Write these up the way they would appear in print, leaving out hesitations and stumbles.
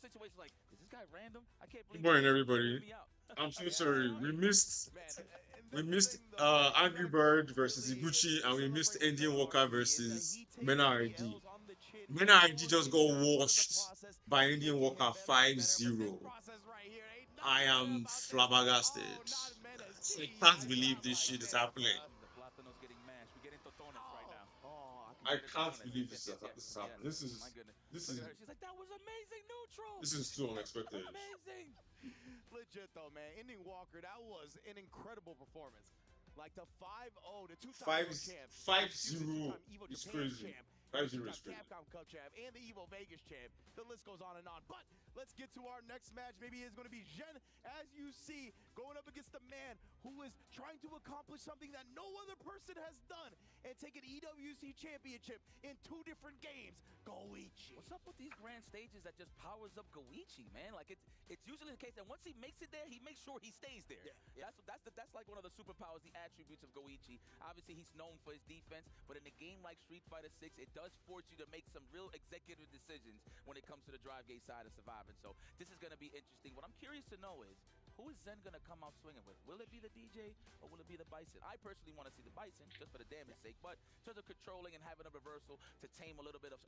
situations like, is this guy random? I can't Good believe morning, he's everybody. me out. I'm so Yeah, sorry. right. Man, and We that's the missed thing though, right? He's Angry not afraid Bird to versus really Iguchi, and we missed celebrate with Indian Mena Walker RD. Is that versus he takes Mena any RD. L's on the chin. He Mena RD knows just it's got just part of the washed process by of Indian making him Walker better and better. But this 5-0. process right here, ain't I nothing better am about this. Oh, flabbergasted. not Menace. I See, can't I believe sound this like shit is Menace, happening. bruh. The plátano's getting mashed. We're getting totones right Oh, now. oh, I can I get it. can't Totones. believe Yes, yes, yes, this is yes. happening. My goodness. This Look is at her. She's like, that was amazing neutral. this is too unexpected. Amazing. Legit though, man. Indian Walker, that was an incredible performance. Like the 5-0, the two-time Five Evo champ, five excuse me, zero two-time Evo is Japan crazy. champ, and 5-0 two-time is crazy. Capcom Cup champ, and the Evo Vegas champ. The list goes on and on. But let's get to our next match. Maybe it's going to be Zhen, as you see, going up against the man who is trying to accomplish something that no other person has done and take an EWC championship in 2 different games. Goichi. What's up with these grand stages that just powers up Goichi, man? Like it's usually the case that once he makes it there, he makes sure he stays there. Yeah. That's like one of the superpowers, the attributes of Goichi. Obviously, he's known for his defense, but in a game like Street Fighter 6, it does force you to make some real executive decisions when it comes to the drive gate side of surviving. So this is going to be interesting. What I'm curious to know is, who is Zen going to come out swinging with? Will it be the DJ or will it be the Bison? I personally want to see the Bison just for the damage sake, but in terms of controlling and having a reversal to tame a little bit of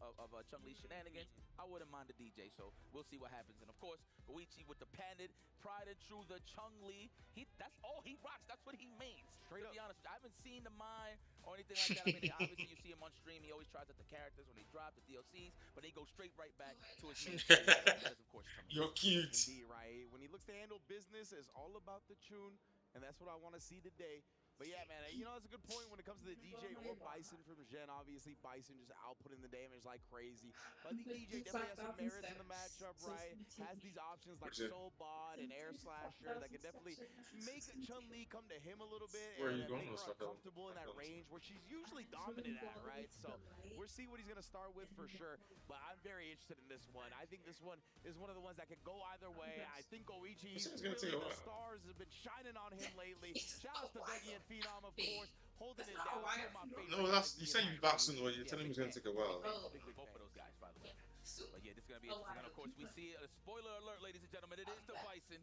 Chun-Li shenanigans, I wouldn't mind the DJ, so we'll see what happens. And of course, Goichi with the padded, tried and true, the Chun-Li. That's all he rocks. That's what he means. Straight to up. be honest with you, I haven't seen the mine or anything like that. I mean, obviously you see him on stream. He always tries out the characters when they drop the DLCs, but he goes straight right back to his main stage. That is, of course, Chun-Li. You're cute. Indeed, right? When he looks to handle business, it's all about the tune, and that's what I want to see today. But yeah, man, you know, it's a good point when it comes to the DJ or Bison from Zhen. Obviously, Bison just outputting the damage like crazy. But I think DJ definitely has some merits in the matchup, right? Has these options like Soul Bot and Air Slasher that can definitely make Chun-Li come to him a little bit Where are and you going? make her comfortable in that range where she's usually dominant at, right? So we'll see what he's going to start with for sure. But I'm very interested in this one. I think this one is one of the ones that could go either way. I think Goichi, really, the stars have been shining on him lately. Shout out to Veggie and Phenom, of course, holding it down. Two of my favorite No, guys you in the said you entire back league. soon, but you're telling me it's gonna take a while. Both of those guys, by the way. But yeah, this is going to be interesting. And of course, we see a spoiler alert, ladies and gentlemen. It is the Bison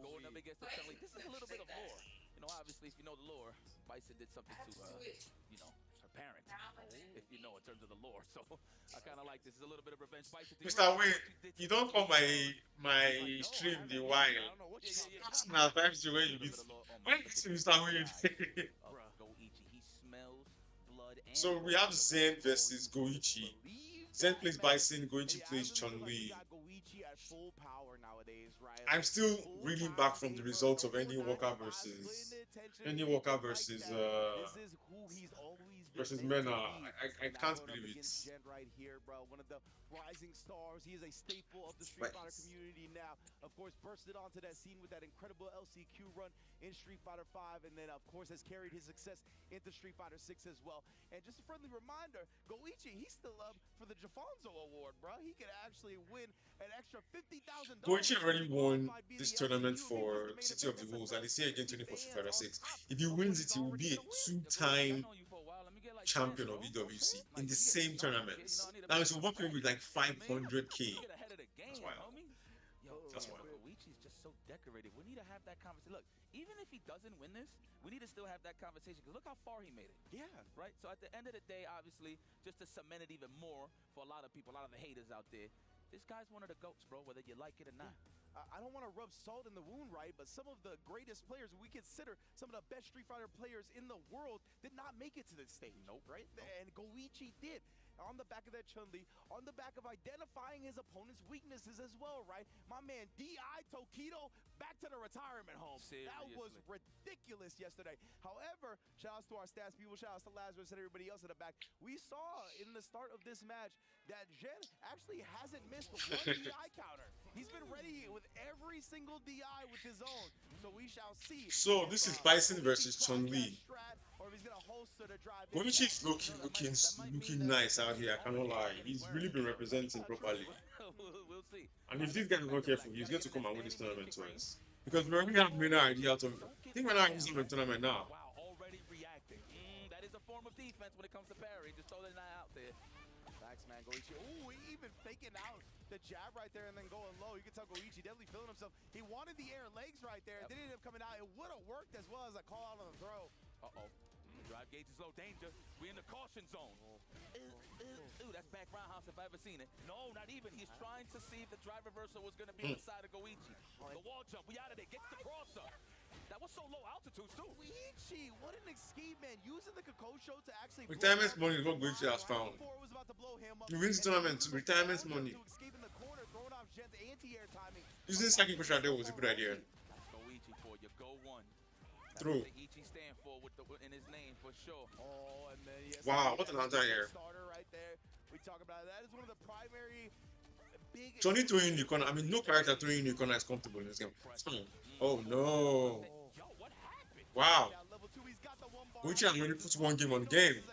going up against the Chun-Li. This is a little bit of lore. You know, obviously, if you know the lore, Bison did something to, you know, her parent, if you know, in terms of the lore. So I kind of like this. Is a little bit of revenge. Bison. Mr. Wayne, you don't call my stream the wine. Now, 5-0 when you beat. When you see Mr. Wayne. Goichi, he smells blood. So we have Zen versus Goichi. Zen plays Bison, Goichi plays Chun-Li. I'm still reeling back from the results of Indian Walker versus Mena. I can't believe it. Right here, bro. One of the rising stars. He is a staple of the Street Fighter community now. Of course, bursted onto that scene with that incredible LCQ run in Street Fighter 5, and then of course has carried his success into Street Fighter 6 as well. And just a friendly reminder, Goichi, he's still up for the Jafonzo Award, bro. He could actually win an extra $50,000. Goichi already won this tournament for City of the Wolves, and he's here again today for Street Fighter 6. If he wins it, he will be a 2-time champion of EWC in the same tournament. Now he's walking with like 500K. That's wild. That's wild. Goichi's just so decorated. We need to have that conversation. Look, even if he doesn't win this, we need to still have that conversation because look how far he made it. Yeah. Right? So at the end of the day, obviously, just to cement it even more for a lot of people, a lot of the haters out there, this guy's one of the GOATs, bro, whether you like it or not. I don't want to rub salt in the wound, right? But some of the greatest players, we consider some of the best Street Fighter players in the world, did not make it to this stage. Nope. Right? Nope. And Goichi did. On the back of that Chun-Li, on the back of identifying his opponent's weaknesses as well, right? My man D.I. Tokido back to the retirement home. Seriously. That was ridiculous yesterday. However, shout outs to our stats people, shout outs to Lazarus and everybody else in the back. We saw in the start of this match that Zhen actually hasn't missed one DI counter. He's been ready with every single DI with his own. So we shall see. So this is Bison versus Chun-Li. Goichi's looking nice out here, I cannot lie. He's really been representing properly. We'll see. And if this guy is not careful, he's going to come and win this tournament twice. Because we already have Mena ID out of it. I think Mena ID is in the tournament now. Wow, already reacting. That is a form of defense when it comes to parry. Just throwing that out there. Facts, man. Goichi. Ooh, he even faking out the jab right there and then going low. You can tell Goichi definitely feeling himself. He wanted the air legs right there. It didn't end up coming out. It would have worked as well as a call out on the throw. Uh-oh. Drive gauge is low. Danger. We in the caution zone. Ooh, that's back roundhouse if I ever seen it. No, not even. He's trying to see if the drive reversal was going to be on the side of Goichi. The wall jump. We out of there. Gets the crosser. That was so low altitude, too. Goichi, what an escape, man. Using the Kokosho to actually... Retirement money is what Goichi has found. He wins the tournament. Retirement money. Using stacking pressure there was a good idea. Goichi for you. Go one. Throw. Ichi stand for in his name for sure. Oh, and then yes, wow, what an anti-air. Starter right there. We talk about that is one of the primary big Johnny throwing in the corner. I mean, no character throwing in the corner is comfortable in this game. It's fine. Oh no. Yo, what happened? Wow. level 2. He's got the one bar. Goichi has already put one game on the game.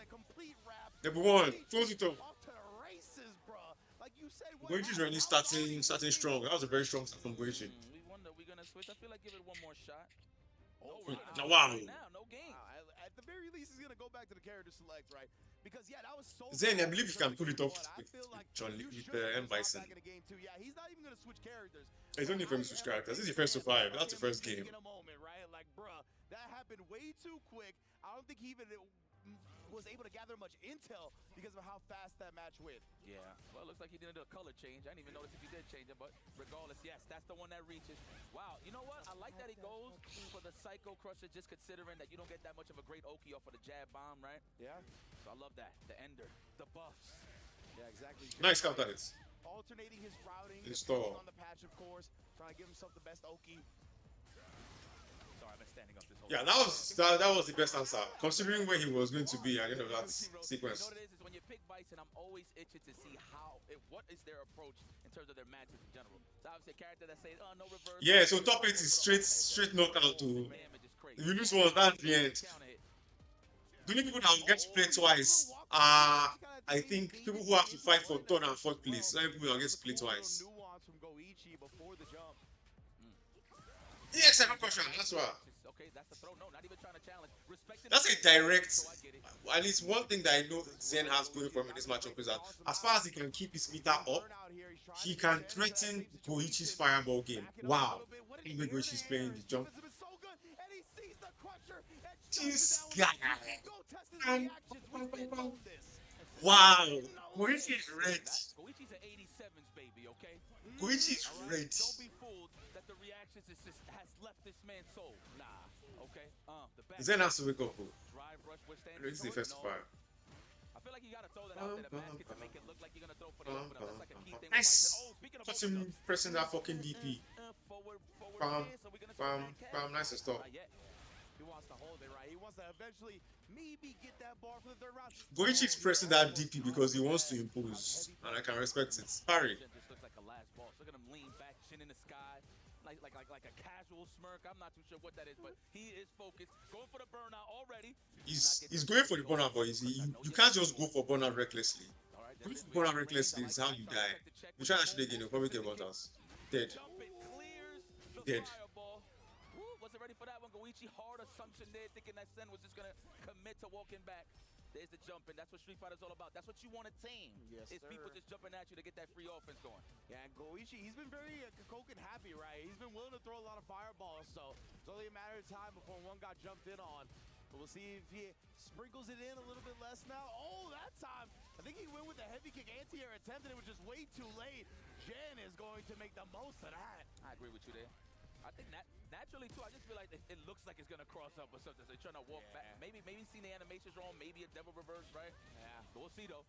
Number Number one, throws it up. Off to the races, bro. Like you said, Goichi's already starting strong. That was a very strong start from Goichi. We wonder we're gonna switch. I feel like give it one more shot. Now, wow. Now, no game. At the very least, he's gonna go back to the character select, right? Because yeah, that was so. Then I believe he can pull it off I feel like John you with should M Bison. back in the game too. Yeah, he's not even gonna switch characters. It's only for him to switch characters. This is the first to 5. That's the first game. In a moment, right? Like, bruh, that happened way too quick. I don't think he even was able to gather much intel because of how fast that match went. Yeah. Well, it looks like he didn't do a color change. I didn't even notice if he did change it, but regardless, yes, that's the one that reaches. Wow. You know what? I like that he goes for the Psycho Crusher, just considering that you don't get that much of a great Oki off of the jab bomb, right? Yeah. So I love that. The ender, the buffs. Yeah, exactly. Nice counter hits. Alternating his routing, Install. on the patch, of course, trying to give himself the best Oki. Sorry, I've been standing up this whole Yeah, time. that was the best answer, considering where he was going to be at the end of that sequence. You know what it is when you pick Bison, I'm always itching to see what is their approach in terms of their matches in general. So obviously a character that says, oh, no reverse. Yeah, so top 8 is straight knockout to. If you lose one, that's the end. The only people that will get to play twice are, I think, people who have to fight for third and fourth place. So people will get to play twice. Yeah, second question, that's why. Okay, that's the throw. No, not even trying to challenge. That's a direct. At least one thing that I know Zen has going for him in this matchup is that as far as he can keep his meter up, he can threaten Goichi's fireball game. Wow. Look at Goichi's playing the jump. This guy. Wow. Goichi is red. Goichi's an 87s baby, okay? Goichi is red. Don't be fooled that the reactions has left this man's soul. Nah, okay? The back Zen has to wake up. drive rush withstand. This is the first fire. I feel like you gotta throw that out there, the basket, to make it look like you're gonna throw for the opener. That's like a key thing. Nice. Oh, speaking of Touch him pressing that fucking DP. forward Bam, here, so we're gonna see bam, nice and stop. Not yet. He wants to hold it, right? He wants to eventually maybe get that bar for the third round. Goichi is pressing that DP because he wants to impose, and I can respect it. Parry. Just looks like a last boss. Look at him lean back, chin in the sky, like a casual smirk. I'm not too sure what that is, but he is focused. Going for the burnout already. He's going for the burnout, but you can't just go for burnout recklessly. Going for burnout recklessly is how you die. You try that shit again, you'll probably get burnt out. Dead. Dead. Wasn't ready for that one. Goichi, hard assumption there, thinking that Sen was just gonna commit to walking back. There's the jumping. That's what Street Fighter's all about. That's what you want to tame. Yes, it's people just jumping at you to get that free offense going. Yeah, and Goichi, he's been very Kokoken happy, right? He's been willing to throw a lot of fireballs, so it's only a matter of time before one got jumped in on. But we'll see if he sprinkles it in a little bit less now. Oh, that time, I think he went with a heavy kick anti-air attempt, and it was just way too late. Jen is going to make the most of that. I agree with you there. I think naturally too. I just feel like it looks like it's gonna cross up or something. So they're trying to walk back. Maybe seen the animations wrong. Maybe a devil reverse, right? Yeah. We'll see though.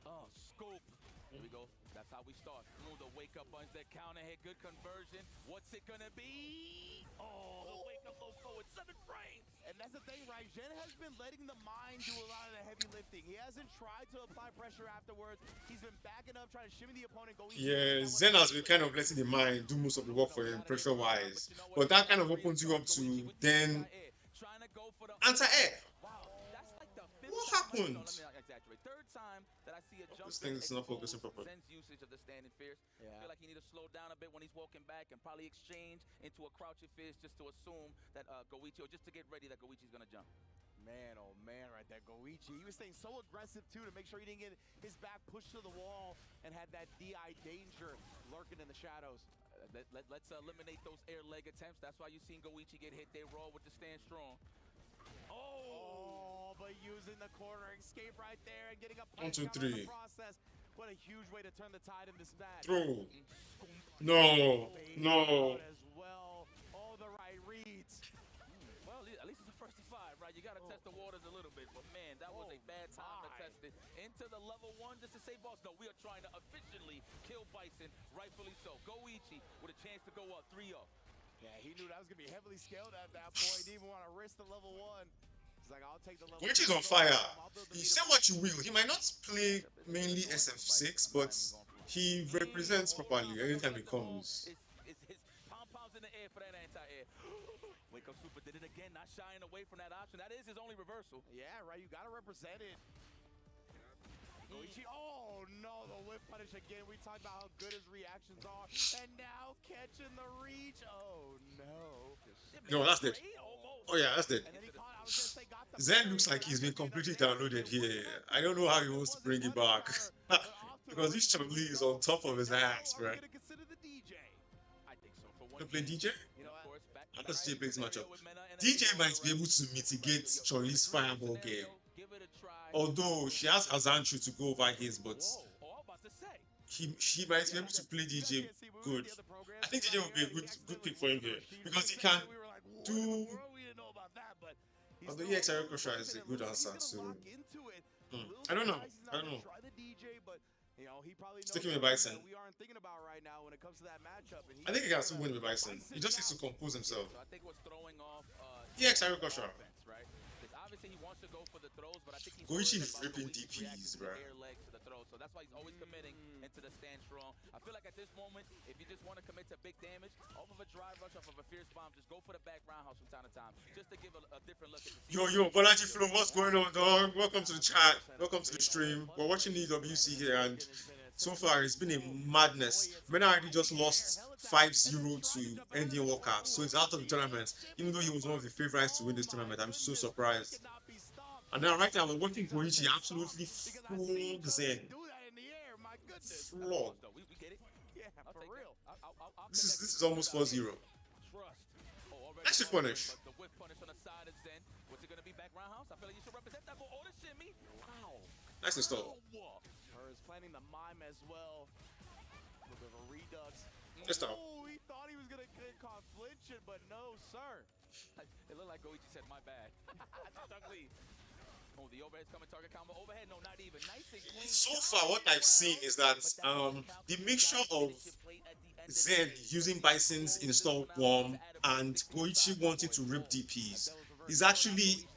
Oh, scoop. Here we go. That's how we start. Through the wake up on that counter hit. Good conversion. What's it gonna be? Oh, the wake up low forward 7 frames. And that's the thing, right? Jen has been letting the mind do a lot of the heavy lifting. He hasn't tried to apply pressure afterwards. He's been backing up, trying to shimmy the opponent. Yeah, Zen has been kind of letting the mind do most of the work for him, pressure-wise. But that kind of opens you up to then anti-air. What happened? Third time that I see a jump. This thing is not focusing properly. Zen's usage of the standing fierce. I feel like he need to slow down a bit when he's walking back and probably exchange into a crouching fist just to assume that Goichi, or just to get ready that Goichi's gonna jump. Man, oh man, right there, Goichi. He was staying so aggressive too to make sure he didn't get his back pushed to the wall and had that DI danger lurking in the shadows. Let's eliminate those air leg attempts. That's why you've seen Goichi get hit there raw with the stand strong. Oh, but using the corner escape right there and getting a 1, 2, punch down on 3. the process. What a huge way to turn the tide in this match. Throw. No. No. As well. Oh, the right reads. Well, at least it's a first to 5, right? You got to test the waters a little bit. But, man, that was a bad time to test it. Into the level 1 just to say, boss, no, we are trying to efficiently kill Bison, rightfully so. Goichi with a chance to go up 3-0. Yeah, he knew that was going to be heavily scaled at that point. He didn't even want to risk the level 1. He's like, I'll take the level 2. Goichi's on fire. You say what you will. He might not play mainly SF6, but he represents properly anytime he comes. It's his pom-poms in the air for that anti-air. Wake Up Super did it again, not shying away from that option. That is his only reversal. Yeah, right. You got to represent it. Goichi, oh no, the whip punish again. We talked about how good his reactions are. And now catching the reach. Oh no. No, that's dead. Oh yeah, that's dead. Zen looks like he's been completely downloaded here. I don't know how he wants to bring it back. Because this Chun-Li is on top of his ass, bro. You play DJ? I know DJ plays matchup. DJ might be able to mitigate Chun-Li's fireball game. Although she has Azantru to go over his, but she might be able to play DJ good. I think DJ would be a good pick for him here because he can do. Although EXR Crusher is a good answer, so I don't know. Sticking with Bison. I think he can still win with Bison. He just needs to compose himself. EXR Crusher. Obviously, he wants to go for the throws, but I think he's Goichi ripping DPs, bro. So that's why he's always committing into the stand strong. I feel like at this moment, if you just want to commit to big damage, off of a drive rush, off of a fierce bomb, just go for the back roundhouse from time to time, just to give a different look at the Yo, Bolaji Flow, what's going on, dog? Welcome to the chat. Welcome to the stream. We're watching EWC here, and so far it's been a madness. Men already just lost 5-0 to Indian Walker, so he's out of the tournament. Even though he was one of the favorites to win this tournament, I'm so surprised. And now right now we're watching Goichi absolutely flog Zen. Flog. This is almost 4-0. Extra punish. Nice install. Planning the mime as well. A bit of a redux. Just now. Oh, he thought he was gonna get confliction, but no, sir. It looked like Goichi said, my bad. Oh, the overhead's coming, target combo, overhead, no, not even. Nice and clean. So far, what I've seen is that the mixture of Zen using Bison's install bomb and Goichi wanting to rip DPs is actually,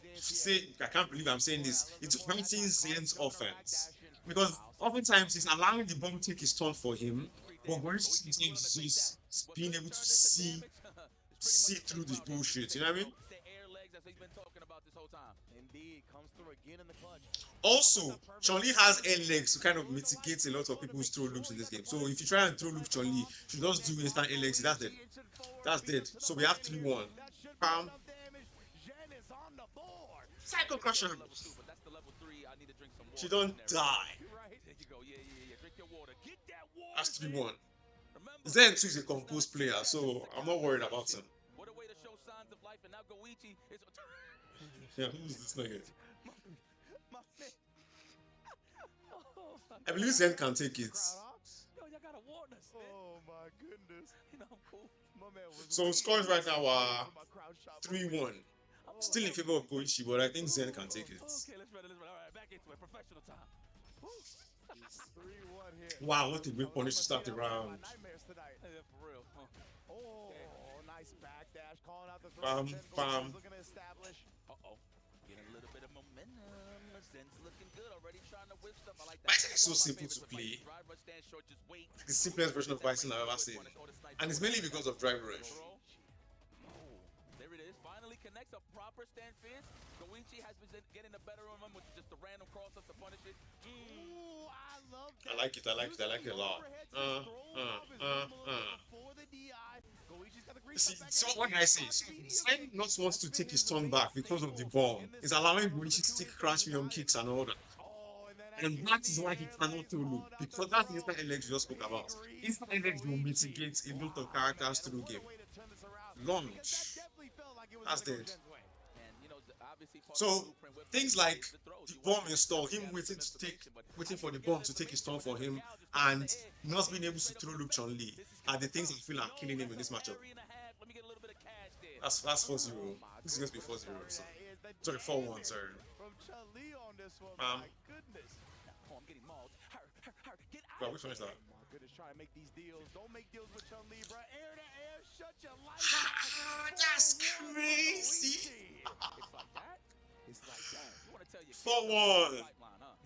I can't believe I'm saying this, it's hurting Zen's offense. Because oftentimes he's allowing the bomb to take his turn for him, but Goichi is just being able to see through this bullshit, you know what I mean? Also, Chun-Li has air legs to kind of mitigate a lot of people's throw loops in this game. So if you try and throw loop Chun-Li, you just do instant air legs, that's dead. That's dead. So we have 3-1. Bam. Psycho Crusher. She don't die. That's 3-1. Zen too is a composed player, so I'm not worried about him. Yeah, who's this nigga? I believe Zen can take it. Oh my goodness. So scores right now are 3-1. Still in favor of Goichi, but I think Zen can take it. Okay, let's run it. All right, back into it. Professional time. Wow, what a great punish to start the round. For real. Oh, nice backdash, calling out the Bam, bam. Uh-oh. Getting a little bit of momentum. Zen's looking good already, trying to whip stuff. I like that. Bison is so simple to play. It's the simplest version of Bison I've ever seen. And it's mainly because of Drive Rush. There it is. Finally connects a proper stand fierce. Goichi has been getting the better of him with just the random cross-up to punish it. Ooh, I love that. I like it a lot. For the DI. Goichi's got the See, so what can I say? So Zen not wants to take his turn back because of the bomb. He's allowing Boichi to take crash medium kicks and all that. And that is why he cannot throw loop. Because that's the instant LX you just spoke about. Instant LX will mitigate a lot of characters through game. Launch. That's dead. So things like the bomb install, him waiting for the bomb to take his turn for him, and not being able to throw loop Chun-Li are the things I feel are killing him in this matchup. That's 4-0. This is going to be 4-0. So. Sorry, 4-1, sorry. Bro, which one is that? Try to make these deals. Don't make deals with Chun-Li, bro. Air to air, shut your light. That's crazy. It's like that. You want to tell your 4-1.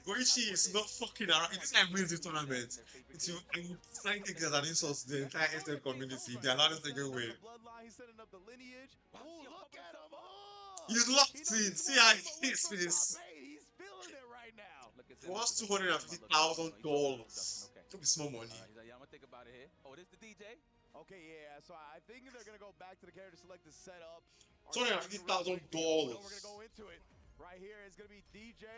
Goichi is not fucking around. If this guy wins the tournament, it's you. I'm trying to take it as an insult to the entire SM community. If they allow this to get away. He's setting up the lineage. Oh, look at him. He's locked in. See how he hits with this. He's feeling it right now. He wants $250,000. It'll be small money. Yeah, I'm gonna think about it here. Oh, this the DJ? Okay, yeah. So I think they're gonna go back to the character select the setup. $250,000. We're gonna go into it. Right here is gonna be DJ.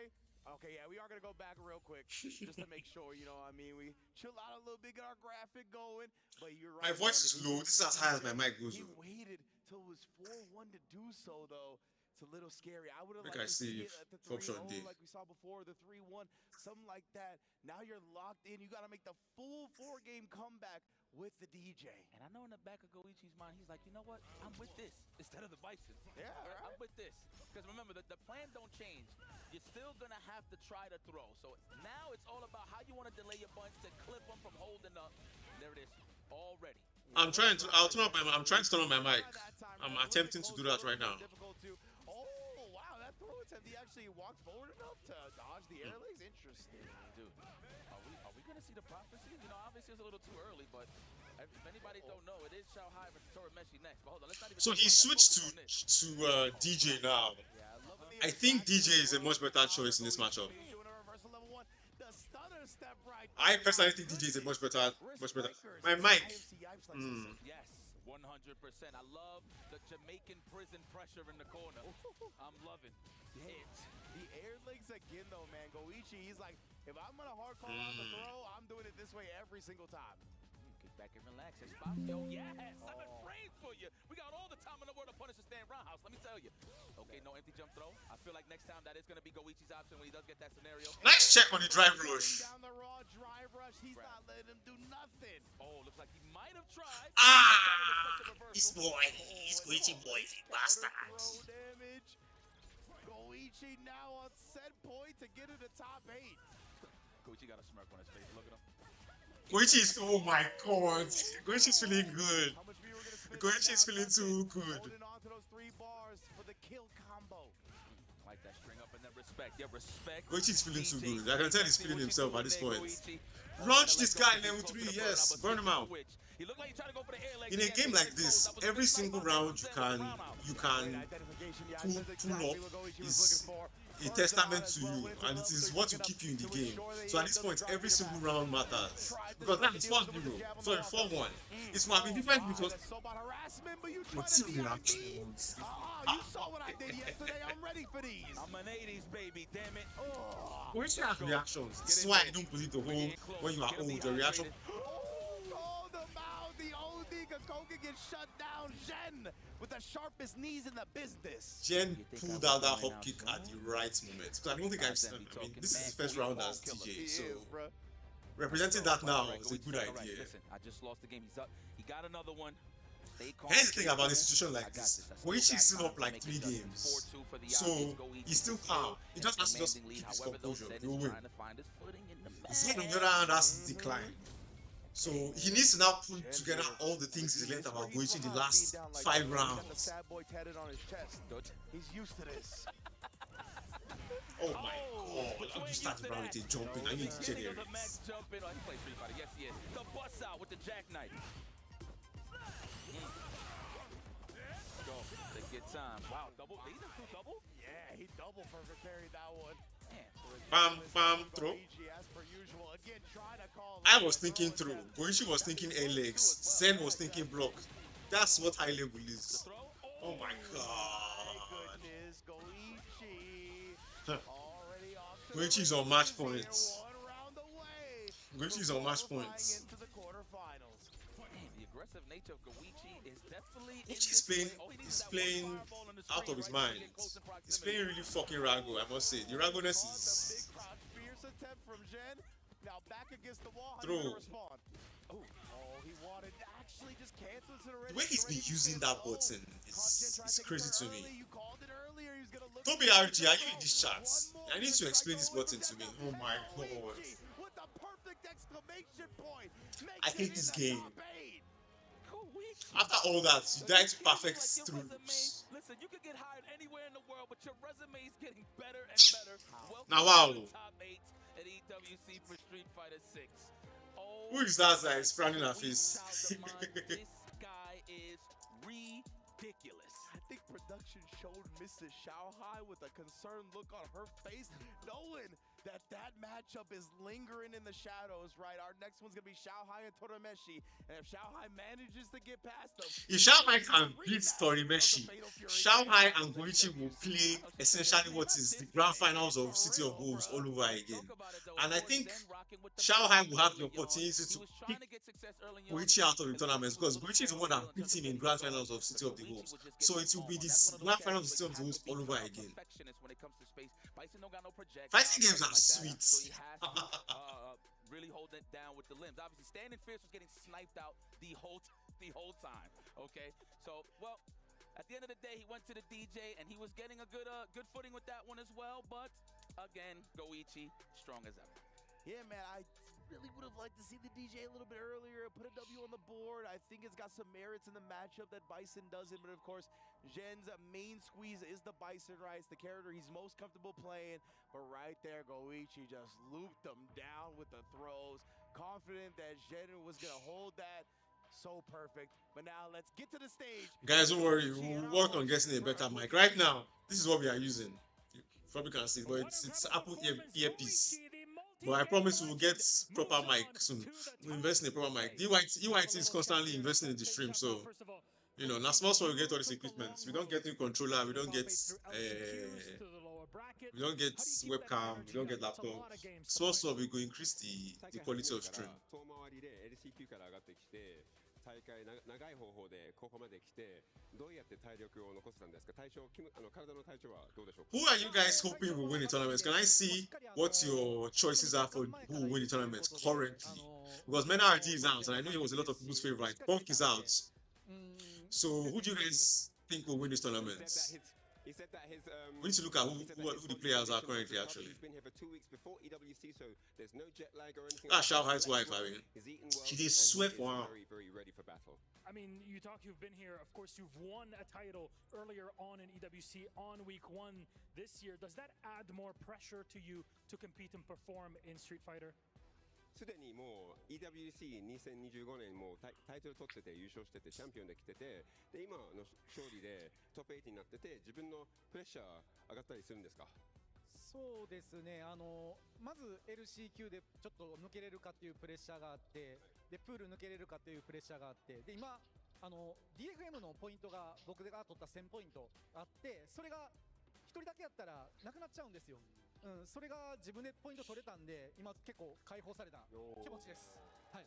Okay, yeah, we are gonna go back real quick just to make sure, you know what I mean, we chill out a little bit, get our graphic going. But you're right. My voice is low. This is as high as my mic goes. He waited till it was 4-1 to do so, though. It's a little scary. I would have Like liked I to see see it at the 3-0, D. like we saw before, the 3-1, something like that. Now you're locked in. You got to make the full 4-game comeback with the DJ. And I know in the back of Goichi's mind, he's like, you know what? I'm with this instead of the Bison. Yeah, right? I'm with this. Because remember, the plan don't change. You're still going to have to try to throw. So now it's all about how you want to delay your bunch to clip them from holding up. There it is, already. I'm trying to turn on my mic. I'm attempting to do that right now. Oh, wow, that throw attempt, he actually walked forward enough to dodge the air legs. Interesting. Dude, are we going to see the prophecy? You know, obviously it's a little too early, but if anybody don't know, it is Shanghai versus Torameshi next. But hold on, let's not even So he switched to DJ now. I think DJ is a much better choice in this matchup. I personally think DJ is a much better. My mic. Yes, 100%. I love the Jamaican prison pressure in the corner. I'm loving it. The air legs again, though, man. Goichi, he's like, if I'm gonna hard call on the throw, I'm doing it this way every single time. Kick back and relax. Yo, yes, 7 frames for you. We got all the time in the world to punish a stand roundhouse. Let me tell you. Okay, no empty jump throw. I feel like next time that is gonna be Goichi's option when he does get that scenario. Nice check on the drive rush. Down the raw drive rush, he's not letting him do nothing. Oh, looks like he might have tried. This boy, he's Goichi boy, bastard. Damage. Goichi now on set point to get to the top 8. Goichi got a smirk on his face. Look at him. Goichi is, oh my god, Goichi's feeling good. Goichi is feeling too good. Holding on to those 3 bars for the kill combo. Like that string up and then respect. Yeah, respect. Goichi's feeling too good. I can tell he's feeling himself at this point. Launch this guy in level 3, yes, burn him out. In a game like this, every single round you can pull up is a testament to you, and it is what will keep you in the game. So at this point, every single round matters. Because that is 4-0, sorry, 4-1. It might be different because what's the reactions? You saw what I did yesterday. I'm ready for these. I'm an 80s baby, damn it. When you have reactions, this is why I don't believe the whole when you are old, the reaction. The OD Gakoga gets shut down. Jen with the sharpest knees in the business. Jen pulled out that hop kick at the right moment. Because I don't think I mean, this is his first round as TJ, so representing that now is a good idea. Listen, I just lost the game. He's up. He got another one. Here's the thing about a situation like this. Goichi is still up like 3 games. So he's still calm. He just has to just keep his composure. He'll win. Zen on the other hand has to decline. So he needs to now put together all the things he's learned about Goichi in the last 5 rounds. He's used to this. Oh my god, I'm just starting around with a jumping. I need to check it. Yes, he is. The bust out with the jackknife. Go. Take your time. Wow, double. They just do double? Yeah, he double perfect carried that one. Bam, bam, throw. I was thinking through. Goichi was thinking A legs. Zen was thinking block. That's what high level The is. throw. Oh my My god. goodness, Goichi. Already off to the Goichi's on match races here, points. one round away Goichi's from on match qualifying points. into the quarterfinals. Man, the aggressive nature of Goichi is definitely in Goichi's this playing, play. Oh, he needs he's that one playing fireball on the out screen of his right there to mind. get close in He's proximity. playing really fucking Rago, I must say. The Ragoness Caught the big is crouch, fierce attempt from Zhen. Now back against the wall. How Throw. you gonna respond? Oh, he wanted actually just cancels it already. the way he's been using that button is crazy to me. You called it earlier. He was gonna look. Toby RG, are you in this chat? I need to explain this button to me. Oh my god. With the perfect exclamation point. I hate this game. Goichi. After all that, you died to perfect Like your throughs. resume, listen, you could get hired anywhere in the world, but your resume is getting better and better. Welcome Now, wow. to the top 8 at EWC for Street Fighter 6. Oh, Who is that guy frowning her sweet face? child of mine, this guy is ridiculous. I think production showed Mrs. Shanghai with a concerned look on her face, knowing that matchup is lingering in the shadows, right? Our next one's going to be Shanghai and Torameshi, and if Shanghai manages to get past them... If Shanghai can beat Torimeshi, Shanghai and Goichi will play essentially what is the grand finals of City of Wolves all over again. And I think Shanghai will have the opportunity to pick Goichi out of the tournament because Goichi is the one that beat him in grand finals of City of the Wolves. So it will be this grand finals of City of the Wolves all over again. Fighting games are sweet. Really holding it down with the limbs. Obviously, Standing Fierce was getting sniped out the whole time. Okay, so well, at the end of the day, he went to the DJ and he was getting a good footing with that one as well. But again, Goichi strong as ever. Yeah, man, I really would have liked to see the DJ a little bit earlier, put a W on the board. I think it's got some merits in the matchup that Bison doesn't, but of course, Zhen's main squeeze is the Bison, right? It's the character he's most comfortable playing, but right there, Goichi just looped him down with the throws, confident that Zhen was going to hold that. So perfect. But now let's get to the stage. Guys, don't worry, we'll work on getting a better mic. Right now, this is what we are using. You probably can't see, but it's Apple earpiece. But I promise we'll get proper mic soon. We'll invest in a proper mic. EYT is constantly investing in the stream, so you know, now small we get all this equipment. We don't get new controller, we don't get webcam, we don't get laptop. Small we go increase the quality of stream. 大会長い方法でここまで来てどうやって体力を残せたんですか体の体調はどうでしょうか Who are you guys hoping will win the tournament? Can I see what your choices are for who will win the tournament currently? Because Menard is out, and I know he was a lot of people's favorite. Punk is out. So who do you guys think will win this tournament? He said that his We need to look at who the players are currently actually. He's been here for 2 weeks before EWC, so there's no jet lag or anything. That's Shanghai's wife, I mean. He's eaten well. She did and sweat he is for her. very ready for battle. I mean, you've been here. Of course, you've won a title earlier on in EWC on week 1 this year. Does that add more pressure to you to compete and perform in Street Fighter? すでにもう EWC2025 年もうタイトル取ってて優勝しててチャンピオンで来ててで今の勝利でトップ8になってて自分のプレッシャー上がったりするんですかそうですね、まず LCQ でちょっと抜けれるかっていうプレッシャーがあってでプール抜けれるかっていうプレッシャーがあってで今DFM のポイントが僕が取った1000ポイントあってそれが1人だけやったらなくなっちゃうんですよ、それが自分でポイント取れたんで今結構解放された気持ちです、はい。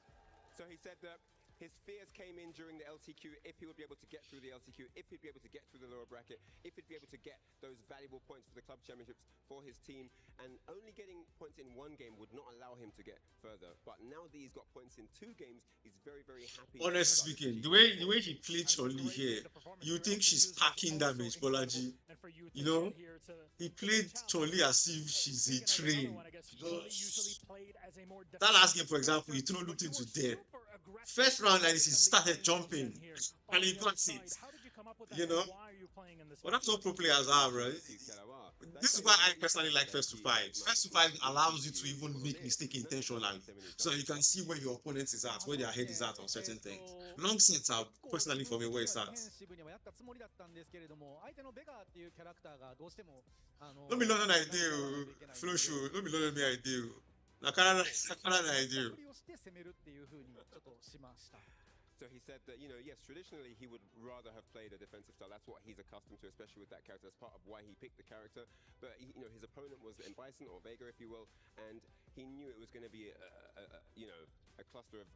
So he said that his fears came in during the LCQ, if he would be able to get through the LCQ, if he'd be able to get through the lower bracket, if he'd be able to get those valuable points for the club championships for his team, and only getting points in 1 game would not allow him to get further. But now that he's got points in 2 games, he's very happy. Honestly speaking, the way he played Chun-Li here, you think she's packing damage, Bolaji. You know, he played Chun-Li as if she's a train. That last game, for example, he threw looked into dead. First round like this, he started jumping and he got it. You know, but that's what pro players are, bro. This is why I personally like first to five. First to five allows you to even make mistake intentionally, so you can see where your opponent is at, where their head is at on certain things. Long sets are personally for me where it's at. Let me learn an idea, flow show. Let me learn an idea. なかなかないでよ。So he said that, yes, traditionally he would rather have played a defensive style. That's what he's accustomed to, especially with that character. That's part of why he picked the character. But his opponent was Bison or Vega, if you will, and he knew it was going to be a cluster of.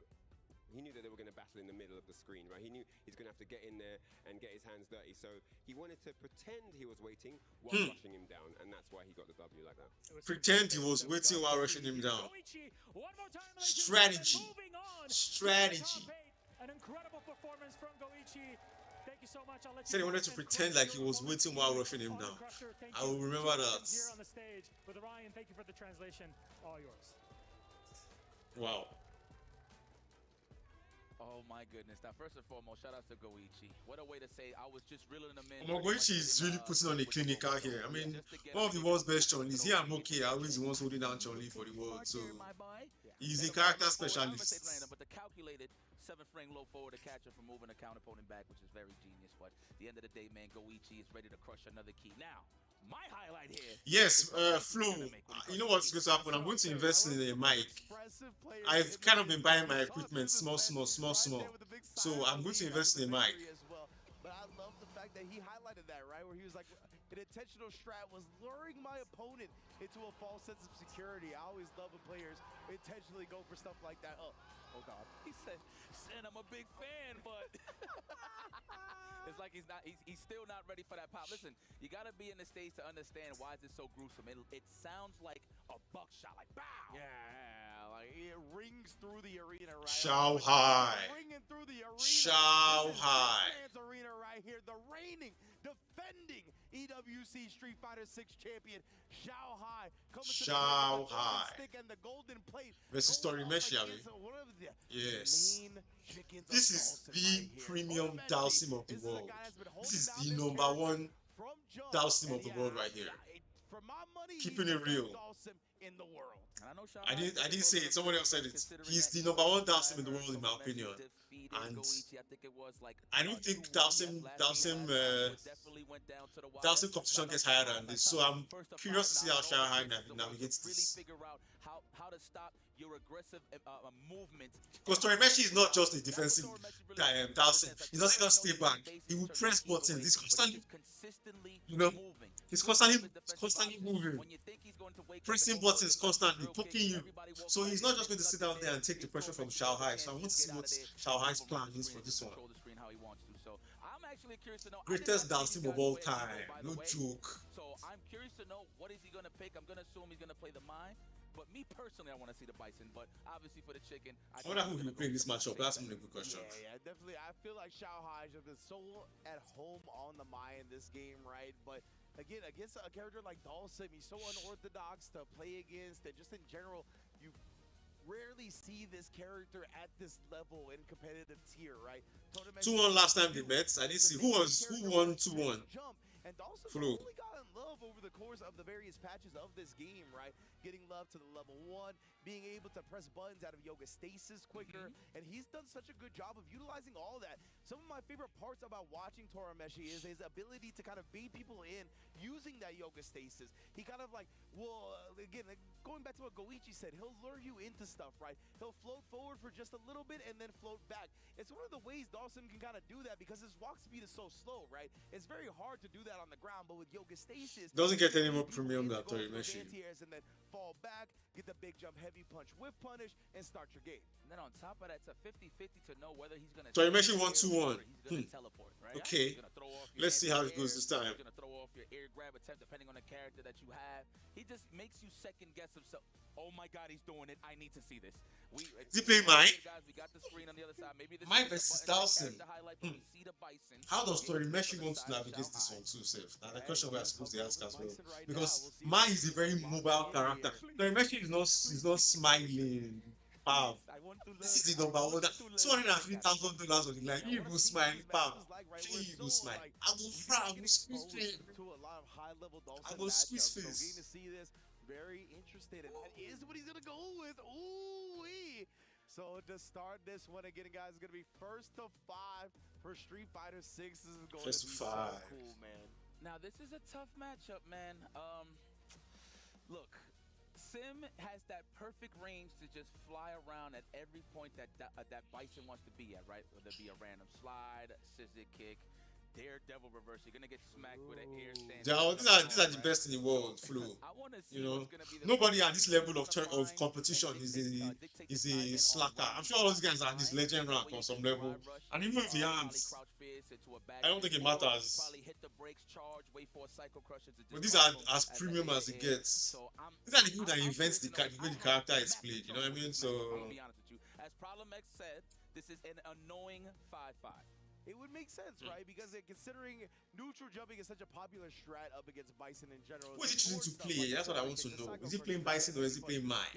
He knew that they were going to battle in the middle of the screen, right? He knew he's going to have to get in there and get his hands dirty. So he wanted to pretend he was waiting while rushing him down, and that's why he got the W like that. Pretend he was waiting while rushing him down. Strategy. Strategy. An incredible performance from Goichi. Thank you so much. I'll let Said he wanted to pretend like he was waiting while rushing him down. I will remember that. Here on the stage with Ryan, thank you for the translation. All yours. Wow. Oh my goodness. Now, first and foremost, shout out to Goichi. What a way to say I was just reeling them in. Goichi is really putting on a clinical here. I mean, one of the world's best Chun-Li's. Here I'm okay. I always the ones holding down Chun-Li for the world. So he's a character specialist. But the calculated 7-frame low forward to catch him from moving a counter opponent back, which is very genius. But at the end of the day, man, Goichi is ready to crush another key. Now, my highlight here. Yes, Flo, you know what's going to happen? I'm going to invest in a mic. I've kind of been buying my equipment small. So I'm going to invest in a mic. But I love the fact that he highlighted that, right? Where he was like, an intentional strat was luring my opponent into a false sense of security. I always love when players intentionally go for stuff like that. Oh God. He said, I'm a big fan, but it's like he's still not ready for that pop. Listen, you got to be in the stage to understand why is this so gruesome. It sounds like a buckshot, like bow. Yeah, like it rings through the arena, right? Shao Hai. Ringing through the arena. Shao Hai. Arena right here, the reigning, defending EWC Street Fighter 6 champion, Shao Hai, coming Shao to the Hai stick and the golden plate versus Torimeshi. Yes. This is the premium Dalsim of the world. This is the #1 Dalsim of the world right here. For my money, keeping it real. In the world. I didn't say it. Someone else said it. He's the #1 Dalsim in the world, in my opinion. And I don't think Dalsim competition gets higher than this. So I'm curious to see how Shao Hai navigates this. How to stop your aggressive movement. Because Torimeshi is not just a defensive Dalsim. He doesn't just stay back. He will press buttons. He's constantly, he's constantly moving. Pressing buttons constantly, poking you. So he's not just going to sit down there and take the pressure from Shao Hai. So I want to see what Shao Hai's plan is for this one. Greatest Dalsim of all time. No joke. So I'm curious to know what is he going to pick. I'm going to assume he's going to play the mine. But me personally, I want to see the Bison. But obviously for the chicken, I wonder who will play this matchup. That's a good question. Yeah, definitely. I feel like Shao Hai has been so at home on the Mai in this game, right? But again, against a character like Dalsim, he's so unorthodox to play against, and just in general, you rarely see this character at this level in competitive tier, right? 2-1 last time they met. I didn't see who won 2-1. And Dalsim Flu. really got in love over the course of the various patches of this game, right? Getting love to the level 1, being able to press buttons out of Yoga Stasis quicker, and he's done such a good job of utilizing all that. Some of my favorite parts about watching Torimeshi is his ability to kind of bait people in using that Yoga Stasis. He kind of like, again, going back to what Goichi said, he'll lure you into stuff, right? He'll float forward for just a little bit and then float back. It's one of the ways Dalsim can kind of do that because his walk speed is so slow, right? It's very hard to do that on the ground, but with Yoga Stasis, doesn't get any more premium than Torimeshi. And then fall back, get the big jump, heavy punch, whiff punish, and start your game. And then on top of that, it's a 50-50 to know whether he's going to Torimeshi won 2-1. Teleport, right? Okay. Let's see how it goes this time. He's going to throw off your air grab attempt depending on the character that you have. He just makes you second guess himself. Oh my God, he's doing it. I need to see this. Is he playing Mai? We got the screen on the other side. Maybe this Mai versus Dalsim. How does Bison. Torimeshi want to navigate this one too, Seth? Now the question we are supposed to ask as well. Because Mai is a very mobile character. Torimeshi is not smiling. Wow. This is the #1. $203,000 on the line. He will smile. Wow. He will smile. I will frown. I will squeeze face. I will squeeze face. Very interested, and that is what he's gonna go with. Ooh-wee. So to start this one again, guys, it's gonna be first to 5 for Street Fighter 6. This is going first to be so cool, man. Now this is a tough matchup, man. Look, 6 Sim has that perfect range to just fly around at every point that Bison wants to be at, right? Whether it be a random slide, a scissor kick, daredevil reverse. You're gonna get smacked with an air stand. These are the best in the world, Flo. I want to see You know, what's gonna be the nobody at this level of competition is a slacker. I'm sure all those guys are at this legend rank on some level. And even if he has, I don't think it matters. But these are as premium as it gets. These are the people that invents the way the character is played. You know what I mean? So. I'll be honest with you. As Problem X said, this is an annoying 5-5. It would make sense, right? Because considering neutral jumping is such a popular strat up against Bison in general. Who is he choosing to play? That's what I want to know. Is he playing Bison or is he playing Mai?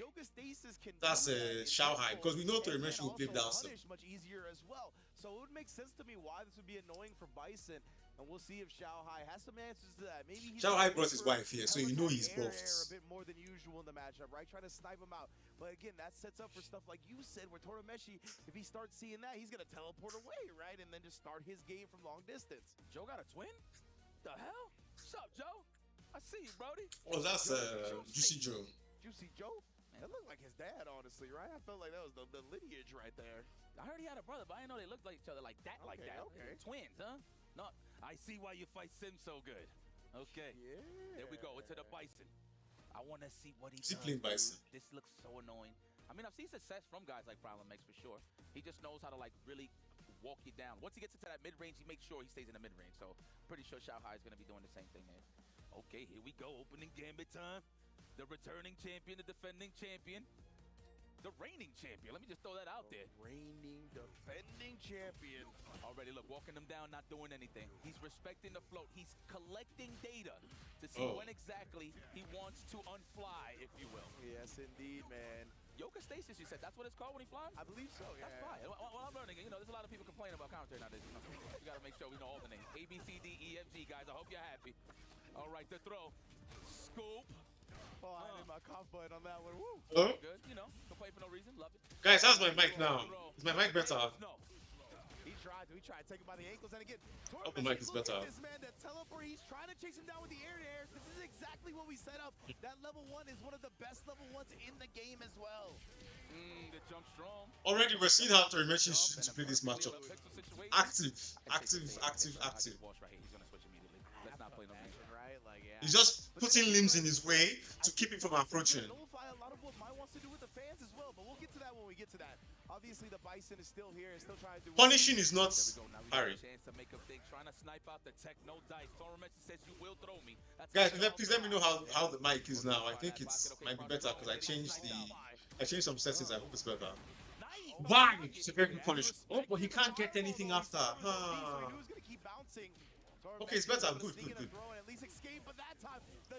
That's Shao Hai, because we know Torimeshi will play Dawson. Much easier as well. So it would make sense to me why this would be annoying for Bison. And we'll see if Shao Hai has some answers to that. Maybe Shao Hai brought his wife here, so you know he's buffed. A bit more than usual in the matchup, right? Trying to snipe him out. But again, that sets up for stuff like you said, where Torimeshi, if he starts seeing that, he's gonna teleport away, right? And then just start his game from long distance. Joe got a twin? The hell? What's up, Joe? I see you, Brody. Oh, that's Juicy Joe. Juicy Joe? That looked like his dad, honestly, right? I felt like that was the lineage right there. I heard he had a brother, but I didn't know they looked like each other like that, Okay. Twins, huh? No, I see why you fight Sim so good. Okay. Yeah. There we go. Into the Bison. I want to see what he Is he does. playing Bison? This looks so annoying. I mean, I've seen success from guys like Problem X for sure. He just knows how to like really walk you down. Once he gets into that mid-range, he makes sure he stays in the mid-range. So pretty sure Shao Hai is going to be doing the same thing here. Okay, here we go. Opening gambit time. The returning champion, the defending champion. The reigning champion. Let me just throw that out there. Reigning, defending champion. Already, look, walking him down, not doing anything. He's respecting the float. He's collecting data to see when exactly he wants to unfly, if you will. Yes, indeed, man. Yoga Stasis, you said. That's what it's called when he flies? I believe so, yeah. That's fine. Well, I'm learning. You know, there's a lot of people complaining about commentary nowadays. You know, we got to make sure we know all the names. A, B, C, D, E, F, G, guys. I hope you're happy. All right, the throw. Scoop. Oh, I did my cough button on that one. Woo. Good, you know, complain for no reason. Love it. Guys, how's my mic now? Is my mic better? No. He tried to take him by the ankles, and again, Hope the mic is better. This man, that teleport, he's trying to chase him down with the air. This is exactly what we set up. That level 1 is one of the best level 1s in the game as well. The jump strong. Already, we're seeing how Torimeshi is to play this matchup. Active. He's gonna switch immediately. Let's not play no games. Right? Like, yeah. He's just putting limbs in his way to keep him from approaching. Nullify a lot of what Mai wants to do with the fans as well, but we'll get to that when we get to that. Obviously, the Bison is still here, still trying to do. Punishing is not Harry. Chance to make a big, trying to snipe out the tech, no dice. Torimeshi says you will throw me. Guys, please let me know how the mic is now. I think it's might be better because I changed some settings. I hope it's better. Bang! It's a very good punish. Oh, but he can't get anything after. Okay, it's better. Good.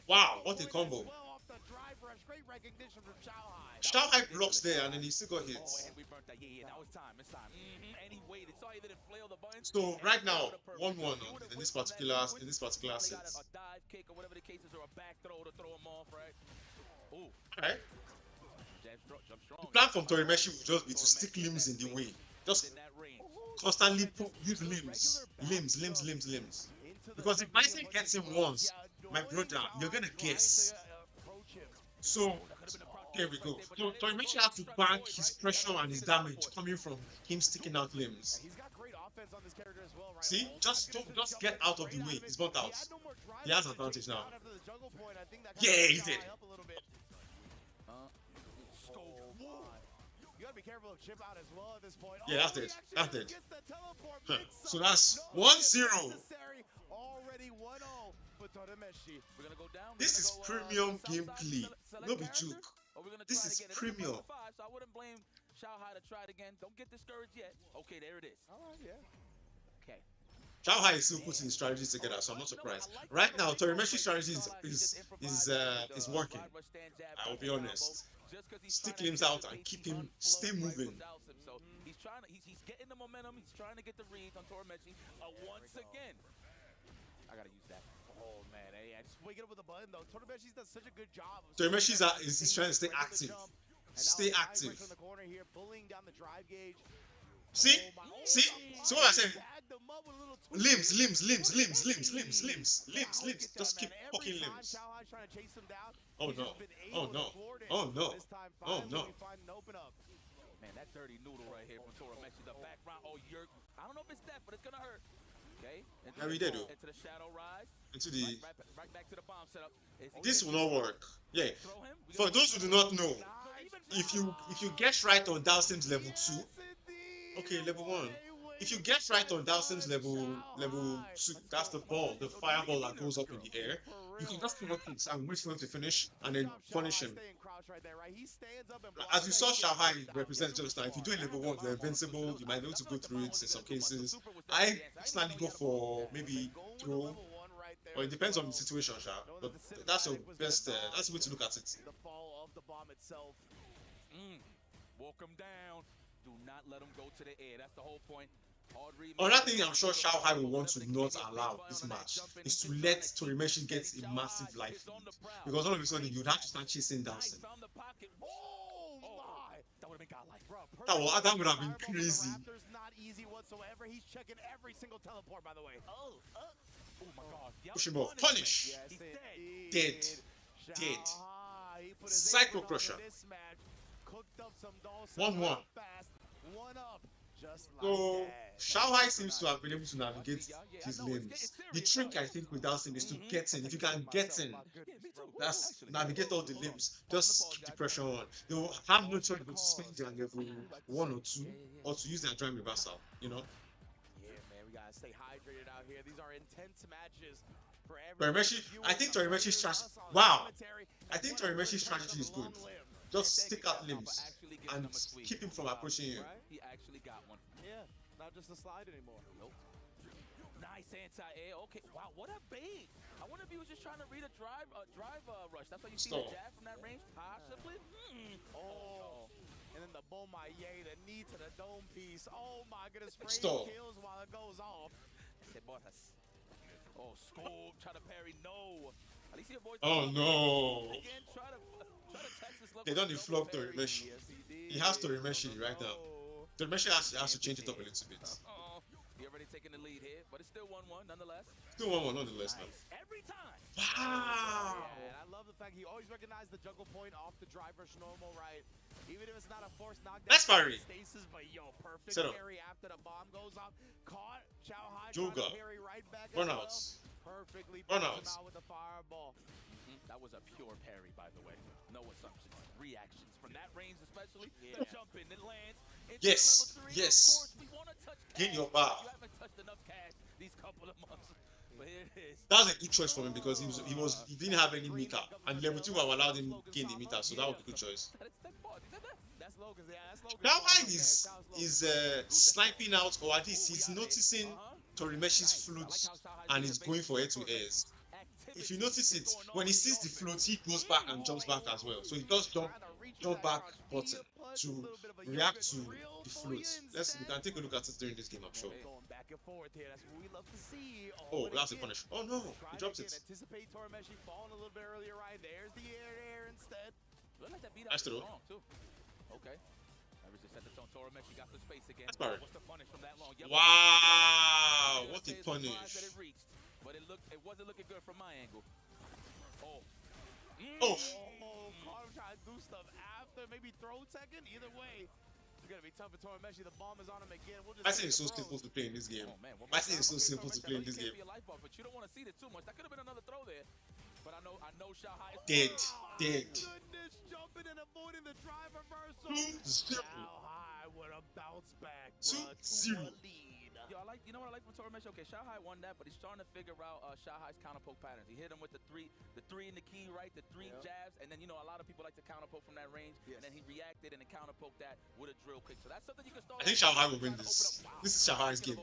Wow, what a combo. Shao Hai blocks there and then he still got hits. So right now, 1-1 in this particular set. Alright. The plan from Torimeshi would just be to stick limbs in the way. Just constantly use limbs. Because if Bison gets him once, my brother, you're gonna guess. So here we go. So Torimeshi has to bank his pressure and his damage coming from him sticking out limbs. See, just get out of the way. He's burnt out. He has advantage now. Yeah, he did. Yeah, that's it. That's it. So that's 1-0. This is premium gameplay. No be joke. This is premium. So I wouldn't blame Shao Hai to try it again. Don't get discouraged yet. Okay, there it is. Okay. Shao Hai is still putting strategies together, so I'm not surprised. Right now, Torimeshi's strategy is working. I will be honest. Stick limbs out and keep him stay moving. So he's getting the momentum. He's trying to get the read on Torimeshi once again. I gotta use that. Oh man, hey, I just wake it up with a button though. Torimeshi's done such a good job. Torimeshi is trying to stay active. Stay active. From the corner here, pulling down the drive gauge. See what I said? Limbs. Just keep fucking limbs. Oh no. Oh no. Oh no. Oh no. Man, that dirty noodle right here from Toromeshi, the background. Oh, I don't know if it's death, but it's gonna hurt. Okay. Yeah, we did. Into the shadow rise. Into the. Right back to the bomb setup. This will not work. Yeah. For those who do not know, if you get right on Dalsim's level 2, okay, level 1. If you get right on Dalsim's level 2, that's the ball, the fireball that goes up in the air. You can just come up and wait for him to finish and then punish him. As you saw Shanghai represent just now, if you do a level 1, you're invincible, you might be able to go through it in some cases. I personally go for maybe throw, or it depends on the situation, but that's your best, that's the way to look at it. The fall of the bomb itself. Walk him down. Do not let him go to the air. That's the whole point. Another thing I'm sure Shanghai will want to not allow this match is to let Torimeshi get a massive life lead. Because all of a sudden you'd have to start chasing Dalsim. That would have been crazy. Not easy whatsoever. He's checking every single teleport, by the way. Oh my God. Push him off. Punish. Dead. Psycho Crusher. 1-1. So Shanghai seems to have been able to navigate his limbs. The trick I think with Dalsim is to get in. If you can get in, that's navigate all the limbs. Just keep the pressure on. They will have no choice but to spend their level 1 or 2 or to use their drive reversal, you know. Yeah, man, we gotta stay hydrated out here. These are intense matches for Torimeshi, I think Torimeshi's strategy. Wow, I think Torimeshi's strategy is good. Just stick out limbs and keep him from approaching you. He actually got one. Yeah, not just a slide anymore. Nope. Nice anti-air. Okay, wow, what a bait. I wonder if he was just trying to read a drive rush. That's why you see the jab from that range, possibly. Oh. And then the Bomaye, the knee to the dome piece. Oh my goodness, kills while it goes off. Oh, Scope, try to parry, no. At least he avoids. Oh no. Again, try to test this level. They don't flop Torimeshi. He has Torimeshi right now. Torimeshi has to change it up a little bit. He already taking the lead here, but it's still 1-1 nonetheless. Still 1-1 nonetheless now. Every time. Wow. And I love the fact he always recognized the jungle point off the drive rush normal, right? Even if it's not a forced knockdown. That's fiery. Stasis, but yo, perfect parry after the bomb goes off. Caught Shanghai parry right back. Runouts. Perfectly runouts out with the fireball. That was a pure parry, by the way. No assumptions. Reactions from that range, especially. The jump in, it lands. Yes. Gain your bar. You haven't touched enough cash these couple of months. But here it is. That was a good choice for him because he didn't have any meter, and level 2 have allowed him to gain the meter, so that was a good choice. That's Logan's. Yeah, that's Logan's. Shanghai is sniping out, or at least he's noticing Torimeshi's floats and he's going for head-to-airs. If you notice it, when he sees the float, he goes back and jumps back as well. So he does jump back button to react to the float. We can take a look at it during this game, I'm sure. Going back and forth here. That's what we love to see. Oh, that's a punish. Oh no, he drops it. Anticipate Torimeshi falling a little bit earlier, right? There's the air instead. Look like that beat Nice throw. Okay. Torimeshi got the space again. That's fire. What's the punish from that long? Wow, what a punish. But it wasn't looking good from my angle. Oh, Carter trying to do stuff after, maybe throw second. Either way, it's gonna be tough for Torimeshi. The bomb is on him again. I think it's so simple to play in this game. I think it's so simple to play in this game. But you don't want to see it too much. That could have been another throw there. But I know Shanghai is dead. Goodness, jumping and avoiding the drive reversal. 2-0. Shanghai with a bounce back. 2-0. Yo, you know what I like from Torimeshi? Okay, Shanghai won that, but he's starting to figure out Shanghai's counter poke patterns. He hit him with the three in the key, right? The three jabs, and then a lot of people like to counter poke from that range, and then he reacted and then counter poked that with a drill kick. So that's something you can start. I think Shanghai will win this. This is Shanghai's game.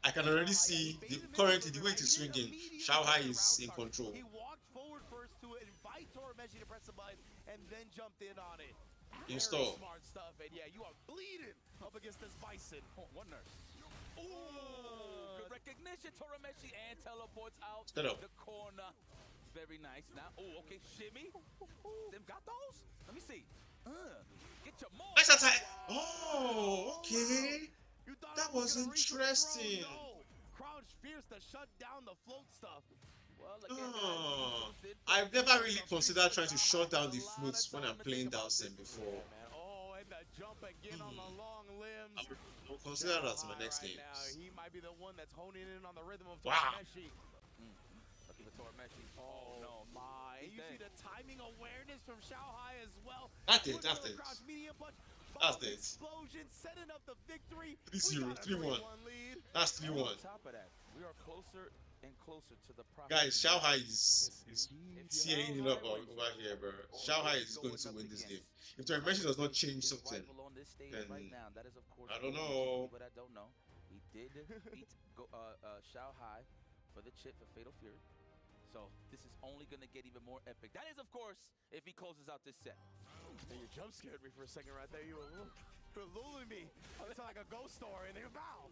I can already see currently the way it is swinging. Shanghai is in control. He walked forward first to invite Torimeshi to press the button, and then jumped in on it. Install. Smart stuff, and yeah, you are bleeding up against this Bison. One nurse. Ooh, good recognition, Torimeshi, and teleports out the corner. Very nice. Now, okay, shimmy. Them got those? Let me see. Get your more. Nice attack. Oh, okay. That was interesting. Crouch fierce to shut down the float stuff. Well, again, I've never really considered trying to shut down the floats when I'm playing Dowson before. Oh, and the jump again on the long limbs. I'll consider that in my next game. Now, he might be the one that's honing in on the rhythm of Wow. Torameshi. Looking for Torameshi. Oh, no, my. And you see the timing awareness from Xiaohai as well. That's it, that's it. Medium punch, That's bomb it. explosion, setting up the victory. 3-0, We got a 3-1. 3-1 lead. That's On 3-1. top of that, we are closer and closer to the Guys, profit. Xiaohai is tearing it up over here, bro. Xiaohai is going to win this game. If Torameshi does not change something, Rival on this stage then right now, that is of course I don't Goichi, know. but I don't know. He did beat Xiaohai for the chip for Fatal Fury. So this is only gonna get even more epic. That is, of course, if he closes out this set. And you jump scared me for a second right there. You were lulling me. It's like a ghost story, and then bow.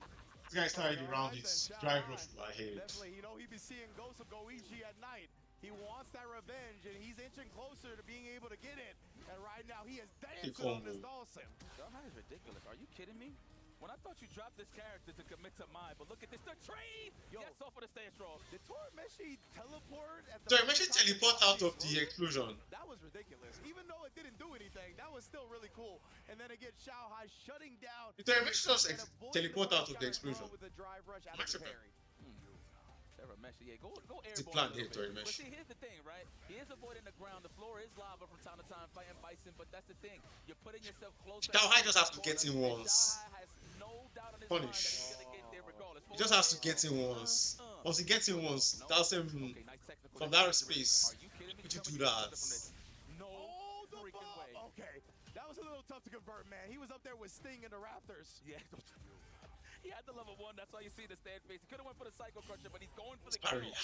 this guy's starting around his drive rush to my head. Definitely, you know, he be seeing ghosts of Goichi at night. He wants that revenge, and he's inching closer to being able to get it. And right now, he is dancing on this Dawson. Xiaohai is ridiculous. Are you kidding me? When I thought you dropped this character to commit to mine, but look at this, the trade! Yo. Yes, off for the staying strong. Did Torameshi teleport at the Torameshi teleport out of the explosion. That was ridiculous. Even though it didn't do anything, that was still really cool. And then again, Xiaohai shutting down. Did Torameshi just and avoiding teleport out of the punch explosion? with the drive rush out I'm of the sure. parry. Torameshi, yeah, go It's a airborne plan a here, little bit. Torameshi. But see, here's the thing, right? He is avoiding the ground. The floor is lava from time to time, fighting Bison, but that's the thing. You're putting yourself closer. Xiaohai just has to get in once. Xiaohai has no doubt in his Punish. mind that he's gonna get there regardless. He just has to get in once. Once he gets in once, Dowson Okay, nice technical from defense. that space. Are you kidding me? Would you Tell me do you that? can from this. No Oh, the freaking ball. way. Okay, that was a little tough to convert, man. He was up there with Sting and the Raptors. Yeah. He had the level 1. That's why you see the stand face. He could have went for the Psycho Crusher, but he's going for the Parry. kill.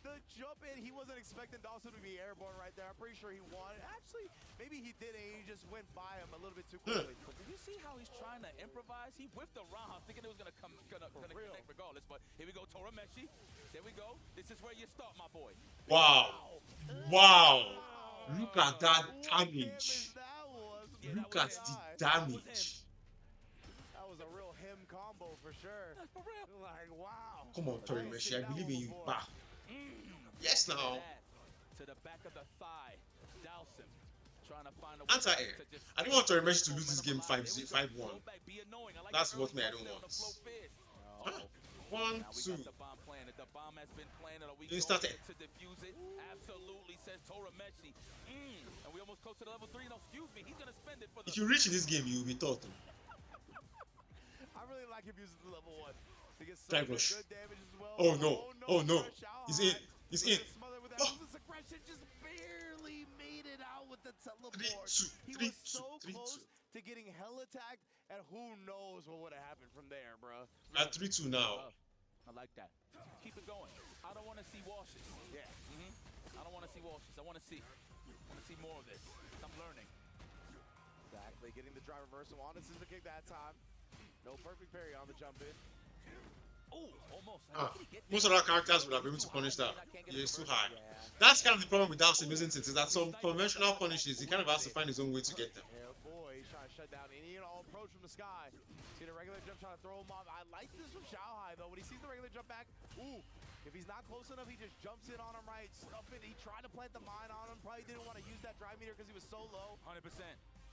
The jump in, he wasn't expecting Dawson to be airborne right there. I'm pretty sure he wanted. Actually, maybe he did, and he just went by him a little bit too quickly. But did you see how he's trying to improvise? He whiffed around, thinking it was gonna connect regardless. But here we go, Torameshi. There we go. This is where you start, my boy. Wow. Wow. Look at that What damage. that was. Look at the damage. That was a real him combo for sure. For real. Like, wow. Come on, Torameshi. I believe in you. Bah. Yes, now. To the back of the thigh. Dowson trying to find a Anti-air. to just- I don't want Torameshi to lose this game 5-1. Go back, be annoying. I like That's the what early me I don't touchdown want. to flow fast. Huh? 1, Now we 2. got the bomb planted. The bomb has been planted. Are we Instant going air. to defuse it? Absolutely, says Torameshi. And we almost close to the level 3. No, excuse me. He's gonna spend it for the. If you reach in this game, you'll be taught. I really like him using the level 1 to get some Drive good rush. damage as well. Oh no. Oh no. Xiaohai He's in. He's in. smothered with that Oh. ruthless aggression, just barely made it out with the teleport. 3-2. He 3-2. was so 3-2. close to getting hell attacked, and who knows what would have happened from there, bro. At 3-2 now. I like that. Keep it going. I don't want to see washes. Yeah. I don't want to see washes. I want to see more of this. I'm learning. Exactly, getting the drive reversal on the scissor kick that time. No perfect parry on the jump in. Oh, almost. Most of our characters would have been able to punish that. Yeah, it's too high. That's kind of the problem with Dowson, isn't it? Is that some conventional punishes, he kind of has to find his own way to get them. Yeah, boy, he's trying to shut down any and all approach from the sky. See the regular jump trying to throw him off. I like this from Xiaohai though. When he sees the regular jump back, ooh, if he's not close enough, he just jumps in on him right, stuff it. He tried to plant the mine on him. Probably didn't want to use that drive meter because he was so low. 100%.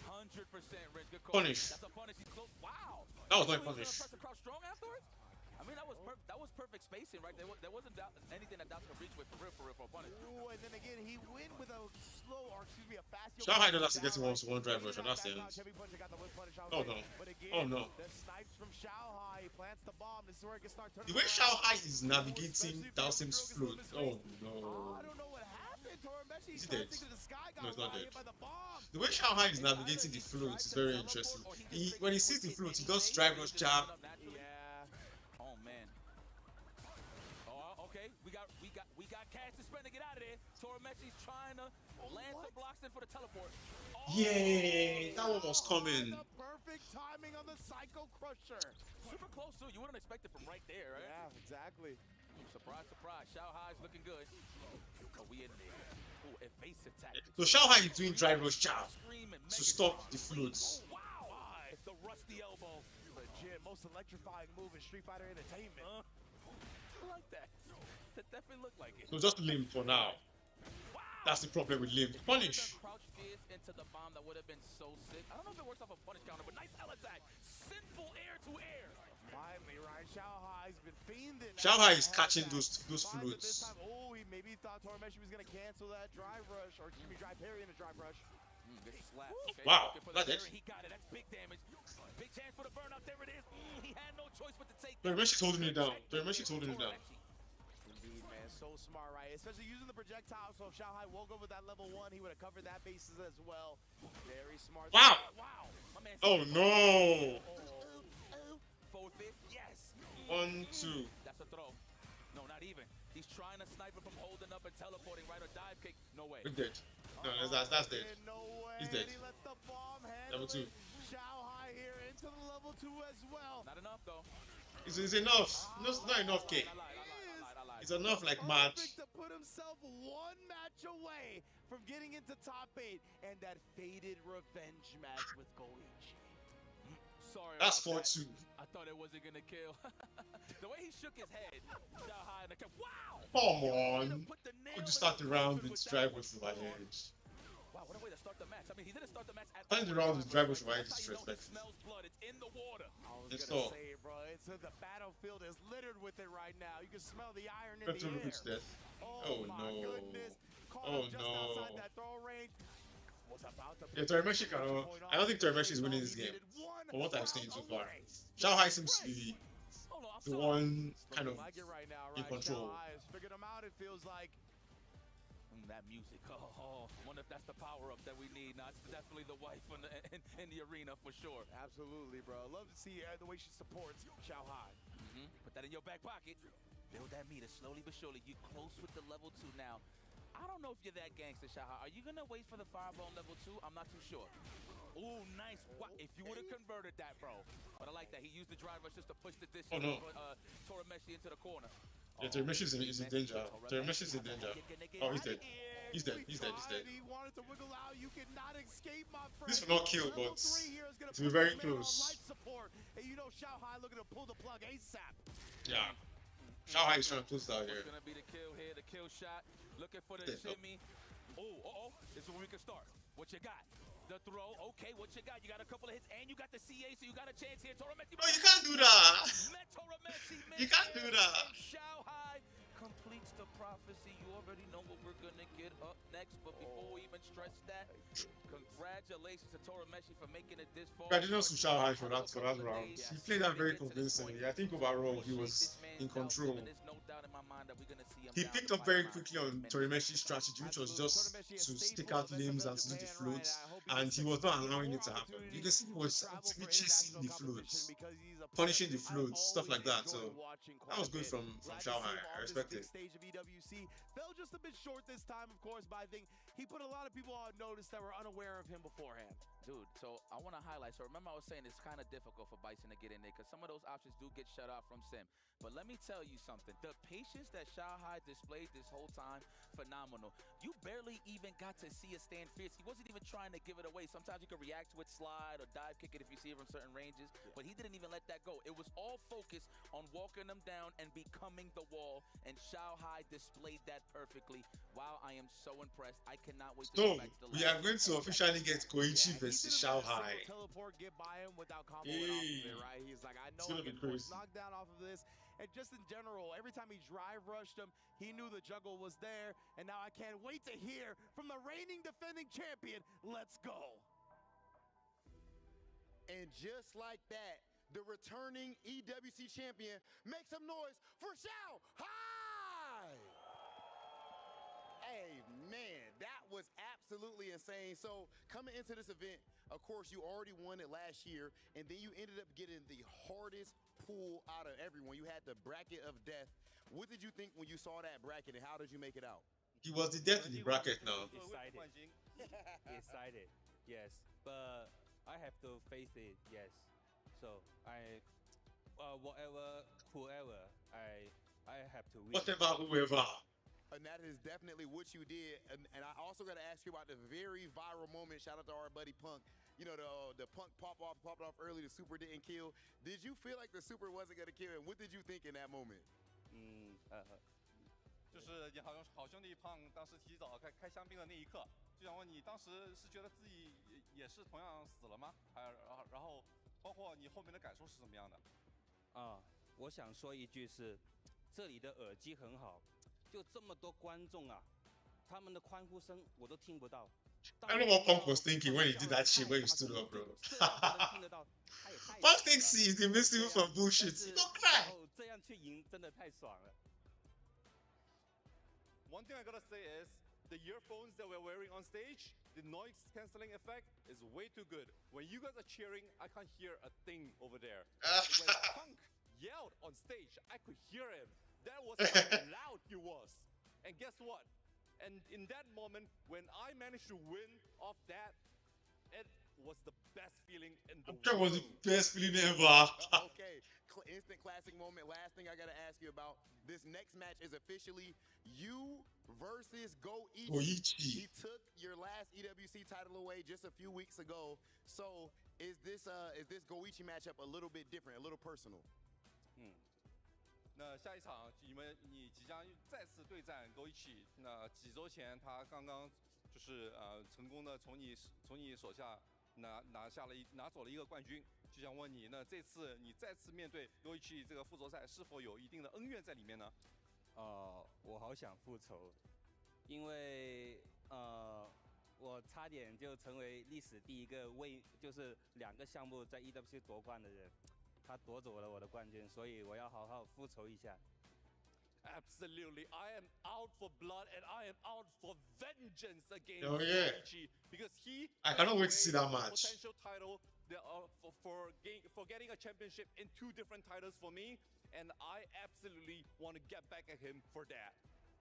100%, Rich. Good call. Punish. That's a punish. He's close. Wow. That was not He gonna punish. press the crouch strong afterwards? I mean, that was perfect spacing, right? There wasn't anything that Dowson could reach with for real for a punish. Ooh, and then again, he went with a slow, or excuse me, a fast. Xiaohai doesn't have to get in one drive rush, and that's the end. Oh no. But again, Oh no. the snipes from Xiaohai, he plants the bomb. This is where it can start turning The way around. Xiaohai is navigating Dowson's float. Oh no. I don't know what happened. Torameshi Is he tried to dead? take it to the sky, No, he's not dead. hit by the bomb. The way Xiaohai is navigating the float is very interesting. When he sees the float, he does drive rush jab. Yeah. Oh man. Oh, okay. We got cash to spend to get out of there. Torameshi's trying to land some blocks in for the teleport. Oh, Yay! That one was coming. The perfect timing on the Psycho Crusher. super close too. You wouldn't expect it from right there, right? Yeah, exactly. Surprise, surprise. Xiaohai's looking good. Oh, we in there. Ooh, evasive tactics. So Xiaohai is doing drive rush jab Scream and to mega stop charge. the floats. Oh, wow. The rusty elbow. Legit, most electrifying move in Street Fighter Entertainment. like that. That definitely looked like it. So just limp for now. Wow. That's the problem with limp. Punish. Crouch fierce into the bomb, that would have been so sick. I don't know if it works off a punish counter, but nice L attack. Sinful air to air. Finally, right? Xiaohai's been fiending. Xiaohai is catching those This floats. time, oh, he maybe thought Torimeshi was going to cancel that drive rush, or excuse me, drive parry in a drive rush. Good slap. Okay. Wow, That's it. He got it. That's big damage. Big chance for the burnout. There it is. He had no choice but to take it. Torimeshi's holding it down. Torimeshi's holding it down. Indeed, man. So smart, right? Especially using the projectile. So if Xiaohai will go with that level 1, he would have covered that bases as well. Very smart. Wow. Wow. My man. Oh no. Forward fifth. Yes. 1, 2. That's a throw. No, not even. He's trying to snipe it from holding up and teleporting, right? Or dive kick. No way. He's dead. No, that's dead. No way. He's dead. He let the bomb Level 2. Xiaohai here into the level 2 as well. Not enough, though. It's enough. No, it's not enough, K. I lied. It's enough like mad. To put himself one match away from getting into top 8 and that faded revenge match with Goichi. Sorry. That's about 4-2. I thought it wasn't gonna kill. The way he shook his head, shot high in the cap. Wow! Come on. Could you start the round with driveway from my edge? Wow, what a way to start the match. I mean, he didn't start the match at Starting the round with driveway from my edge is It disrespectful. smells blood. It's in the water. I was It's gonna all. say, bro, the battlefield is littered with it right now. You can smell the iron in Petro the air. Rubik's death. Oh Oh, my no. goodness. Caught Oh, him just no. outside that throw range. Was about to Yeah, Torimeshi cannot. I don't think Torimeshi is winning this game. From what I've seen so far. Xiaohai seems to be Hold on, I'm the sorry. one kind of like it right now, in right? control. Xiaohai has figured him out, it feels like. That music. Oh, wonder if that's the power up that we need. Now, it's definitely the wife in the arena for sure. Absolutely, bro. Love to see the way she supports Xiaohai. Put that in your back pocket. Build that meter slowly but surely. You close with the level 2 now. I don't know if you're that gangster, Xiaohai. Are you gonna wait for the fireball on level 2? I'm not too sure. Ooh, nice. Wow. If you would have converted that, bro. But I like that. He used the drive rush just to push the distance. Oh, no. Torimeshi into the corner. Yeah, Torimeshi's in danger. Torimeshi's in danger. Oh, he's dead. He's dead. He's dead. He's dead. He wanted to wiggle out. You cannot escape, my friend. This will not kill, Level but 3 here is gonna it will be put very this man on close. life support. And you know Xiaohai looking to pull the plug ASAP. Yeah. Xiaohai is trying to close down here. It's gonna be the kill here, the kill shot. Looking for the Dead. shimmy. Oh, this is where we can start. What you got? The throw. Okay, what you got? You got a couple of hits, and you got the CA, so you got a chance here. Torimeshi. Oh, you can't do that. Met Torimeshi. You can't do that. And Xiaohai completes the prophecy. You already know what we're gonna get up next, but before we even stress that, congratulations to Torimeshi for making it this far. Congratulations to Xiaohai for that round. He played that very convincingly. I think overall he was in control. He picked up very quickly on Torimeshi's strategy, which was just to stick out limbs and to do the floats, and he was not allowing it to happen. You can see he was actively chasing the floats, punishing the floats, stuff like that. So that was good from Xiaohai. I respect it. Stage of EWC fell just a bit short this time, of course, but I think he put a lot of people on notice that were unaware of him beforehand. Dude, so I want to highlight. So remember I was saying it's kind of difficult for Bison to get in there because some of those options do get shut off from Sim. But let me tell you something. The patience that Xiaohai displayed this whole time, phenomenal. You barely even got to see it stand fierce. He wasn't even trying to give it away. Sometimes you can react to it, slide, or dive kick it if you see it from certain ranges. But he didn't even let that go. It was all focused on walking them down and becoming the wall. And Xiaohai displayed that perfectly. Wow, I am so impressed. I cannot wait to So go back to the we are going to officially get Goichi versus Xiaohai. Teleport get by him without comboing Hey. off of it, right? He's like, I know It's gonna I be can force crazy. knockdown off of this. And just in general, every time he drive rushed him, he knew the juggle was there. And now I can't wait to hear from the reigning defending champion. Let's go. And just like that, the returning EWC champion makes some noise for Xiaohai! Hey, man, that was absolutely insane. So coming into this event, of course, you already won it last year, and then you ended up getting the hardest pull out of everyone. You had the bracket of death. What did you think when you saw that bracket, and how did you make it out? He was the death in the bracket now. Excited, yes, but I have to face it, yes. So whoever, I have to win. Whatever, whoever. And that is definitely what you did. And I also got to ask you about the very viral moment. Shout out to our buddy Punk. You know, the Punk popped off early. The super didn't kill. Did you feel like the super wasn't going to kill? And what did you think in that moment? 就是你好兄弟胖当时提早开香槟的那一刻，就想问你当时是觉得自己也是同样死了吗？然后包括你后面的感受是怎么样的？我想说一句是，这里的耳机很好，就这么多观众啊，他们的欢呼声我都听不到。I don't know what Punk was thinking when he did that shit when he stood up, bro. Punk thinks he's invincible from bullshit. He don't cry. 这样去赢真的太爽了。One thing I gotta say is the earphones that we're wearing on stage, the noise cancelling effect is way too good. When you guys are cheering, I can't hear a thing over there. When Punk yelled on stage, I could hear him. That was how loud he was. And guess what? And in that moment, when I managed to win off that, it was the best feeling in the world. That was the best feeling ever. Okay, instant classic moment. Last thing I gotta ask you about. This next match is officially you versus Goichi. He took your last EWC title away just a few weeks ago. So is this Goichi matchup a little bit different, a little personal? 那下一场你即将再次对战Goichi。那几周前他刚刚就是成功的从你手下拿走了一个冠军。就想问你，那这次你再次面对Goichi这个复仇赛，是否有一定的恩怨在里面呢？我好想复仇，因为我差点就成为历史第一个就是2个项目在 EWC 夺冠的人。他夺走了我的冠军，所以我要好好复仇一下。Absolutely, I am out for blood and I am out for vengeance against Goichi because he. I cannot wait to see that match. Potential title for getting a championship in 2 different titles for me, and I absolutely want to get back at him for that.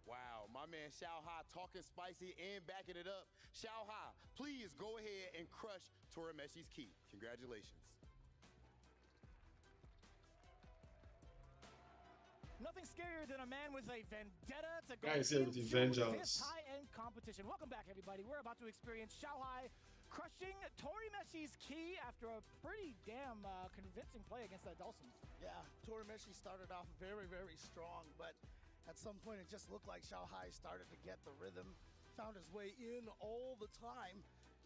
Wow, my man Xiao Hai talking spicy and backing it up. Xiao Hai, please go ahead and crush Torameshi's key. Congratulations. Nothing scarier than a man with a vendetta to go Guys, here with the vengeance. This high-end competition. Welcome back, everybody. We're about to experience Xiao Hai crushing Torameshi's key after a pretty damn convincing play against the Dulcim. Yeah, Torameshi started off very, very strong, but at some point it just looked like Xiao Hai started to get the rhythm, found his way in all the time,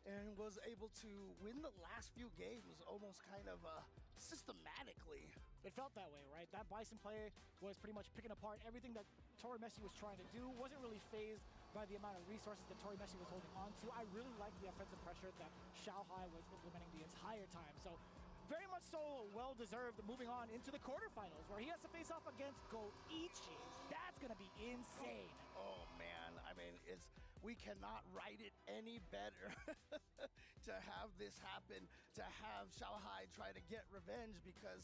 and was able to win the last few games almost kind of systematically. It felt that way, right? That Bison play was pretty much picking apart everything that Torameschi was trying to do. Wasn't really phased by the amount of resources that Torameschi was holding on to. I really liked the offensive pressure that Xiao Hai was implementing the entire time. So very much so well-deserved moving on into the quarterfinals where he has to face off against Goichi. That's going to be insane. Oh, man. I mean, we cannot write it any better to have this happen, to have Xiao Hai try to get revenge because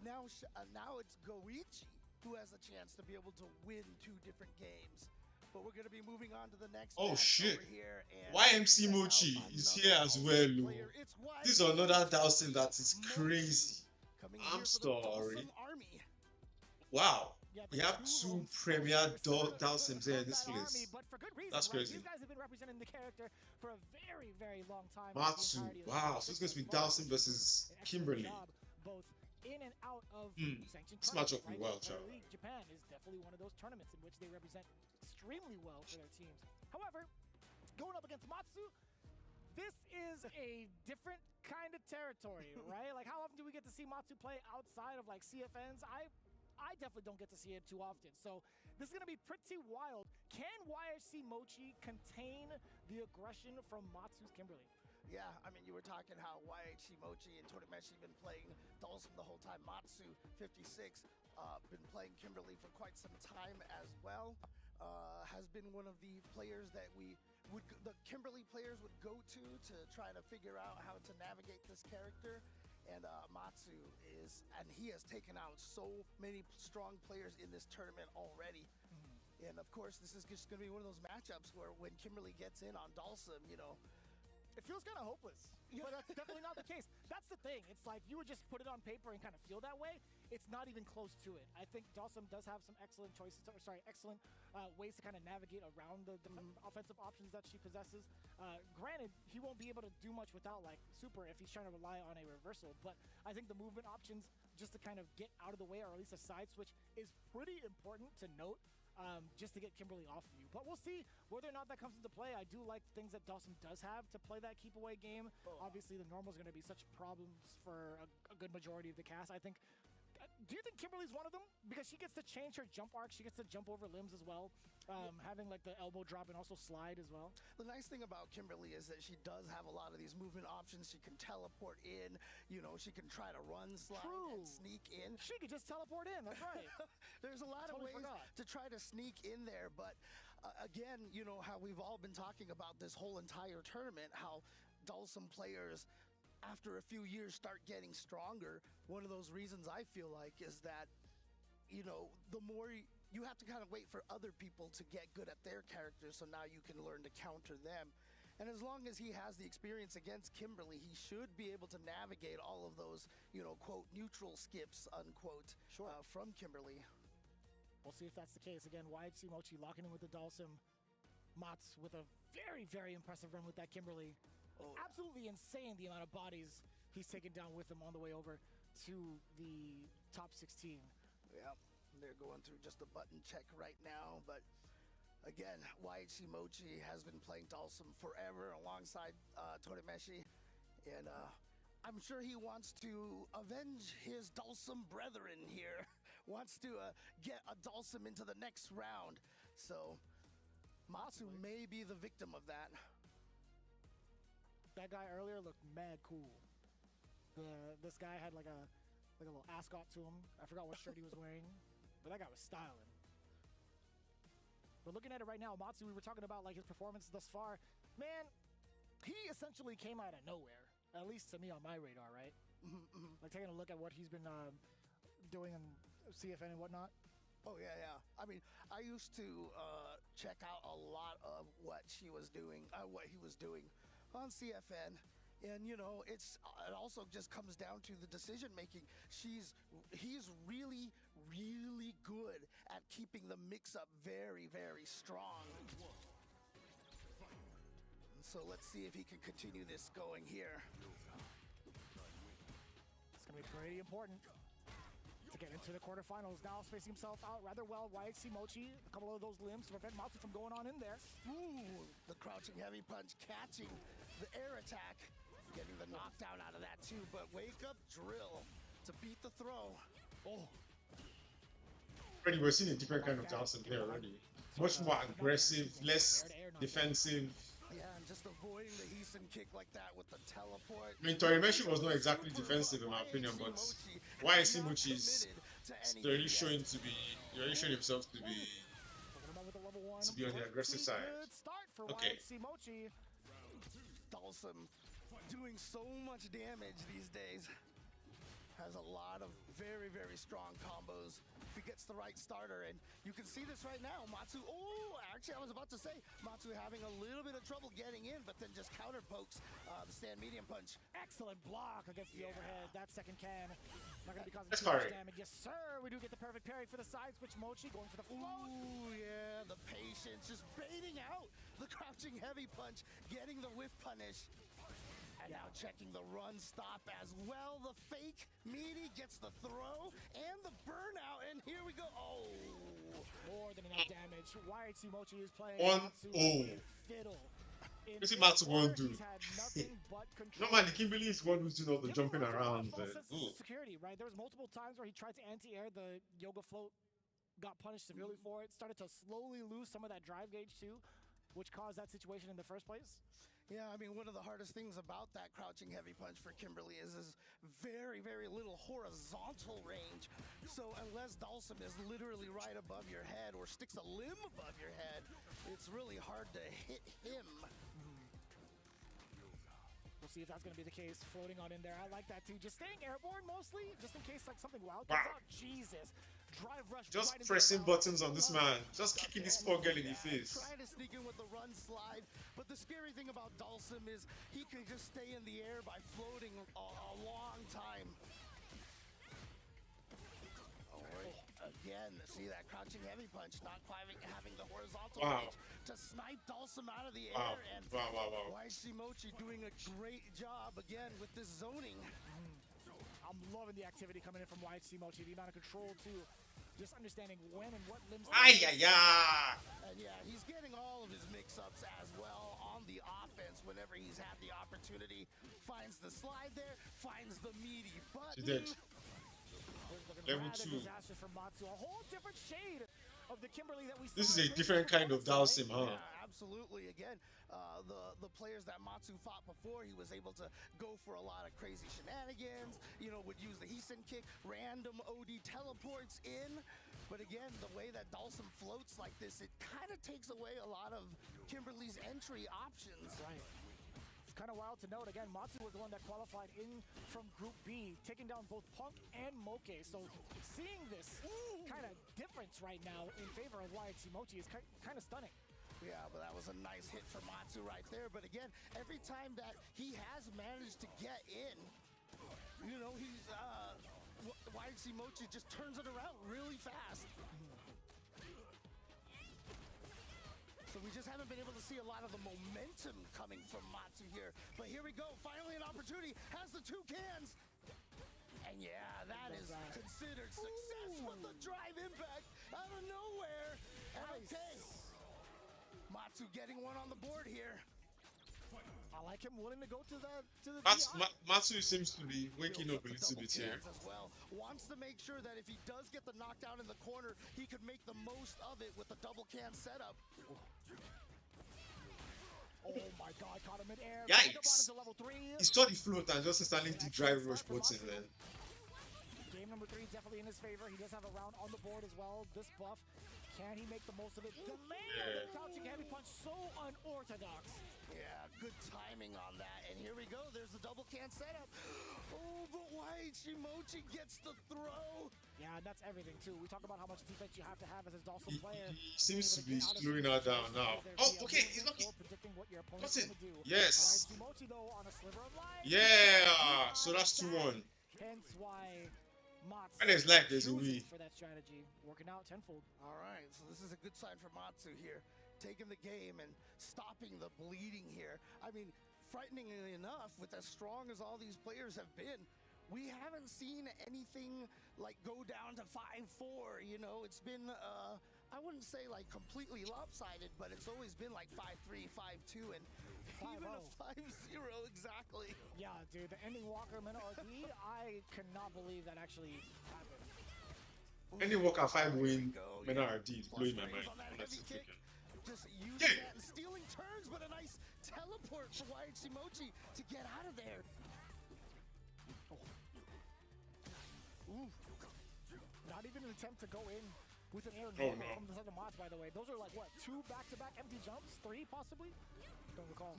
now it's Goichi who has a chance to be able to win 2 different games. But we're going to be moving on to the next shit. over here. And YMC Mochi is here as well, Lou. This is another Dawson that is crazy. I'm sorry. Wow. Yeah, we have 2 premier Dawsons here in this place. But for good reason, That's crazy. These guys have been representing the character for a very, very long time. Matsu. Wow. So it's going to be Dawson versus Kimberly. Both in and out of sanctioned this matchup will be well, League Japan is definitely one of those tournaments in which they represent extremely well for their teams. However, going up against Matsu, this is a different kind of territory, right? Like, how often do we get to see Matsu play outside of like CFNs? I definitely don't get to see it too often. So this is going to be pretty wild. Can YHC Mochi contain the aggression from Matsu's Kimberly? Yeah, I mean, you were talking how YHC Mochi and Torameshi been playing Dulcim the whole time. Matsu, 56, been playing Kimberly for quite some time as well. Has been one of the players that the Kimberly players would go to try to figure out how to navigate this character. And Matsu he has taken out so many strong players in this tournament already. And of course, this is just going to be one of those matchups where when Kimberly gets in on Dulcim, you know, it feels kind of hopeless, but that's definitely not the case. That's the thing. It's like you would just put it on paper and kind of feel that way. it's not even close to it. I think Dawson does have some excellent choices, excellent ways to kind of navigate around the offensive options that she possesses. Granted, he won't be able to do much without like super if he's trying to rely on a reversal, but I think the movement options just to kind of get out of the way, or at least a side switch, is pretty important to note. Just to get Kimberly off of you. But we'll see whether or not that comes into play. I do like things that Dawson does have to play that keep away game. Obviously, the normal is going to be such problems for a good majority of the cast. I think. Do you think Kimberly's one of them? Because she gets to change her jump arc. She gets to jump over limbs as well, having like the elbow drop and also slide as well. The nice thing about Kimberly is that she does have a lot of these movement options. She can teleport in. You know, she can try to run, slide, and sneak in. She could just teleport in. That's right. There's a lot of ways to try to sneak in there. But again, you know how we've all been talking about this whole entire tournament, how Dawson players, after a few years, start getting stronger. One of those reasons I feel like is that, you know, the more you have to kind of wait for other people to get good at their characters, so now you can learn to counter them. And as long as he has the experience against Kimberly, he should be able to navigate all of those, you know, quote, neutral skips, unquote, from Kimberly. We'll see if that's the case. Again, YHC Mochi locking in with the Dawson. Mats with a very, very impressive run with that Kimberly. Absolutely insane the amount of bodies he's taken down with him on the way over to the top 16. Yeah, they're going through just a button check right now, but again, YHC Mochi has been playing Dawson forever alongside Toremeshi, and I'm sure he wants to avenge his Dawson brethren here, wants to get a Dawson into the next round, so Matsu may be the victim of that. That guy earlier looked mad cool. This guy had like a little ascot to him. I forgot what shirt he was wearing, but that guy was styling. But looking at it right now, Matsu, we were talking about like his performance thus far. Man, he essentially came out of nowhere, at least to me on my radar, right? Like taking a look at what he's been doing in CFN and whatnot. Oh yeah. I mean, I used to check out a lot of what he was doing on CFN, and you know, it also just comes down to the decision making. He's really, really good at keeping the mix up very, very strong. So let's see if he can continue this going here. It's gonna be pretty important to get into the quarterfinals. Now spacing himself out rather well. YHC Mochi, a couple of those limbs to prevent Matsu from going on in there. Ooh, the crouching heavy punch catching the air attack, getting the knockdown out of that too, but wake up drill to beat the throw. Already we're seeing a different kind of Dawson here already. Much more aggressive, less defensive. Yeah, and just avoiding the Eason kick like that with the teleport. I mean, Toremeshi was not exactly defensive in my opinion, but YHC Mochi is really showing himself to be on the aggressive side. Okay. Dawson doing so much damage these days. Has a lot of very, very strong combos if he gets the right starter, and you can see this right now. Matsu, actually I was about to say, Matsu having a little bit of trouble getting in, but then just counter pokes the stand medium punch. Excellent block against the overhead. That second can not gonna be causing too much damage. Yes, sir. We do get the perfect parry for the side switch. Mochi going for the float. Ooh, yeah, the patience, just baiting out the crouching heavy punch, getting the whiff punish. And now checking the run stop as well. The fake meaty gets the throw and the burnout, and here we go. More than enough damage. YHC Mochi is playing fiddle. You see Matsu won't do. Normally Kimberly is one who's doing all the jumping around. Security, right? There was multiple times where he tried to anti-air the yoga float, got punished severely for it, started to slowly lose some of that drive gauge too, which caused that situation in the first place. Yeah, I mean, one of the hardest things about that crouching heavy punch for Kimberly is very, very little horizontal range. So unless Dawson is literally right above your head or sticks a limb above your head, it's really hard to hit him. We'll see if that's going to be the case. Floating on in there. I like that too. Just staying airborne mostly, just in case like something wild comes out. Jesus. Drive rush. Just pressing buttons on this man. Just kicking this poor girl in the face. Trying to sneak in with the run slide. But the scary thing about Dawson is he can just stay in the air by floating a long time. again, see that crouching heavy punch, not quite having the horizontal Wow. reach to snipe Dalsum out of the Wow. air. And Wow. YHC Mochi doing a great job again with this zoning. I'm loving the activity coming in from YHC Mochi, the amount of control too. Just understanding when and what limbs. Ay, ay, ay. And yeah, he's getting all of his mix-ups as well on the offense whenever he's had the opportunity. Finds the slide there, finds the meaty button. She did. Level 2. Disaster for Matsu. A whole different shade of the Kimberly that we saw. This is a different kind of Dalsim, huh? Yeah, absolutely. Again, the players that Matsu fought before, he was able to go for a lot of crazy shenanigans. You know, would use the Heisen kick, random OD teleports in. But again, the way that Dalsum floats like this, it kind of takes away a lot of Kimberly's entry options. Right. It's kind of wild to note. Again, Matsu was the one that qualified in from Group B, taking down both Punk and Moke. So seeing this kind of difference right now in favor of YHC Mochi is kind of stunning. Yeah, but that was a nice hit for Matsu right there. But again, every time that he has managed to get in, you know, he's YHC Mochi just turns it around really fast. So we just haven't been able to see a lot of the momentum coming from Matsu here. But here we go, finally an opportunity, has the two cans. And yeah, that is considered success with the drive impact out of nowhere. And okay, Matsu getting one on the board here. I like him willing to go to the Matsu seems to be waking up a little bit here. As well. Wants to make sure that if he does get the knockdown in the corner, he could make the most of it with the double can setup. Oh my god, caught him in air. Yikes! He saw the float and just instantly the drive rush button then. Game number 3 definitely in his favor. He does have a round on the board as well. This buff, can he make the most of it? The man crouching heavy punch, so unorthodox. Yeah, good timing on that. And here we go. There's the double can setup. Oh, but YHC Mochi gets the throw. Yeah, and that's everything too. We talk about how much defense you have to have as a Dalsum player. He seems to be slowing her down now. Oh, okay, he's lucky. What's it? Yes. Mochi, though, on a sliver of life. Yeah, so that's 2-1. Hence why Matsu And it's like there's a Wii. For that strategy, working out tenfold. All right, so this is a good sign for Matsu here. Taking the game and stopping the bleeding here. I mean, frighteningly enough, with as strong as all these players have been, we haven't seen anything like go down to 5-4, you know? It's been, I wouldn't say like completely lopsided, but it's always been like 5-3, 5-2, and even a 5-0, exactly. Yeah, dude, the ending Walker Minute RD, I cannot believe that actually happened. Ending Walker 5 win, Minute RD is blowing my mind, honestly speaking. Just using that and stealing turns, but a nice teleport for YHC Mochi to get out of there. Ooh. Not even an attempt to go in with an air no. from the Southern Mods, by the way. Those are like, what, 2 back-to-back empty jumps? 3, possibly? Don't recall.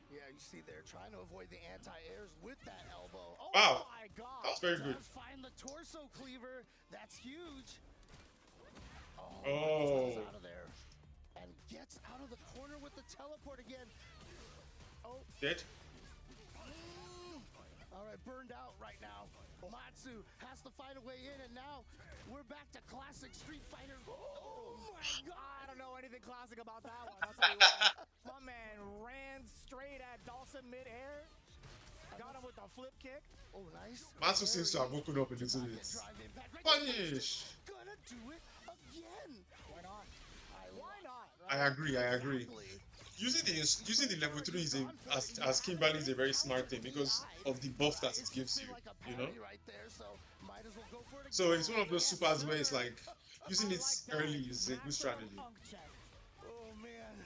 Yeah, you see there, trying to avoid the anti-airs with that elbow. Oh wow. My God. That's very good. Does find the torso cleaver. That's huge. Oh. Out of there. And gets out of the corner with the teleport again. Oh. Dead? All right, burned out right now. Matsu has to find a way in, and now we're back to classic Street Fighter. Oh my God. I don't know anything classic about that one. I'll tell you what. My man ran straight at Dalsum mid-air. Got him with a flip kick. Oh, nice. Matsu seems to have woken up a little bit. Punish! Gonna do it again. Why not? Why not? Right? I agree. Using the level 3 is as Kimberly is a very smart thing because of the buff that it gives you know? So it's one of those supers where it's like, using it early is a good strategy. Oh man.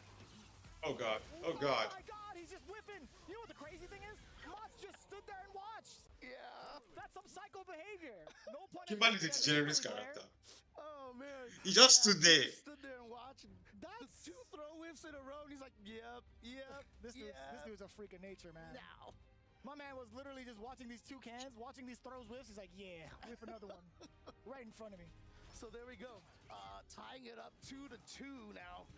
Oh god. Oh god, he's just whipping. You know what the crazy thing is? Moss just stood there and watched. Yeah. That's some psycho behavior. No pun Kimberly is a degenerate character. Oh man. He just stood there. Stood there and watched. That's 2 throw whiffs in a row, and he's like, yep. This dude's a freak of nature, man. Now. My man was literally just watching these 2 cans, watching these throws whiffs. He's like, yeah, whiff another one. Right in front of me. So there we go. Tying it up 2-2 now.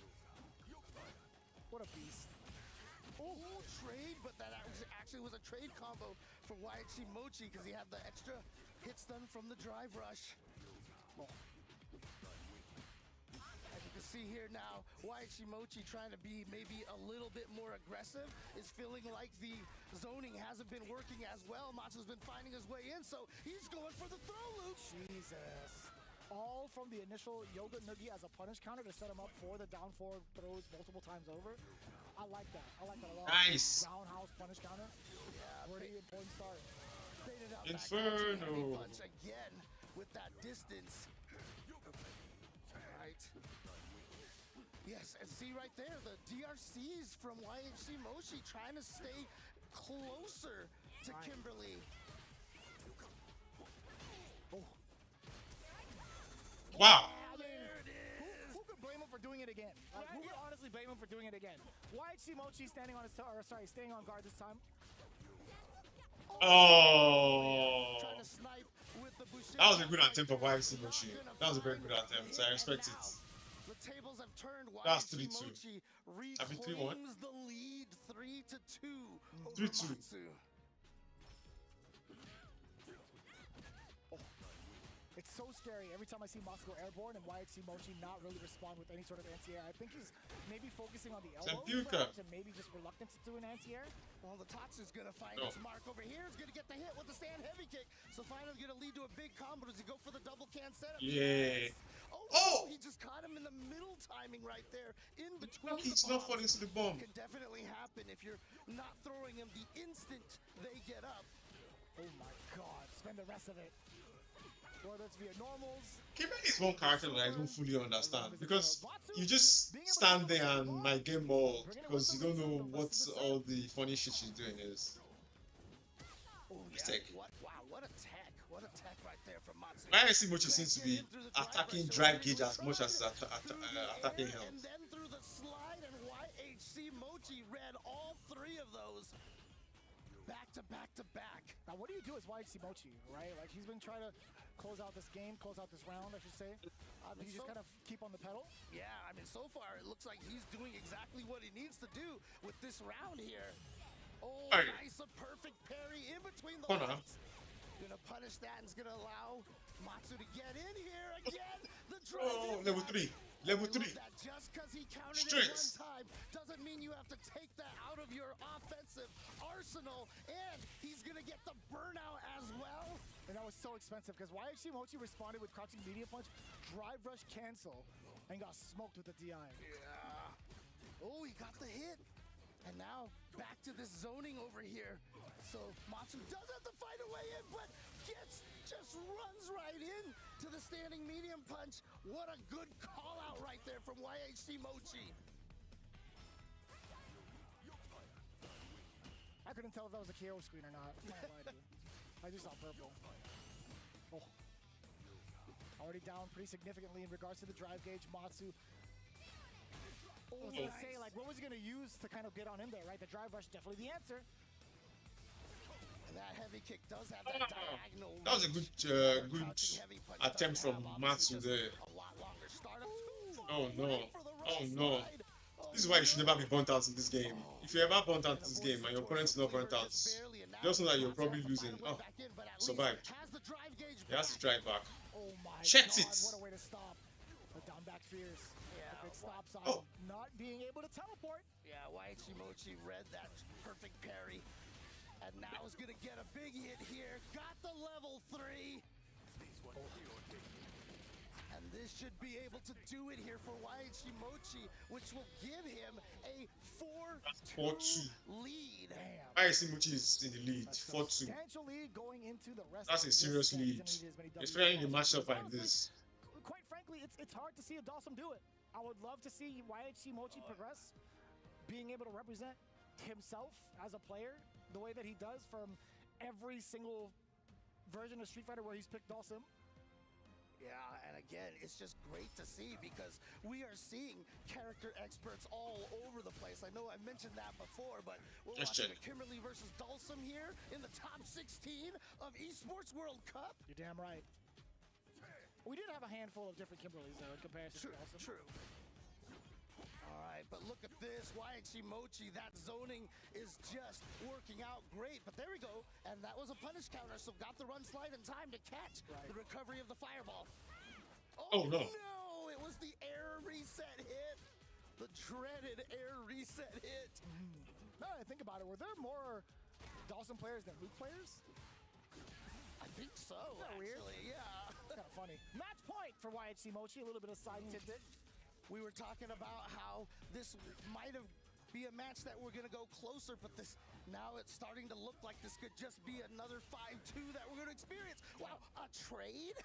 What a beast. Oh, trade, but that actually was a trade combo for YHC Mochi because he had the extra hits done from the drive rush. here now. Waichi Mochi trying to be maybe a little bit more aggressive. Is feeling like the zoning hasn't been working as well. Matsu's been finding his way in, so he's going for the throw loop. Jesus. All from the initial Yoga Noogie as a punish counter to set him up for the down forward throws multiple times over. I like that. I like that a lot. Nice. Roundhouse punish counter. Yeah, pretty important start. Inferno. Punch again with that distance. Right. Yes, and see right there, the DRCs from YHC Mochi trying to stay closer to Kimberly. Wow. Who could blame him for doing it again? Who could honestly blame him for doing it again? YHC Mochi standing on his staying on guard this time. Oh. That was a good attempt for YFC Mochi. That was a very good attempt. I respect it. The tables have turned. That's 3-2. I mean 3-1. The lead 3-2. 3-2. It's so scary every time I see Matsu go airborne and YHC Mochi not really respond with any sort of anti-air. I think he's maybe focusing on the elbow and maybe just reluctant to do an anti-air. Well, the Tatsu's gonna find his mark over here. He's gonna get the hit with the stand heavy kick. So finally gonna lead to a big combo. Does he go for the double can setup? Yeah. Oh! He just caught him in the middle timing right there. In between He's not falling to the bomb. Can definitely happen if you're not throwing him the instant they get up. Oh my god. Spend the rest of it. Whether it's via normals. Kimberly is one character that I don't fully understand because you just stand there and might get mauled because you don't know what all the funny shit she's doing is. Mistake. Wow, what a tech. What a tech right there from Matsu. YFC Mochi seems to be attacking drive gauge as much as attacking health. And then through the slide, and YHC Mochi read all three of those. Back to back to back. Now, what do you do as YHC Mochi, right? Like, he's been trying to close out this game, close out this round, I should say. You just kind of keep on the pedal? Yeah, I mean, so far, it looks like he's doing exactly what he needs to do with this round here. Oh, nice, a perfect parry in between the legs. Gonna punish that and is gonna allow Matsu to get in here again. The drive. Level 3. Level 3. Just because he counted it one time doesn't mean you have to take that out of your offensive arsenal. And he's gonna get the burnout as well. And that was so expensive because YHC Mochi responded with crouching media punch, drive rush cancel, and got smoked with the DI. Yeah. Oh, he got the hit. And now back to this zoning over here. So Matsu does have to fight a way in, but just runs right in to the standing medium punch. What a good call out right there from YHC Mochi. I couldn't tell if that was a KO screen or not. I'm not gonna lie to you. I just saw purple. Oh. Already down pretty significantly in regards to the drive gauge. Matsu. I was gonna say, like, what was he gonna use to kind of get on in there, right? The drive rush, definitely the answer. And that heavy kick does have that diagonal. That was a good attempt from Matsu there. Oh no. Oh no. This is why you should never be burnt out in this game. If you ever burnt out in this game and your opponent's not burnt out, just know that you're probably losing. Oh, survived. He has to drive back. Check it! What a way to stop. The down back fears. The big stop sign. Not being able to teleport. Yeah, YHC Mochi read that perfect parry. And now is gonna get a big hit here. Got the level 3. And this should be able to do it here for YHC Mochi, which will give him a 4-2 lead. YHC Mochi is in the lead, 4-2. That's a serious lead, especially in a matchup like this. Quite frankly, it's hard to see a Dawson do it. I would love to see YHC Mochi progress, being able to represent himself as a player the way that he does from every single version of Street Fighter where he's picked Dawson. Yeah, and again, it's just great to see because we are seeing character experts all over the place. I know I mentioned that before, but we're watching the Kimberly versus Dawson here in the top 16 of Esports World Cup. You're damn right. We did have a handful of different Kimberlys, though, in comparison to Dawson. True. All right, but look at this. YHC Mochi, that zoning is just working out great. But there we go. And that was a punish counter, so got the run slide in time to catch the recovery of the fireball. Oh, no. No, it was the air reset hit. The dreaded air reset hit. Now that I think about it, were there more Dawson players than Luke players? I think so, Weird. actually, yeah. It's kind of funny. Match point for YHC Mochi, a little bit of side tidbit. We were talking about how this might have be a match that we're going to go closer, but this now it's starting to look like this could just be another 5-2 that we're going to experience. Wow, a trade?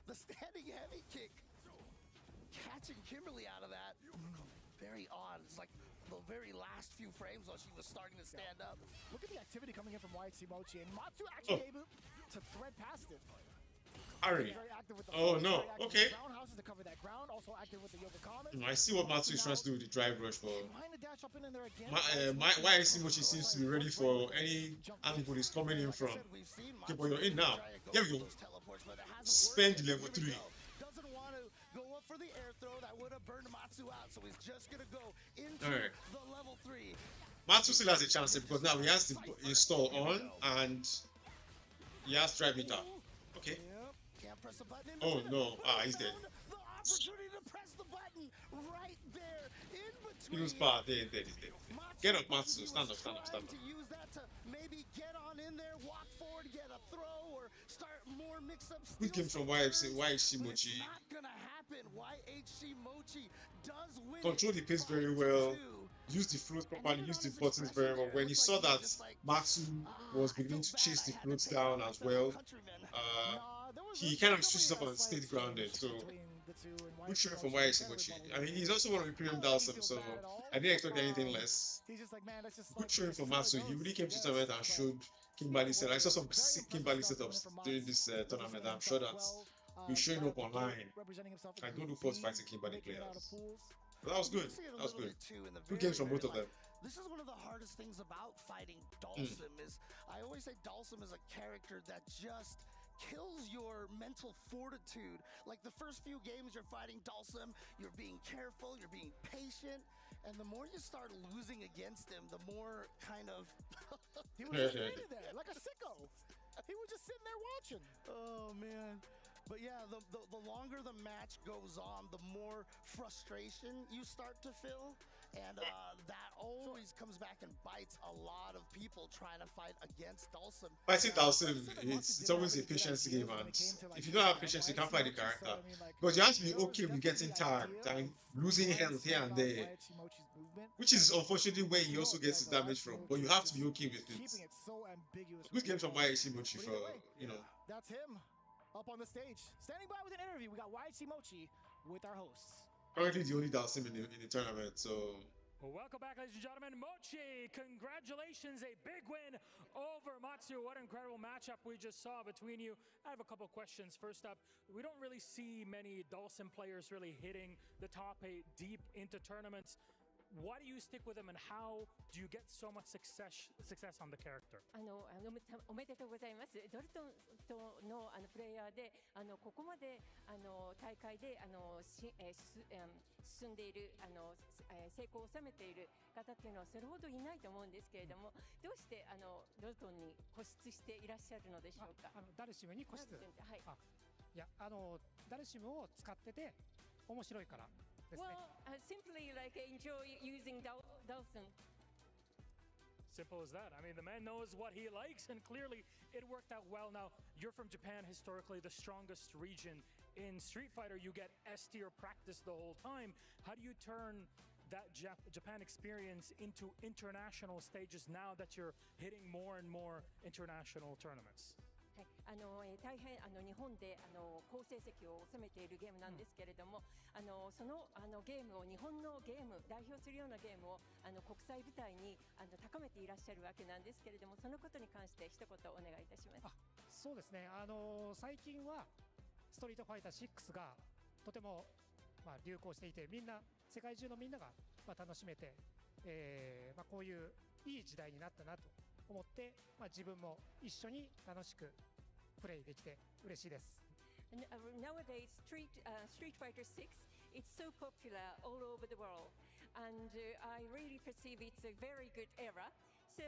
The standing heavy kick. Catching Kimberly out of that. Very odd. It's like the very last few frames while she was starting to stand up. Look at the activity coming in from YHC Mochi, and Matsu actually able to thread past it. Ari. Oh no, okay. Roundhouses to cover that ground, also active with the Yokokamas. I see what Matsu is trying to do with the drive rush, but YXC Mochi seems to be ready for any angle he's coming in from. Okay, but you're in now. Here we go. Spend level 3. Doesn't want to go up for the air throw that would have burned Matsu out, so he's just going to go into the level 3. Matsu still has a chance because now he has the install on and he has drive meter. Okay. Press a button oh no, he's dead. The opportunity to press the button right there in between. He was bad, he's dead. Get up, Matsu, stand up. To use that to maybe get on in there, walk forward, get a throw, or start more mix-ups. Good game from YHC Mochi. It's not gonna happen. YHC Mochi does win. Control the pace very well. Use the float properly, use the buttons very well. When he saw that Matsu was beginning to chase the floats down as well, he kind of switches up on state grounded. So good showing from YHC Mochi. I mean, he's also one of the premium Dalsum, so I didn't expect anything less. Good showing from Matsu. He really came to the tournament and showed Kimberly set. I saw some sick Kimberly setups during this tournament. I'm sure that he's showing up online. I don't look forward to fighting Kimberly players. But that was good. That was good. Good games from both of them. This is one of the hardest things about fighting Dalsum is I always say Dalsum is a character that just kills your mental fortitude. Like the first few games you're fighting Dalsum, you're being careful, you're being patient, and the more you start losing against him, the more kind of he was just standing there like a sicko. He was just sitting there watching. Oh man. But yeah, the longer the match goes on, the more frustration you start to feel. And that always comes back and bites a lot of people trying to fight against Dalsum. Fighting Dalsum, it's always a patience game, and if you don't have patience, you can't fight the character. But you have to be okay with getting tagged and losing health here and there, which is unfortunately where he also gets his damage from. But you have to be okay with it. Good game from YHC Mochi for, you know. That's him. Up on the stage, standing by with an interview. We got YHC Mochi with our hosts. Currently the only Dalsim in the tournament, so. Well, welcome back, ladies and gentlemen. Mochi, congratulations, a big win over Matsu. What an incredible matchup we just saw between you. I have a couple questions. First up, we don't really see many Dalsim players really hitting the top 8 deep into tournaments. Why do you stick with him, and how do you get so much success on the character? おめでとうございます。ドルトンとのプレイヤーでここまで大会で進んでいる成功を収めている方っていうのはそれほどいないと思うんですけれども、どうしてドルトンに固執していらっしゃるのでしょうか。ダルシムに固執。はい。いやダルシムを使ってて面白いから。Well, simply like enjoy using Dalsum. Simple as that. I mean, the man knows what he likes, and clearly it worked out well. Now, you're from Japan, historically the strongest region in Street Fighter. You get S-tier practice the whole time. How do you turn that Japan experience into international stages now that you're hitting more and more international tournaments? 大変日本で好成績を収めているゲームなんですけれども、そのゲームを日本のゲーム代表するようなゲームを国際舞台に高めていらっしゃるわけなんですけれども、そのことに関して一言お願いいたします。そうですね。最近はストリートファイター6がとても流行していて、みんな世界中のみんなが楽しめて、こういういい時代になったなと思って、自分も一緒に楽しくプレイできて嬉しいです。Nowadays, Street Fighter 6, it's so popular all over the world, and I really perceive it's a very good era. So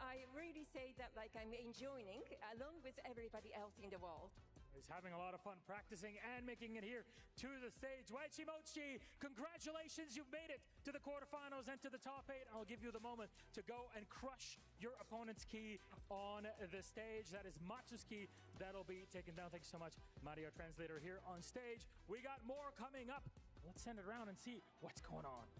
I really say that like I'm enjoying along with everybody else in the world. He's having a lot of fun practicing and making it here to the stage. Waichi Mochi, congratulations, you've made it to the quarterfinals and to the top 8. I'll give you the moment to go and crush your opponent's key on the stage. That is Matsu's key that'll be taken down. Thanks so much, Mario Translator here on stage. We got more coming up. Let's send it around and see what's going on.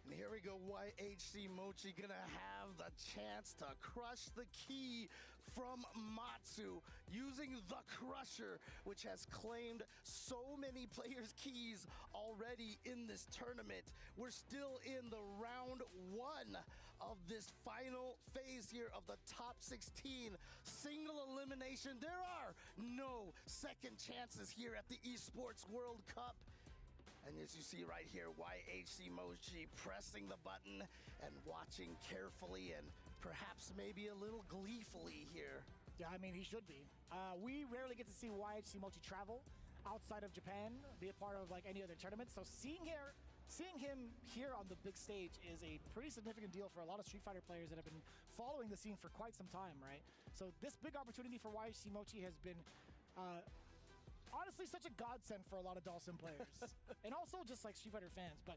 And here we go, YHC Mochi gonna have the chance to crush the key from Matsu using the Crusher, which has claimed so many players' keys already in this tournament. We're still in the round 1 of this final phase here of the top 16 single elimination. There are no second chances here at the Esports World Cup. And as you see right here, YHC Mochi pressing the button and watching carefully and perhaps maybe a little gleefully here. Yeah, I mean, he should be. We rarely get to see YHC Mochi travel outside of Japan, be a part of like any other tournament. So seeing him here on the big stage is a pretty significant deal for a lot of Street Fighter players that have been following the scene for quite some time, right? So this big opportunity for YHC Mochi has been honestly such a godsend for a lot of Dawson players. And also just like Street Fighter fans. But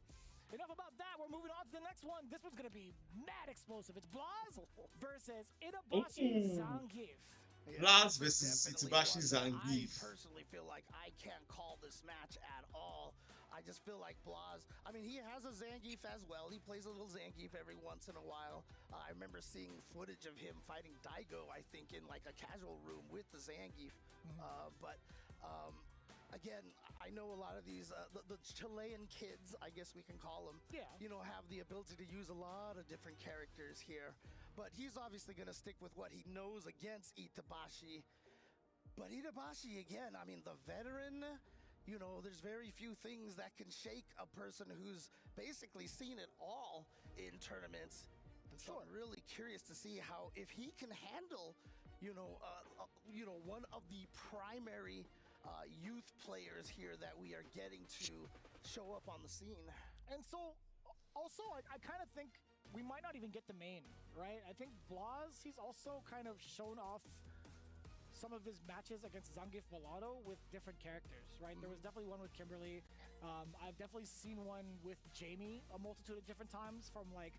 enough about that, we're moving on to the next one. This one's gonna be mad explosive. It's Blaz versus Itabashi Zangief. Blaz versus Itabashi Zangief. I personally feel like I can't call this match at all. I just feel like Blaz, I mean, he has a Zangief as well. He plays a little Zangief every once in a while. I remember seeing footage of him fighting Daigo, I think, in like a casual room with the Zangief. Again, I know a lot of these, the Chilean kids, I guess we can call them, you know, have the ability to use a lot of different characters here. But he's obviously going to stick with what he knows against Itabashi. But Itabashi, again, I mean, the veteran, you know, there's very few things that can shake a person who's basically seen it all in tournaments. And so I'm really curious to see how, if he can handle, you know, one of the primary youth players here that we are getting to show up on the scene. And so, also, I kind of think we might not even get the main, right? I think Blaz, he's also kind of shown off some of his matches against Zangief Balado with different characters, right? There was definitely one with Kimberly. I've definitely seen one with Jamie a multitude of different times from like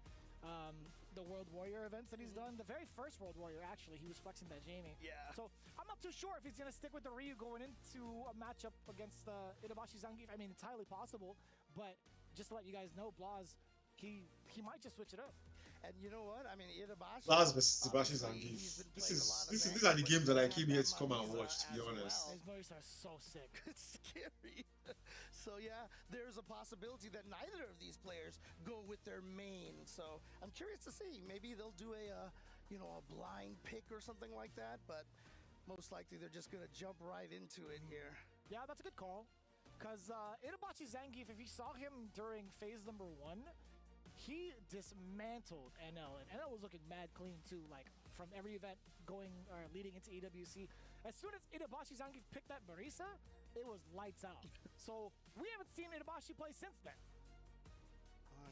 the World Warrior events that he's done. The very first World Warrior, actually, he was flexing that Jamie. Yeah. So I'm not too sure if he's going to stick with the Ryu going into a matchup against Itabashi Zangief. I mean, it's highly possible, but just to let you guys know, Blaz, he might just switch it up. And you know what? I mean, Itabashi. Blaz versus Itabashi Zangief. These are the games that I came here to come and watch, to be honest. His moves are so sick. It's scary. So yeah, there's a possibility that neither of these players go with their main. So I'm curious to see. Maybe they'll do a blind pick or something like that. But most likely they're just gonna jump right into it here. Yeah, that's a good call. Because Itabashi Zangief, if you saw him during phase number 1, he dismantled NL, and NL was looking mad clean too, like from every event going or leading into EWC. As soon as Itabashi Zangief picked that Marisa, it was lights out. So we haven't seen Itabashi play since then.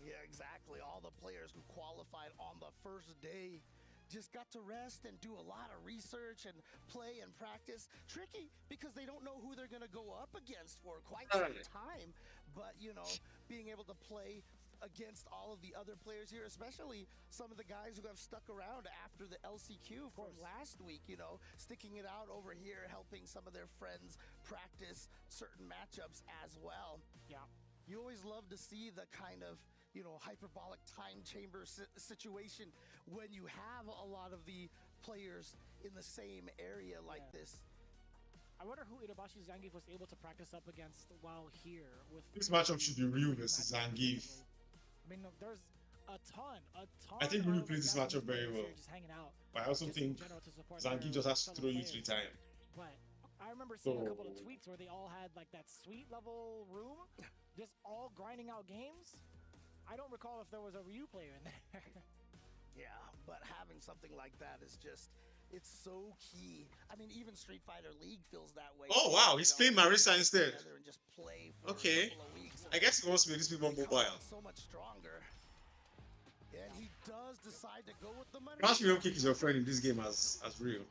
Yeah, exactly. All the players who qualified on the first day just got to rest and do a lot of research and play and practice. Tricky because they don't know who they're going to go up against for quite some time. But, you know, being able to play against all of the other players here, especially some of the guys who have stuck around after the LCQ from last week, you know, sticking it out over here, helping some of their friends practice certain matchups as well. Yeah. You always love to see the kind of, you know, hyperbolic time chamber situation when you have a lot of the players in the same area like this. I wonder who Itabashi Zangief was able to practice up against while here. With this matchup should be Ryu versus Zangief. I mean, there's a ton. I think Ryu plays this matchup very well. Just hanging out. But I also think Zangief just has to throw you 3 times. But I remember seeing a couple of tweets where they all had like that suite level room, just all grinding out games. I don't recall if there was a Ryu player in there. Yeah, but having something like that is just, it's so key. I mean, even Street Fighter League feels that way. Oh wow, he's playing Marisa instead. And just play for okay. a couple of weeks. I guess he wants to make this bit more mobile. So much stronger. And he does decide to go with the money. Crash Kick is your friend in this game as real.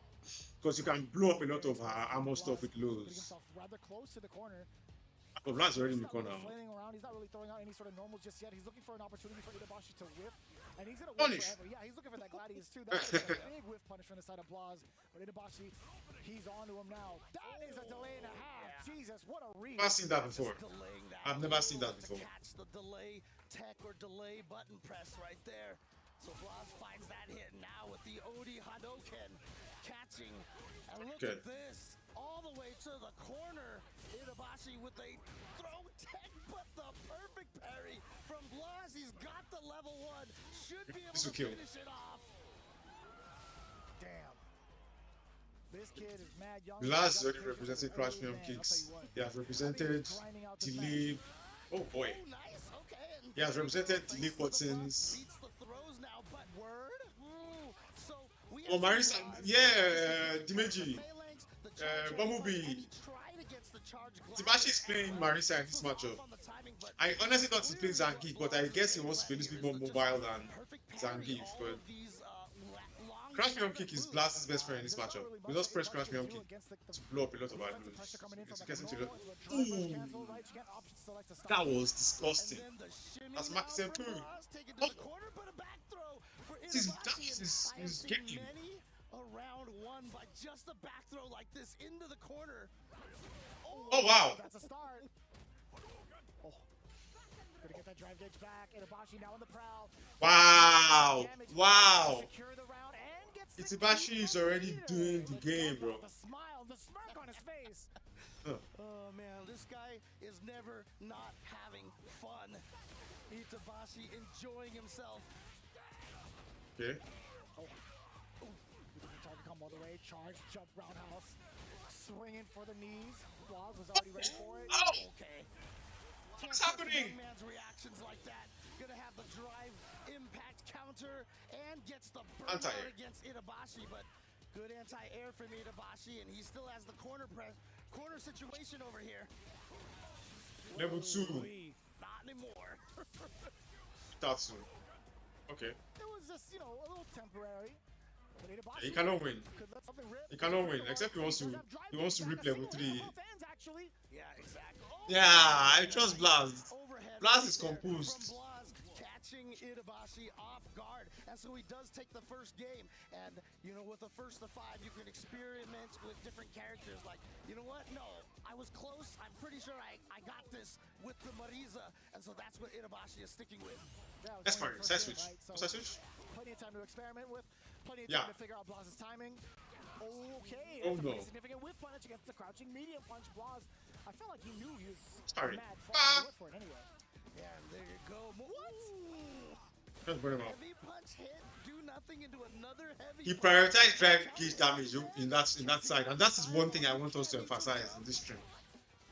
Because you can blow up a lot of armor stuff with lows. Rather close to the corner. Oh, Blas already in the corner. Flailing around. He's not really throwing out any sort of normals just yet. He's looking for an opportunity for Itabashi to whiff. And he's going to whiff forever. Yeah, he's looking for that Gladius too. That's a big whiff punish from the side of Blas. But Itabashi, he's on to him now. That is a delay and a half. Jesus, what a read. I've never seen that before. I've never seen that before. Catch the delay tech or delay button press right there. So Blas finds that hit now with the Odi Hadoken catching. And look at this. All the way to the corner. Itabashi with a throw tech, but the perfect parry from Blas. He's got the level 1. Should be able to finish it off. Damn. This kid is mad young. Blas already represented Crash Film Kicks. They have represented Delay. Oh boy. Oh, nice. Okay. He has represented Delay buttons. Beats the throws now, but word. So we Oh, Marisa. Yeah, Dimeji. Bumblebee. Itabashi is playing Marisa in this matchup. I honestly thought he played Zangief, but I guess he wants to play this bit more mobile than Zangief. But Crash Me Home Kick is Blast's best friend in this matchup. We just press Crash Me Home Kick to blow up a lot of our moves. Ooh, that was disgusting. That's Maxim too. Oh. This is getting you. Around 1 by just a back throw like this into the corner. Oh wow. That's a start. Oh. Gonna get that drive gauge back. Itabashi now on the prowl. Wow. Wow. Itabashi is already doing the game, bro. The smile, the smirk on his face. Oh man, this guy is never not having fun. Itabashi enjoying himself. Okay. Target come all the way, charge, jump, roundhouse, swinging for the knees. Blas was already ready for it. Oh! Okay. What's happening? Man's reactions like that. Gonna have the drive impact counter and gets the burnout against Itabashi, but good anti-air from Itabashi, and he still has the corner situation over here. Level 2. Not anymore. Tatsu. Okay. It was just, you know, a little temporary. He cannot win. He cannot win, except he wants to rip level 3. Yeah, exactly. Yeah, I trust Blas. Blas is composed. Catching Itabashi off guard, and so he does take the first game. And you know, with the first of 5, you can experiment with different characters. Like, you know what? No, I was close. I'm pretty sure I got this with the Marisa, and so that's what Itabashi is sticking with. That's fine. Side switch. Side switch. Plenty of time to experiment with. Plenty of time to figure out Blas's timing. Okay. Oh no. Significant whiff punch against the crouching medium punch. Blas, I felt like he knew he was mad for it anyway. Yeah, and there you go. What? Just burn him out. Heavy punch hit, do nothing into another heavy. He prioritized drive gauge damage in that side, and that is one thing I want us to emphasize in this stream.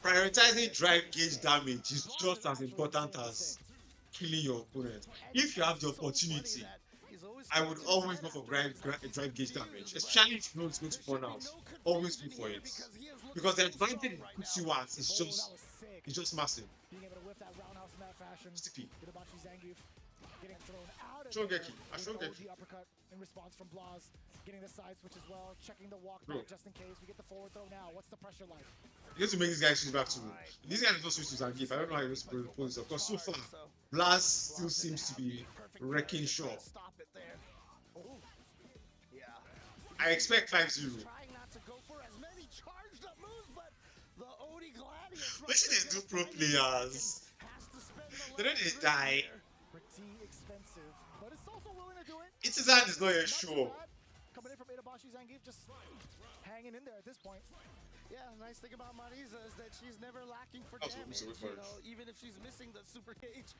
Prioritizing drive gauge damage is just as important as killing your opponent. If you have the opportunity, I would always go for drive gauge damage, especially if you know it's going to burn out. Always go for it, because the advantage it puts you at is just massive. Being able to whip that roundhouse in that fashion. Sticky. Itabashi Zangief getting thrown out of Shogeki. the uppercut in response from Blas. Getting the side switch as well. Checking the walk back just in case. We get the forward throw now. What's the pressure like? You have to make these guys switch back to these guys don't switch to Zangief. I don't know how you're supposed to put this up, because so far Blas still seems to be wrecking shop. Stop it there. Oh. Yeah. I expect 5-0. Trying not to go for as many charged up moves, but the Odi Gladius. What should they do, pro players? They don't they die. Pretty expensive, but it's also willing to do it. Itizan is not yet sure. Coming in from Itabashi Zangief, just hanging in there at this point. Yeah, the nice thing about Marisa is that she's never lacking for damage, you know, even if she's missing the super cage.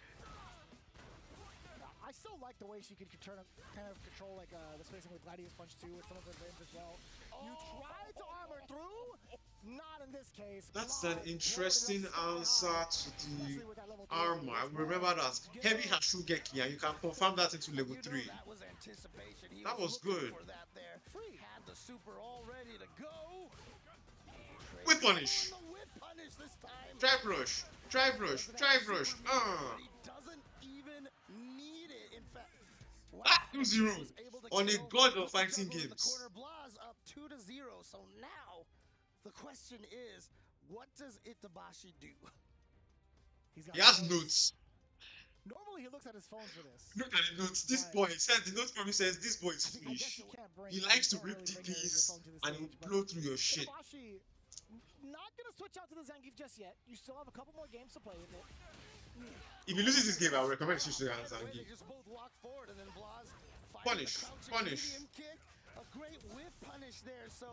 I still like the way she could kind of control like the spacing with Gladius Punch 2 with some of her limbs as well. You tried to armor through, not in this case. That's an interesting answer to the armor. Remember that heavy Hashugeki, and you can confirm that into level 3. That was anticipation. That was good. Had the super all ready to go. Whip punish. Drive rush. Drive rush. Drive rush. He doesn't even need it. In fact, 2-0 on a god of fighting games. Corner Blas up 2-0. 2-0. So now the question is, what does Itabashi do? He has notes. Normally he looks at his phone for this. Look at the notes. This boy said the note probably says this boy is foolish. He likes to rip DPs and he'll blow through your shit. Itabashi, not gonna switch out to the Zangief just yet. You still have a couple more games to play with it. If he loses this game, I would recommend switch to Zangief. Punish. A great whiff punish there. So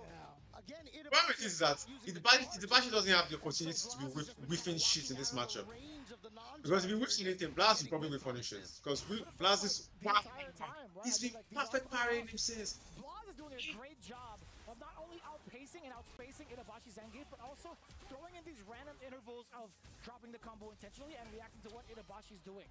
again, the problem is that Itabashi doesn't have the opportunity to be whiffing shit in this matchup. Because if he whiffs anything, Blaz will probably whiff punishes. Because Blaz is he's been perfect parrying him since. Blaz is doing a great job of not only outpacing and outspacing Itabashi Zangief, but also throwing in these random intervals of dropping the combo intentionally and reacting to what Itabashi's doing.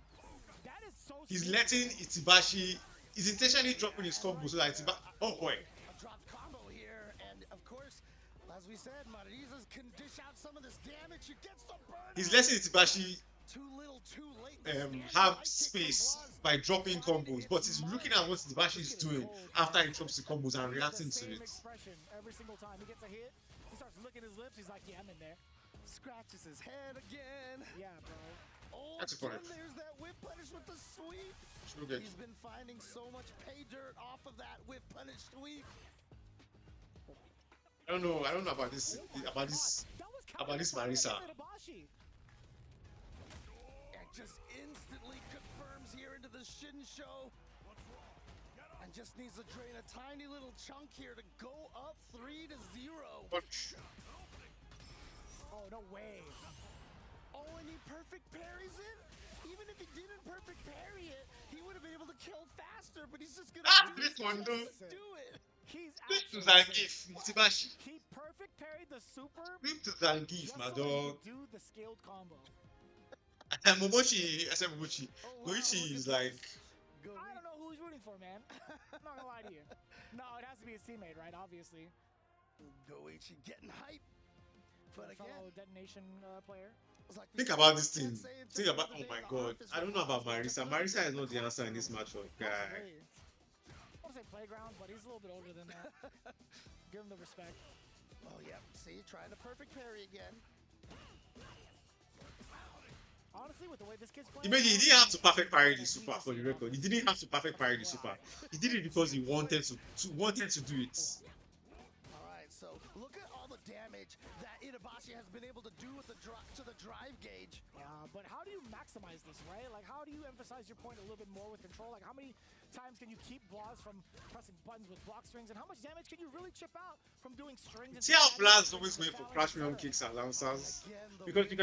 That is so. He's letting Itabashi. He's intentionally dropping his combo so that oh boy. A drop combo here, and of course, as we said, Marizas can dish out some of this damage. He gets the burn. He's letting Itabashi too little, too late. Have space by dropping combos, but he's looking at what Itabashi is doing after he drops the combos and reacting to it. Every single time he gets a hit, he starts licking his lips. He's like, "Yeah, I'm in there." Scratches his head again. Yeah, bro. Oh, that's a point. There's that whip punish with the sweep. He's been finding so much pay dirt off of that whip punish sweep. I don't know about this Marisa. And just instantly confirms here into the Shin Show. And just needs to drain a tiny little chunk here to go up 3-0. Oh, no way. Oh, and he perfect parries it. Even if he didn't perfect parry it, he would have been able to kill faster, but he's just gonna do it. He's to Zangief, Itabashi. He perfect parried the super. Flip to Zangief, my dog. Do the scaled combo. I said Momochi. Goichi is like. I don't know who he's rooting for, man. I'm not gonna lie to you. No, it has to be his teammate, right? Obviously. Goichi getting hype. But again, fellow detonation player. Think about this thing. Think about, oh my god. I don't know about Marisa. Marisa is not the answer in this matchup, guy. I want to say playground, but he's a little bit older than that. Give him the respect. Oh, yeah. See, trying to perfect parry again. Honestly, with the way this kid's playing, he didn't have to perfect parry the super for the record. He didn't have to perfect parry the super. He did it because he wanted to do it. Alright, so look at all the damage that Itabashi has been able to do with the drive gauge. But how do you maximize this, right? Like, how do you emphasize your point a little bit more with control? Like, how many times can you keep Blaz from pressing buttons with block strings, and how much damage can you really chip out from doing strings? See how Blaz is always going for crash medium kicks and lancers? Because you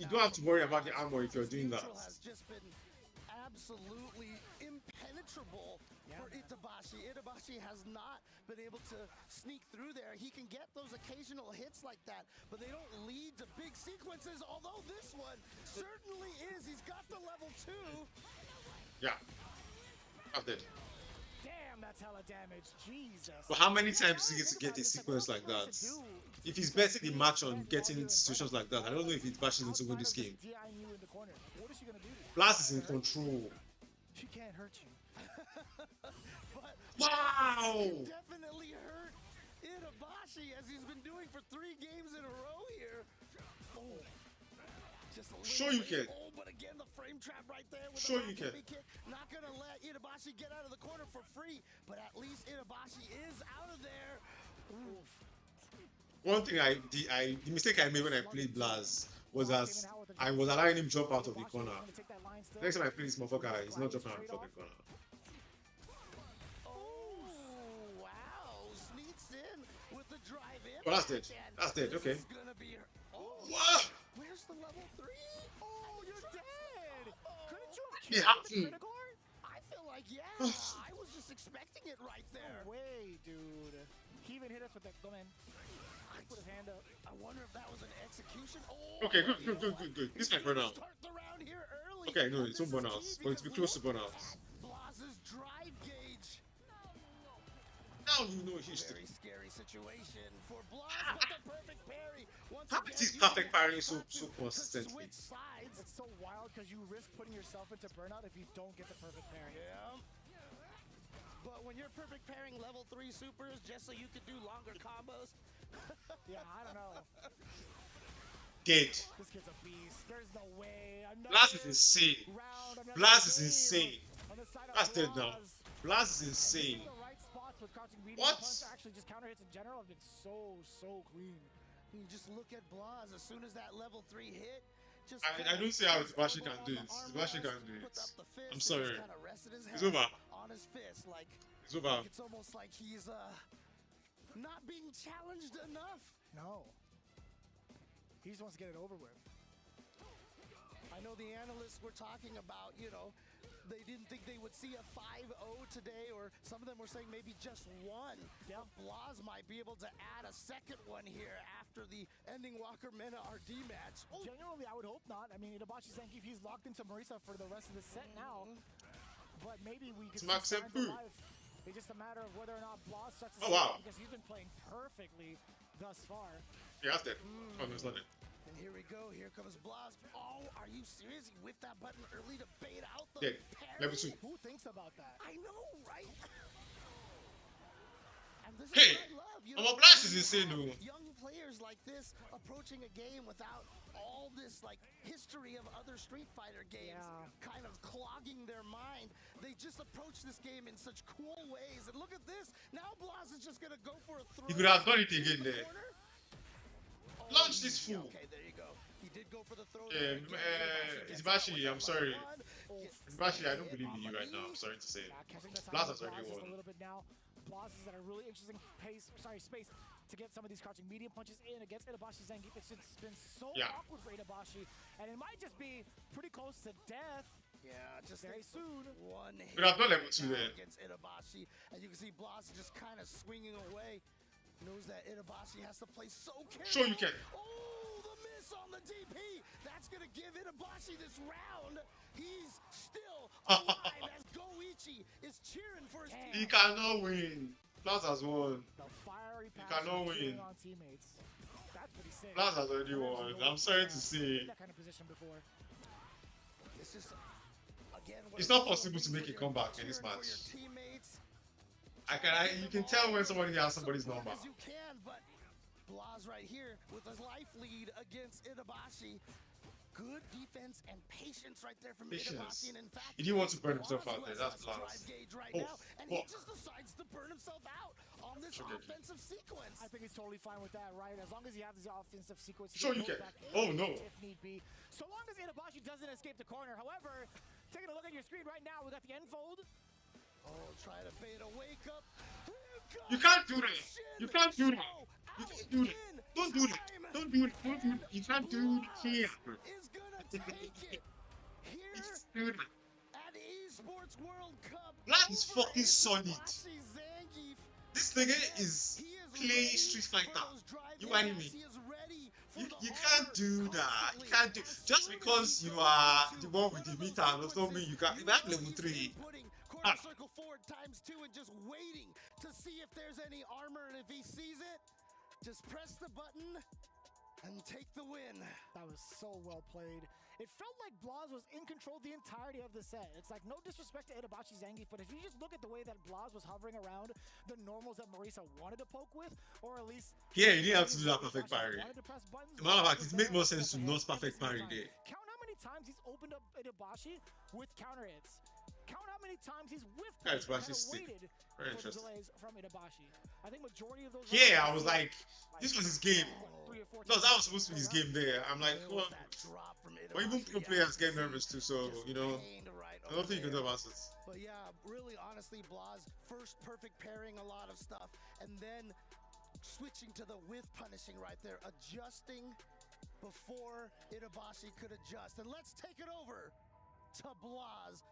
don't have to worry about the armor if you're doing that. Has just been absolutely impenetrable for Itabashi. Itabashi has not been able to sneak through there. He can get those occasional hits like that, but they don't lead to big sequences, although this one certainly is. He's got the level 2. Yeah. I'm dead. Damn, that's hella damage. Jesus. But how many times does he get to get a sequence like that? If he's betting the match on getting situations like that, I don't know if Itabashi is going to win this game. Blaz is in control. She can't hurt you. Wow! Definitely hurt Itabashi, as he's been doing for 3 games in a row here. Oh, just a little sure you can. Oh, but again, the frame trap right there with sure the you can. kick. Not gonna let Itabashi get out of the corner for free, but at least Itabashi is out of there. Oof. One thing the mistake I made when I played Blaz was that I was allowing him jump out of the corner. Next time I play this motherfucker, he's not jumping out of the fucking corner. Oh, that's dead. That's dead. Okay. What? Where's the level 3? Oh, you're dead. Couldn't you have killed the critical? I feel like, yeah. I was just expecting it right there. No way, dude. He even hit us with that. Go man. Put his hand up. I wonder if that was an execution. Oh, okay, good. This might burn out. Okay, no, it's not burn out. But it's be close to burn out. Blaz's drive gauge. Now you know history. Very scary situation for Blaz with the perfect parry. How is this perfect parrying so consistently? It's so wild because you risk putting yourself into burnout if you don't get the perfect parry. Yeah. But when you're perfect pairing level 3 supers just so you could do longer combos. Yeah, I don't know. Dead. This kid's a beast. There's no way. Blast is insane. Blast is insane. That's dead now. Blast is insane. What? Actually, just counter hits in general have been so clean. You just look at Blaz as soon as that level 3 hit. Just I don't see how Ibashi can do it. Ibashi can do it. I'm sorry. It's over. On his fist, like it's over. It's almost like he's not being challenged enough. No. He just wants to get it over with. I know the analysts were talking about, you know, they didn't think they would see a 5-0 today, or some of them were saying maybe just one. Yeah. Blaz might be able to add a second one here after the ending Walker Mena RD match. Oh. Genuinely, I would hope not. I mean, Itabashi Zangief, he's locked into Marisa for the rest of the set now. But maybe we could see signs of life. It's just a matter of whether or not Blaz starts to because he's been playing perfectly thus far. Yeah, that's dead. Oh, no, it's not dead. And here we go. Here comes Blaz. Oh, are you serious? He whipped that button early to bait out the parry? Level 2. Who thinks about that? I know, right? And this hey, is what I love. You know, Blast is insane, though. Young players like this approaching a game without all this like history of other Street Fighter games kind of clogging their mind. They just approach this game in such cool ways. And look at this. Now Blaz is just gonna go for a throw. He could have done it again there. Launch this fool. Okay, there you go. He did go for the throw. Ibashi, I'm sorry. Ibashi, I don't believe in you right now. I'm sorry to say. Blaz has already won. A little bit now. Blaz is at a really interesting space to get some of these crouching medium punches in against Itabashi Zangief. It's just been so awkward for Itabashi, and it might just be pretty close to death. Yeah, just very soon. One hit against Itabashi, and you can see Blaz just kind of swinging away. Knows that Itabashi has to play so carefully. Sure you can. Oh, the miss on the DP. That's going to give Itabashi this round. He's still alive as Goichi is cheering for his team. He cannot win. Blaz has won. The fiery he cannot win. On teammates. That's pretty sick. Blaz has already won. I'm sorry to say. That kind of position before. It's just, again, it's not possible to make a comeback in this match. You can tell when somebody has somebody's number. As you can, but Blaz right here with a life lead against Itabashi. Good defense and patience right there from Itabashi. And in fact, he didn't want to burn himself out there. That's Blaz. Right now, and he just decides to burn himself out on this offensive sequence. I think he's totally fine with that, right? As long as he has his offensive sequence. Sure you can. Oh no. If need be. So long as Itabashi doesn't escape the corner. However, taking a look at your screen right now, we got the end fold. Oh, try to bait a wake up. You can't do that. You can't do that. You can't do that. Don't do that. Don't do it. Don't do it. You can't do it here. Is gonna take it here at Esports World Cup. Blaz is fucking solid. This nigga is playing Street Fighter. You animate me? You can't do that. You can't do just because you are the one with the meter does not mean you can't. You have level 3. Circle forward ×2 and just waiting to see if there's any armor, and if he sees it, just press the button and take the win. That was so well played. It felt like Blaz was in control the entirety of the set. It's like no disrespect to Itabashi Zangief, but if you just look at the way that Blaz was hovering around the normals that Marisa wanted to poke with, or at least you didn't have to do that perfect parry. Matter of fact, it makes more sense to not perfect parry there. Count how many times he's opened up Itabashi with counter hits. Count how many times he's whiffed and waited Very for the delays from Itabashi. I think majority of those. Yeah, I was like, this was his game. No, that was supposed to be his game there. I'm like, well, even pro players get nervous too, so, you know, I don't think you can do about it. But yeah, really, honestly, Blaz, first perfect pairing a lot of stuff, and then switching to the whiff punishing right there, adjusting before Itabashi could adjust. And let's take it over to Blaz.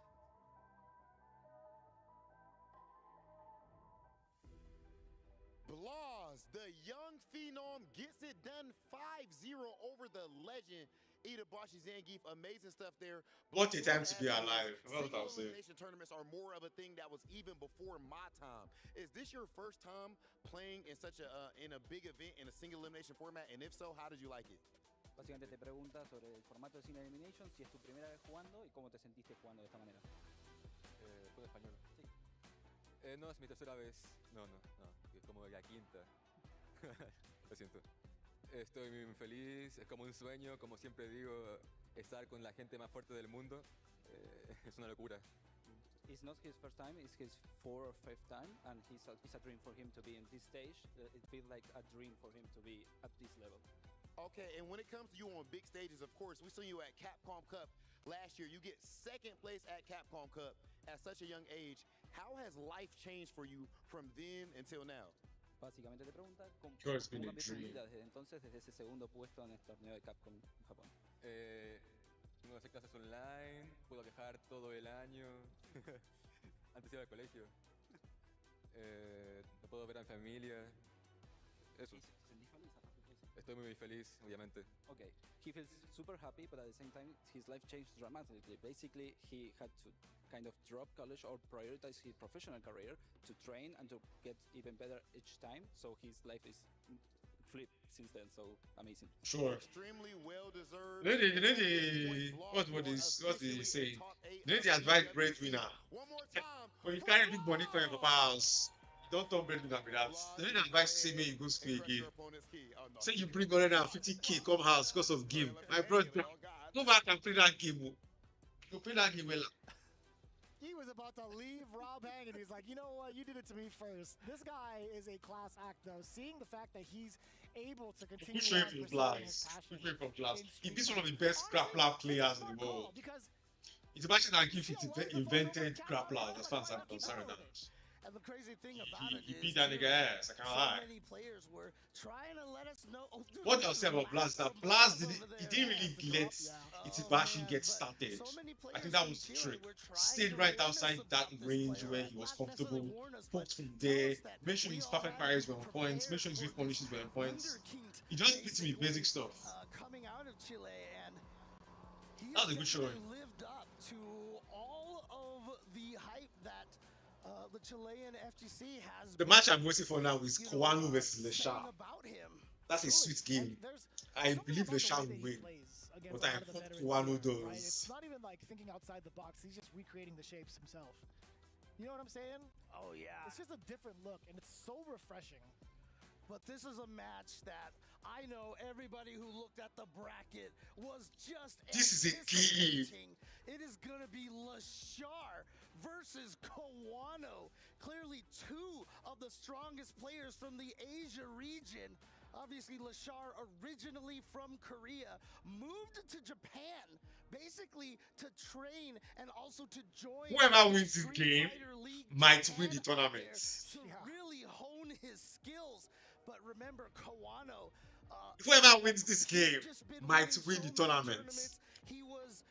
Blaz, the young phenom, gets it done 5-0 over the legend Itabashi Zangief. Amazing stuff there. What a time to be alive. What I was saying. Tournaments are more of a thing that was even before my time. Is this your first time playing in such a in a big event in a single elimination format? And if so, how did you like it? Básicamente te pregunta sobre el formato de Single Elimination, si es tu primera vez jugando y cómo te sentiste jugando de esta manera. ¿Fue español? Sí. No, es mi tercera vez. No, como la quinta. Lo siento. Estoy muy feliz, es como un sueño, como siempre digo, estar con la gente más fuerte del mundo. Es una locura. It's not his first time, it's his 4th or 5th time, and it's a dream for him to be in this stage. It feels like a dream for him to be at this level. Okay, and when it comes to you on big stages, of course, we saw you at Capcom Cup last year. You get 2nd place at Capcom Cup at such a young age. How has life changed for you from then until now? Básicamente te pregunta cómo Sure, it's been a cambió tu dream. vida desde entonces, desde ese segundo puesto en el torneo de Capcom Japón. Tengo que hacer clases online, puedo viajar todo el año. Antes iba al colegio. No puedo ver a mi familia. Eso. Estoy muy feliz, obviamente. Okay, he feels super happy, but at the same time, his life changed dramatically. Basically, he had to kind of drop college or prioritize his professional career to train and to get even better each time. So his life is flipped since then. So amazing. Sure. Extremely well deserved. What did he say? You need to advise breadwinner. When you carry big money for your papa house, don't turn breadwinner with that. You need to advise say me you go school again. Say you bring 150K come house because of game. My brother, go back and play that game. Go play that game well. He was about to leave Rob hanging. He's like, you know what? You did it to me first. This guy is a class act, though. Seeing the fact that he's able to continue Push him from class. Push him from class. He beats one of the best grappler players in the world. It's imagine that if he invented grapplers as far as I'm concerned. And the crazy thing about it He is beat that nigga ass. I can't lie. so many players were trying to let us know. Oh, dude, What I'll say about Blast, that Blast didn't really let Itabashi get started. I think that was the trick. Stayed right outside that range where he was comfortable, poked from there, made sure his perfect parries were on points, made sure his weak conditions were on points. He just beat him with basic stuff. Coming out of Chile, and he That was a good showing. lived up to all of the hype that the Chilean FGC has. The match I'm waiting for now is Kowano versus Leshar. That's a sweet game. I believe Leshar will win, but I hope Kowano does. Right? It's not even like thinking outside the box. He's just recreating the shapes himself. You know what I'm saying? Oh yeah. It's just a different look, and it's so refreshing. But this is a match that I know everybody who looked at the bracket was just This is a key. It is going to be Leshar versus Kowano. Clearly two of the strongest players from the Asia region. Obviously, Leshar, originally from Korea, moved to Japan, basically to train and also to join. Whoever wins this game might win the tournament. To really hone his skills. But remember, Kowano. Whoever wins this game might win the tournament. He was,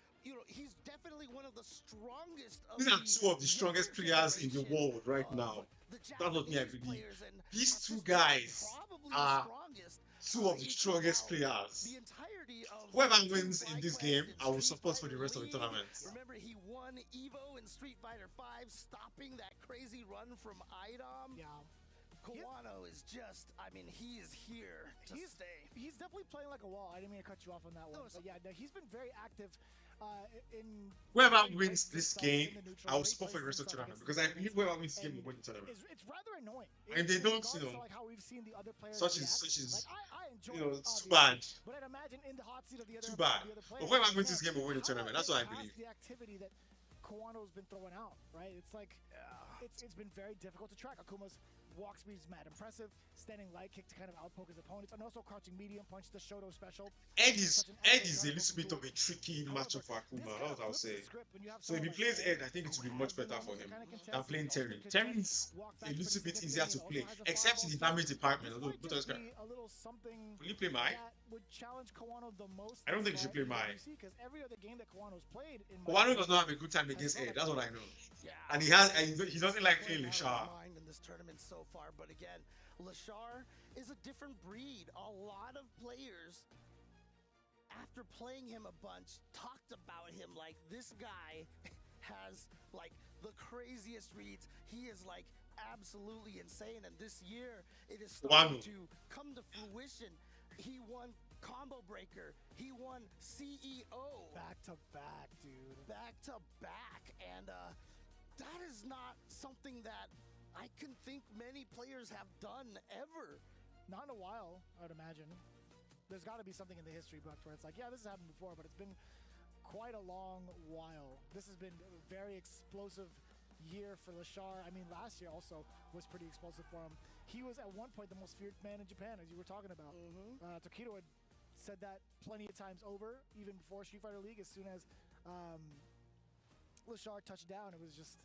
he's definitely one of the strongest. These are two of the strongest players in the world right now. That's what me I believe. These two guys are two of the strongest players. Whoever wins in this game, I will support for the rest of the tournament. Remember, he won Evo in Street Fighter V, stopping that crazy run from IDOM. Yeah. Kowano is just, I mean, he is here to stay. He's definitely playing like a wall. I didn't mean to cut you off on that one. But yeah, no, he's been very active in... Whoever wins this game, I will support for the rest of the tournament. Because I believe whoever wins this game will win the tournament. It's rather annoying. And they don't, like how we've seen the other players such is like, I enjoy it's too bad. But I'd imagine in the hot seat of the other, Too bad. The other players, But whoever wins this game will win the tournament. That's what I believe. The activity that Kowano's been throwing out, right? It's like, it's been very difficult to track. Akuma's walk speed is mad impressive. Standing light kick to kind of outpoke his opponents, and also crouching medium punch, the Shoto special. Ed is a little bit of a tricky matchup for Akuma, that's what I'll say. So if he plays Ed, I think it will be much better for him than playing Terry. Terry's a little bit easier to play, except in the damage department. Although, will he play Mai? I don't think he should play Mai. Kowano does not have a good time against Ed, that's what I know. And he doesn't like playing Leshar. In this tournament so far, but again, Leshar is a different breed. A lot of players, after playing him a bunch, talked about him like this guy has like the craziest reads. He is like absolutely insane, and this year it is starting to come to fruition. He won Combo Breaker. He won CEO. Back to back, dude. Back to back, and that is not something that I can think many players have done ever. Not in a while, I would imagine. There's got to be something in the history books where it's like, yeah, this has happened before, but it's been quite a long while. This has been a very explosive year for Lashar. I mean, last year also was pretty explosive for him. He was at one point the most feared man in Japan, as you were talking about. Tokido had said that plenty of times over, even before Street Fighter League. As soon as Lashar touched down, it was just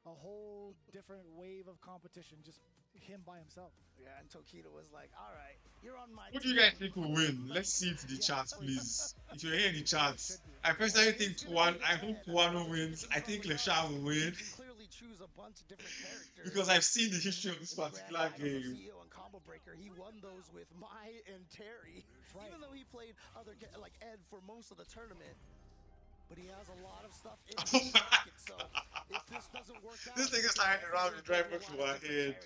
a whole different wave of competition, just him by himself. Yeah, and Tokido was like, all right, you're on my Who do you guys think will win? Let's see it in the charts, please. If you're here in the charts, I personally think I hope Kuwano wins. I think Lashar will win. Clearly choose a bunch of different characters. Because I've seen the history of this particular game. CEO and Combo Breaker, he won those with Mai and Terry. Right. Even though he played other like Ed for most of the tournament. But he has a lot of stuff in his pocket, so if this doesn't work out... This thing is lying around the driver for my head.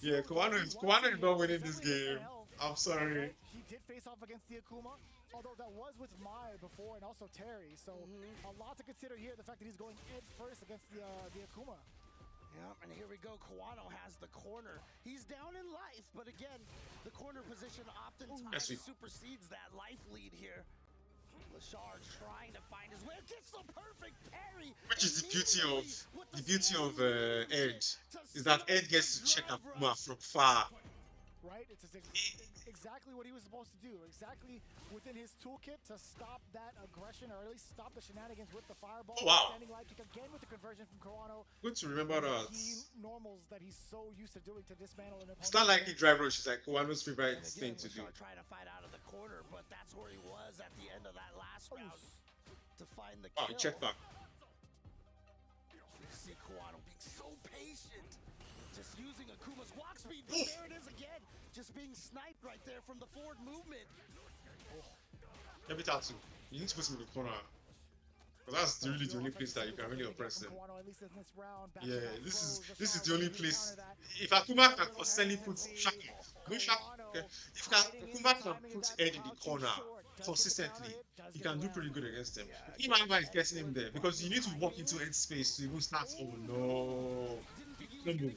Yeah, Kuwano is not winning this game. I'm sorry. He did face off against the Akuma, although that was with Mai before and also Terry, so a lot to consider here, the fact that he's going Ed first against the Akuma. Yeah, and here we go. Kuwano has the corner. He's down in life, but again, the corner position oftentimes supersedes that life lead here. Lashar trying to find his way, gets the perfect parry. Which is the beauty of Ed, is that Ed gets to check Akuma from far. Right, it's exactly what he was supposed to do. Exactly within his toolkit to stop that aggression, or at least stop the shenanigans with the fireball. Oh, wow. Standing light kick again with the conversion from Kuwano. Good to remember that. Normals that he's so used to doing to dismantle an opponent. It's not like he drive rush, it's like Kuwano's favorite thing to do. Trying to fight out of the corner, but that's where he was at the end of that last round to find the kill. Oh, he checked back. You see Kuwano being so patient, just using Akuma's walk speed, but there it is again, just being sniped right there from the forward movement. Every tattoo, you need to put him in the corner. Because that's really the only place that you can really oppress them. Yeah, this is the only place. If Akuma can constantly put Shaka, go Shaka. Okay. If Akuma can put Ed in the corner consistently, he can do pretty good against them. Imamba is getting him there because you need to walk into Ed's space to even start. Oh no! Don't move.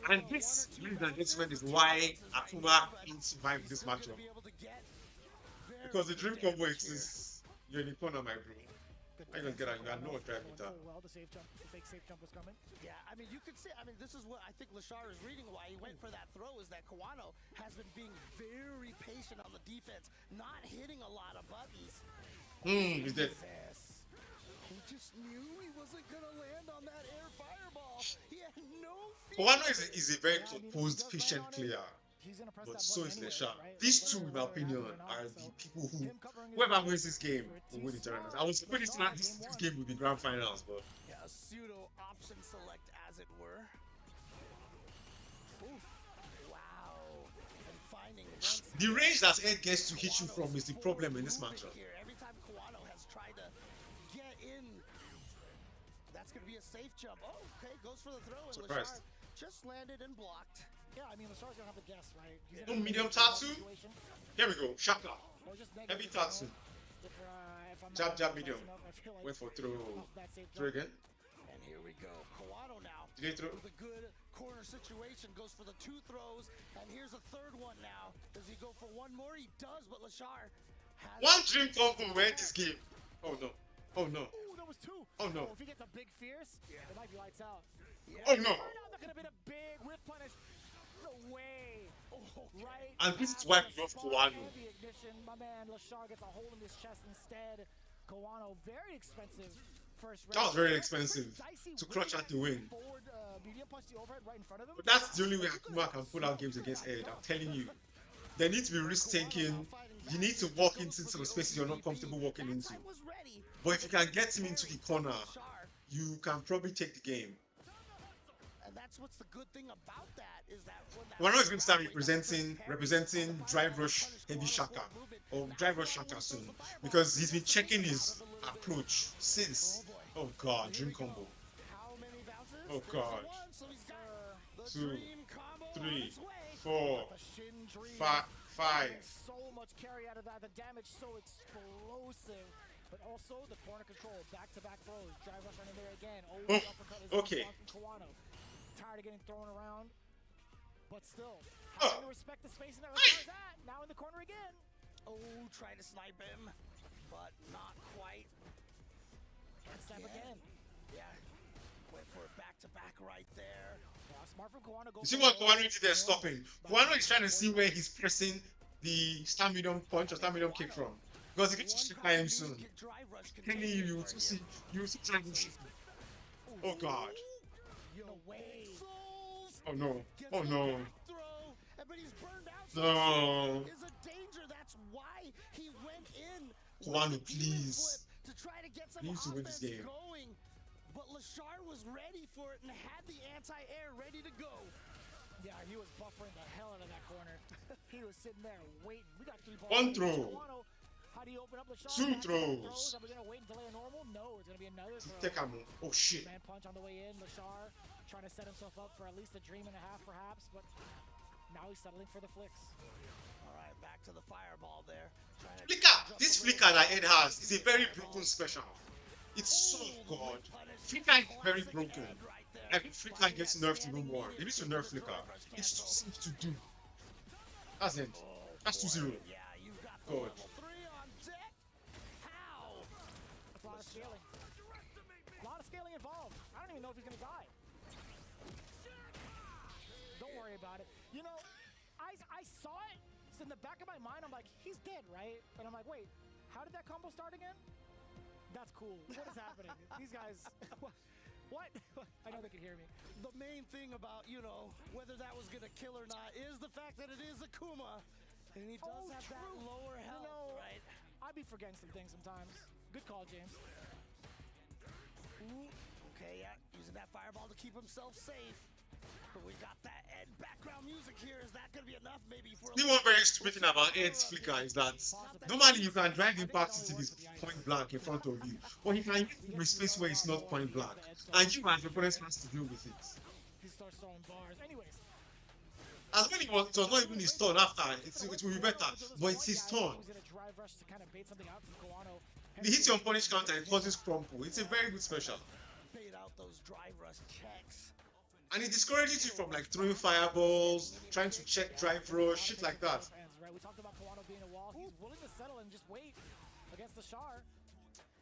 And this, ladies and gentlemen, is why Akuma can't survive this matchup. Because the dream combo is you're in the corner, my bro. I gonna get out. You got no drive with that. Well, the fake safe jump was coming. Yeah, I mean, you could see. I mean, this is what I think Lashar is reading. Why he went for that throw is that Kuwano has been being very patient on the defense, not hitting a lot of buttons. He's dead. He just knew he wasn't gonna land on that air fireball. He had no fear. Kuwano is a very composed, patient player. But so is Lashar. These two, in my opinion, are the people who, whoever wins this game will win the tournament. I was hoping this game would be grand finals, but yeah, a pseudo option select, as it were. Oof. Wow. And finding the range that Ed gets to hit you from is the problem in this matchup. Every time Kuwano has tried to get in, that's going to be a safe jump. Oh, okay, goes for the throw, and Lashar just landed and blocked. Yeah, I mean, Lashar's gonna have to guess, right? No medium tattoo. Here we go. Shaka. Heavy tattoo. Jab, jab, medium. Wait for throw. Throw again. And here we go. Kuwano now. Did he throw? With a good corner situation, goes for the two throws, and here's a third one now. Does he go for one more? He does, but Lashar has one dream combo will end this game. Oh no. Oh no. Ooh, that was two. Oh no. If he gets a big fierce, it might be lights out. Yeah. Oh no. That could have been a big whiff punish. No way. Right. And this is why we love Kuwano. The ignition, my man Lashar gets a hole in his chest instead. Kuwano, very expensive first round. That was very expensive to clutch at the win. Forward, medium punch the overhead right in front of him. But that's the only way Akuma can pull out games against Ed. I'm telling you. There needs to be risk taking. You need to walk into some spaces you're not comfortable walking into. But if you can get him into the corner, you can probably take the game. And that's what's the good thing about that is that Kuwano is going to start representing drive rush heavy Shaka or drive rush Shaka soon because he's been checking his approach since. Oh god, dream combo. Oh god. 2, 3, 4, 5. So much carry out of that. The damage so explosive. but also the corner control, back-to-back throws, drive rush under there again. Oh, Oh, uppercut is okay. from Kawano. Tired of getting thrown around, but still, having to respect the space and that LaShar's at. Now in the corner again. Oh, try to snipe him, but not quite. And snap again. Yeah, went for a back-to-back right there. Smart from Kawano. You see what Kawano did there stopping? Kawano is trying to see where he's pressing the star medium punch or star medium kick from. Because he gets to strike him soon. Can you will see trying to shoot. Oh god. Oh no. Oh no. No. Kawano, please. He needs to win this game. But LaShar was ready for it and had the anti-air ready to go. Yeah, he was buffering the hell out of that corner. He was sitting there waiting. We got 3 balls. One throw. How do you open up LaShar? 2 throws. Are we gonna wait until a normal? No, it's gonna be another throw. Take him. Oh shit. Man punch on the way in. LaShar trying to set himself up for at least a dream and a half, perhaps, but now he's settling for the flicks. All right, back to the fireball there. Flicker. This flicker that Ed has is a very broken special. It's so good. Flicker is very broken. I think Flicker gets nerfed even more. They need to nerf Flicker. It's too simple to do. That's it. That's 2-0. God. That's a lot of scaling. A lot of scaling involved. I don't even know if he's gonna die. Don't worry about it. You know, I saw it. It's in the back of my mind. I'm like, he's dead, right? And I'm like, wait, how did that combo start again? That's cool. What is happening? These guys, what? I know they can hear me. The main thing about, you know, whether that was going to kill or not is the fact that it is Akuma. And he does have that lower health, right? I'd be forgetting some things sometimes. Good call, James. Ooh, okay, yeah, using that fireball to keep himself safe. But we got that Ed background music here. Is that going to be enough maybe for The one very stupid thing about Ed's flicker is that normally you can drag him back into this point blank in front of you, but he can use it in a space where it's not point blank, and you as the opponent has to deal with it. He starts throwing bars. Anyways. As when it was not even his turn after, it will be better, but it's his turn. He hits you on punish counter and causes crumple. It's a very good special. Bait out those drive rush checks. And it discourages you from like throwing fireballs, trying to check drive rush, shit like that. We talked about Kawano being a wall. He's willing to settle and just wait against the Shar.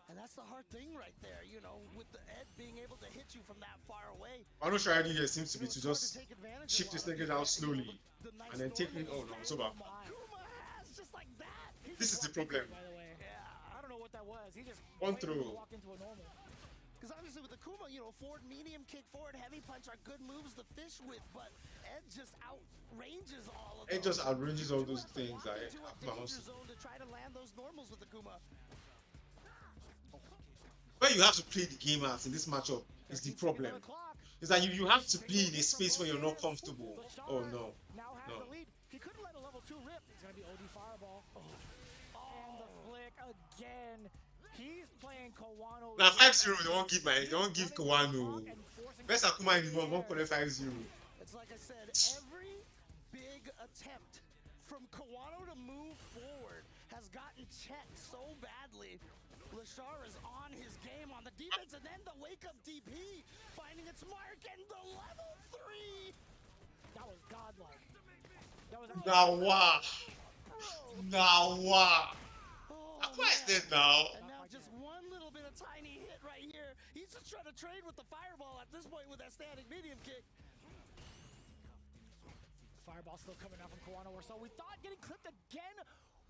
And that's the hard thing right there, you know, with the Ed being able to hit you from that far away. One strategy here seems to be to just shift his thing out slowly and then take it. Oh no, it's over. This is the problem. I don't know what that was. He just one throw. Walked into a normal. Because obviously with Akuma, you know, forward medium kick, forward heavy punch are good moves to fish with, but Ed just outranges all of those. Ed just outranges all those things that Akuma wants to try to land those normals with Akuma. Where you have to play the game out in this matchup is the problem. Is that you have to be in a space where you're not comfortable. Oh no. No. He couldn't let a level 2 rip. It's gonna be OD fireball. And the flick again. He's playing Kawano. Now 5-0, they won't give Kawano. Best Akuma in the world won't call it 5-0. It's like I said, every big attempt from Kawano to move forward has gotten checked so badly. LaShar is on his game on the defense, and then the wake-up DP finding its mark, and the level 3! That was godlike. That was Nawa! Akuma is dead now. And now just one little bit of tiny hit right here. He's just trying to trade with the fireball at this point with that standing medium kick. Fireball still coming out from Kawano, or so we thought, getting clipped again.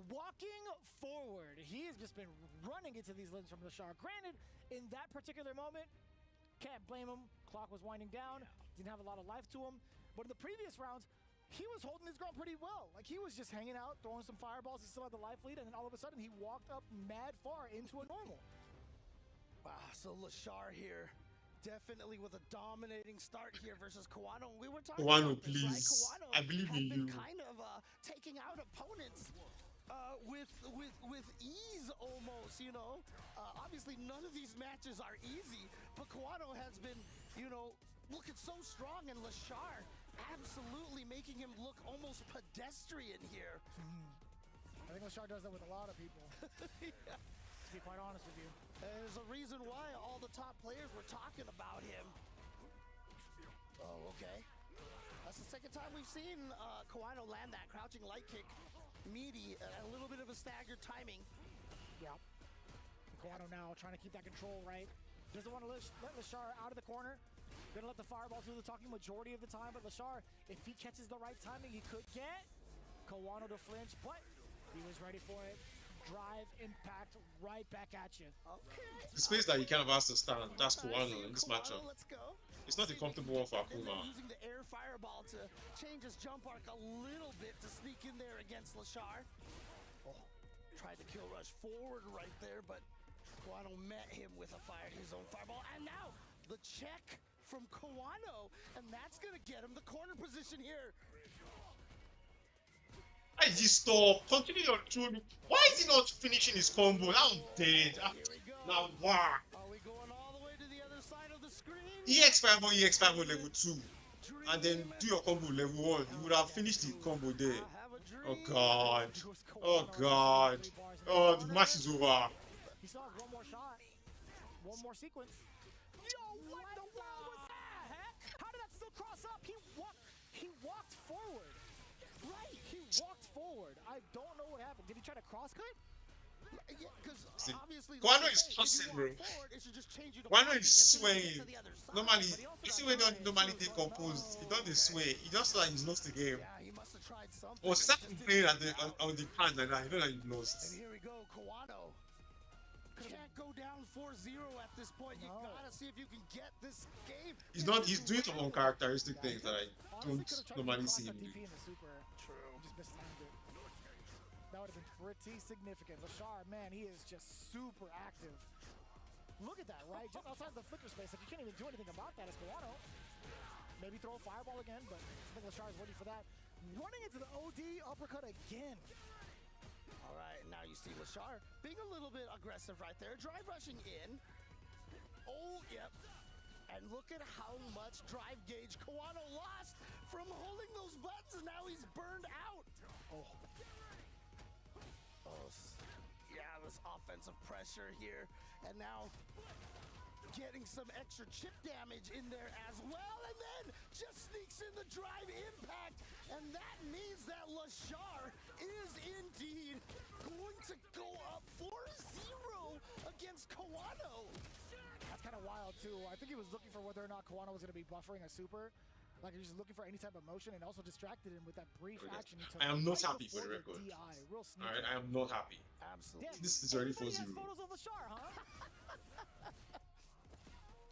Walking forward, he has just been running into these limbs from LaShar. Granted, in that particular moment, can't blame him. Clock was winding down, didn't have a lot of life to him. But in the previous rounds, he was holding his ground pretty well. Like, he was just hanging out, throwing some fireballs. He still had the life lead, and then all of a sudden, he walked up mad far into a normal. So LaShar here, definitely with a dominating start here versus Kawano. We were talking Kawano, about this, please. right? Kawano I believe in you. Kind of taking out opponents with ease almost, you know. Obviously, none of these matches are easy, but Kawano has been, you know, looking so strong, and LaShar absolutely making him look almost pedestrian here. I think LaShar does that with a lot of people. Yeah. to be quite honest with you. There's a reason why all the top players were talking about him. Oh, okay. That's the second time we've seen Kawano land that crouching light kick. Meaty, a little bit of a staggered timing. Yeah. Kawano now trying to keep that control right. Doesn't want to let Lashar out of the corner. Gonna let the fireball do the talking majority of the time, but Lashar, if he catches the right timing, he could get Kawano to flinch, but he was ready for it. Drive, impact, right back at you. Okay. The space that he kind of has to stand, that's Kawano in this matchup. Let's go. It's not a comfortable one for Akuma. Using the air fireball to change his jump arc a little bit to sneak in there against Lashar. Oh, tried to kill rush forward right there, but Kawano met him with his own fireball. And now the check from Kawano, and that's gonna get him the corner position here. Why is he stop? Continue your through. Why is he not finishing his combo? Now I'm dead. Now wow. Are we going all the way to the other side of the screen? EX5 on EX5 on level 2. And then do your combo level 1. You would have finished the combo there. Oh god. Oh god. Oh, the match is over. He saw one more shot. One more sequence. Yo, what the world was that? How did that still cross up? He walked forward. Right, he walked forward. I don't know what happened. Did he try to cross cut? Yeah, because obviously Guano is tossing, bro. Guano is swaying. Normally, you see when he don't normally take composed, he don't sway. He just like he's lost the game. Yeah, he must have tried something. Or start playing at the on the pad like that, you know that you've lost. And here we go, Kawano. Can't go down 4-0 at this point. You gotta see if you can get this game. He's doing some uncharacteristic things that I don't normally see him do. True. Just mislanded it. That would have been pretty significant. Lashar, man, he is just super active. Look at that, right? Just outside the flicker space. Like, you can't even do anything about that as Kawano. Maybe throw a fireball again, but I think Lashar is ready for that. Running into the OD uppercut again. All right, now you see Lashar being a little bit aggressive right there. Drive rushing in. Oh, yep. And look at how much drive gauge Kawano lost from holding those buttons, and now he's burned out. Oh, yeah, this offensive pressure here. And now getting some extra chip damage in there as well, and then just sneaks in the drive impact, and that means that Lashar is indeed going to go up 4-0 against Kawano. That's kind of wild too. I think he was looking for whether or not Kawano was going to be buffering a super. Like, he was just looking for any type of motion, and also distracted him with that brief action he took. I am not happy for the record. Alright, I am not happy. Absolutely. Yeah, This is already 4-0. Photos of Lashar, huh?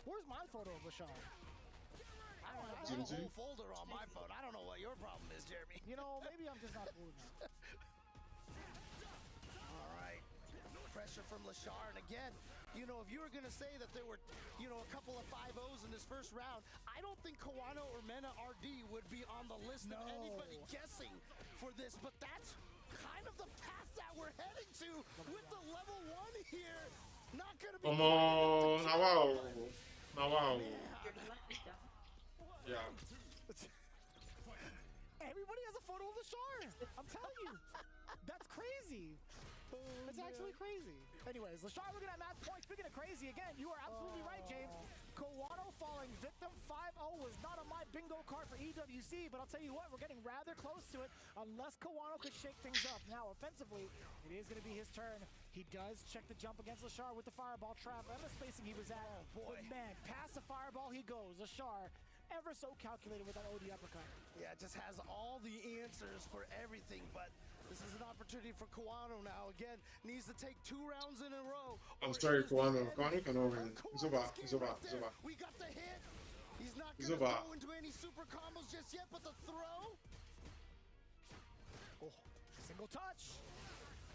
Where's my photo of Lashar? I don't have a whole folder on my phone. I don't know what your problem is, Jeremy. You know, maybe I'm just not cool enough. All right. Pressure from Lashar, and again, you know, if you were going to say that there were, you know, a couple of 5-0s in this first round, I don't think Kawano or Mena RD would be on the list of anybody guessing for this, but that's kind of the path that we're heading to with the level 1 here. Not going to be... Wow. Yeah. Everybody has a photo of Lashar. I'm telling you. That's crazy. That's actually crazy. Anyways, Lashar looking at match point. Speaking of crazy, again, you are absolutely right, James. Kawano falling victim 5-0 was not on my bingo card for EWC, but I'll tell you what, we're getting rather close to it unless Kawano could shake things up. Now, offensively, it is going to be his turn. He does check the jump against Lashar with the fireball trap and the spacing he was at. But man, past the fireball he goes. Lashar, ever so calculated with that OD uppercut. Yeah, just has all the answers for everything, but this is an opportunity for Kawano now. Again, needs to take 2 rounds in a row. I'm sorry, Kawano. Kawano cannot win. It's over. It's over. It's over. We got the hit. He's not going to go into any super combos just yet, but the throw. Oh, single touch.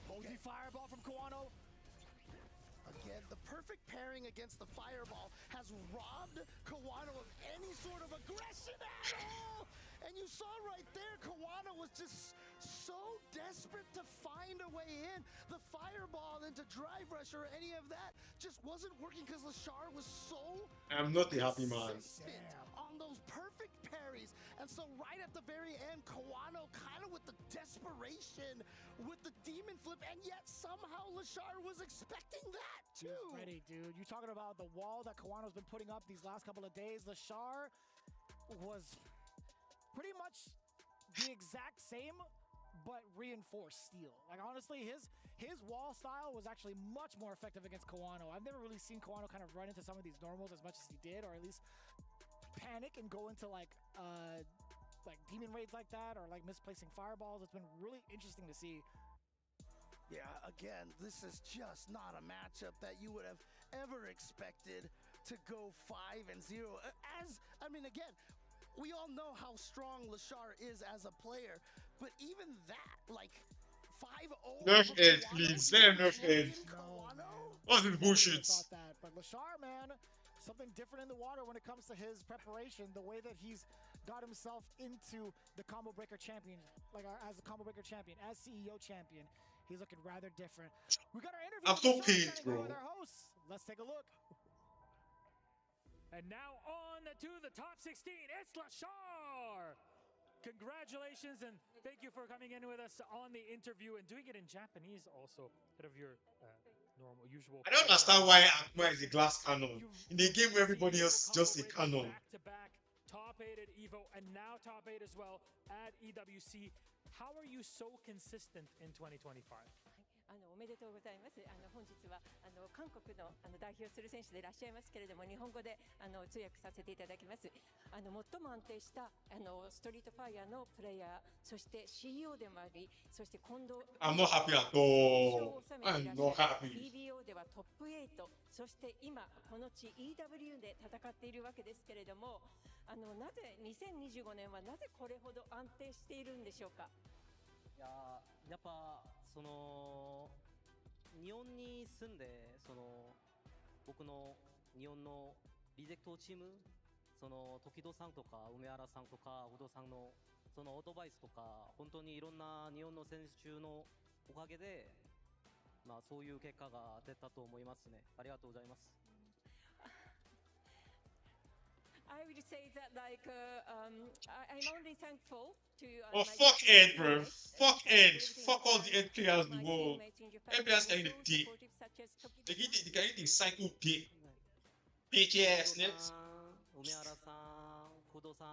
OD fireball from Kawano. Again, the perfect pairing against the fireball has robbed Kawano of any sort of aggression at all. And you saw right there, Kawano was just so desperate to find a way in. The fireball into drive rush or any of that just wasn't working because Lashar was so I'm not a happy man. On those perfect parries. And so right at the very end, Kawano kind of with the desperation, with the demon flip and yet somehow Lashar was expecting that too. He's ready, dude. You talking about the wall that Kawano's been putting up these last couple of days? Lashar was pretty much the exact same, but reinforced steel. Like honestly, his wall style was actually much more effective against Kawano. I've never really seen Kawano kind of run into some of these normals as much as he did, or at least panic and go into like demon raids like that, or like misplacing fireballs. It's been really interesting to see. Yeah, again, this is just not a matchup that you would have ever expected to go 5-0. Again, we all know how strong Lashar is as a player, but even that, like 5-0. Nerf Ed, please. Let him nerf Ed. All this bullshit. But Lashar, man, something different in the water when it comes to his preparation, the way that he's got himself into the Combo Breaker champion, like as a Combo Breaker champion, as CEO champion. He's looking rather different. We got our interview. I'm so pissed, bro. With our hosts. Let's take a look. And now on to the top 16. It's Lashar. Congratulations and thank you for coming in with us on the interview and doing it in Japanese also, instead of your normal, usual. I don't understand why Akuma is a glass cannon. In the game where everybody else is just a cannon. Back-to-back, top 8 at EVO and now top 8 as well at EWC. How are you so consistent in 2025? おめでとうございます。本日は韓国の代表する選手でいらっしゃいますけれども、日本語で通訳させていただきます。最も安定したストリートファイヤーのプレイヤー、そして CEO でもあり、そして今度 I'm not happy at all. I'm not happy. EBO ではトップ8、そして今この地 EW で戦っているわけですけれども、なぜ2025年はなぜこれほど安定しているんでしょうか。いややっぱその日本に住んで僕の日本のリゼクトチーム時戸さんとか梅原さんとか不動さんのそのアドバイスとか本当にいろんな日本の選手のおかげでそういう結果が出たと思いますね。ありがとうございます。I would say that I'm only thankful to. Oh fuck Ed, bro. Fuck Ed. Fuck all the Ed players in the world. Ed players can eat a dick. They can eat the cycle dick. Bitch ass niggas. 梅原さん、不動さん、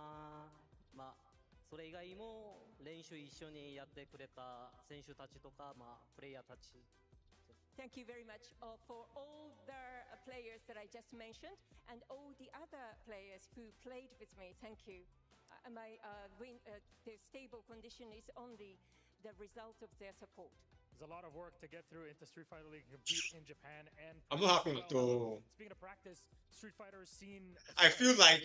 それ以外も練習一緒にやってくれた選手たちとかプレイヤーたち。Thank you very much for all the players that I just mentioned and all the other players who played with me. Thank you. The stable condition is only the result of their support. There's a lot of work to get through into Street Fighter League and compete in Japan and I'm not happy at all. Speaking of practice, Street Fighter is seen I feel like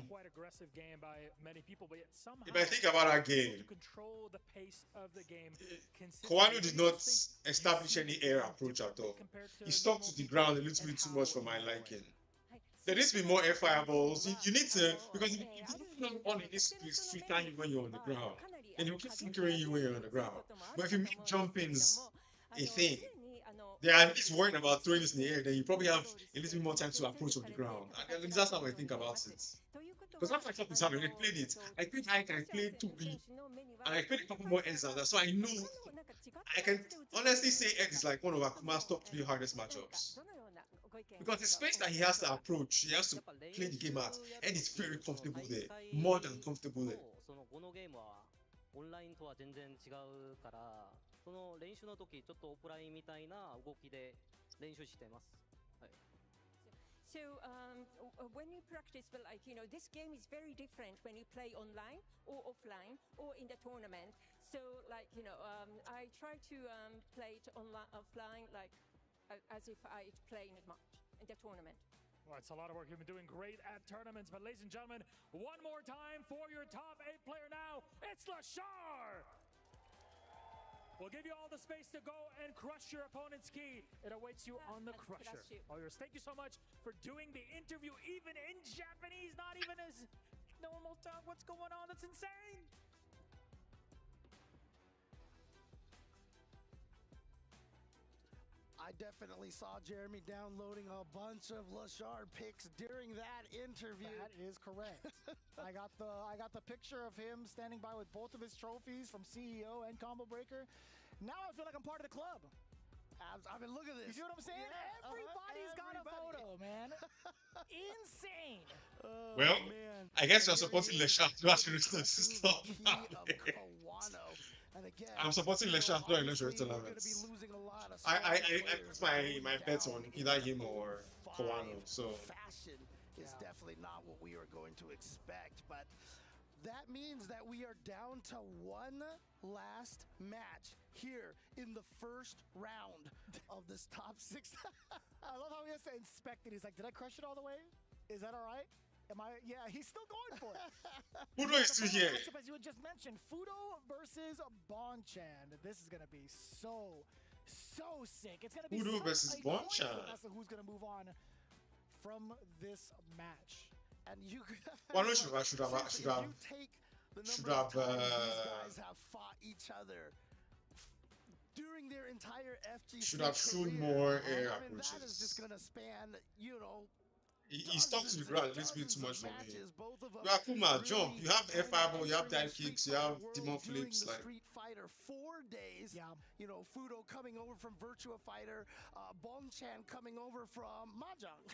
quite aggressive game by many people, but yet somehow if I think about our game, to control the pace of the game. Kawano did not establish any air approach at all. He stuck to the ground a little bit too much for my liking. There needs to be more air fireballs. You need to, because if you don't on it, needs to flicker you when you're on the ground. And he'll keep flickering you when you're on the ground. But if you make jumpings a thing, they're at least worrying about throwing this in the air, then you probably have a little bit more time to approach on the ground. And that's how I think about it. Because after I talked with Havoc, I played it. I played Ike, I played 2B, and I played a couple more ends than that. So I know, I can honestly say Ed is like one of Akuma's top 3 hardest matchups. Because the space that he has to approach, he has to play the game at, Ed is very comfortable there. More than comfortable there. このゲームはオンラインとは全然違うから、その練習の時ちょっとオフラインみたいな動きで練習してます。はい。So when you practice, this game is very different when you play online or offline or in the tournament. So I try to play it offline as if I play in the tournament. Well, it's a lot of work. You've been doing great at tournaments, but ladies and gentlemen, one more time for your top 8 player now, it's Lashar! We'll give you all the space to go and crush your opponent's key. It awaits you on the crusher. All yours. Thank you so much for doing the interview, even in Japanese, not even as normal tongue. What's going on? That's insane! I definitely saw Jeremy downloading a bunch of Lashar pics during that interview. That is correct. I got the picture of him standing by with both of his trophies from CEO and Combo Breaker, Now I feel like I'm part of the club. I mean, look at this. You see what I'm saying? Yeah, Everybody's got a photo, man. Insane. Oh, Well, man. I guess you're supporting Leshan to actually stop. And again, I'm supporting Leshan to actually tournaments. I put my bets on either him or Kawano. So fashion is definitely not what we are going to expect, but that means that we are down to one last match here in the first round of this top 6. I love how he has to inspect it. He's like, did I crush it all the way? Is that all right? Am I? Yeah, he's still going for it. Fudo is still here. As you had just mentioned, Fudo versus Bonchan. This is going to be so sick. It's going to be Fudo versus Bonchan. As to who's going to move on from this match. And you Why don't you should have these guys have fought each other during their entire FGC should have shown career. more air I mean, approaches. that is just gonna span, you know, He stuck to the ground a little bit too much for me. both of them You are Kuma, jump. You have really F5, you have entering dive the kicks, Street you have Fighter demon world during flips. the Like, Street Fighter 4 days. Yeah. You know, Fudo coming over from Virtua Fighter, Bonchan coming over from Mahjong.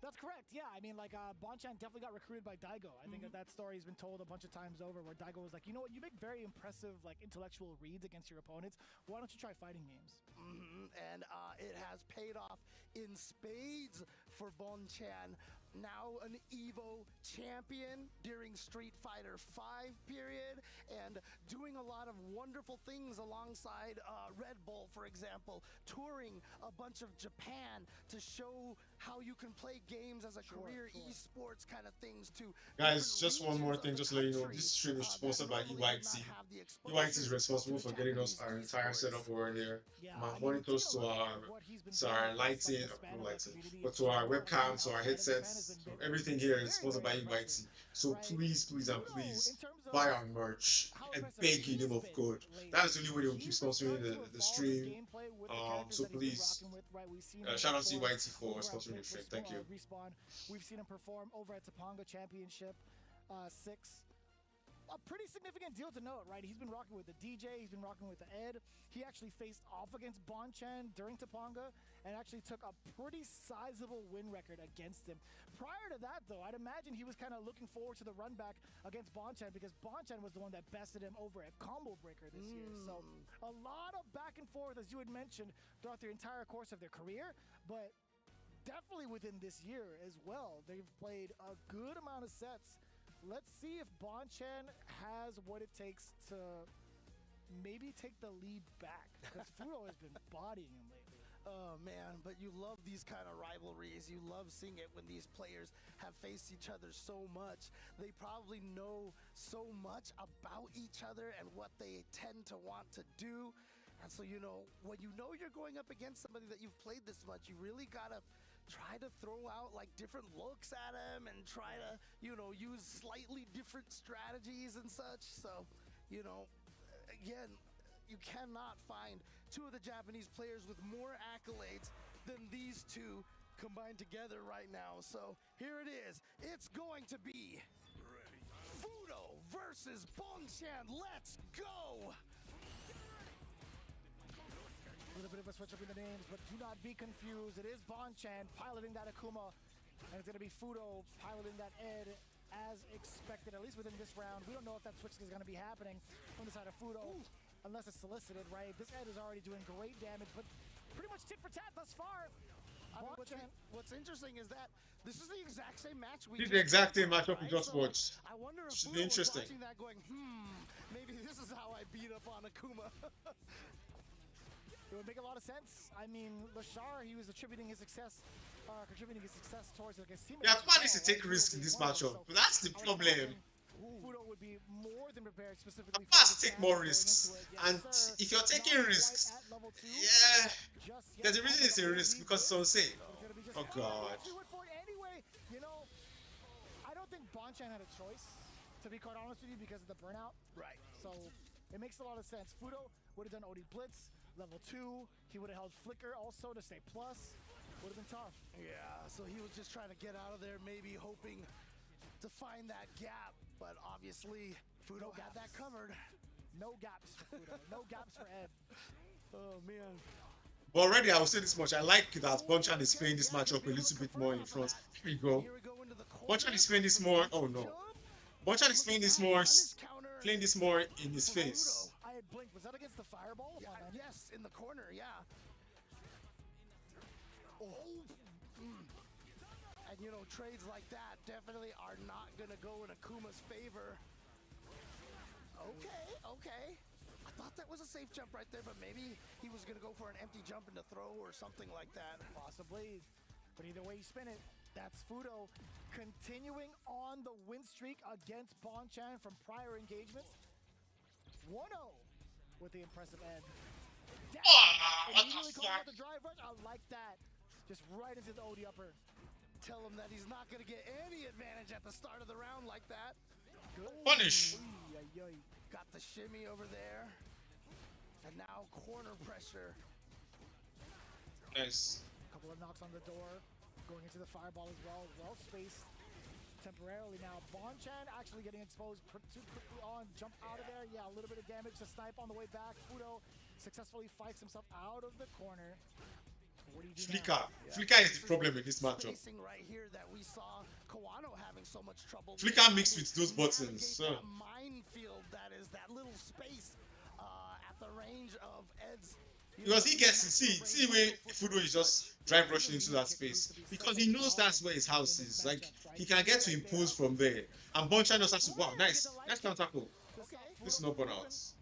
That's correct. Yeah, I mean, like, Bonchan definitely got recruited by Daigo. I think that story's been told a bunch of times over, where Daigo was like, you know what, you make very impressive, like, intellectual reads against your opponents. Why don't you try fighting games? And it has paid off in spades for Bonchan. Now an EVO champion during Street Fighter 5 period, and doing a lot of wonderful things alongside Red Bull, for example, touring a bunch of Japan to show how you can play games as a career esports kind of things too. guys, just one more thing, just to let you know, this stream is sponsored by EYT. EYT is responsible for getting us our entire setup over here. My monitors to our lighting, but to our webcam, to our headsets, so everything here is sponsored by EYT. So please, please, and please buy our merch and beg in the name of God. That's the only way they will keep sponsoring the stream. So please, shout out to EYT for sponsoring the stream. Thank you. Respawn. We've seen him perform over at Topanga Championship 6. A pretty significant deal to note, right? He's been rocking with the DJ, he's been rocking with the Ed. He actually faced off against Bonchan during Topanga and actually took a pretty sizable win record against him. Prior to that, though, I'd imagine he was kind of looking forward to the run back against Bonchan, because Bonchan was the one that bested him over at Combo Breaker this year. So a lot of back and forth, as you had mentioned, throughout the entire course of their career, but definitely within this year as well. They've played a good amount of sets. Let's see if Bonchan has what it takes to maybe take the lead back, because Fudo has been bodying him lately. Oh man, but you love these kind of rivalries. You love seeing it when these players have faced each other so much. They probably know so much about each other and what they tend to want to do. And so, you know, when you know you're going up against somebody that you've played this much, you really gotta try to throw out like different looks at him and try to, you know, use slightly different strategies and such. So, you know, again, you cannot find two of the Japanese players with more accolades than these two combined together right now. So here it is. It's going to be Fudo versus Bonchan. Let's go! A little bit of a switch up in the names, but do not be confused. It is Bonchan piloting that Akuma, and it's going to be Fudo piloting that Ed as expected, at least within this round. We don't know if that switch is going to be happening from the side of Fudo, unless it's solicited, right? This Ed is already doing great damage, but pretty much tit for tat thus far. What's interesting is that this is the exact same match we This is the exact same matchup we just watched. I wonder if Should Fudo be interesting. was watching that going, maybe this is how I beat up on Akuma. It would make a lot of sense. I mean, Lashar, he was attributing his success towards like a seamless. Yeah, Kuma needs to take risks in this matchup, but that's the problem. Fudo would be more than prepared specifically. Must take more risks, and if you're taking risks, yeah, there's a reason it's a risk, because it's unsafe. Oh God. Anyway, you know, I don't think Bonchan had a choice, to be quite honest with you, because of the burnout. Right. So it makes a lot of sense. Fudo would have done OD Blitz, level 2. He would have held Flicker also to stay plus. Would have been tough. Yeah, so he was just trying to get out of there, maybe hoping to find that gap, but obviously Fudo got that covered. No gaps for Fudo. No gaps for Ed. Oh, man. But already, I will say this much. I like that Bonchan is playing this matchup a little bit more in front. Here we go. Bonchan is playing this more. Oh no. Bonchan is playing this more. Playing this more in his face. I had blinked. Was that against the fireball? Yeah, yes, in the corner, yeah. Oh. And you know, trades like that definitely are not gonna go in Akuma's favor. Okay, okay. I thought that was a safe jump right there, but maybe he was gonna go for an empty jump into throw or something like that. Possibly. But either way you spin it, that's Fudo continuing on the win streak against Bonchan from prior engagements. 1-0 with the impressive Ed. Immediately calling out the drive rush. I like that. Just right into the OD upper. Tell him that he's not going to get any advantage at the start of the round like that. Good. Punish. Got the shimmy over there. And now corner pressure. Nice. Couple of knocks on the door. Going into the fireball as well. Well spaced temporarily now. Bonchan actually getting exposed too quickly on. Jump out of there. Yeah, a little bit of damage to snipe on the way back. Fudo successfully fights himself out of the corner. What do you do Flicker. now? Flicker is the problem in this matchup. Right here that we saw Kawano having so much trouble. Flicker mixed with those buttons. So. Minefield that is that little space at the range of Ed's. Because he gets to see where Fudo is just drive rushing into that space. Because he knows that's where his house is. Like, he can get to impose from there. And Bonchan just has to, wow, nice counter tackle. This is no burnouts.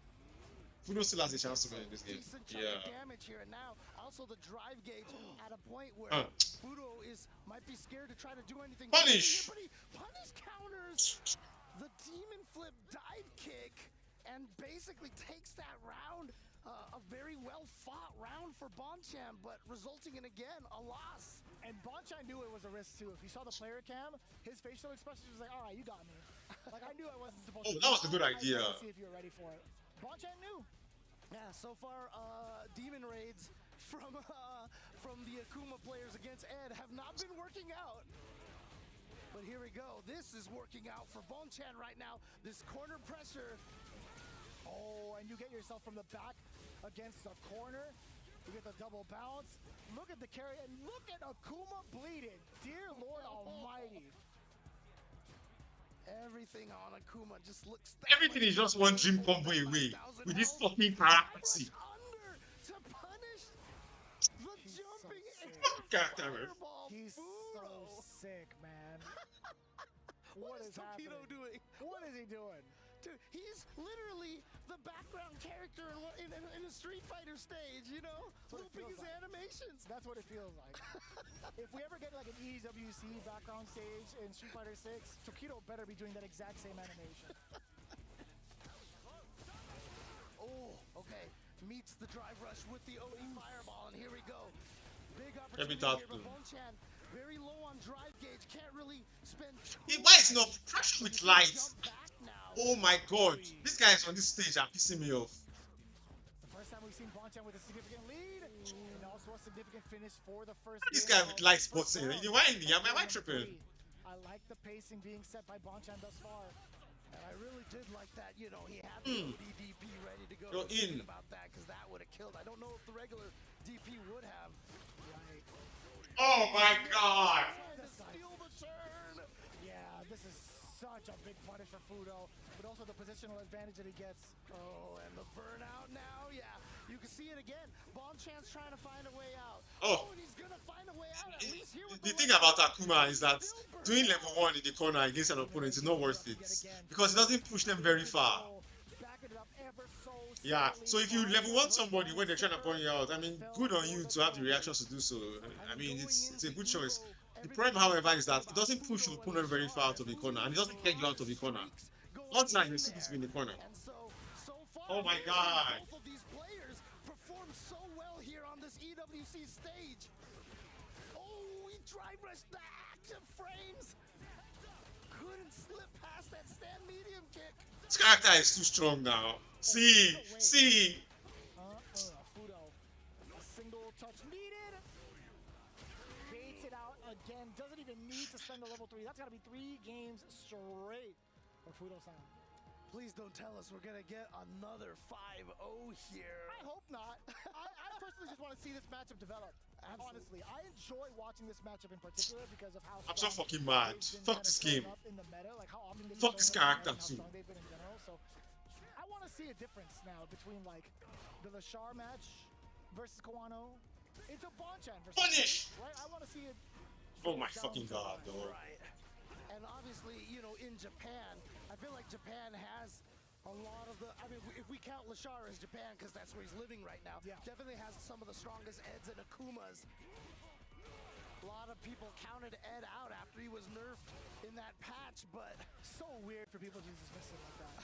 Fudo still has a chance to win in this game. Yeah. Damage here and now. Also the drive gauge at a point where Fudo might be scared to try to do anything. Punish! But he punish counters the demon flip dive kick and basically takes that round. A very well fought round for Bonchan, but resulting in again a loss. And Bonchan knew it was a risk too. If you saw the player cam, his facial expression was like, all right, you got me. Like, I knew I wasn't supposed to. Oh, that was a good idea. Let's see if you were ready for it. Bonchan knew. Yeah, so far, demon raids from the Akuma players against Ed have not been working out. But here we go. This is working out for Bonchan right now. This corner pressure. Oh, and you get yourself from the back against the corner. You get the double bounce. Look at the carry, and look at Akuma bleeding. Dear Lord Almighty. Everything on Akuma just looks. Everything is just one dream combo away with this fucking paralysis. Under to punish the jumping fireball. He's so sick, man. What is Tokido doing? What is he doing? Dude, he's literally the background character in a Street Fighter stage, you know? Looping his animations. That's what it feels like. If we ever get like an EWC background stage in Street Fighter 6, Tokido better be doing that exact same animation. Oh, okay. Meets the drive rush with the OD fireball, and here we go. Big opportunity here, but Bonchan very low on drive gauge, can't really spend. Why is not pressure with light? Oh my god, this guy is on this stage and pissing me off. The first time we've seen Bonchan with a significant lead, and also a significant finish for the first. This guy with light spots in. Why me? Am I tripping? I like the pacing being set by Bonchan thus far. And I really did like that, you know, he had the DP ready to go. Go in. About that, because that would have killed. I don't know if the regular DP would have. Right. Oh my god! Steal the turn! Yeah, this is such a big punish for Fudo, but also the positional advantage that he gets. Oh, and the burnout now, yeah. You can see it again. Bonchan's trying to find a way out. Oh, and he's gonna find a way out. At least here with the thing about Akuma is that doing level 1 in the corner against an opponent is not worth it because it doesn't push them very far. Yeah, so if you level 1 somebody when they're trying to point you out, I mean, good on you to have the reactions to do so. I mean, it's a good choice. The problem, however, is that it doesn't push your opponent very far out of the corner and it doesn't get you out of the corner. One time you see this in the corner. Oh my god! Both of these players performed so well here on this EWC stage. Oh, he drive rushed back to frames. Couldn't slip past that stand medium kick. This character is too strong now. See. Fudo. A single touch needed. Baits it out again. Doesn't even need to spend the level 3. That's got to be 3 games straight for Fudo-san. Please don't tell us we're gonna get another 5-0 here. I hope not. I personally just want to see this matchup develop. Honestly, I enjoy watching this matchup in particular because of how I'm so fucking mad. Fuck this game. up in the meta, like how often Fuck this character too. strong they've been in general. So I want to see a difference now between like the Lashar match versus Kawano into Bonchan versus Punish! right? I want to see it. Oh my fucking god, though. Right. And obviously, you know, in Japan, I feel like Japan has a lot of the, I mean, if we count Lashar as Japan, because that's where he's living right now, definitely has some of the strongest Eds and Akumas. A lot of people counted Ed out after he was nerfed in that patch, but so weird for people to dismiss it like that.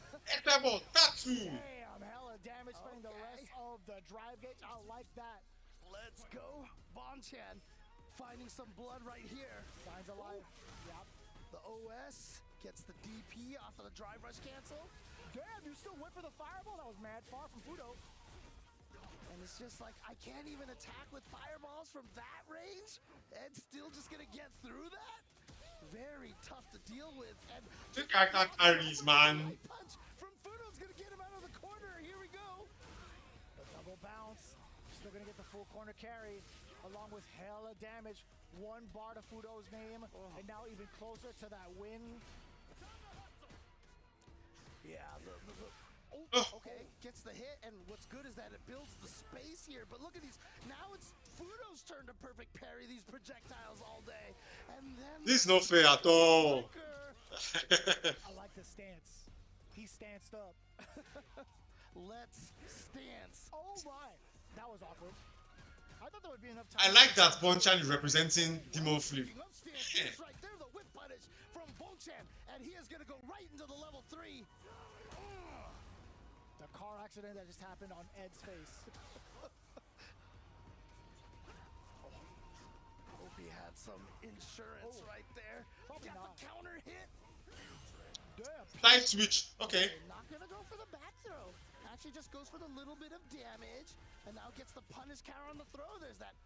Damn, hella damage spending the rest of the drive gauge. I like that. Let's go. Bonchan finding some blood right here. Signs of life. Yep. The OS gets the DP off of the drive rush cancel. Damn, you still went for the fireball? That was mad far from Fudo. And it's just like, I can't even attack with fireballs from that range. Ed's still just gonna get through that? Very tough to deal with. And this character carries, man. Punch from Fudo's gonna get him out of the corner. Here we go. The double bounce. Still gonna get the full corner carry along with hella damage. One bar to Fudo's name, and now even closer to that win. Yeah, okay, gets the hit, and what's good is that it builds the space here, but look at these, now it's Fudo's turn to perfect parry these projectiles all day, and then... This is not fair at all. I like the stance. He stanced up. Let's stance. Oh my, that was awkward. I thought there would be enough time. I like that Bonchan is representing Demo Flip. Right there, the whip punish from Bonchan, and he is going to go right into the level 3. The car accident that just happened on Ed's face. Hope he had some insurance right there. Probably got not. The counter hit. Damn. Light switch. Okay. Not going to go for the back throw. Actually just goes for the little bit of damage, and now gets the punish counter on the throw. There's that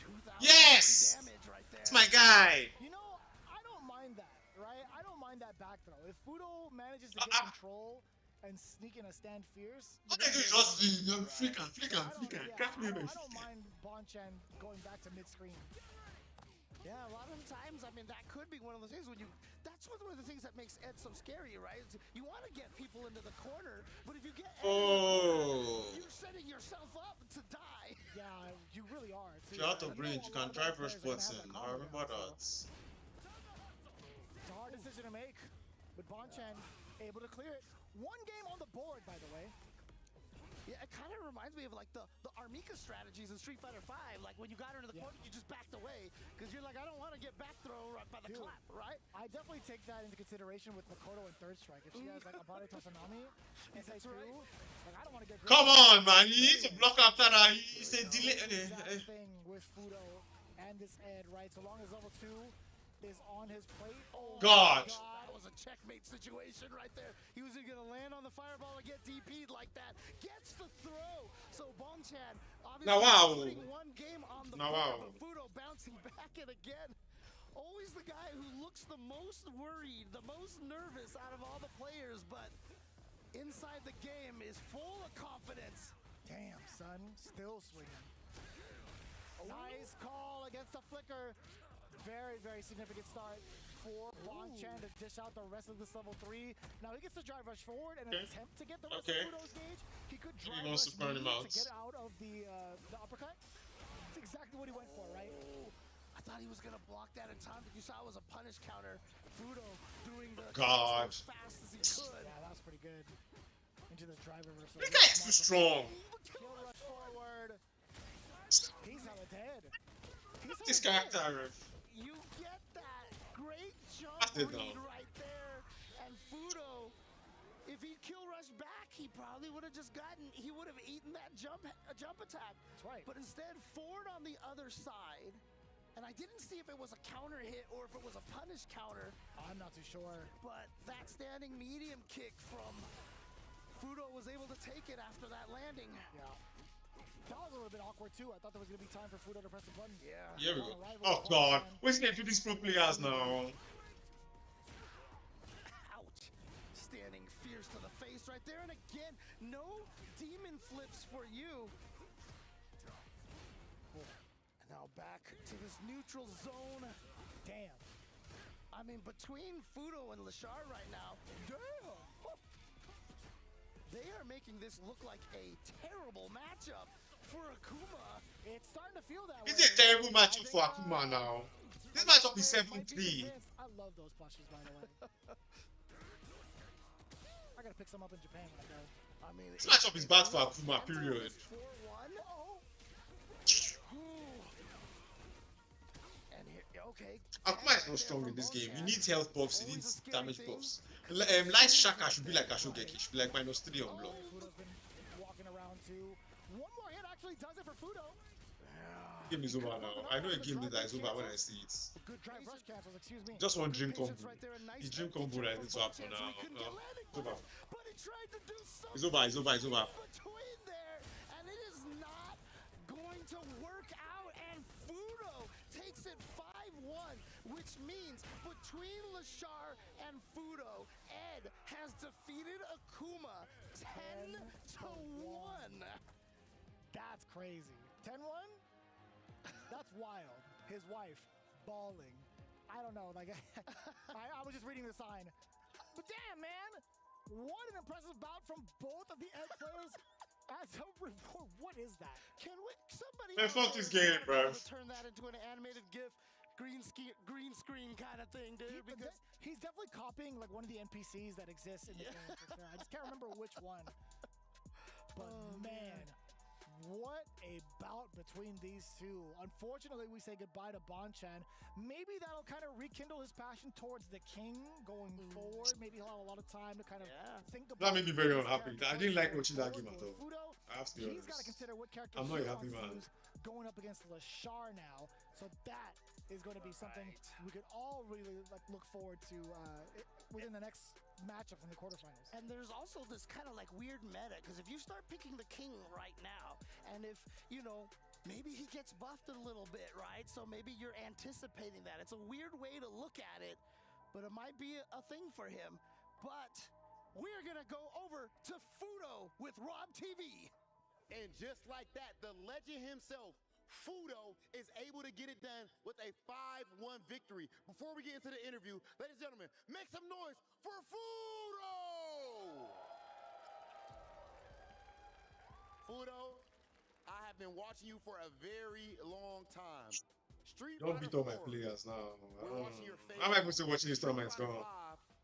2,000 damage right there. It's my guy. You know, I don't mind that, right? I don't mind that back throw. If Fudo manages to get control and sneak in a stand fierce, what they do just flicker. Crack me I don't mind Bonchan going back to mid-screen. Yeah, a lot of the times, I mean, that could be one of those things when you, that's one of the things that makes Ed so scary, right? You want to get people into the corner, but if you get Ed, you're setting yourself up to die. Yeah, you really are. If you're out of range, you can drive rush button. I remember that. It's a hard decision to make, but Bonchan able to clear it. One game on the board, by the way. Yeah, it kind of reminds me of like the Armika strategies in Street Fighter V. Like when you got her into the corner, you just backed away because you're like, I don't want to get back thrown right by the clap, right? I definitely take that into consideration with Makoto and Third Strike. If she has like Abare Tosanami and say two, like I don't want to get. Come on, man! You need to block after that. You say delay. Exact thing with Fudo and this Ed, right? So long as level 2 is on his plate. Oh God. That was a checkmate situation right there. He was going to land on the fireball and get DP'd like that. Gets the throw. So Bonchan obviously putting one game on the board. Fudo bouncing back in again. Always the guy who looks the most worried, the most nervous out of all the players, but inside the game is full of confidence. Damn, son. Still swinging. Nice call against the flicker. Very, very significant start for Bonchan to dish out the rest of this level 3. Now he gets to drive rush forward and attempt to get the rest of Fudo's gauge. He could drive rush to get out of the uppercut. That's exactly what he went for, right? I thought he was going to block that in time, but you saw it was a punish counter. Fudo doing the as fast as he could. Yeah, that was pretty good. Into the drive reversal. This guy is too strong. Kill rush forward. He's hella dead. This character, you get that great jump read right there, and Fudo, if he'd kill rush back, he probably would have just he would have eaten that jump attack. That's right. But instead, forward on the other side, and I didn't see if it was a counter hit or if it was a punish counter. I'm not too sure. But that standing medium kick from Fudo was able to take it after that landing. Yeah. That was a little bit awkward too. I thought there was going to be time for Fudo to press the button. Yeah. Here we go. Oh God. What's going to do these pro players now? Ouch. standing fierce to the face right there. And again, no demon flips for you. And now back to this neutral zone. Damn. I mean, between Fudo and Lashar right now, damn! They are making this look like a terrible matchup for Akuma. It's starting to feel that It's way. a terrible matchup for Akuma now. This matchup is 7-3. I love those plushes, by the way. I gotta pick some up in Japan when I go. I mean, This matchup is bad for Akuma, period. 4-1. And here, okay. Akuma is not strong in this game. He needs health buffs, he needs damage buffs. Light Shaka should be like Ashogeki, should be like -3 on block. Fudo's been walking around too. One more hit actually does it for Fudo. Game is over now. I know a game that is over when I see it. Good drive rush cancels, excuse me. Just one dream combo. The dream combo that needs to happen now. It's over. But he tried to do something. It's over, it's over, it's over. Between there, and it is not going to work out. And Fudo takes it 5-1, which means between Lashar and Fudo, Ed has defeated Akuma 10-1. That's crazy. 10-1? That's wild. His wife bawling. I don't know. Like I was just reading the sign. But damn, man! What an impressive bout from both of the Ed players. As a report, what is that? Can we? Somebody. Man, fuck this game, bro. Turn that into an animated GIF, green screen kind of thing, dude. Because he's definitely copying like one of the NPCs that exists in the game. For sure. I just can't remember which one. But man. What a bout between these two. Unfortunately, we say goodbye to Bonchan. Maybe that'll kind of rekindle his passion towards the king going forward. Maybe he'll have a lot of time to kind of think about. That made me very unhappy. I didn't like watching that game at all. I have to be honest. He's got to consider what character I'm not a happy man. Going up against Lashar now. So that is going to be something we could all really look forward to within the next matchup from the quarterfinals. And there's also this kind of like weird meta, because if you start picking the king right now, and if, you know, maybe he gets buffed a little bit, right? So maybe you're anticipating that. It's a weird way to look at it, but it might be a thing for him. But we're gonna go over to Fudo with Rob TV. And just like that, the legend himself, Fudo, is able to get it done with a 5-1 victory. Before we get into the interview, ladies and gentlemen, make some noise for Fudo! Fudo, I have been watching you for a very long time. Don't beat all my players now. I'm not even still watching these tournaments go on.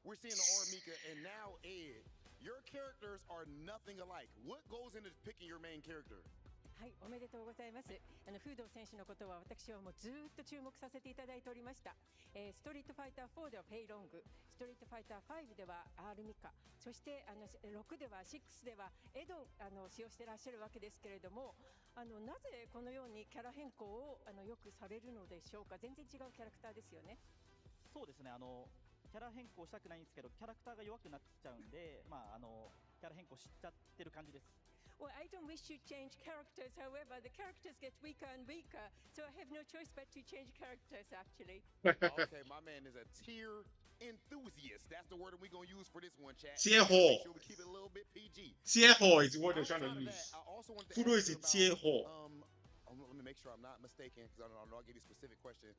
We're seeing the Ormika and now Ed. Your characters are nothing alike. What goes into picking your main character? はい、おめでとうございます。フード選手のことは私はもうずっと注目させていただいておりました。ストリートファイター4ではフェイロング、ストリートファイター5では R ミカ、そして6では6ではエド使用してらっしゃるわけですけれども、なぜこのようにキャラ変更をよくされるのでしょうか。全然違うキャラクターですよね。そうですね。キャラ変更したくないんですけど、キャラクターが弱くなっちゃうんで、キャラ変更しちゃってる感じです。Well, I don't wish to change characters. However, the characters get weaker and weaker, so I have no choice but to change characters, actually. Okay, my man is a tier enthusiast. That's the word we're going to use for this one, chat. Tier whore. Make sure we keep it a little bit PG. Tier whore is the word they're trying to use. Fudo is a tier whore. Let me make sure I'm not mistaken, because I know I'll give you a specific question.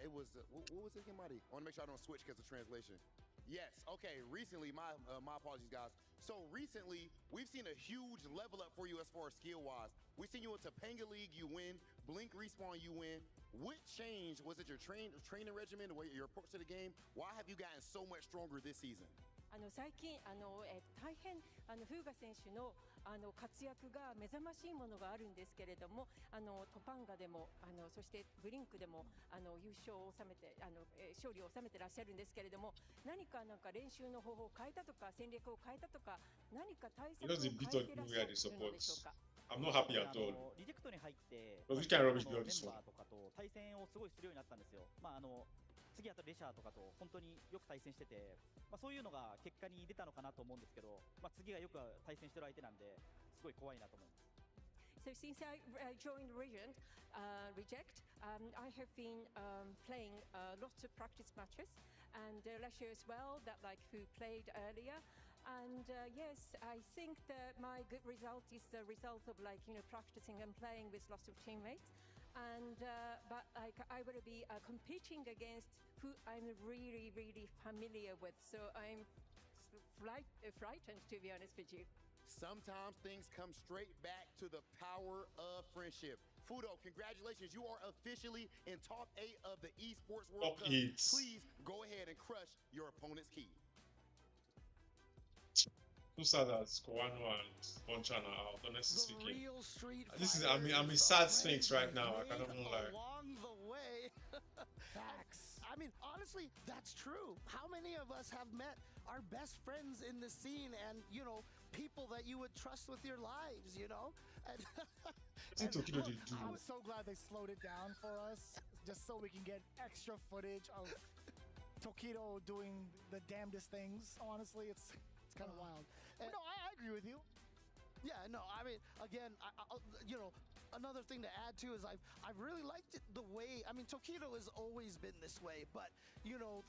It was, what was it again, Marty? I want to make sure I don't switch because of translation. Yes, okay, recently, my apologies, guys. So recently, we've seen a huge level up for you as far as skill-wise. We've seen you in Topanga League, you win. Blink Respawn, you win. What changed? Was it your training regimen, the way your approach to the game? Why have you gotten so much stronger this season? 最近大変フーガ選手の活躍が目覚ましいものがあるんですけれども、トパンガでもそしてブリンクでも優勝を収めて勝利を収めてらっしゃるんですけれども、何か練習の方法を変えたとか戦略を変えたとか何か対策を変えてらっしゃるのでしょうか。I'm not happy at all. リジェクトに入って、But we can't rubbish beyond this one. メンバーとかと対戦をすごいするようになったんですよ。次あとレシャーとかと本当によく対戦してて、そういうのが結果に出たのかなと思うんですけど、次がよく対戦してる相手なんですごい怖いなと思います。So since I joined Reject, I have been playing lots of practice matches and Russia as well, that like who played earlier. And yes, I think that my good result is the result of like practicing and playing with lots of teammates. And but like I will be competing against who I'm really familiar with. So I'm frightened, to be honest with you. Sometimes things come straight back to the power of friendship. Fudo, congratulations. You are officially in top 8 of the Esports World Top Cup. 8. Please go ahead and crush your opponent's key. So sad that Squano and Bonchana are out, honestly speaking. Real Street This is, Fighter I'm in is sad the sphinx friends right now. I we've cannot made lie. along the way. Facts. I mean, honestly, that's true. How many of us have met our best friends in the scene and, people that you would trust with your lives, And, What did Tokido do? I'm so glad they slowed it down for us, just so we can get extra footage of Tokido doing the damnedest things. Honestly, it's kind of wild. But no, I agree with you. Yeah, no, I mean, again, another thing to add too is I've really liked it the way, I mean, Tokido has always been this way, but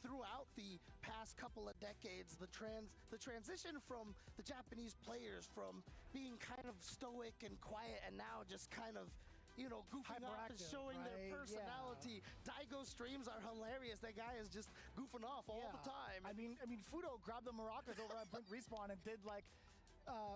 throughout the past couple of decades, the transition from the Japanese players from being kind of stoic and quiet and now just kind of goofing off and showing their personality. Yeah. Daigo streams are hilarious. That guy is just goofing off all the time. I mean, Fudo grabbed the maracas over at Blink Respawn and did like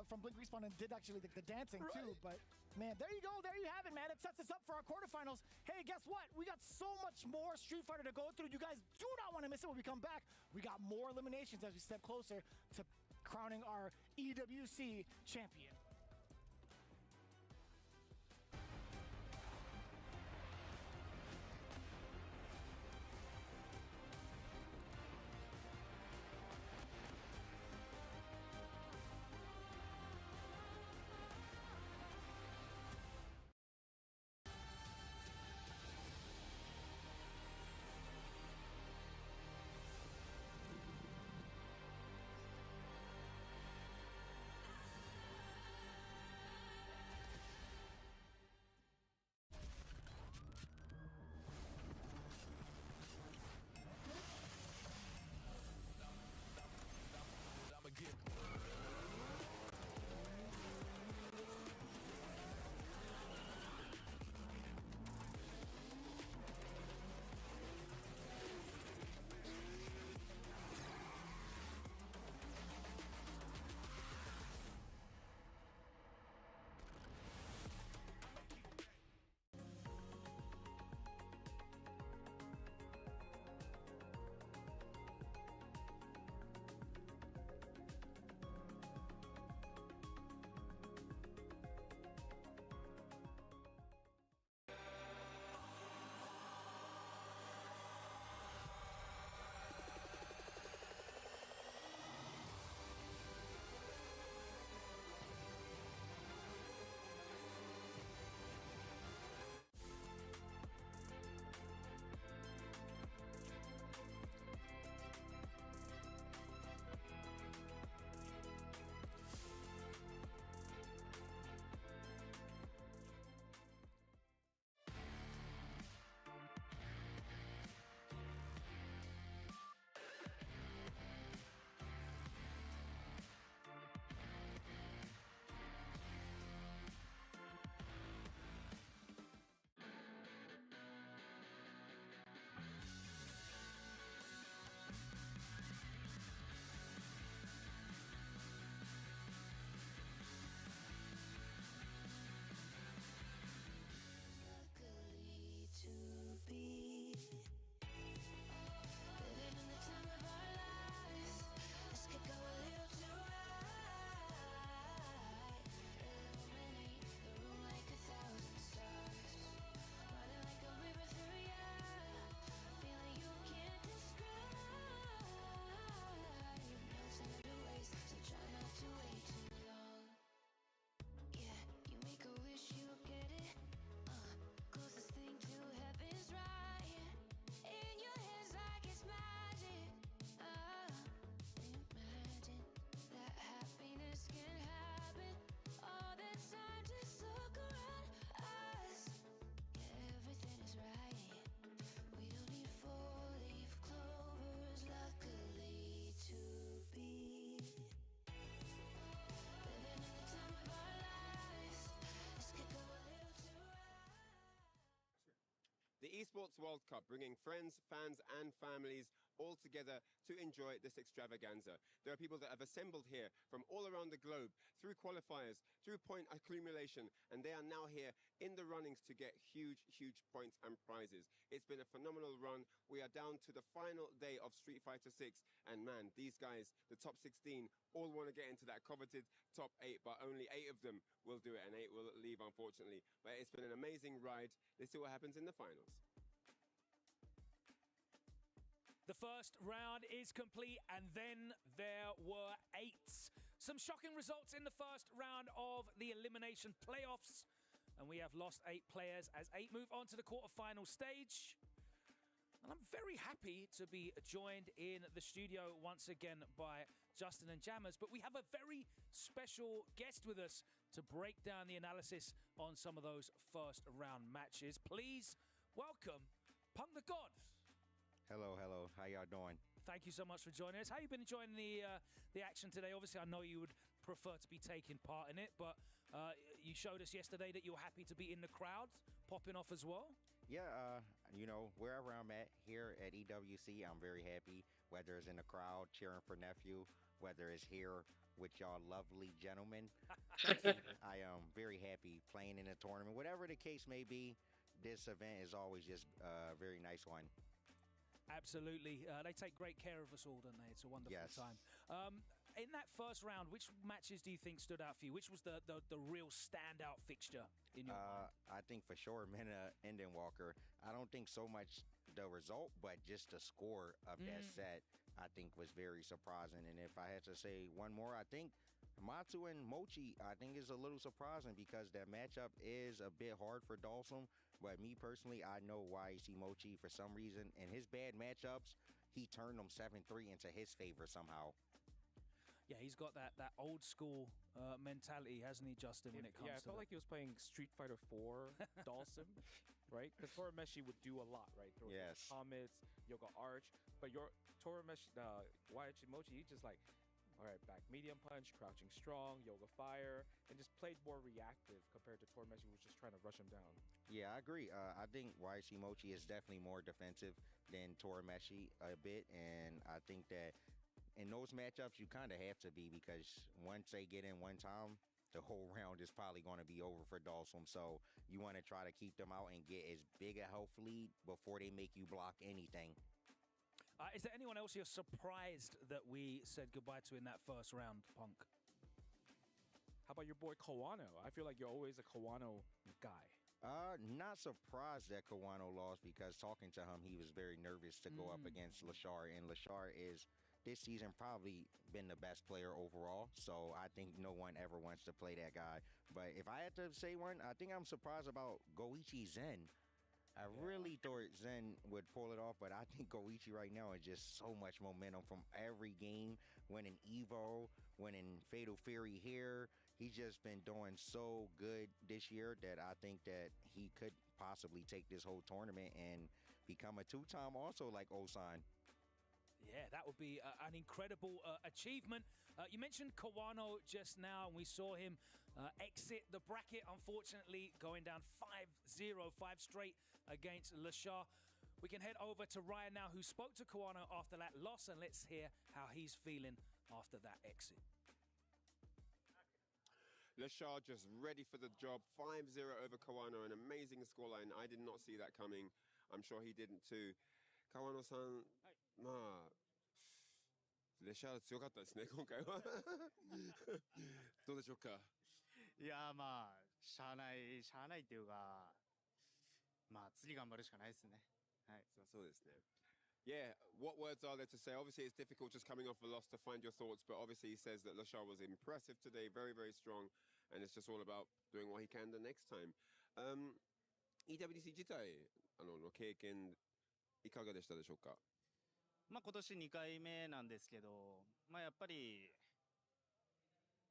from Blink Respawn and did actually the dancing too. But man, there you go. There you have it, man. It sets us up for our quarterfinals. Hey, guess what? We got so much more Street Fighter to go through. You guys do not want to miss it when we come back. We got more eliminations as we step closer to crowning our EWC champion. Esports World Cup, bringing friends, fans, and families all together to enjoy this extravaganza. There are people that have assembled here from all around the globe through qualifiers, through point accumulation, and they are now here in the runnings to get huge, huge points and prizes. It's been a phenomenal run. We are down to the final day of Street Fighter 6, and man, these guys, the top 16, all want to get into that coveted top 8, but only 8 of them will do it, and 8 will leave, unfortunately. But it's been an amazing ride. Let's see what happens in the finals. The first round is complete, and then there were 8. Some shocking results in the first round of the elimination playoffs, and we have lost 8 players as 8 move on to the quarterfinal stage. And I'm very happy to be joined in the studio once again by Justin and Jammers, but we have a very special guest with us to break down the analysis on some of those first round matches. Please welcome Punk the God. Hello, hello. How y'all doing? Thank you so much for joining us. How you been enjoying the action today? Obviously, I know you would prefer to be taking part in it, but you showed us yesterday that you were happy to be in the crowd, popping off as well. Yeah, you know, wherever I'm at here at EWC, I'm very happy, whether it's in the crowd cheering for nephew, whether it's here with y'all lovely gentlemen. I am very happy playing in a tournament. Whatever the case may be, this event is always just a very nice one. Absolutely. They take great care of us all, don't they? It's a wonderful time. In that first round, which matches do you think stood out for you? Which was the real standout fixture in your mind? I think for sure, Minna Walker. I don't think so much the result, but just the score of that set, I think was very surprising. And if I had to say one more, I think Matsu and Mochi, I think is a little surprising because that matchup is a bit hard for Dalsum. But me personally, I know why I see Mochi for some reason. In his bad matchups, he turned them 7-3 into his favor somehow. Yeah, he's got that old school mentality, hasn't he, Justin, when it comes to I felt like he was playing Street Fighter 4 Dalsum, right? Because Torameshi would do a lot, right? Throw Comets, Yoga Arch. But your Torameshi, Waichi Mochi, he just like, all right, back medium punch, crouching strong, yoga fire, and just played more reactive compared to Torameshi, who was just trying to rush him down. Yeah, I agree. I think Waichi Mochi is definitely more defensive than Torameshi a bit, and I think that in those matchups, you kind of have to be because once they get in one time, the whole round is probably going to be over for Dalsum. So you want to try to keep them out and get as big a health lead before they make you block anything. Is there anyone else you're surprised that we said goodbye to in that first round, Punk? How about your boy Kawano? I feel like you're always a Kawano guy. Not surprised that Kawano lost because talking to him, he was very nervous to go up against Lashar, and Lashar is this season probably been the best player overall, so I think no one ever wants to play that guy. But if I had to say one, I think I'm surprised about Goichi Zen. I really thought Zen would pull it off, but I think Goichi right now is just so much momentum from every game, winning Evo, winning Fatal Fury here. He's just been doing so good this year that I think that he could possibly take this whole tournament and become a 2-time also like Osan. Yeah, that would be an incredible achievement. You mentioned Kawano just now, and we saw him exit the bracket, unfortunately, going down 5-0, 5 straight against Lashar. We can head over to Ryan now, who spoke to Kawano after that loss, and let's hear how he's feeling after that exit. Lashar just ready for the job. 5-0 over Kawano, an amazing scoreline. I did not see that coming. I'm sure he didn't too. Kawano-san, まあ、レシャー強かったですね、今回は。どうでしょうか。いやまあしゃあないっていうか、まあ次頑張るしかないですね。はい。そうですね。Yeah, what words are there to say? Obviously, it's difficult just coming off a loss to find your thoughts, but obviously he says that Lashar was impressive today, very, very strong, and it's just all about doing what he can the next time. EWC 自体の経験いかがでしたでしょうか。まあ今年2回目なんですけど、まあやっぱり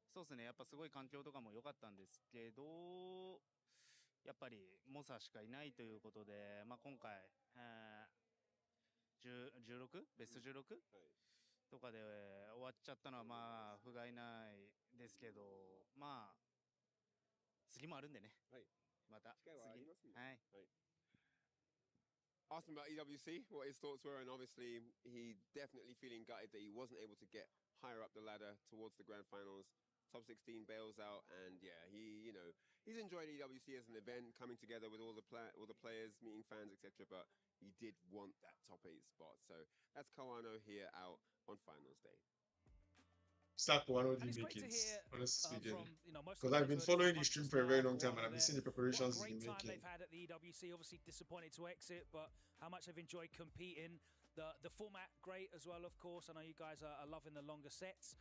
そうですね、やっぱすごい環境とかも良かったんですけど、やっぱり猛者しかいないということで、まあ今回、16? ベスト 16?、とかで終わっちゃったのはまあ不甲斐ないですけど、まあ次もあるんでね。はい。また機会はありますね。はい。asked him about EWC, what his thoughts were, and obviously he definitely feeling gutted that he wasn't able to get higher up the ladder towards the grand finals. Top 16 bails out, and yeah, he's enjoyed EWC as an event, coming together with all the players, meeting fans, etc. But he did want that top 8 spot. So that's Kawano here out on finals day. Stack one of the make it, honestly speaking. Because I've been following the stream for a very long time and I've been seeing the preparations he's been making. They've had at the EWC, obviously disappointed to exit, but how much they've enjoyed competing. The format, great as well, of course. I know you guys are loving the longer sets.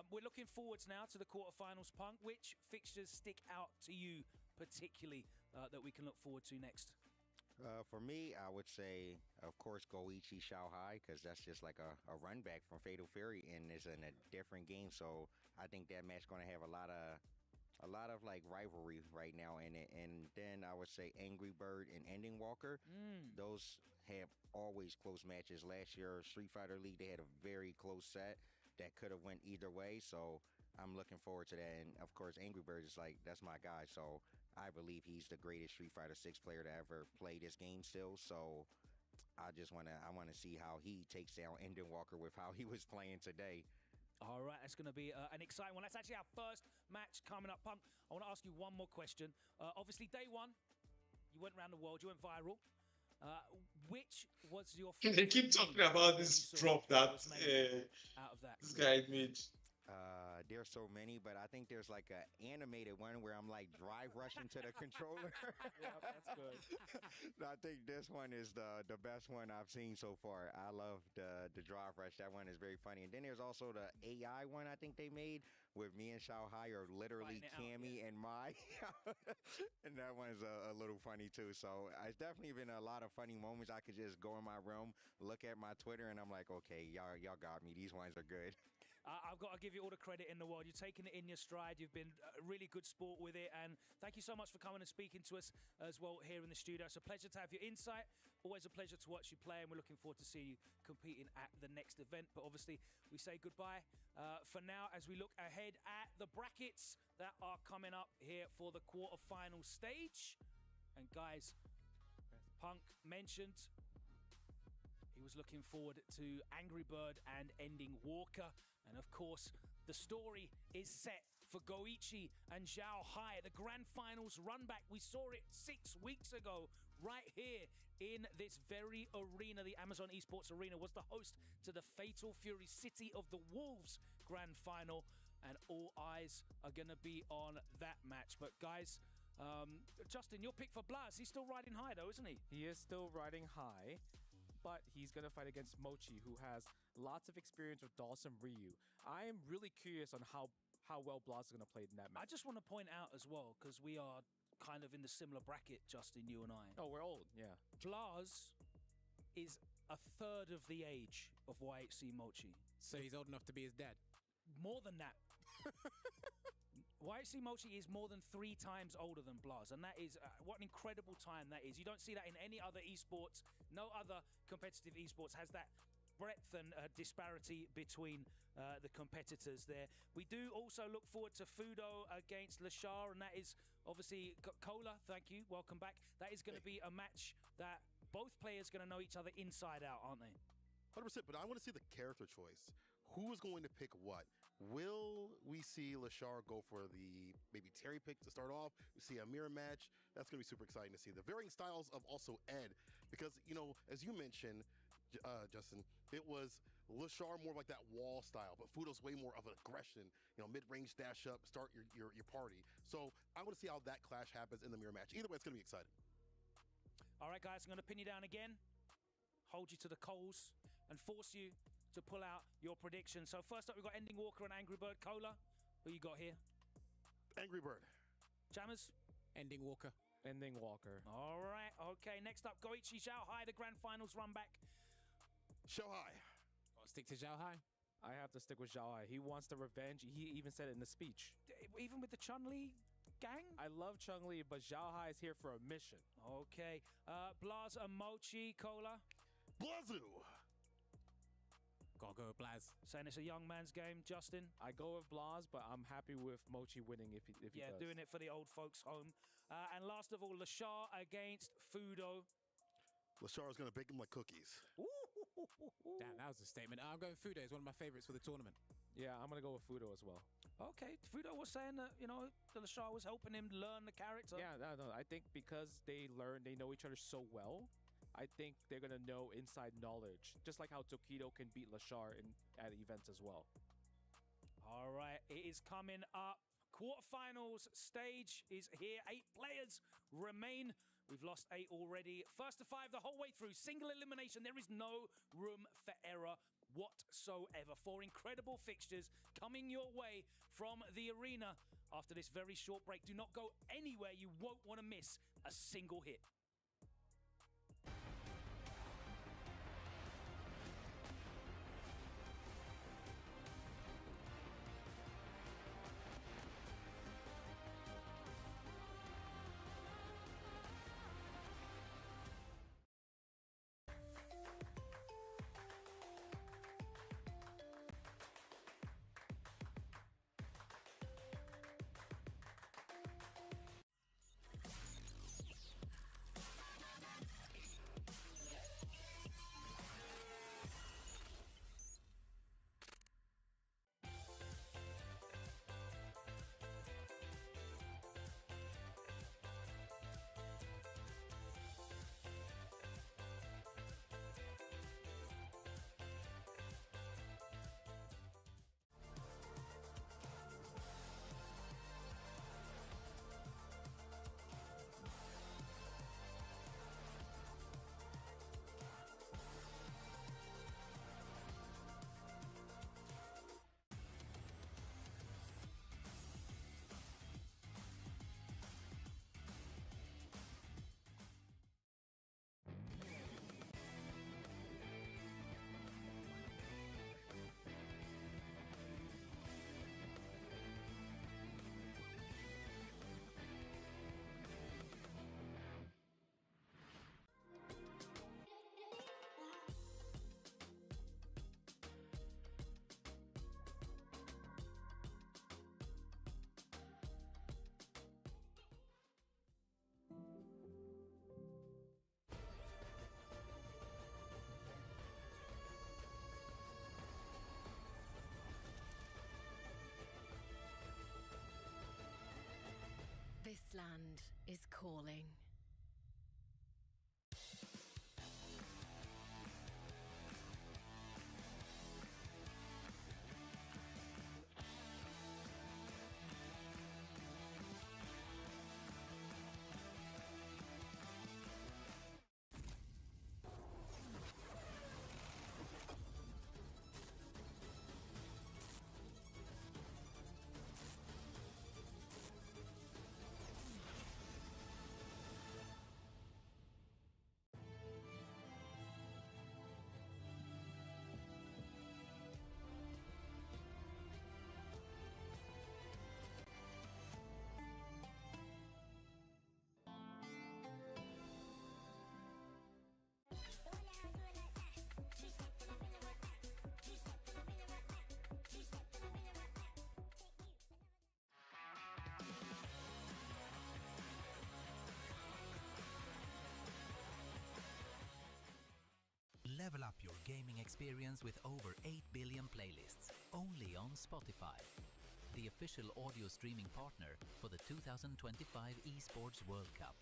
We're looking forwards now to the quarterfinals, Punk. Which fixtures stick out to you particularly that we can look forward to next? For me, I would say, of course, Goichi Shanghai, because that's just like a run back from Fatal Fury, and it's in a different game. So I think that match going to have a lot of like rivalry right now in it. And then I would say Angry Bird and Ending Walker. Those have always close matches. Last year, Street Fighter League, they had a very close set that could have went either way. So I'm looking forward to that. And of course, Angry Bird is like, that's my guy. So I believe he's the greatest Street Fighter 6 player to ever play this game still. So I want to see how he takes down Ending Walker with how he was playing today. All right, it's going to be an exciting one. That's actually our first match coming up, Punk. I want to ask you one more question. Obviously, day one, you went around the world, you went viral. Which was your They keep talking about this drop that out of that this guy made. There's so many, but I think there's like an animated one where I'm like drive rushing to the controller. Yeah, that's good. I think this one is the best one I've seen so far. I love the drive rush. That one is very funny. And then there's also the AI one I think they made with me and Shanghai are literally Cammy and Mai. And that one is a little funny too. So it's definitely been a lot of funny moments. I could just go in my room, look at my Twitter, and I'm like, okay, y'all got me. These ones are good. I've got to give you all the credit in the world. You're taking it in your stride. You've been a really good sport with it. And thank you so much for coming and speaking to us as well here in the studio. It's a pleasure to have your insight. Always a pleasure to watch you play. And we're looking forward to seeing you competing at the next event. But obviously, we say goodbye for now as we look ahead at the brackets that are coming up here for the quarterfinal stage. And guys, Punk mentioned he was looking forward to Angry Bird and Ending Walker. And of course, the story is set for Goichi and Zhao Hai. The grand finals run back. We saw it 6 weeks ago right here in this very arena. The Amazon Esports Arena was the host to the Fatal Fury City of the Wolves grand final. And all eyes are going to be on that match. But guys, Justin, your pick for Blaz. He's still riding high though, isn't he? He is still riding high. But he's going to fight against Mochi, who has lots of experience with Dawson Ryu. I am really curious on how well Blaz is going to play in that match. I just want to point out as well, because we are kind of in the similar bracket, Justin, you and I. Oh, we're old, yeah. Blaz is a third of the age of YHC Mochi. So he's old enough to be his dad? More than that. YHC Mochi is more than 3 times older than Blaz, and that is what an incredible time that is. You don't see that in any other esports. No other competitive esports has that breadth and disparity between the competitors there. We do also look forward to Fudo against Lashar, and that is obviously Cola. Thank you. Welcome back. That is going to be a match that both players going to know each other inside out, aren't they? 100%, but I want to see the character choice. Who is going to pick what? Will we see Lashar go for the maybe Terry pick to start off? We see a mirror match. That's going to be super exciting to see. The varying styles of also Ed, because, you know, as you mentioned, Justin, it was Lashar more like that wall style, but Fudo's way more of an aggression, you know, mid-range dash up, start your party. So I want to see how that clash happens in the mirror match. Either way, it's going to be exciting. All right, guys, I'm going to pin you down again, hold you to the coals, and force you to pull out your predictions. So first up, we've got Ending Walker and Angry Bird. Cola, who you got here? Angry Bird. Jammers? Ending Walker. Ending Walker. All right, okay. Next up, Goichi Zhao Hai, the grand finals run back. Zhao Hai. I'll stick to Zhao Hai. I have to stick with Zhao Hai. He wants the revenge. He even said it in the speech. Even with the Chun-Li gang? I love Chun-Li, but Zhao Hai is here for a mission. Okay. Blaz and Mochi, Cola? Blazu! Gotta go with Blaz. Saying it's a young man's game, Justin? I go with Blaz, but I'm happy with Mochi winning if he does. Yeah, doing it for the old folks home. And last of all, Lashar against Fudo. Lashar is going to bake them like cookies. Damn, that was a statement. I'm going Fudo. He's one of my favorites for the tournament. Yeah, I'm going to go with Fudo as well. Okay, Fudo was saying that, you know, the Lashar was helping him learn the character. Yeah, no, I think because they know each other so well, I think they're going to know inside knowledge, just like how Tokido can beat Lashar at events as well. All right, it is coming up. Quarterfinals stage is here. 8 players remain. We've lost 8 already. First to 5 the whole way through. Single elimination. There is no room for error whatsoever. 4 incredible fixtures coming your way from the arena after this very short break. Do not go anywhere. You won't want to miss a single hit. This land is calling. Level up your gaming experience with over 8 billion playlists, only on Spotify, the official audio streaming partner for the 2025 Esports World Cup.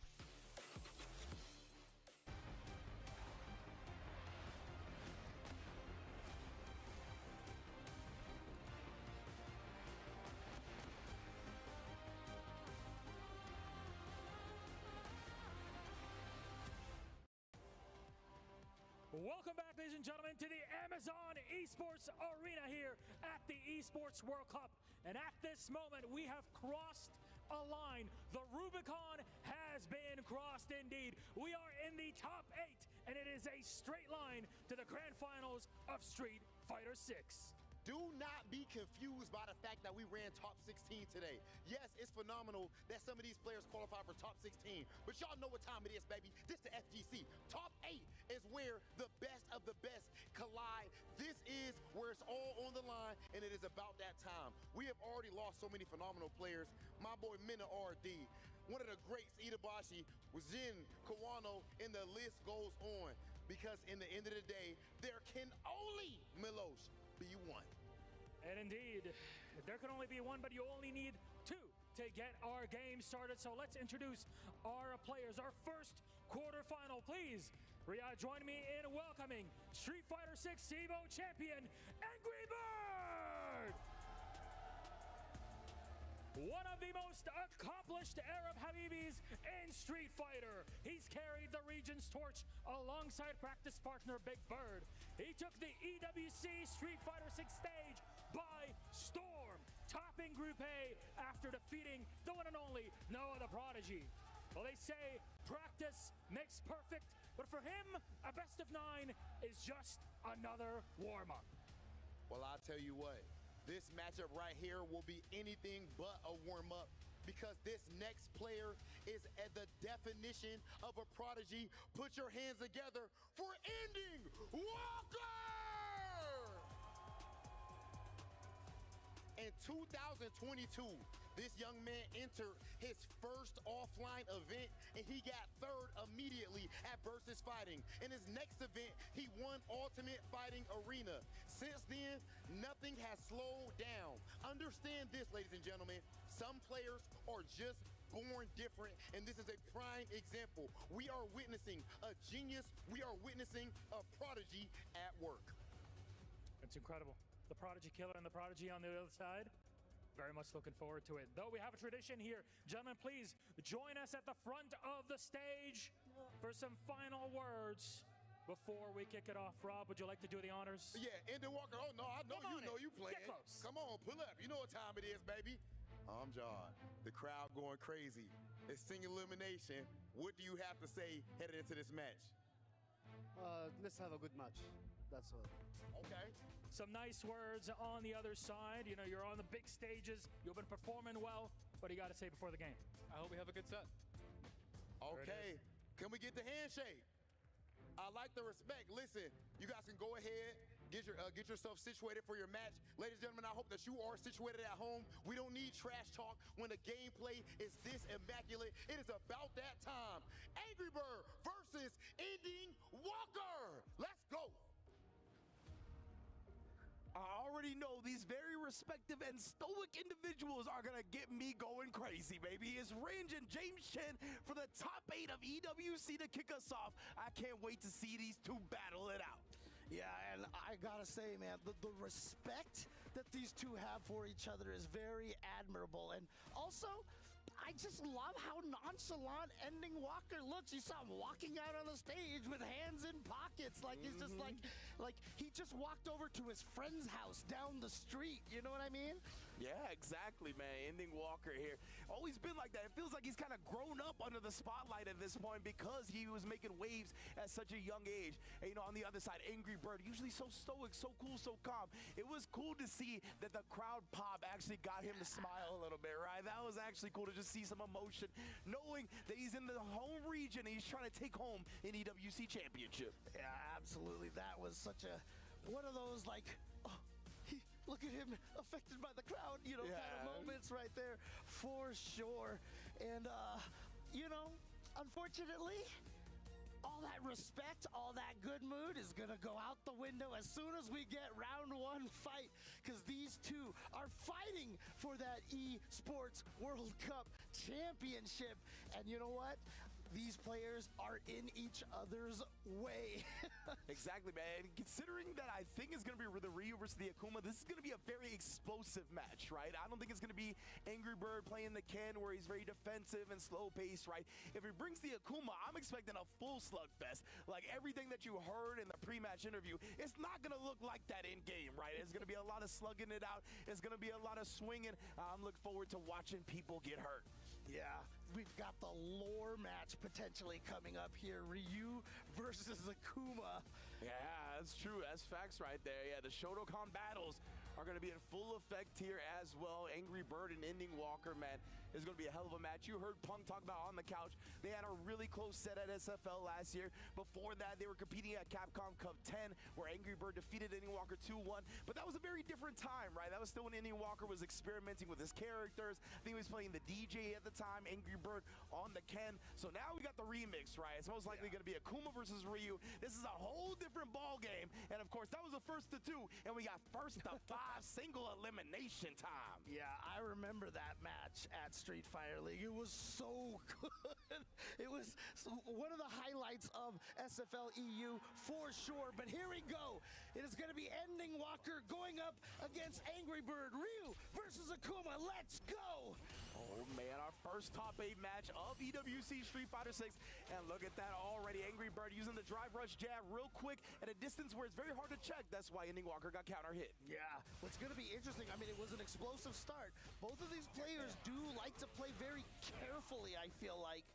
Welcome back, ladies and gentlemen, to the Amazon Esports Arena here at the Esports World Cup. And at this moment, we have crossed a line. The Rubicon has been crossed indeed. We are in the top 8, and it is a straight line to the grand finals of Street Fighter 6. Do not be confused by the fact that we ran top 16 today. Yes, it's phenomenal that some of these players qualify for top 16, but y'all know what time it is, baby. This is the FGC. Top 8 is where the best of the best collide. This is where it's all on the line, and it is about that time. We have already lost so many phenomenal players. My boy Mina RD, one of the greats, Itabashi, Jin, Kawano, and the list goes on. Because in the end of the day, there can only, Milos, be one. And indeed, there can only be one, but you only need two to get our game started. So let's introduce our players. Our first quarterfinal, please. Riyadh, join me in welcoming Street Fighter 6 EVO champion, Angry Bird! One of the most accomplished Arab Habibis in Street Fighter. He's carried the region's torch alongside practice partner Big Bird. He took the EWC Street Fighter 6 stage by storm, topping Group A after defeating the one and only Noah the Prodigy. Well, they say practice makes perfect, but for him, a best of 9 is just another warm-up. Well, I'll tell you what. This matchup right here will be anything but a warm-up because this next player is at the definition of a prodigy. Put your hands together for Ending Walker! In 2022, this young man entered his first offline event and he got third immediately at Versus Fighting. In his next event, he won Ultimate Fighting Arena. Since then, nothing has slowed down. Understand this, ladies and gentlemen, some players are just born different, and this is a prime example. We are witnessing a genius, we are witnessing a prodigy at work. It's incredible. The Prodigy Killer and the Prodigy on the other side. Very much looking forward to it. Though we have a tradition here. Gentlemen, please join us at the front of the stage for some final words before we kick it off. Rob, would you like to do the honors? Yeah, Ending Walker. Oh, no, I know you know you playing. Get close. Come on, pull up. You know what time it is, baby. I'm John. The crowd going crazy. It's single elimination. What do you have to say headed into this match? Let's have a good match. That's all. Okay. Some nice words on the other side. You know, you're on the big stages. You've been performing well. What do you got to say before the game? I hope we have a good set. Okay. Can we get the handshake? I like the respect. Listen, you guys can go ahead, get yourself situated for your match. Ladies and gentlemen, I hope that you are situated at home. We don't need trash talk when the gameplay is this immaculate. It is about that time. Angry Bird versus Ending Walker. Let's go. I already know these very respective and stoic individuals are going to get me going crazy, baby. It's Ringe and James Chen for the top 8 of EWC to kick us off. I can't wait to see these two battle it out. Yeah, and I gotta say, man, the respect that these two have for each other is very admirable. And also, I just love how nonchalant Ending Walker looks. You saw him walking out on the stage with hands in pockets. Like he's just like he just walked over to his friend's house down the street. You know what I mean? Yeah, exactly, man. Ending Walker here. Always been like that. It feels like he's kind of grown up under the spotlight at this point because he was making waves at such a young age. And, you know, on the other side, Angry Bird, usually so stoic, so cool, so calm. It was cool to see that the crowd pop actually got him to smile a little bit, right? That was actually cool to just see some emotion, knowing that he's in the home region and he's trying to take home an EWC championship. Yeah, absolutely. That was such a one of those like, oh, look at him affected by the crowd, you know, kind of moments right there for sure. And you know, unfortunately, all that respect, all that good mood is gonna go out the window as soon as we get round 1 fight, because these two are fighting for that eSports World Cup championship. And you know what? These players are in each other's way. Exactly, man. Considering that I think it's going to be the Ryu versus the Akuma, this is going to be a very explosive match, right? I don't think it's going to be Angry Bird playing the Ken where he's very defensive and slow-paced, right? If he brings the Akuma, I'm expecting a full slugfest. Like everything that you heard in the pre-match interview, it's not going to look like that in-game, right? It's going to be a lot of slugging it out. It's going to be a lot of swinging. I'm looking forward to watching people get hurt. Yeah, we've got the lore match potentially coming up here. Ryu versus Akuma. Yeah, that's true. That's facts right there. Yeah, the Shotokan battles are going to be in full effect here as well. Angry Bird and Ending Walker, man, is going to be a hell of a match. You heard Punk talk about on the couch. They had a really close set at SFL last year. Before that, they were competing at Capcom Cup 10, where Angry Bird defeated Ending Walker 2-1. But that was a very different time, right? That was still when Ending Walker was experimenting with his characters. I think he was playing the DJ at the time, Angry Bird on the Ken. So now we got the remix, right? It's most likely going to be Akuma versus Ryu. This is a whole different ball game. And of course, that was the first to 2, and we got first to 5 single elimination time. Yeah, I remember that match at Street Fighter League. It was so good. It was one of the highlights of SFL EU for sure. But here we go. It is going to be Ending Walker going up against Angry Bird. Ryu versus Akuma. Let's go. Oh man, our first top 8 match of EWC Street Fighter 6. And look at that already. Angry Bird using the drive rush jab real quick at a distance where it's very hard to check. That's why Ending Walker got counter hit. Yeah, what's going to be interesting, I mean, it was an explosive start. Both of these players do like to play very carefully, I feel like.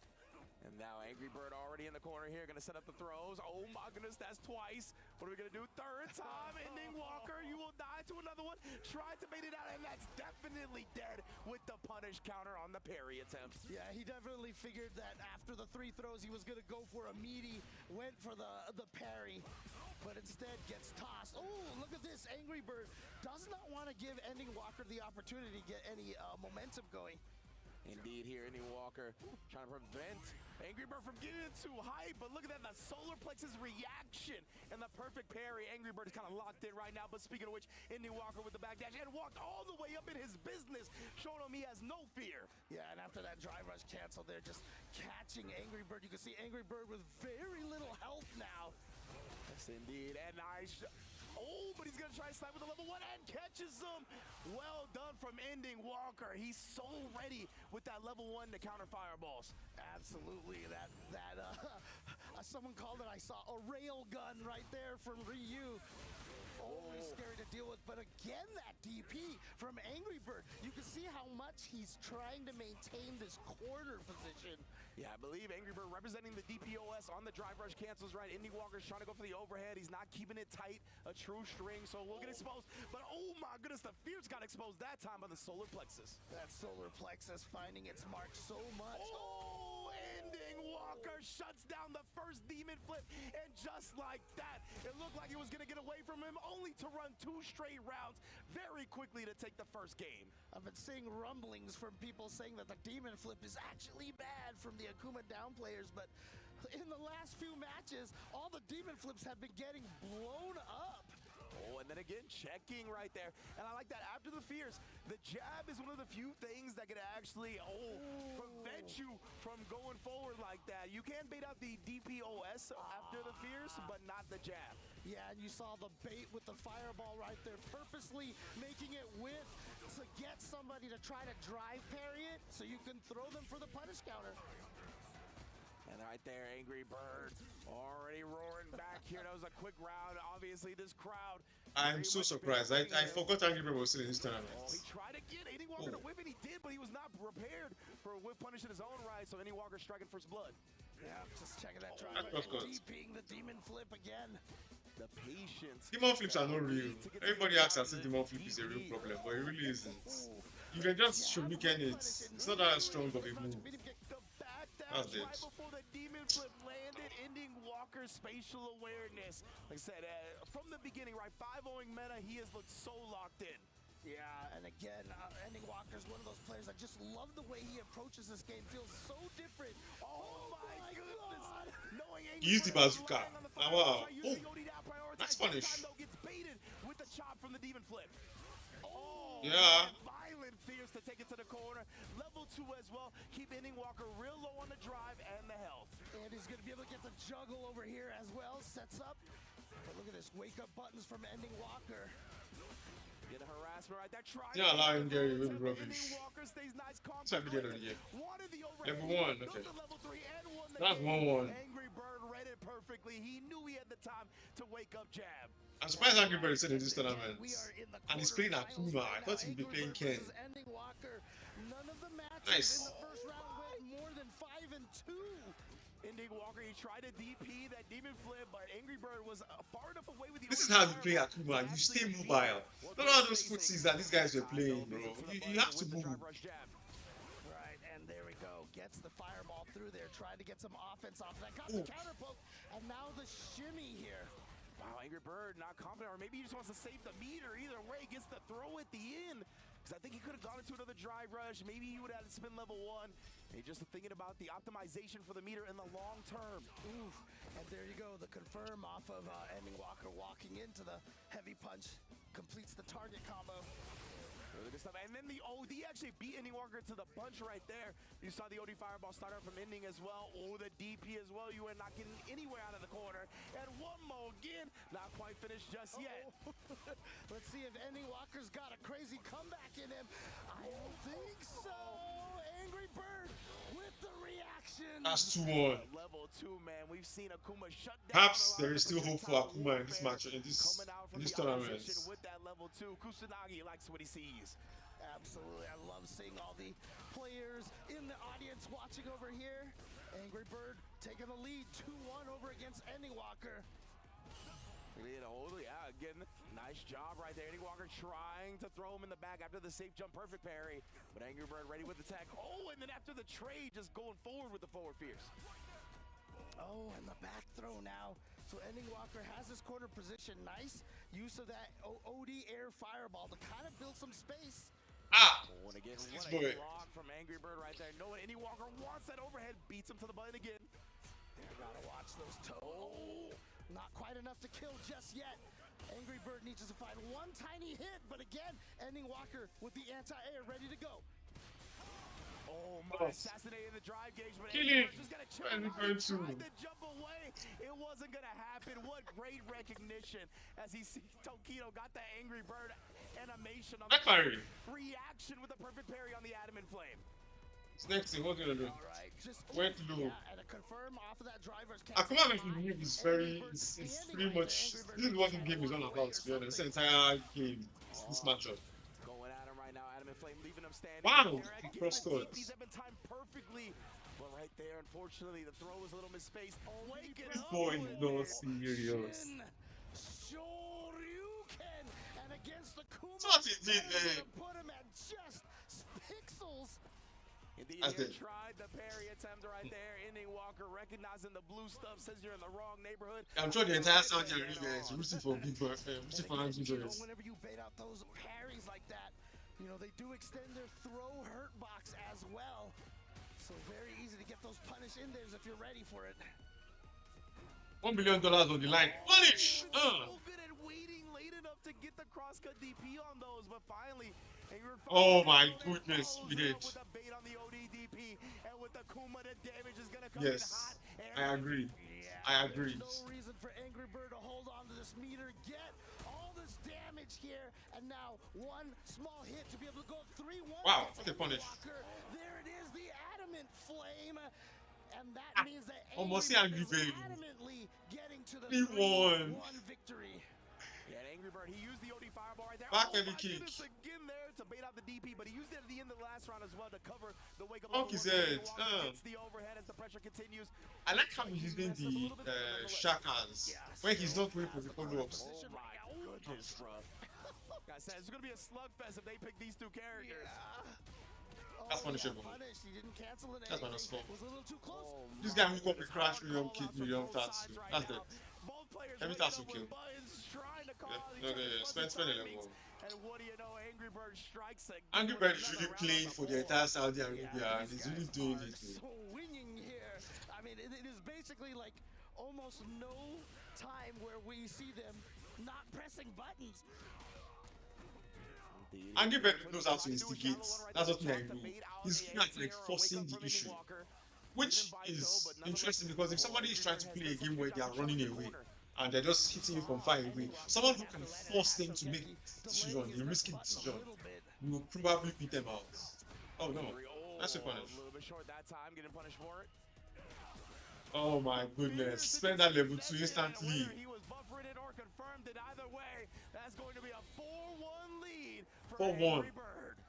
And now Angry Bird already in the corner here, gonna set up the throws. Oh my goodness, that's twice. What are we gonna do? Third time, Ending Walker, you will die to another one. Tried to bait it out, and that's definitely dead with the punish counter on the parry attempt. Yeah, he definitely figured that after the 3 throws, he was gonna go for a meaty, went for the parry, but instead gets tossed. Oh, look at this, Angry Bird does not want to give Ending Walker the opportunity to get any momentum going. Indeed, here, Ending Walker trying to prevent Angry Bird from getting too hype, but look at that, the solar plexus reaction and the perfect parry. Angry Bird is kind of locked in right now, but speaking of which, Ending Walker with the backdash and walked all the way up in his business, showing him he has no fear. Yeah, and after that drive rush cancel, they're just catching Angry Bird. You can see Angry Bird with very little health now. Yes, indeed, and nice. Oh, but he's going to try to slide with a level 1 and catches him. Well done from Ending Walker. He's so ready with that level 1 to counter fireballs. Absolutely. That someone called it, I saw a rail gun right there from Ryu. Always scary to deal with, but again, that DP from Angry Bird. You can see how much he's trying to maintain this corner position. Yeah, I believe Angry Bird representing the DPOS on the drive rush cancels right. Ending Walker's trying to go for the overhead. He's not keeping it tight, a true string, so we'll get exposed. But oh my goodness, the Fierce got exposed that time by the solar plexus. That solar plexus finding its mark so much. Oh, Ending Walker shuts down the first demon flip, and just like that, it looked like he was gonna get away from him, only to run 2 straight rounds very quickly to take the first game. I've been seeing rumblings from people saying that the demon flip is actually bad from the Akuma down players, but in the last few matches, all the demon flips have been getting blown up. Oh, and then again, checking right there. And I like that after the Fierce, the jab is one of the few things that can actually, prevent you from going forward like that. You can bait out the DPOS after the Fierce, but not the jab. Yeah, and you saw the bait with the fireball right there, purposely making it width to get somebody to try to drive parry it so you can throw them for the punish counter. And right there, Angry Bird already roaring back here. That was a quick round. Obviously, this crowd. I'm so surprised. I forgot Angry Bird was still in this tournament. He tried again. Ending Walker to whip, and he did, but he was not prepared for a whip punish in his own right. So Ending Walker striking first blood. Yeah, just checking that drive. DPing the demon flip again. The patience. Demon flips are not real. Everybody acts as if demon flip is a real problem, but it really isn't. You can just shuriken it. It's not that strong of a move. That's it. Right before the demon flip landed, Ending Walker's spatial awareness. Like I said, from the beginning, right, 5-0ing meta, he has looked so locked in. Yeah, and again, Ending Walker's one of those players. I just love the way he approaches this game. Feels so different. Oh my goodness! Knowing Use the bazooka. Wow. Oh, nice punish. Gets baited with the chop from the demon flip. Oh, yeah. Violent Fierce to take it to the corner. Level 2 as well. Keep Ending Walker real low on the drive and the health. And he's going to be able to get the juggle over here as well. Sets up. But look at this. Wake up buttons from Ending Walker. Get a harassment right there. Try. Yeah, Lion Gary will be rubbish. Ending Walker stays nice, calm. That's at the end of the year. Level 1, okay. That's 1-1. Angry Bird read it perfectly. He knew he had the time to wake up jab. I'm surprised Angry Bird is in this tournament. And he's playing Akuma. I thought he'd be playing Ken. None of the matches Nice. in the first round went more than 5-2. Ending Indy Walker. He tried to DP that Demon Flip, but Angry Bird was far enough away with the. This is how you play Akuma. You stay mobile. Not all those footsies that these guys were playing, bro. You have to move. Right, and there we go. Gets the fireball through there, trying to get some offense off that. Got the counter poke, and now the shimmy here. Wow, Angry Bird not confident, or maybe he just wants to save the meter. Either way, gets the throw at the end. Because I think he could have gone into another drive rush. Maybe he would have had spin level 1. And he's just thinking about the optimization for the meter in the long term. Ooh, and there you go. The confirm off of Ending Walker walking into the heavy punch. Completes the target combo. Really good stuff. And then the OD actually beat Ending Walker to the punch right there. You saw the OD fireball start out from Ending as well. Oh, the DP as well. You are not getting anywhere out of the corner. And one more again. Not quite finished just yet. Let's see if Ending Walker's got a crazy comeback in him. I don't think so. Angry Bird with the reaction. That's 2-1. Level 2, man. We've seen Akuma shut down. Perhaps there is still hope for Akuma in this match, in this tournament. With that level 2, Kusanagi likes what he sees. Absolutely, I love seeing all the players in the audience watching over here. Angry Bird taking the lead, 2-1 over against Ending Walker. Yeah, again, nice job right there. Ending Walker trying to throw him in the back after the safe jump, perfect parry. But Angry Bird ready with the tech. Oh, and then after the trade, just going forward with the forward fierce. Oh, and the back throw now. So Ending Walker has his corner position. Nice use of that OD air fireball to kind of build some space. Oh, and again, what a block from Angry Bird right there. No one, Ending Walker wants that overhead, beats him to the button again. Gotta watch those toes. Oh, not quite enough to kill just yet. Angry Bird needs to find one tiny hit, but again, Ending Walker with the anti-air ready to go. Oh my, assassinating the drive gauge, but Killing. just gonna tried to jump away. It wasn't gonna happen. What great recognition as he sees Tokido got the Angry Bird animation on the reaction with a perfect parry on the Adamant Flame. Next thing, what you gonna do? Right, just went low. Yeah, and a confirm off of that driver's Akuma making move is very, it's pretty much, this is what the game is all about, to be honest. The entire game, this matchup. Going at him right now, Adamant Flame leaving him standing. Wow, cross court. He's been timed perfectly, but right there, unfortunately, the throw was a little misspaced. Waking This up boy with is not serious. Shoryuken, and against the Kuma, That's what he did, man. put him at just pixels. Indeed, he tried the parry attempt right there. Ending Walker recognizing the blue stuff, says you're in the wrong neighborhood. I'm sure the entire Saudi Arabia is rooting for Big Bird, rooting for Andrew Jones. Whenever you bait out those parries like that, you know, they do extend their throw hurt box as well. So very easy to get those punish in there if you're ready for it. $1 billion on the line. Punish! So good at waiting late enough to get the crosscut DP on those, but finally, oh my goodness, we did. with the bait on the ODDP, and with the Kuma, the damage is gonna come Yes, in hot. I agree. I agree. No reason for Angry Bird to hold on to this meter, get all this damage here, and now one small hit to be able to go 3-1. Wow, what a punish. There it is, the Adamant Flame, and that means that Almost Angry Angry Bird is Bird. adamantly getting to the 3-1. 3-1 victory. Yeah, and Angry Bird, he used the OD fireball right there. Back oh heavy my kick. goodness, again there to bait out the DP, but he used it at the end of the last round as well to cover the wake up. Fuck his head. Gets the overhead as the pressure continues. I like how he's doing the shakas when he's not going for the follow-ups. Oh my goodness, bro. Like I said, it's gonna be a slugfest if they pick these two characters. That's punishable. He didn't cancel it. That's punishable. Was a little too close. This guy who got the crash million kick million Tatsu. That's it. Every Tatsu kill. Spend a level. And what do you know, Angry Bird strikes again. Angry Bird is really playing for the entire Saudi Arabia and he's really doing it. Swinging here. I mean, it is basically like almost no time where we see them not pressing buttons. Angry Bird knows how to instigate. That's what I know. He's not like forcing the issue, which is interesting because if somebody is trying to play a game where they are running away and they're just hitting you from far away, someone who can force them to make decision, a risky decision, will probably beat them out. Oh no, that's a punish. A little bit short that time, getting punished for it. Oh my goodness, spend that level 2 instantly. He was buffering it or confirmed it either way. That's going to be a 4-1 lead. 4-1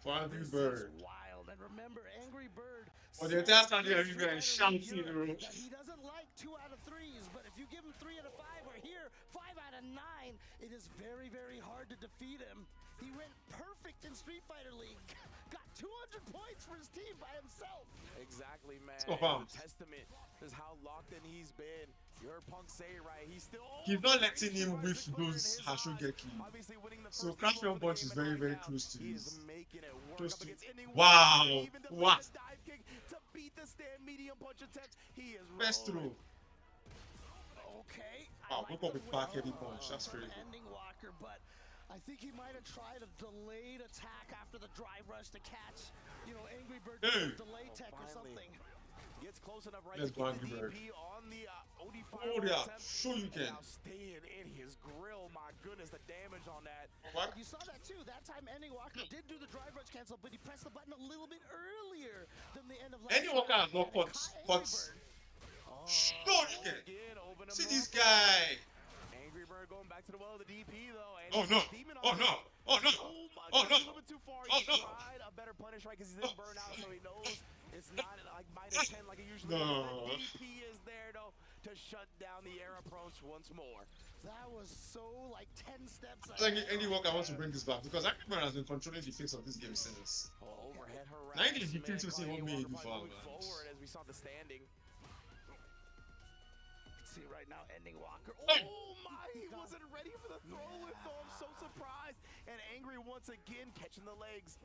for Angry Bird. Wild, and remember, Angry Bird. For the entire Saudi Arabia is shouting, bro. He doesn't like 2 out of 3s, but if you give him 3 out of 5, or here, 5 out of 9, it is very, very hard to defeat him. He went perfect in Street Fighter League. Got 200 points for his team by himself. Exactly, man. Oh, wow. It's a testament is how locked in he's been. You heard Punk say it right. He's still. He's not letting him whiff those Hashugeki. So Crash Round Punch is very, very close to his. Close to. Wow! What? Best throw. Okay. Wow, look up with back heavy punch. That's crazy. Ending Walker, but I think he might have tried a delayed attack after the drive rush to catch, Angry Bird delay tech or something. Gets close enough right to get the DP on the OD5. Oh yeah, sure you can. Now staying in his grill, my goodness, the damage on that. What? You saw that too. That time Ending Walker did do the drive rush cancel, but he pressed the button a little bit earlier than the end of last. Ending Walker has no cuts. Sure you can. See this guy. Angry Bird going back to the well of the DP though. And oh no! Oh no! Oh no! Oh no! A little bit too far. He tried a better punish, right? Because he's in burnout, so he knows it's not like -10 like it usually is. The DP is there though to shut down the air approach once more. That was so like 10 steps. I think Andy Walker wants to bring this back because Angry Bird has been controlling the face of this game since. Overhead harass. 90 defensive see what made you fall, man. Forward as we saw the standing. See right now, Ending Walker. Oh my! He wasn't ready for the throw lift though. I'm so surprised. And Angry once again catching the legs.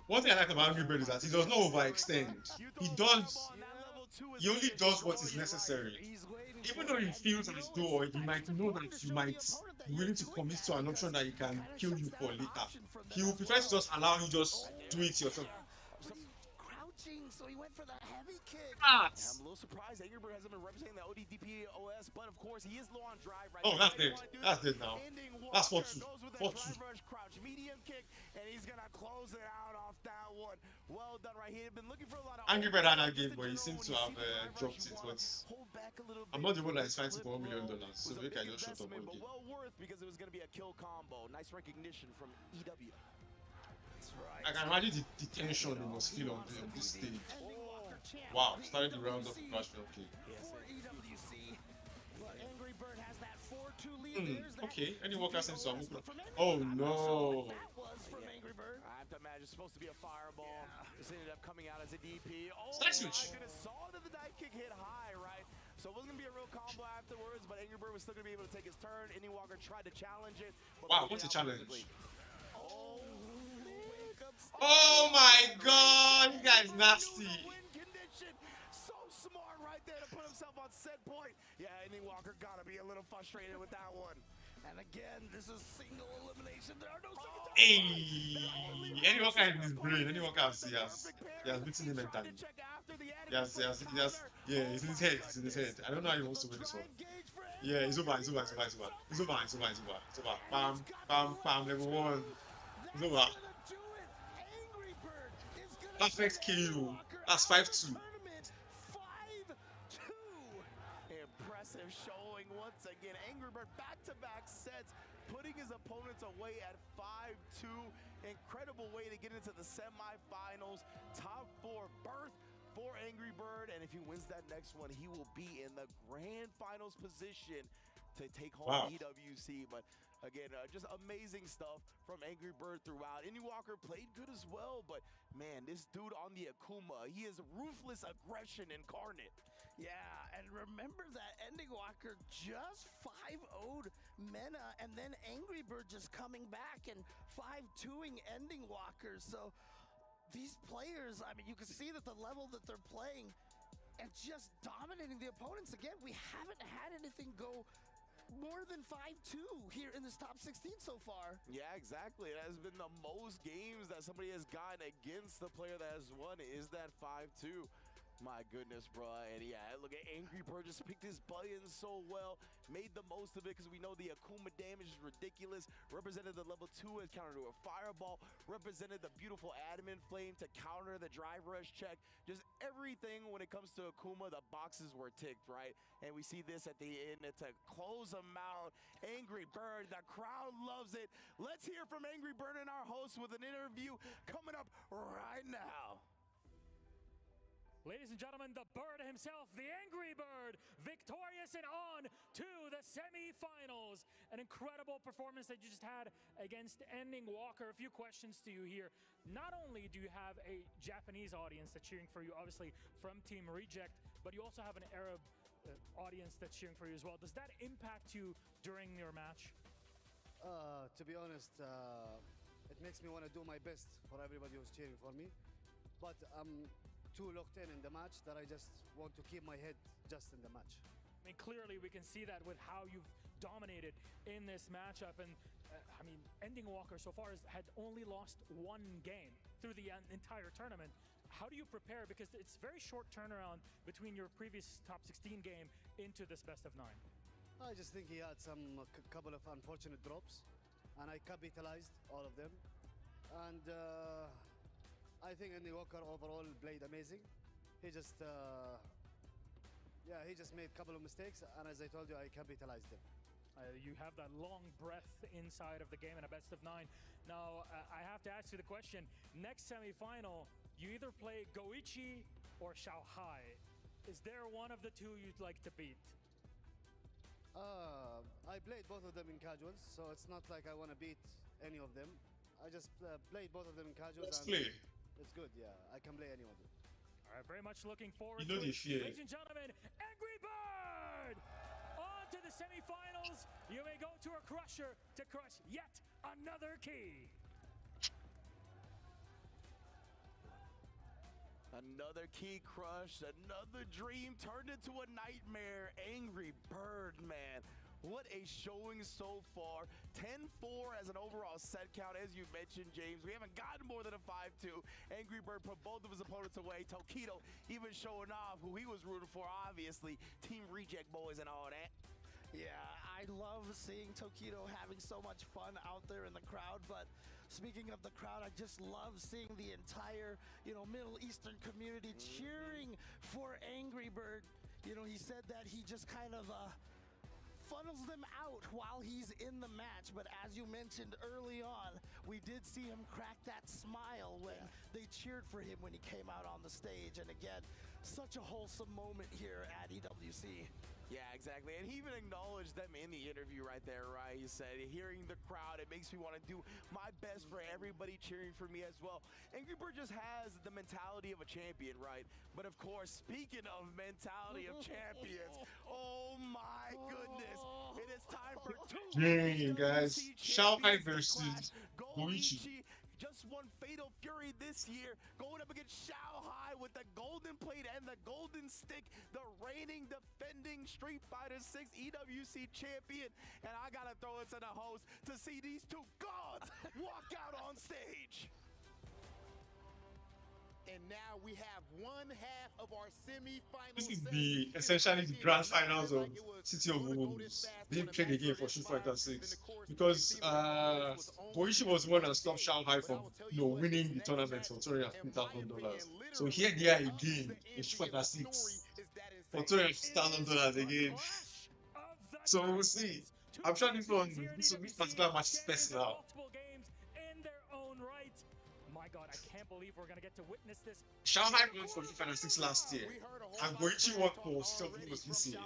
One thing I like about Angry Bird is that he does not overextend. He only does what is necessary. Even though he feels as though he might know that you might be willing to commit to an option that he can kill you for later, he will prefer to just allow you just do it yourself. So he went for the heavy kick. I'm a little surprised Angry Bird hasn't been representing the ODDP OS, but of course he is low on drive right now. Oh, that's dead. That's dead now. That's 4-2. 4-2. Crouch medium kick, and he's gonna close it out off that one. Well done, right? He had been looking for a lot of. Angry Bird had that game, but he seems to have dropped it. But I'm not the one that is fighting for $1 million, so maybe I just shut up one game. Well worth because it was gonna be a kill combo. Nice recognition from EW. I can imagine the tension they must feel on this stage. Wow, starting the round of Crash Film Kick. For EWC, but Angry Bird has that 4-2 lead. Okay, Any Walker seems to have moved. Oh no! That was from Angry Bird. I have to imagine it's supposed to be a fireball. This ended up coming out as a DP. Oh my goodness, saw that the dive kick hit high, right? So it wasn't gonna be a real combo afterwards, but Angry Bird was still gonna be able to take his turn. Any Walker tried to challenge it. Wow, what's the challenge? Oh my god, you guys nasty. So smart right there to put himself on set point. Yeah, Andy Walker gotta be a little frustrated with that one. And again, this is single elimination. There are no Hey, Andy Walker is his brain. Andy Walker has beaten him mentally. Yes, yeah, it's in his head. It's in his head. I don't know how he wants to win this one. Yeah, it's over. Bam, bam, bam, level 1. It's over. Perfect KO. That's 5-2. 5-2. Impressive showing once again. Angry Bird back-to-back sets, putting his opponents away at 5-2. Incredible way to get into the semifinals. Top 4 berth for Angry Bird, and if he wins that next one, he will be in the grand finals position to take home EWC. But again, just amazing stuff from Angry Bird throughout. Andy Walker played good as well, but man, this dude on the Akuma, he is ruthless aggression incarnate. Yeah, and remember that Ending Walker just 5-0'd Mena, and then Angry Bird just coming back and 5-2ing Ending Walker. So these players, I mean, you can see that the level that they're playing and just dominating the opponents. Again, we haven't had anything go more than 5-2 here in this top 16 so far. Yeah, exactly. It has been the most games that somebody has gotten against the player that has won is that 5-2. My goodness, bro. And yeah, look at Angry Bird just picked his buttons so well, made the most of it because we know the Akuma damage is ridiculous. Represented the level 2 as counter to a fireball, represented the beautiful adamant flame to counter the drive rush check. Just everything when it comes to Akuma, the boxes were ticked, right? And we see this at the end to close them out. Angry Bird, the crowd loves it. Let's hear from Angry Bird and our host with an interview coming up right now. Ladies and gentlemen, the bird himself, the Angry Bird, victorious and on to the semifinals. An incredible performance that you just had against Ending Walker. A few questions to you here. Not only do you have a Japanese audience that's cheering for you, obviously from Team Reject, but you also have an Arab audience that's cheering for you as well. Does that impact you during your match? To be honest, it makes me want to do my best for everybody who's cheering for me. But I'm too locked in the match that I just want to keep my head just in the match. I mean, clearly we can see that with how you've dominated in this matchup. And I mean, Ending Walker so far had only lost one game through the entire tournament. How do you prepare? Because it's very short turnaround between your previous top 16 game into this best of 9. I just think he had some couple of unfortunate drops, and I capitalized all of them. And I think Andy Walker overall played amazing. He just, he just made a couple of mistakes, and as I told you, I capitalized them. You have that long breath inside of the game in a best of 9. Now, I have to ask you the question. Next semifinal, you either play Goichi or Shanghai. Is there one of the two you'd like to beat? I played both of them in casuals, so it's not like I want to beat any of them. I just played both of them in casuals. Let's play. It's good, yeah. I can play any of them. All right, very much looking forward to it. Ladies and gentlemen, Angry Bird! On to the semifinals. You may go to a crusher to crush yet another key. Another key crush, another dream turned into a nightmare. Angry Bird, man. What a showing so far. 10-4 as an overall set count, as you mentioned, James. We haven't gotten more than a 5-2. Angry Bird put both of his opponents away. Tokido even showing off who he was rooting for, obviously. Team Reject boys and all that. Yeah, I love seeing Tokido having so much fun out there in the crowd, but speaking of the crowd, I just love seeing the entire, Middle Eastern community cheering for Angry Bird. He said that he just kind of funnels them out while he's in the match, but as you mentioned early on, we did see him crack that smile when they cheered for him when he came out on the stage. And again, such a wholesome moment here at EWC. Yeah, exactly. And he even acknowledged them in the interview right there, right? He said, hearing the crowd, it makes me want to do my best for everybody cheering for me as well. Angry Bird just has the mentality of a champion, right? But of course, speaking of mentality of champions, oh my goodness, it is time for two. Dang, guys. Shanghai versus Goichi. Just won Fatal Fury this year, going up against Shanghai with the golden plate and the golden stick, the reigning, defending Street Fighter 6 EWC champion. And I gotta throw it to the host to see these two gods walk out on stage. And now we have one half of our semifinals. This is essentially the grand finals of City of Wolves. They didn't play the game for Street Fighter 6 because Goichi was the one that stopped Shanghai from winning the tournament for $250,000. So here they are again in Street Fighter 6 for $250,000 again. So we'll see. I'm sure this particular match is personal. God, I can't believe we're gonna get to witness this. Shanghai won for Street Fighter 6 last year, and Goichi won for Street Fighter this year.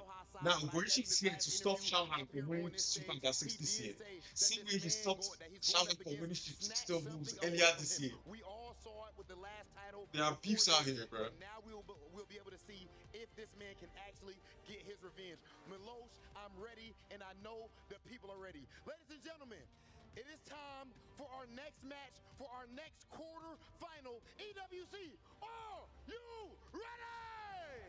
Now Goichi is here to stop Shanghai from winning Street Fighter 6 this year. Same way he stopped Shanghai from winning Street Wolves earlier this year. We all saw it with the last title. There are beefs out here, bro. Now we'll be able to see if this man can actually get his revenge. Milosh, I'm ready, and I know the people are ready. Ladies and gentlemen, it is time for our next match, for our next quarter-final EWC. Are you ready?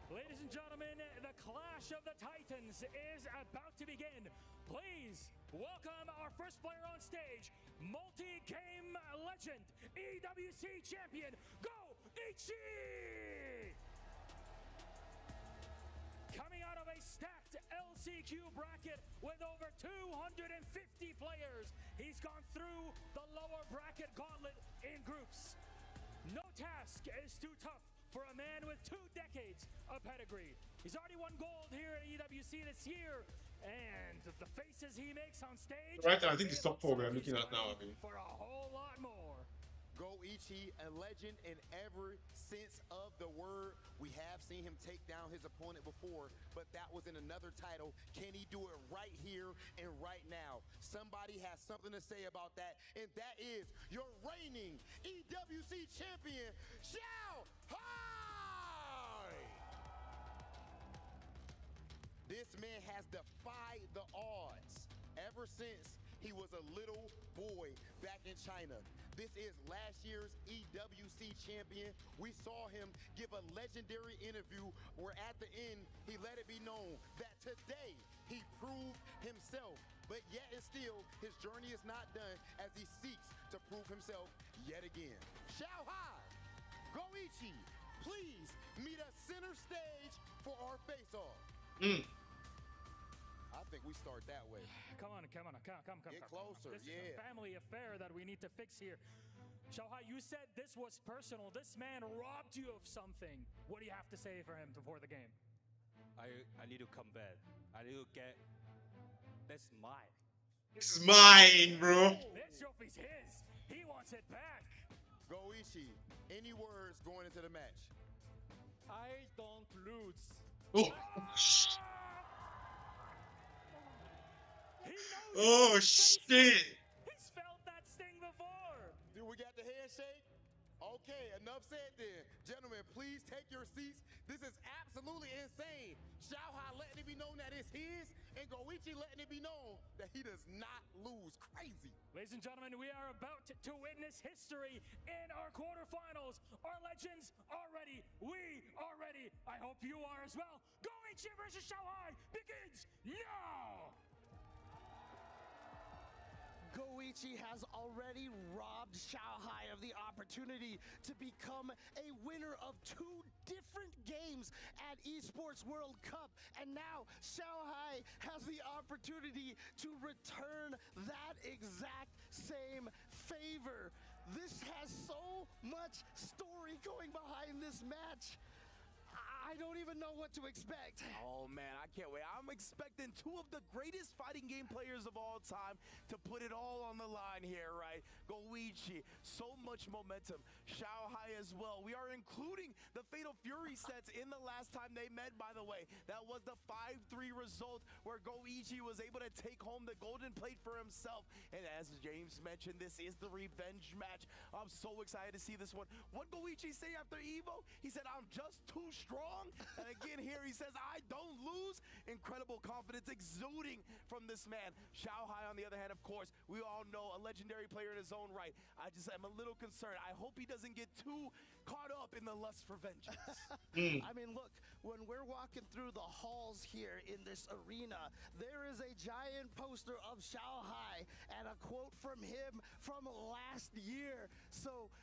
Ladies and gentlemen, the Clash of the Titans is about to begin. Please welcome our first player on stage, multi-game legend, EWC champion, Goichi! Coming out of a stacked LCQ bracket with over 250 players, he's gone through the lower bracket gauntlet in groups. No task is too tough for a man with 2 decades of pedigree. He's already won gold here at EWC this year, and the faces he makes on stage. Right, I think it's top 4 we're looking at now. I mean, for a whole lot more. Go Goichi, a legend in every sense of the word. We have seen him take down his opponent before, but that was in another title. Can he do it right here and right now? Somebody has something to say about that, and that is your reigning EWC champion, Xiao Hai! This man has defied the odds ever since he was a little boy back in China. This is last year's EWC champion. We saw him give a legendary interview where at the end, he let it be known that today he proved himself. But yet and still, his journey is not done as he seeks to prove himself yet again. Xiao Hai, Goichi, please meet us center stage for our face-off. I think we start that way. Come. Get closer, This is a family affair that we need to fix here. Xiao Hai, you said this was personal. This man robbed you of something. What do you have to say for him before the game? I need to come back. I need to get. That's mine. This is mine, bro. This trophy's his. He wants it back. Goichi, any words going into the match? I don't lose. Oh. Oh shit! He's felt that sting before. Do we got the handshake? Okay, enough said then. Gentlemen, please take your seats. This is absolutely insane. Xiao Hai letting it be known that it's his, and Goichi letting it be known that he does not lose. Crazy. Ladies and gentlemen, we are about to witness history in our quarterfinals. Our legends are ready. We are ready. I hope you are as well. Goichi versus Xiao Hai begins now. Goichi has already robbed Xiao Hai of the opportunity to become a winner of 2 different games at Esports World Cup. And now Xiao Hai has the opportunity to return that exact same favor. This has so much story going behind this match. I don't even know what to expect. Oh man, I can't wait. I'm expecting 2 of the greatest fighting game players of all time to put it all on the line here, right? Goichi, so much momentum. Xiao Hai as well. We are including the Fatal Fury sets in the last time they met, by the way. That was the 5-3 result where Goichi was able to take home the golden plate for himself. And as James mentioned, this is the revenge match. I'm so excited to see this one. What Goichi say after Evo? He said, I'm just too strong. And again here he says, I don't lose. Incredible confidence exuding from this man. Xiao Hai on the other hand, of course, we all know a legendary player in his own right. I just am a little concerned. I hope he doesn't get too caught up in the lust for vengeance. I mean, look, when we're walking through the halls here in this arena, there is a giant poster of Xiao Hai and a quote from him from last year. So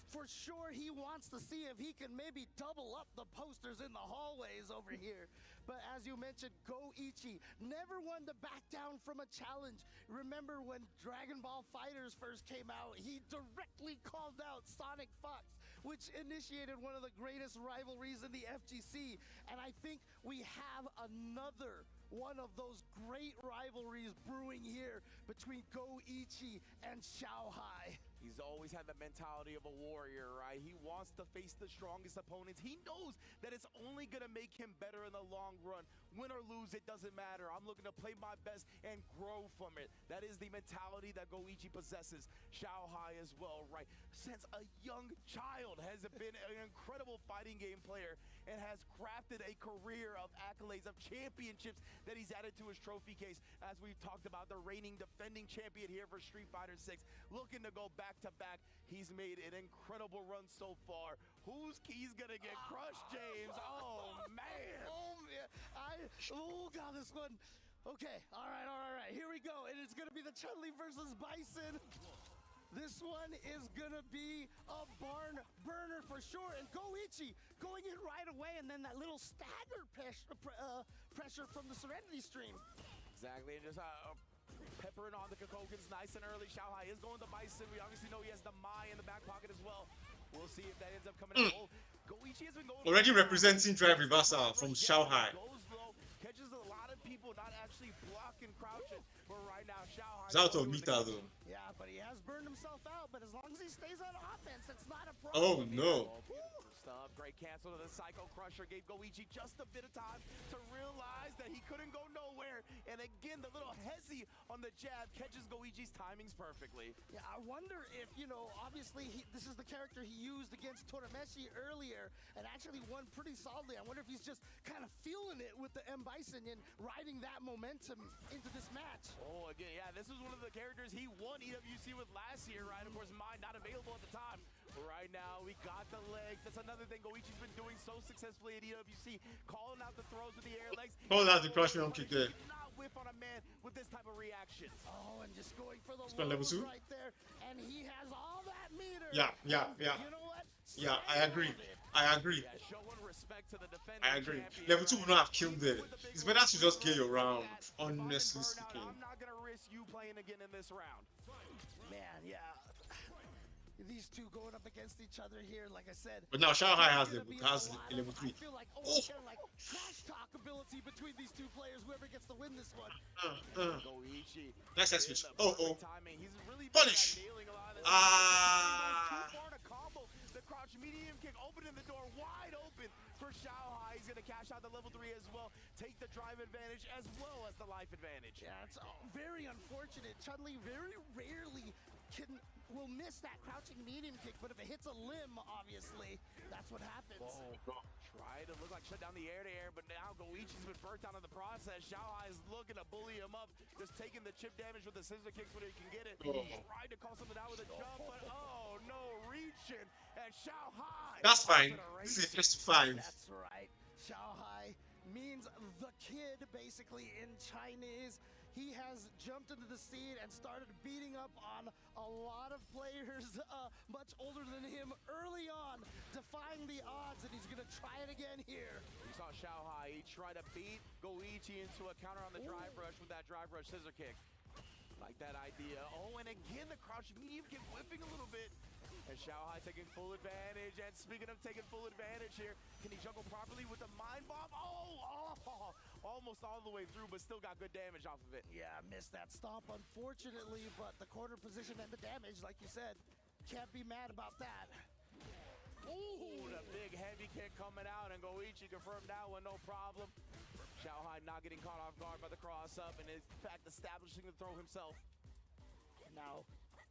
for sure he wants to see if he can maybe double up the posters in the hallways over here. But as you mentioned, Goichi, never one to back down from a challenge. Remember when Dragon Ball FighterZ first came out, he directly called out Sonic Fox, which initiated one of the greatest rivalries in the FGC. And I think we have another one of those great rivalries brewing here between Goichi and Xiao Hai. He's always had the mentality of a warrior, right? He wants to face the strongest opponents. He knows that it's only going to make him better in the long run. Win or lose, it doesn't matter. I'm looking to play my best and grow from it. That is the mentality that Goichi possesses. Xiao Hai as well, right? Since a young child has been an incredible fighting game player and has crafted a career of accolades, of championships that he's added to his trophy case. As we've talked about, the reigning defending champion here for Street Fighter 6, looking to go back to back. He's made an incredible run so far. Whose key's gonna get crushed, James? Oh man. Oh god, this one. Okay, all right. Here we go. And it's gonna be the Chun-Li versus Bison. This one is gonna be a barn burner for sure. And Goichi going in right away, and then that little stagger pressure from the Serenity Stream. Exactly, and just peppering on the Kokokins nice and early. Xiao Hai is going to Bison. We obviously know he has the Mai in the back pocket as well. We'll see if that ends up coming out. Goichi has been going already representing drive reversal from Xiao Hai. Goes low, catches a lot of people not actually blocking, crouching. But right now, Xiao Hai. It's out of meter though. Yeah, but he has burned himself out. But as long as he stays on offense, it's not Oh no. Stuff. Great cancel to the Psycho Crusher. Gave Goichi just a bit of time to realize that he couldn't go nowhere. And again, the little hezzy on the jab catches Goichi's timings perfectly. Yeah, I wonder if, you know, obviously this is the character he used against Torameshi earlier and actually won pretty solidly. I wonder if he's just kind of feeling it with the M. Bison and riding that momentum into this match. Oh, again, yeah, this is one of the characters he won EWC with last year, right? Of course, mine not available at the time. Right now, we got the legs. That's another thing Goichi's been doing so successfully at EWC, calling out the throws with the air legs. Calling out the crush me kick there. Not whiff on a man with this type of reaction. Oh, and just going for the level 2 right there, and he has all that meter. Yeah. You know what? Yeah, I agree. I agree. Yeah, showing respect to the I agree. Level 2 would not have killed it. It's better to just get your round, honestly speaking. I'm not gonna risk you playing again in this round. Man, yeah. These two going up against each other here, like I said. But now Shanghai has level 3. I feel like like trash talk ability between these two players. Whoever gets to win this one. Goichi. Nice X switch. Oh. He's really Punish. The crouch medium kick opening the door wide open for Shanghai. He's gonna cash out the level 3 as well. Take the drive advantage as well as the life advantage. Yeah, it's very unfortunate. Chun-Li very rarely will miss that crouching medium kick, but if it hits a limb, obviously, that's what happens. Try to look like shut down the air-to-air, but now Goichi's been burnt out in the process. Shanghai is looking to bully him up, just taking the chip damage with the scissor kicks when he can get it. Tried to call something out with a jump, but oh no, reaching, and Shanghai. That's fine. This is just fine. That's right. Shanghai means the kid, basically, in Chinese. He has jumped into the scene and started beating up on a lot of players much older than him early on, defying the odds, and he's going to try it again here. We saw Shanghai, he tried to beat Goichi into a counter on the drive rush with that drive rush scissor kick. Like that idea. Oh, and again, the crouch medium kick whipping a little bit. And Shanghai taking full advantage. And speaking of taking full advantage here, can he juggle properly with the mind bomb? Oh, almost all the way through, but still got good damage off of it. Yeah, missed that stomp, unfortunately, but the corner position and the damage, like you said, can't be mad about that. Ooh, the big heavy kick coming out, and Goichi confirmed that one, no problem. Shanghai not getting caught off guard by the cross-up, and in fact establishing the throw himself. Now,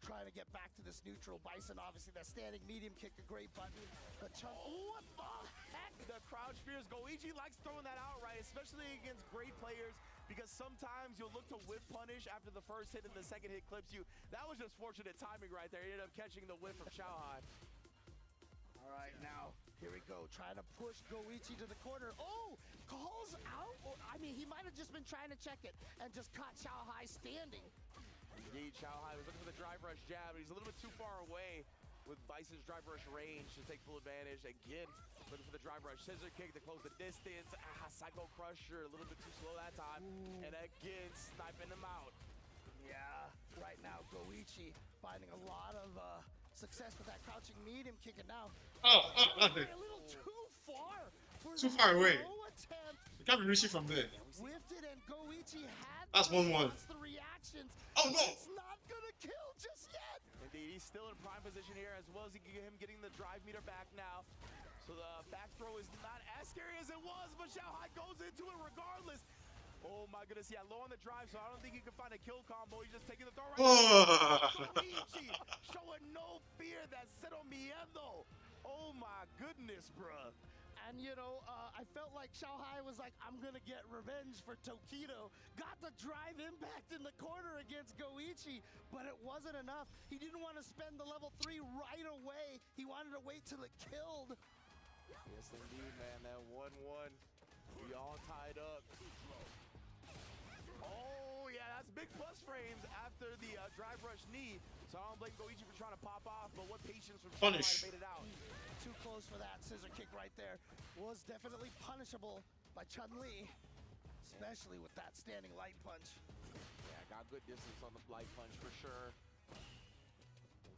trying to get back to this neutral. Bison, obviously, that standing medium kick, a great button. But what the heck? The crouch fears. Goichi likes throwing that out, right? Especially against great players, because sometimes you'll look to whip punish after the first hit and the second hit clips you. That was just fortunate timing right there. He ended up catching the whip from Shanghai. All right, now, here we go. Trying to push Goichi to the corner. Oh, calls out? I mean, he might have just been trying to check it and just caught Shanghai standing. Indeed, Shanghai was looking for the drive rush jab, but he's a little bit too far away with Bison's drive rush range to take full advantage. Again, looking for the drive rush scissor kick to close the distance. Psycho Crusher, a little bit too slow that time. And again, sniping him out. Yeah, right now, Goichi finding a lot of success with that crouching medium kick, and now a little too far. Too far away. You can't be reaching from there. Whiffed it, and Goichi had that's 1-1. the reactions. Oh no! It's not gonna kill just yet. Indeed, he's still in prime position here, as well as him getting the drive meter back now. So the back throw is not as scary as it was, but Shanghai goes into it regardless. Oh my goodness, yeah, low on the drive, so I don't think he can find a kill combo. He's just taking the throw right now. Goichi showing no fear. That cero miedo. Oh my goodness, bruh. And, you know, I felt like Shanghai was like, I'm going to get revenge for Tokido. Got the drive impact in the corner against Goichi, but it wasn't enough. He didn't want to spend the level 3 right away. He wanted to wait till it killed. Yes, indeed, man. That 1-1. We all tied up. Oh, yeah, that's big plus frames after the drive rush knee. So I don't blame Goichi for trying to pop off, but what patience from Shanghai made it out. Too close for that scissor kick right there. Was definitely punishable by Chun-Li, especially with that standing light punch. Yeah, got good distance on the light punch for sure.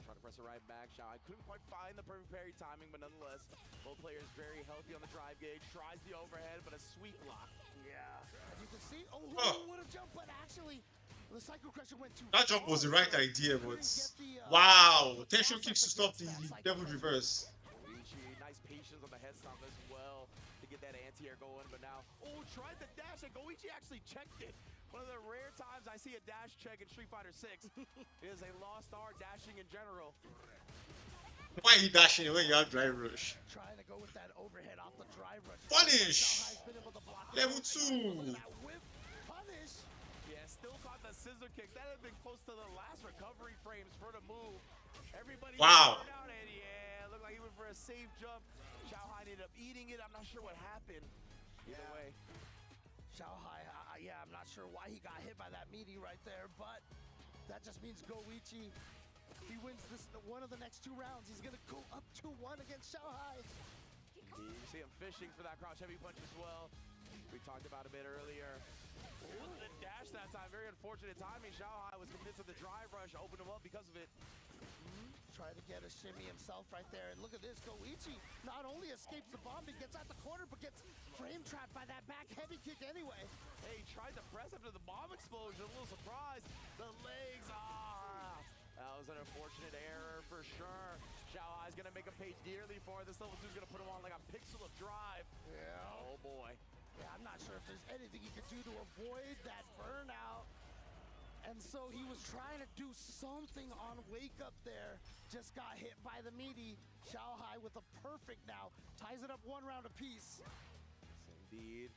Trying to press it right back. Shanghai couldn't quite find the perfect parry timing, but nonetheless, both players very healthy on the drive gauge. Tries the overhead, but a sweet block. Yeah, and you can see, what a jump, but actually The Psycho Crusher went too That jump was the far, right so idea, but couldn't get the, wow, the tension toss-up kicks to stop against the that Psycho devil Crusher. reverse. Goichi, nice patience on the head stomp as well to get that anti-air going, but now, tried the dash, and Goichi actually checked it. One of the rare times I see a dash check in Street Fighter 6 is a lost art dashing in general. Why are you dashing when you have drive rush? Trying to go with that overhead off the drive rush. Punish! Level 2! Punish! Yeah, still caught the scissor kicks. That had been close to the last recovery frames for the move. Everybody wow. Out and yeah, looked like he went for a safe jump. Xiaohai ended up eating it. I'm not sure what happened. Either way. Xiaohai, yeah, I'm not sure why he got hit by that meaty right there, but that just means Goichi, he wins this one of the next 2 rounds. He's gonna go up 2-1 against Xiaohai. You see him fishing for that crouch heavy punch as well. We talked about a bit earlier. The dash that time, very unfortunate timing. Xiaohai was committed to the drive rush, opened him up because of it. Trying to get a shimmy himself right there. And look at this, Goichi not only escapes the bomb, he gets out the corner, but gets frame trapped by that back heavy kick anyway. Hey, he tried to press after the bomb explosion. A little surprise. The legs, that was an unfortunate error for sure. Xiaohai's gonna make him pay dearly for it. This level 2's gonna put him on like a pixel of drive. Yeah. Oh boy. Yeah, I'm not sure if there's anything he could do to avoid that burnout. And so he was trying to do something on wake up there. Just got hit by the meaty. Xiaohai with a perfect now. Ties it up 1 round apiece. Indeed.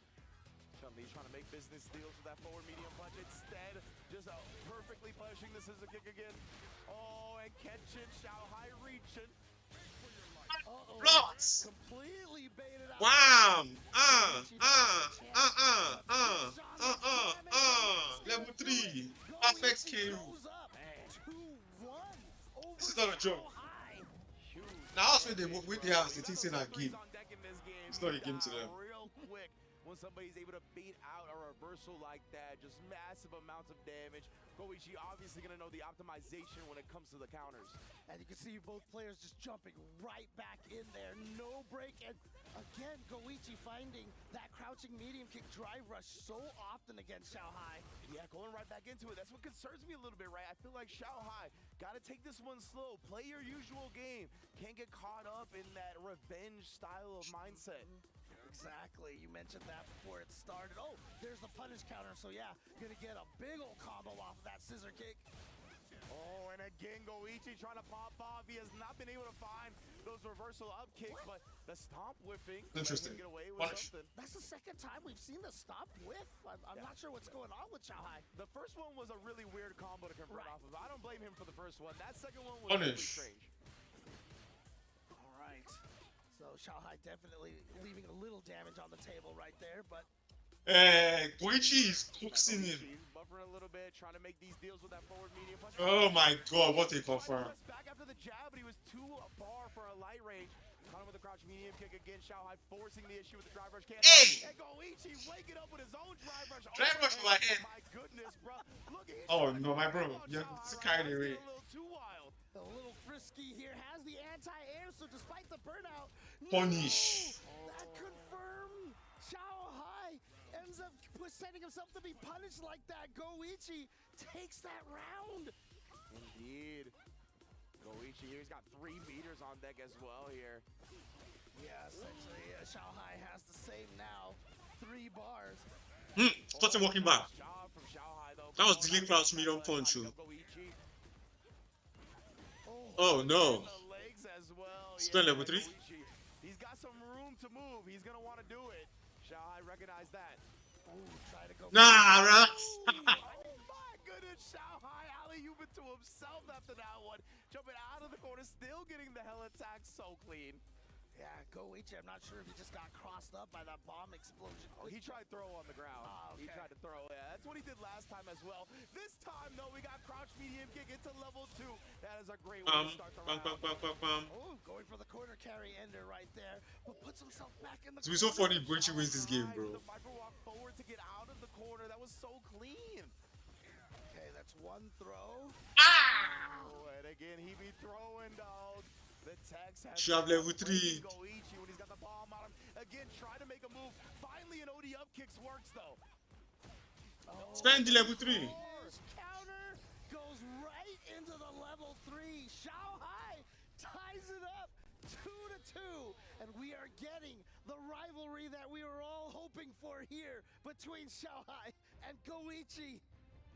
Chun-Li trying to make business deals with that forward medium punch. Instead, just perfectly punishing the scissor kick again. And catching Xiaohai reaching. Blocks! Completely baited out. Wham! Level 3. Perfect KO. This is not a joke. Now, also with the house, they think it's a game. It's not a game to them. Real quick when somebody's able to beat out a reversal like that, just massive amounts of damage. Goichi obviously going to know the optimization when it comes to the counters. And you can see both players just jumping right back in there. No break. And again, Goichi finding that crouching medium kick drive rush so often against Xiaohai. Yeah, going right back into it. That's what concerns me a little bit, right? I feel like Xiaohai got to take this one slow. Play your usual game. Can't get caught up in that revenge style of mindset. Exactly. You mentioned that before it started. There's the punish counter. So yeah, gonna get a big old combo off of that scissor kick. And again, Goichi trying to pop off. He has not been able to find those reversal up kicks, but the stomp whiffing. Interesting. Get away with something. That's the second time we've seen the stomp whiff. I'm not sure what's going on with Xiaohai. The first one was a really weird combo to convert off of. I don't blame him for the first one. That second one was really strange. All right. So Xiaohai definitely leaving a little damage on the table right there, but Goichi is coaxing him. Buffering a little bit, trying to make these deals with that forward medium punch. Oh my god, what a confirm. Back after the jab, but he was too far for a light range. Caught him with a crouch medium kick again. Xiaohai forcing the issue with the drive rush. Hey! And Goichi waking up with his own drive rush. Drive rush to my head. My goodness, bro. Look, oh no, my bro. You're carried away. A little too wild. A little frisky here. Has the anti-air, so despite the burnout. Punish. That confirmed. Xiaohai ends up setting himself to be punished like that. Goichi takes that round. Indeed. Goichi here, he's got 3 meters on deck as well here. Yeah, essentially, Xiaohai has the same now. 3 bars. Thought him walking back. That was delayed crouch medium punch. Oh no. Spell level 3. He's got some room to move. He's gonna want to do it. Xiaohai recognized that. Try to go. Nah, bro. Oh my goodness, Xiaohai alley-oop it to himself after that one. Jumping out of the corner, still getting the hell attack so clean. Yeah, Goichi, I'm not sure if he just got crossed up by that bomb explosion. He tried throw on the ground. Okay. He tried to throw, yeah. That's what he did last time as well. This time, though, we got crouch medium kick into level 2. That is a great way to start the round. Going for the corner carry ender right there, but puts himself back in the It's so funny Goichi wins this game, bro. The micro walk forward to get out of the corner. That was so clean. Okay, that's 1 throw. And again, he be throwing, dog. The Tex has Shove level 3. Goichi when he's got the bomb on him. Again, try to make a move. Finally, an OD up kicks works, though. Spend the level 3. push counter goes right into the level 3. Shanghai ties it up 2-2, and we are getting the rivalry that we were all hoping for here between Shanghai and Goichi.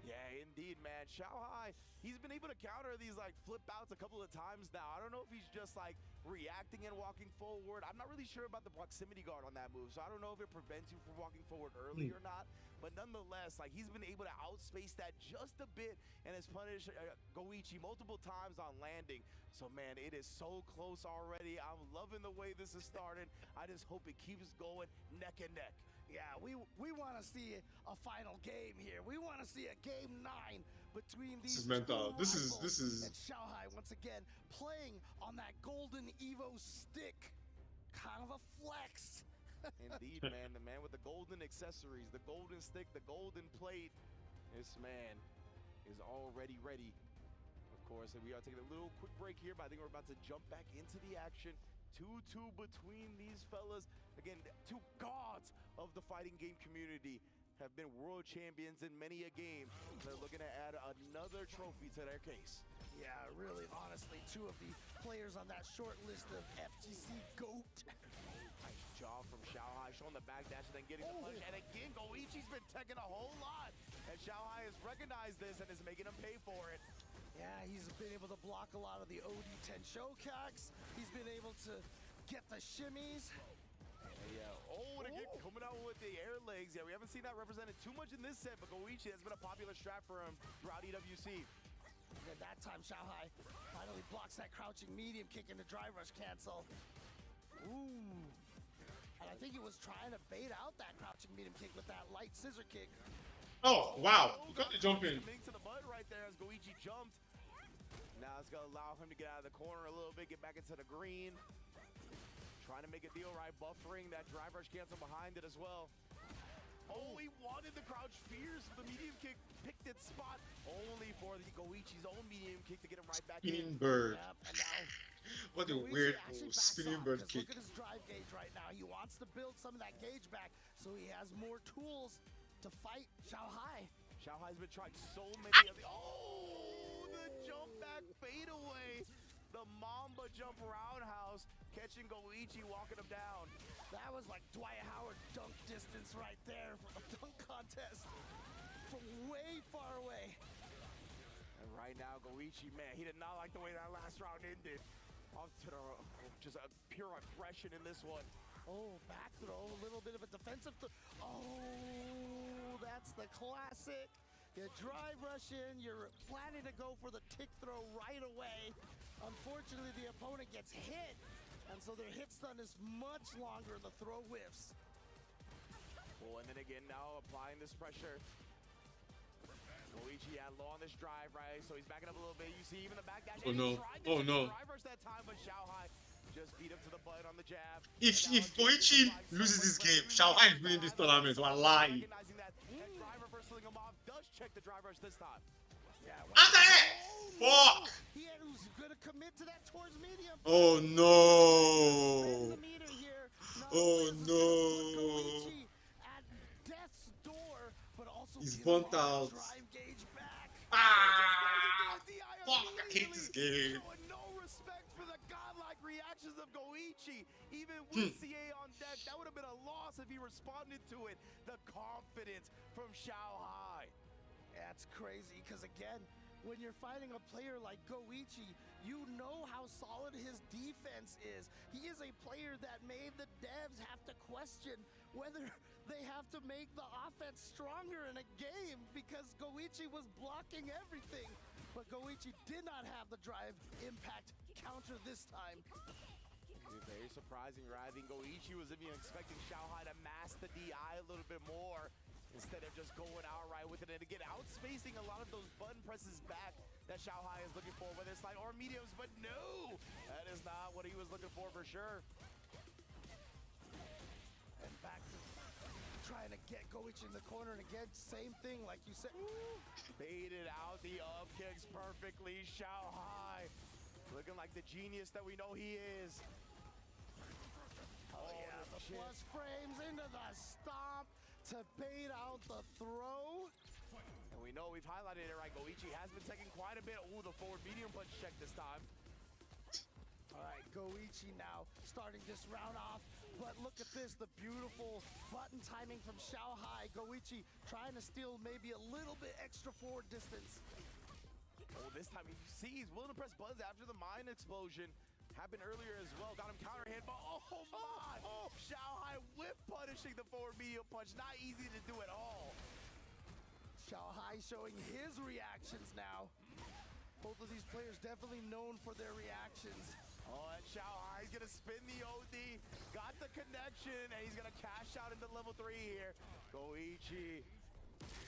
Yeah, indeed, man. Shanghai, he's been able to counter these like flip outs a couple of times now. I don't know if he's just like reacting and walking forward. I'm not really sure about the proximity guard on that move, so I don't know if it prevents you from walking forward early or not. But nonetheless, like he's been able to outspace that just a bit and has punished Goichi multiple times on landing. So man, it is so close already. I'm loving the way this is starting. I just hope it keeps going neck and neck. Yeah, we want to see a final game here. We want to see a game 9 between these This is mental. two This is and Shanghai once again playing on that golden Evo stick. Kind of a flex. Indeed, man. The man with the golden accessories, the golden stick, the golden plate. This man is already ready. Of course, we are taking a little quick break here, but I think we're about to jump back into the action. 2-2 between these fellas. Again, two gods of the fighting game community have been world champions in many a game. They're looking to add another trophy to their case. Yeah, really, honestly, two of the players on that short list of FGC GOAT. Nice job from Shanghai, showing the backdash and then getting the push. And again, Goichi's been taking a whole lot. And Shanghai has recognized this and is making him pay for it. Yeah, he's been able to block a lot of the OD10 showcocks. He's been able to get the shimmies. Yeah, and again, coming out with the air legs. Yeah, we haven't seen that represented too much in this set, but Goichi has been a popular strat for him throughout EWC. And that time, Shanghai finally blocks that crouching medium kick into drive rush cancel. Ooh. And I think he was trying to bait out that crouching medium kick with that light scissor kick. Oh, wow. You got to jump in. To the butt right there as Goichi jumped. Now it's going to allow him to get out of the corner a little bit, get back into the green. Trying to make a deal right, buffering that drive rush cancel behind it as well. Oh, he wanted the crouch fierce. The medium kick picked its spot only for the Goichi's own medium kick to get him right back Spinning in. bird. What a Goichi weird actually move. backs Spinning off, bird 'cause kick. Look at his drive gauge right now. He wants to build some of that gauge back so he has more tools to fight Shanghai. Shanghai's been trying so many of the... Oh, the jump back fadeaway. The Mamba jump roundhouse, catching Goichi, walking him down. That was like Dwight Howard dunk distance right there from the dunk contest. From way far away. And right now, Goichi, man, he did not like the way that last round ended. Off to the, just a pure aggression in this one. Oh, back throw, a little bit of a defensive oh, that's the classic. You drive rush in, you're planning to go for the tick throw right away. Unfortunately, the opponent gets hit, and so their hit stun is much longer, the throw whiffs. Oh, and then again now applying this pressure. Goichi had low on this drive, right? So he's backing up a little bit. You see even the backdash. Oh no, oh no. Drive rush that time, but Shanghai just beat him to the butt on the jab. If Goichi loses this game, Shanghai is winning this tournament. Wallahi. Recognizing that drive reverse him off, does check the drive rush this time. Yeah, fuck! He was going to commit to that towards medium. Oh no! Oh no! At death's door, but also he's burnt out. Drive gauge back. Ah! Fuck! I hate this game. No respect for the godlike reactions of Goichi. Even with CA on deck, that would have been a loss if he responded to it. The confidence from Shanghai. That's crazy, because again, when you're fighting a player like Goichi, you know how solid his defense is. He is a player that made the devs have to question whether they have to make the offense stronger in a game because Goichi was blocking everything. But Goichi did not have the drive impact counter this time. Very surprising, right? I think Goichi was even expecting Shanghai to mask the DI a little bit more instead of just going outright with it. And again, outspacing a lot of those button presses back that Shanghai is looking for, whether it's light or mediums, but no! That is not what he was looking for sure. And back to trying to get Goichi in the corner, and again, same thing like you said. Baited out the up kicks perfectly. Shanghai looking like the genius that we know he is. Oh yeah, the plus frames into the stomp to bait out the throw. And we know we've highlighted it, right? Goichi has been taking quite a bit. Ooh, the forward medium punch check this time. All right, Goichi now starting this round off. But look at this, the beautiful button timing from Xiaohai. Goichi trying to steal maybe a little bit extra forward distance. Oh, this time you see he's willing to press buttons after the mine explosion. Happened earlier as well. Got him counter hit, but oh my! Xiaohai whip punishing the forward medium punch. Not easy to do at all. Xiaohai showing his reactions now. Both of these players definitely known for their reactions. Oh, and Xiaohai is gonna spin the OD. Got the connection, and he's gonna cash out into level 3 here. Goichi.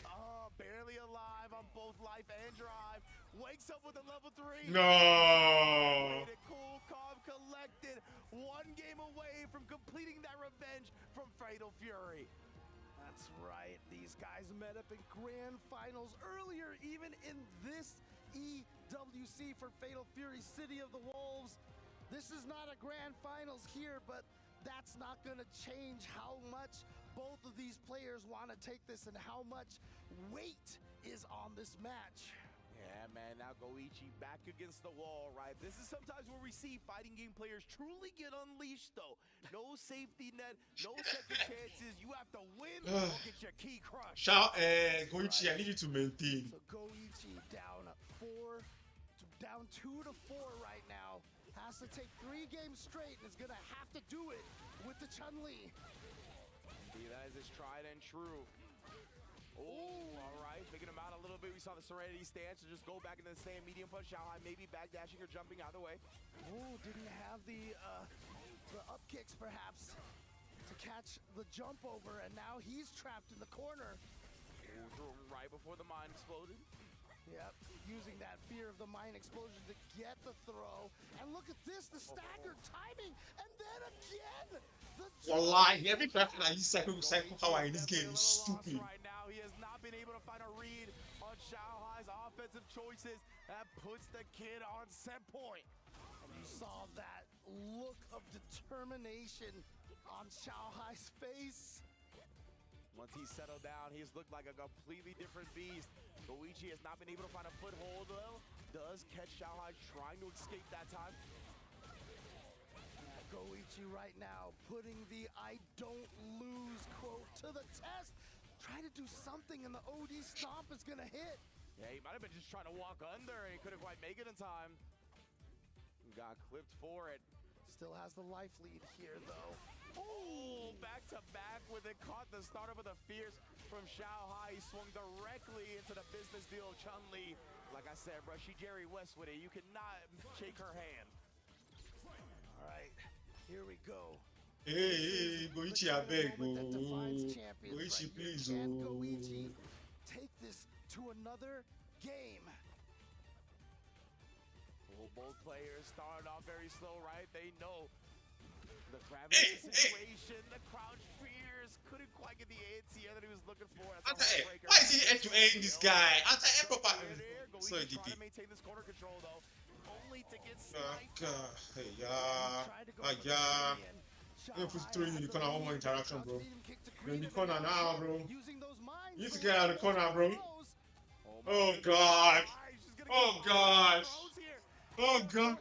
Oh, barely alive on both life and drive. Wakes up with a level 3. No. Played it cool, calm, collected. One game away from completing that revenge from Fatal Fury. That's right. These guys met up in grand finals earlier, even in this EWC for Fatal Fury City of the Wolves. This is not a grand finals here, but that's not going to change how much both of these players want to take this and how much weight is on this match. Yeah, man, now Goichi back against the wall, right? This is sometimes where we see fighting game players truly get unleashed, though. No safety net, no second chances. You have to win or get your key crushed. Goichi, I need you to maintain. So Goichi down 2 to 4 right now. Has to take 3 games straight and is going to have to do it with the Chun-Li. Indeed, that is his tried and true. Oh, all right, picking him out a little bit. We saw the Serenity stance to just go back into the same medium punch. Xiaohai maybe backdashing or jumping either way. Oh, didn't have the up kicks perhaps to catch the jump over, and now he's trapped in the corner. Ooh, threw him right before the mine exploded. Yep, using that fear of the mine explosion to get the throw. And look at this, the staggered timing, and then again, the Wallahi, every person I use cycle power in this game is stupid. Right now, he has not been able to find a read on Xiaohai's offensive choices. That puts the kid on set point. And you saw that look of determination on Xiaohai's face. Once he's settled down, he's looked like a completely different beast. Goichi has not been able to find a foothold, though. Does catch Xiaohai trying to escape that time. Goichi right now putting the "I don't lose" quote to the test. Try to do something and the OD stomp is gonna hit. Yeah, he might have been just trying to walk under and he couldn't quite make it in time. Got clipped for it. Still has the life lead here, though. Oh, back to back with it. Caught the startup of the fierce from Xiaohai. He swung directly into the business deal of Chun-Li. Like I said, bro, she Jerry West with it. You cannot shake her hand. All right, here we go. Hey, Goichi, I beg. Goichi, please. Can Goichi take this to another game? Well, both players started off very slow, right? They know the gravity situation, the crouch fears, couldn't quite get the anti-air that he was looking for. Why is he end-to-end, this guy? Anti-air proper. Sorry, DP. Trying to maintain this corner control, though, only to get sniped. Hey, yeah. If it's three in the corner, one more interaction, bro. You're in the corner now, bro. You need to get out of the corner, bro. Oh, God. Oh, God. Oh, God.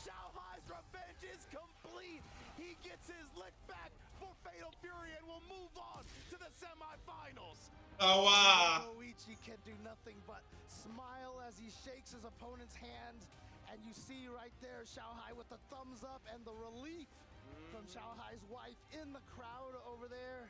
Xiaohai's revenge is complete. He gets his lick back for Fatal Fury and will move on to the semifinals. Oh, wow. Goichi can do nothing but smile as he shakes his opponent's hand. And you see right there Xiaohai with the thumbs up and the relief from Xiaohai's wife in the crowd over there.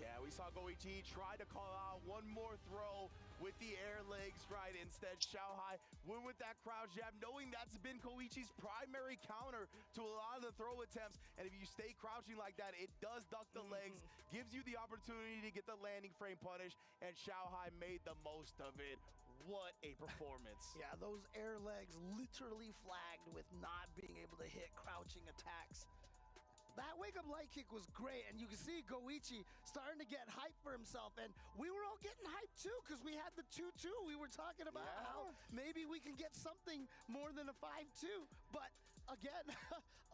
Yeah, we saw Goichi try to call out one more throw with the air legs, right? Instead, Xiaohai went with that crouch jab, knowing that's been Koichi's primary counter to a lot of the throw attempts. And if you stay crouching like that, it does duck the legs, gives you the opportunity to get the landing frame punish, and Xiaohai made the most of it. What a performance. Yeah, those air legs literally flagged with not being able to hit crouching attacks. That wake-up light kick was great, and you can see Goichi starting to get hype for himself, and we were all getting hyped too, because we had the 2-2. We were talking about how maybe we can get something more than a 5-2, but again,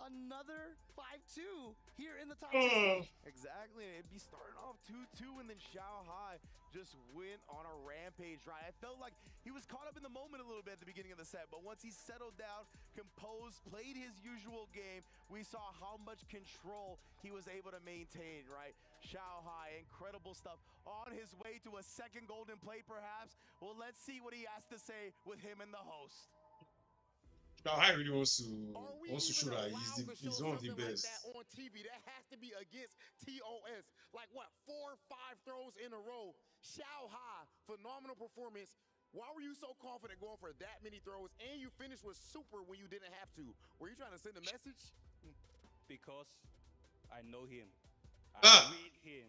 another 5-2 here in the top 16. Exactly, and it'd be starting off 2-2, and then Xiao Hai just went on a rampage, right? I felt like he was caught up in the moment a little bit at the beginning of the set, but once he settled down, composed, played his usual game, we saw how much control he was able to maintain, right? Xiao Hai, incredible stuff. On his way to a second golden plate, perhaps. Well, let's see what he has to say with him and the host. I really wants to show that he's one of the best. Like that on TV, that has to be against TOS. Like what, 4 or 5 throws in a row. Xiao Hai, phenomenal performance. Why were you so confident going for that many throws, and you finished with super when you didn't have to? Were you trying to send a message? Because I know him. I read him.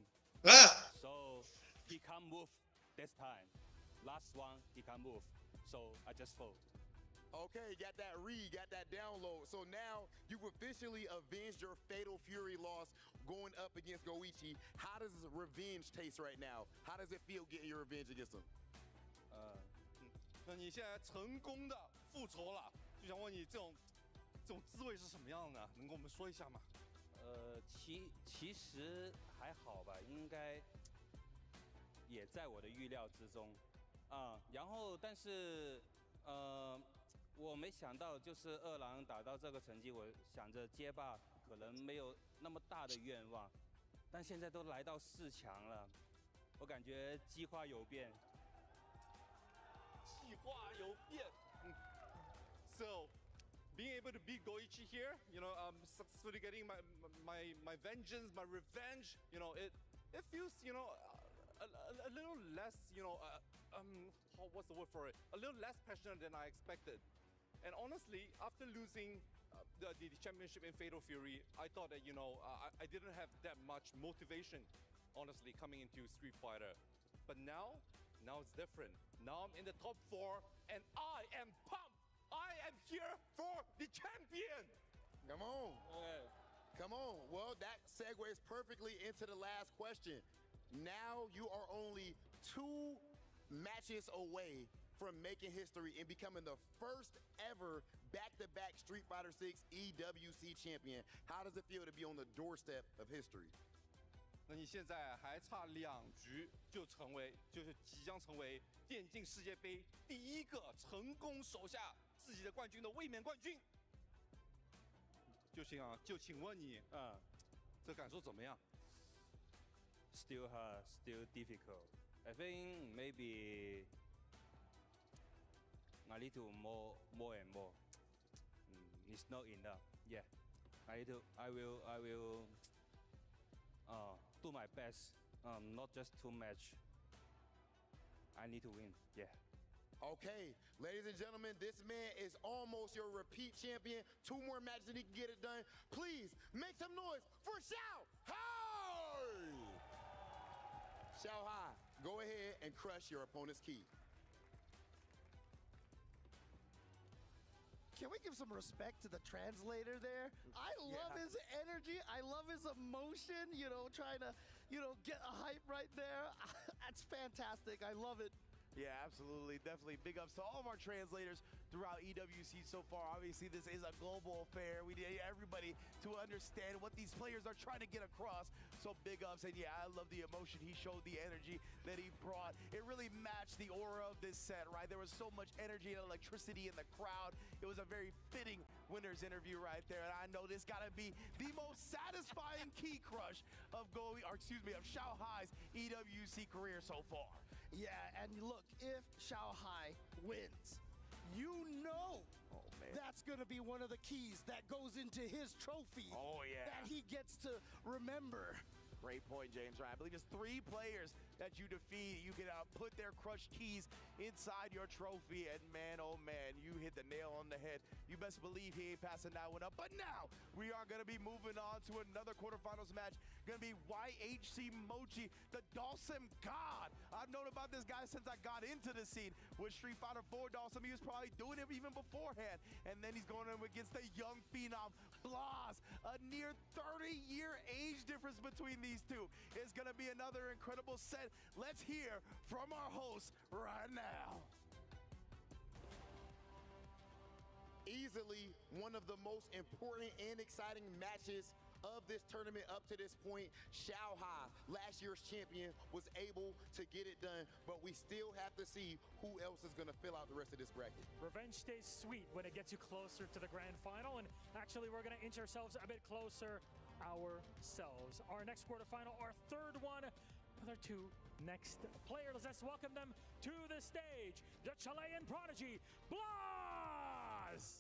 So he can't move this time. Last one, he can't move. So I just fold. Okay, got that read, got that download. So now you've officially avenged your Fatal Fury loss going up against Goichi. How does revenge taste right now? How does it feel getting your revenge against him? 那你现在成功的复仇了，就想问你这种滋味是什么样的？能跟我们说一下吗？其实还好吧，应该也在我的预料之中啊。然后，但是我没想到，就是二郎打到这个成绩，我想着街霸可能没有那么大的愿望，但现在都来到4强了，我感觉计划有变。计划有变。So, being able to beat Goichi here, you know, successfully getting my vengeance, my revenge, you know, it feels, you know, a little less, you know, what's the word for it? A little less passionate than I expected. And honestly, after losing the championship in Fatal Fury, I thought that, you know, I didn't have that much motivation, honestly, coming into Street Fighter. But now it's different. Now I'm in the top 4, and I am pumped. I am here for the champion. Come on. Okay. Come on. Well, that segues perfectly into the last question. Now you are only 2 matches away from making history and becoming the first ever back-to-back Street Fighter 6 EWC champion. How does it feel to be on the doorstep of history? 那你现在还差2局就是即将成为电竞世界杯第一个成功手下自己的冠军的卫冕冠军。就请问你，这感受怎么样 ？Still hard, still difficult. I think maybe I need to more and more. It's not enough. Yeah, I will do my best. Not just 2 match. I need to win. Yeah. Okay, ladies and gentlemen, this man is almost your repeat champion. 2 more matches and he can get it done. Please make some noise for Xiao Hai! Xiao Hai, go ahead and crush your opponent's key. Can we give some respect to the translator there? I love his energy. I love his emotion, you know, trying to, you know, get a hype right there. That's fantastic. I love it. Yeah, absolutely. Definitely big ups to all of our translators throughout EWC so far. Obviously, this is a global affair. We need everybody to understand what these players are trying to get across. So big ups. And yeah, I love the emotion he showed, the energy that he brought. It really matched the aura of this set, right? There was so much energy and electricity in the crowd. It was a very fitting winner's interview right there. And I know this got to be the most satisfying key crush of Xiao Hai's EWC career so far. Yeah, and look, if Xiao Hai wins, you know that's going to be one of the keys that goes into his trophy. Oh, yeah. That he gets to remember. Great point, James. Right, I believe it's 3 players that you defeat. You can put their crushed keys inside your trophy, and man, oh man, you hit the nail on the head. You best believe he ain't passing that one up. But now we are going to be moving on to another quarterfinals match. Going to be YHC Mochi, the Dawson God. I've known about this guy since I got into the scene with Street Fighter 4 Dawson. He was probably doing it even beforehand, and then he's going up against the young phenom Blas. A near 30-year age difference between these two. It's going to be another incredible set. Let's hear from our host right now. easily one of the most important and exciting matches of this tournament up to this point. Shanghai, last year's champion, was able to get it done, but we still have to see who else is going to fill out the rest of this bracket. Revenge stays sweet when it gets you closer to the grand final, and actually we're going to inch ourselves a bit closer ourselves. Our next quarterfinal, our third one, with our two next players. Let's welcome them to the stage. The Chilean prodigy, Blas!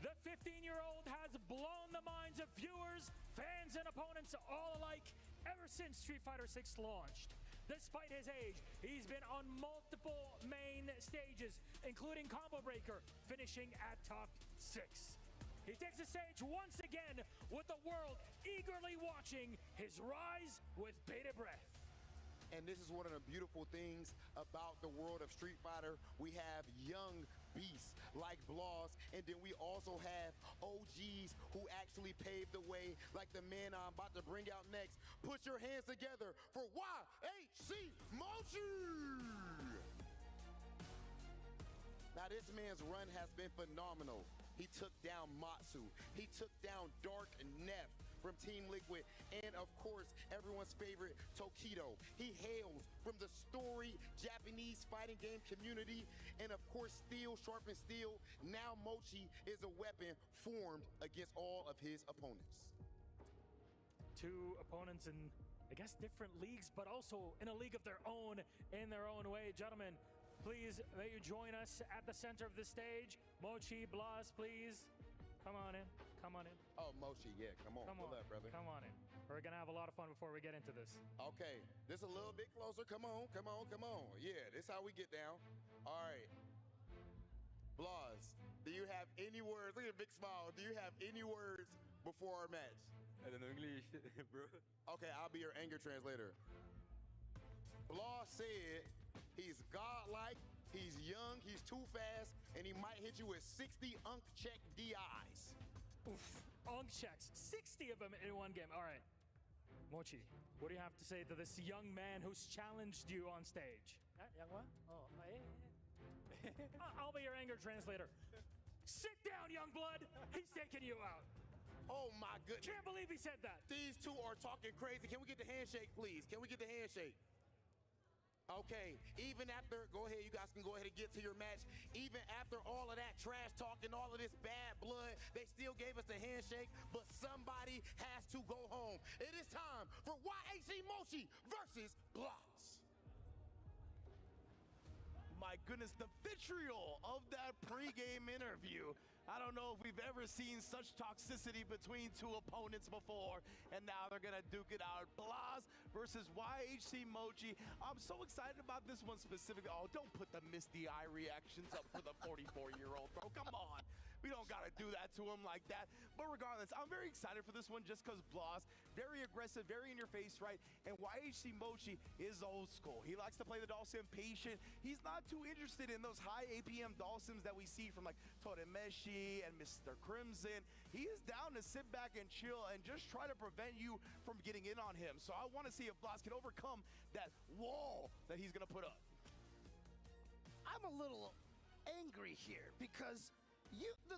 The 15-year-old has blown the minds of viewers, fans, and opponents all alike ever since Street Fighter 6 launched. Despite his age, he's been on multiple main stages, including Combo Breaker, finishing at top 6. He takes the stage once again with the world eagerly watching his rise with bated breath. And this is one of the beautiful things about the world of Street Fighter. We have young beasts like Blas, and then we also have OGs who actually paved the way, like the man I'm about to bring out next. Put your hands together for YHC Mochi! Now this man's run has been phenomenal. He took down Matsu, he took down Dark Neff from Team Liquid, and of course, everyone's favorite, Tokido. He hails from the storied Japanese fighting game community, and of course, steel sharpens steel. Now Mochi is a weapon formed against all of his opponents. Two opponents in, I guess, different leagues, but also in a league of their own, in their own way. Gentlemen, please, may you join us at the center of the stage. Mochi, Blas, please. Come on in. Come on in. Oh, Mochi, yeah, come on. Come on, up, brother. Come on in. We're going to have a lot of fun before we get into this. Okay, this a little bit closer. Come on, come on, come on. Yeah, this how we get down. All right. Blas, do you have any words? Look at the big smile. Do you have any words before our match? I don't know English, bro. Okay, I'll be your anger translator. Blas said he's godlike, he's young, he's too fast, and he might hit you with 60 unk check DIs. Oof. Unk checks. 60 of them in one game. All right. Mochi, what do you have to say to this young man who's challenged you on stage? Young what? Oh, I'll be your anger translator. Sit down, young blood. He's taking you out. Oh my goodness. Can't believe he said that. These two are talking crazy. Can we get the handshake, please? Can we get the handshake? Okay, even after, go ahead, you guys can go ahead and get to your match. Even after all of that trash talk and all of this bad blood, they still gave us a handshake, but somebody has to go home. It is time for YHC Mochi versus Blas. My goodness, the vitriol of that pregame interview. I don't know if we've ever seen such toxicity between two opponents before, and now they're gonna duke it out. Blas versus YHC Mochi. I'm so excited about this one specifically. Oh, don't put the misty eye reactions up for the 44-year-old, bro. Come on. We don't gotta do that to him like that. But regardless, I'm very excited for this one just because Blas, very aggressive, very in your face, right? And YHC Mochi is old school. He likes to play the Dhalsim patient. He's not too interested in those high APM Dhalsims that we see from like Toremeshi and Mr. Crimson. He is down to sit back and chill and just try to prevent you from getting in on him. So I want to see if Blas can overcome that wall that he's gonna put up. I'm a little angry here because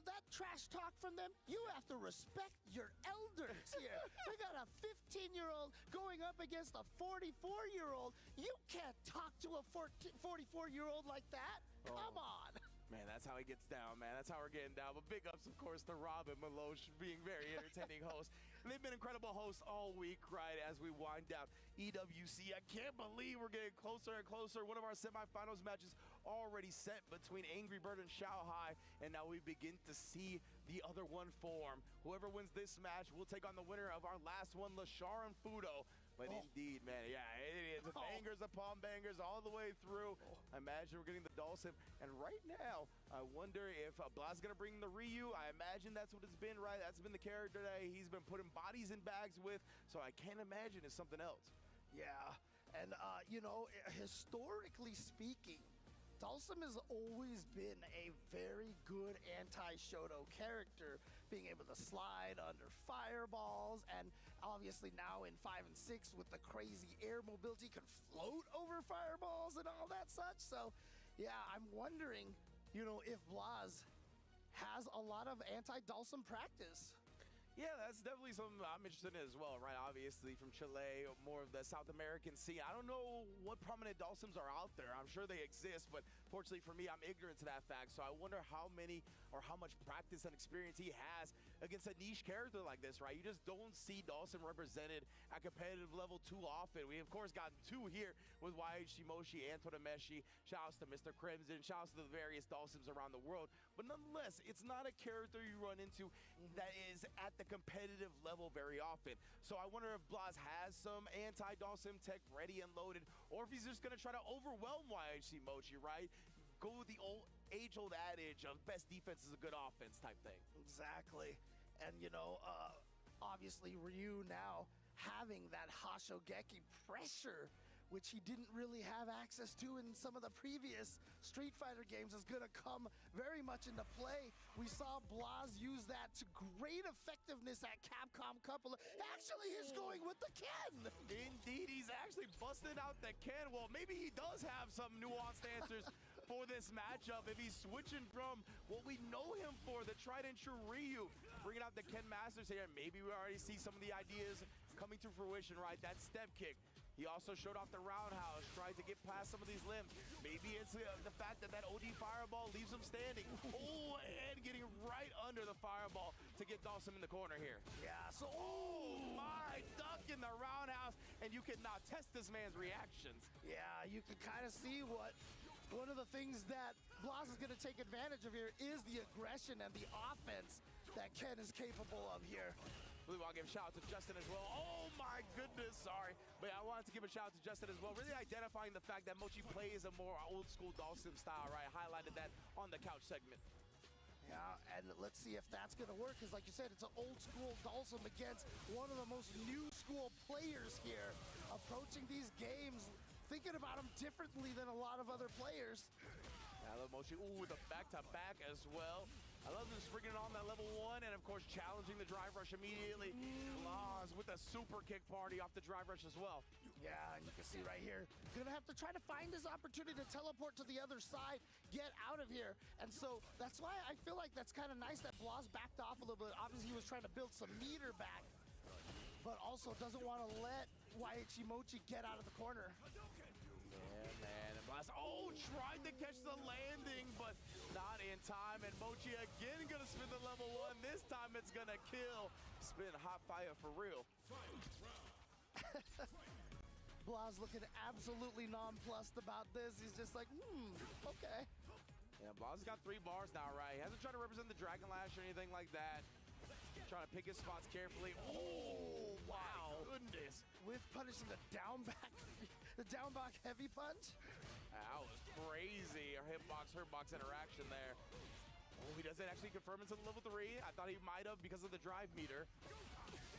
that trash talk from them, you have to respect your elders here. They got a 15-year-old going up against a 44-year-old. You can't talk to a 44-year-old like that. Come on. Man, that's how he gets down, man. That's how we're getting down. But big ups, of course, to Rob and Milosh being very entertaining hosts. And they've been incredible hosts all week, right, as we wind down EWC. I can't believe we're getting closer and closer. One of our semifinals matches already set between Angry Bird and Shanghai, and now we begin to see the other one form. Whoever wins this match will take on the winner of our last one, Lashar and Fudo. But indeed, man, yeah, it is bangers upon bangers all the way through. I imagine we're getting the Dhalsim. And right now, I wonder if Blas is going to bring the Ryu. I imagine that's what it's been, right? That's been the character that he's been putting bodies in bags with. So I can't imagine it's something else. Yeah, and you know, historically speaking, Dhalsim has always been a very good anti-Shoto character, being able to slide under fireballs, and obviously now in 5 and 6 with the crazy air mobility, can float over fireballs and all that such. So, yeah, I'm wondering if Blaz has a lot of anti-Dhalsim practice. Yeah, that's definitely something I'm interested in as well, right? Obviously from Chile, more of the South American scene. I don't know what prominent Dhalsims are out there. I'm sure they exist, but fortunately for me, I'm ignorant to that fact. So I wonder how many or how much practice and experience he has against a niche character like this, right? You just don't see Dhalsim represented at competitive level too often. We, of course, got two here with YH Shimoshi and Todameshi. Shouts to Mr. Crimson. Shouts to the various Dhalsims around the world. But nonetheless, it's not a character you run into that is at the competitive level very often. So I wonder if Blaz has some anti-Dhalsim tech ready and loaded, or if he's just going to try to overwhelm YH Mochi, right? Go with the age-old adage of best defense is a good offense type thing. Exactly. And, obviously Ryu now having that Hashogeki pressure, which he didn't really have access to in some of the previous Street Fighter games, is going to come very much into play. We saw Blaz use that to great effectiveness at Capcom Cup. Actually, he's going with the Ken. Indeed, he's actually busting out the Ken. Well, maybe he does have some nuanced answers for this matchup if he's switching from what we know him for, the tried and true Ryu, bringing out the Ken Masters here. Maybe we already see some of the ideas coming to fruition, right? That step kick. He also showed off the roundhouse, tried to get past some of these limbs. Maybe it's the fact that that OD fireball leaves him standing. Oh, and getting right under the fireball to get Dhalsim in the corner here. Yeah, so, oh my, duck in the roundhouse, and you cannot test this man's reactions. Yeah, you can kind of see one of the things that Blaz is going to take advantage of here is the aggression and the offense that Ken is capable of here. I really want to give a shout out to Justin as well. Oh my goodness, sorry. But I wanted to give a shout out to Justin as well. Really identifying the fact that Mochi plays a more old school Dhalsim style, right? Highlighted that on the couch segment. Yeah, and let's see if that's going to work, because like you said, it's an old school Dhalsim against one of the most new school players here, approaching these games, thinking about them differently than a lot of other players. I love Mochi. Ooh, the back-to-back as well. I love him springing it on that level 1 and, of course, challenging the drive rush immediately. Blaz with a super kick party off the drive rush as well. Yeah, and you can see right here, gonna have to try to find his opportunity to teleport to the other side, get out of here. And so that's why I feel like that's kind of nice that Blaz backed off a little bit. Obviously, he was trying to build some meter back, but also doesn't want to let YH Mochi get out of the corner. Yeah, man. And Blaz, tried to catch the landing, but not in time. And Mochi again gonna spin the level 1. This time it's gonna kill. Spin hot fire for real. Blaz looking absolutely nonplussed about this. He's just like, okay. Yeah, Blaz got 3 bars now, right? He hasn't tried to represent the Dragon Lash or anything like that. Trying to pick his spots carefully. Oh, wow. Goodness. With punishing the down back heavy punch. That was crazy. Our hitbox, hurtbox interaction there. Oh, he doesn't actually confirm until level 3. I thought he might have because of the drive meter.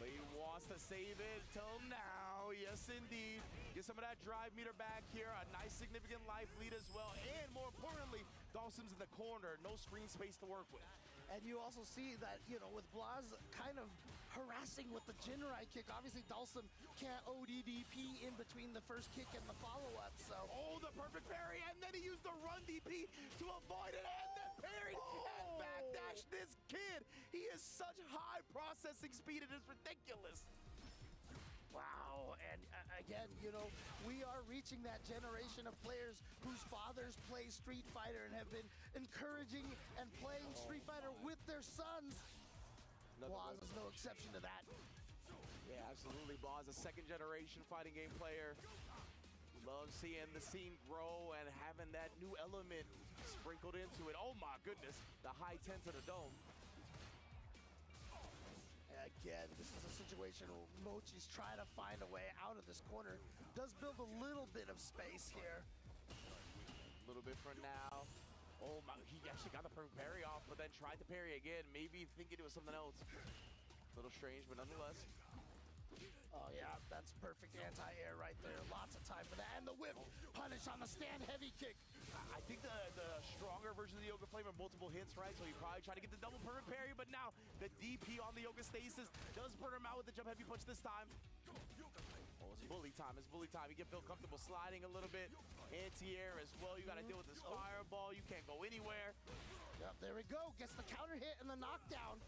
But he wants to save it till now. Yes, indeed. Get some of that drive meter back here. A nice significant life lead as well. And more importantly, Dhalsim's in the corner. No screen space to work with. And you also see that, with Blaz kind of harassing with the Jinrai kick. Obviously, Dhalsim can't ODDP in between the first kick and the follow-up, so... Oh, the perfect parry, and then he used the run DP to avoid it, and then parried and backdash this kid. He has such high processing speed, it is ridiculous. Wow, and again, we are reaching that generation of players whose fathers play Street Fighter and have been encouraging and playing Street Fighter with their sons. Blaz is no exception to that. Yeah, absolutely. Blaz, a second-generation fighting game player. Love seeing the scene grow and having that new element sprinkled into it. Oh my goodness, the high 10 to the dome. Again, this is a situation where Mochi's trying to find a way out of this corner. Does build a little bit of space here. A little bit for now. Oh my, he actually got the perfect parry off, but then tried to parry again. Maybe thinking it was something else. A little strange, but nonetheless. Oh, yeah, that's perfect anti-air right there. Lots of time for that. And the whip punish on the stand heavy kick. I think the stronger version of the Yoga Flame are multiple hits, right? So you probably try to get the double perfect parry, but now the DP on the Yoga Stasis does burn him out with the jump heavy punch this time. Oh, it's bully time. It's bully time. You can feel comfortable sliding a little bit. Anti-air as well. You got to deal with this fireball. You can't go anywhere. Yep, there we go. Gets the counter hit and the knockdown.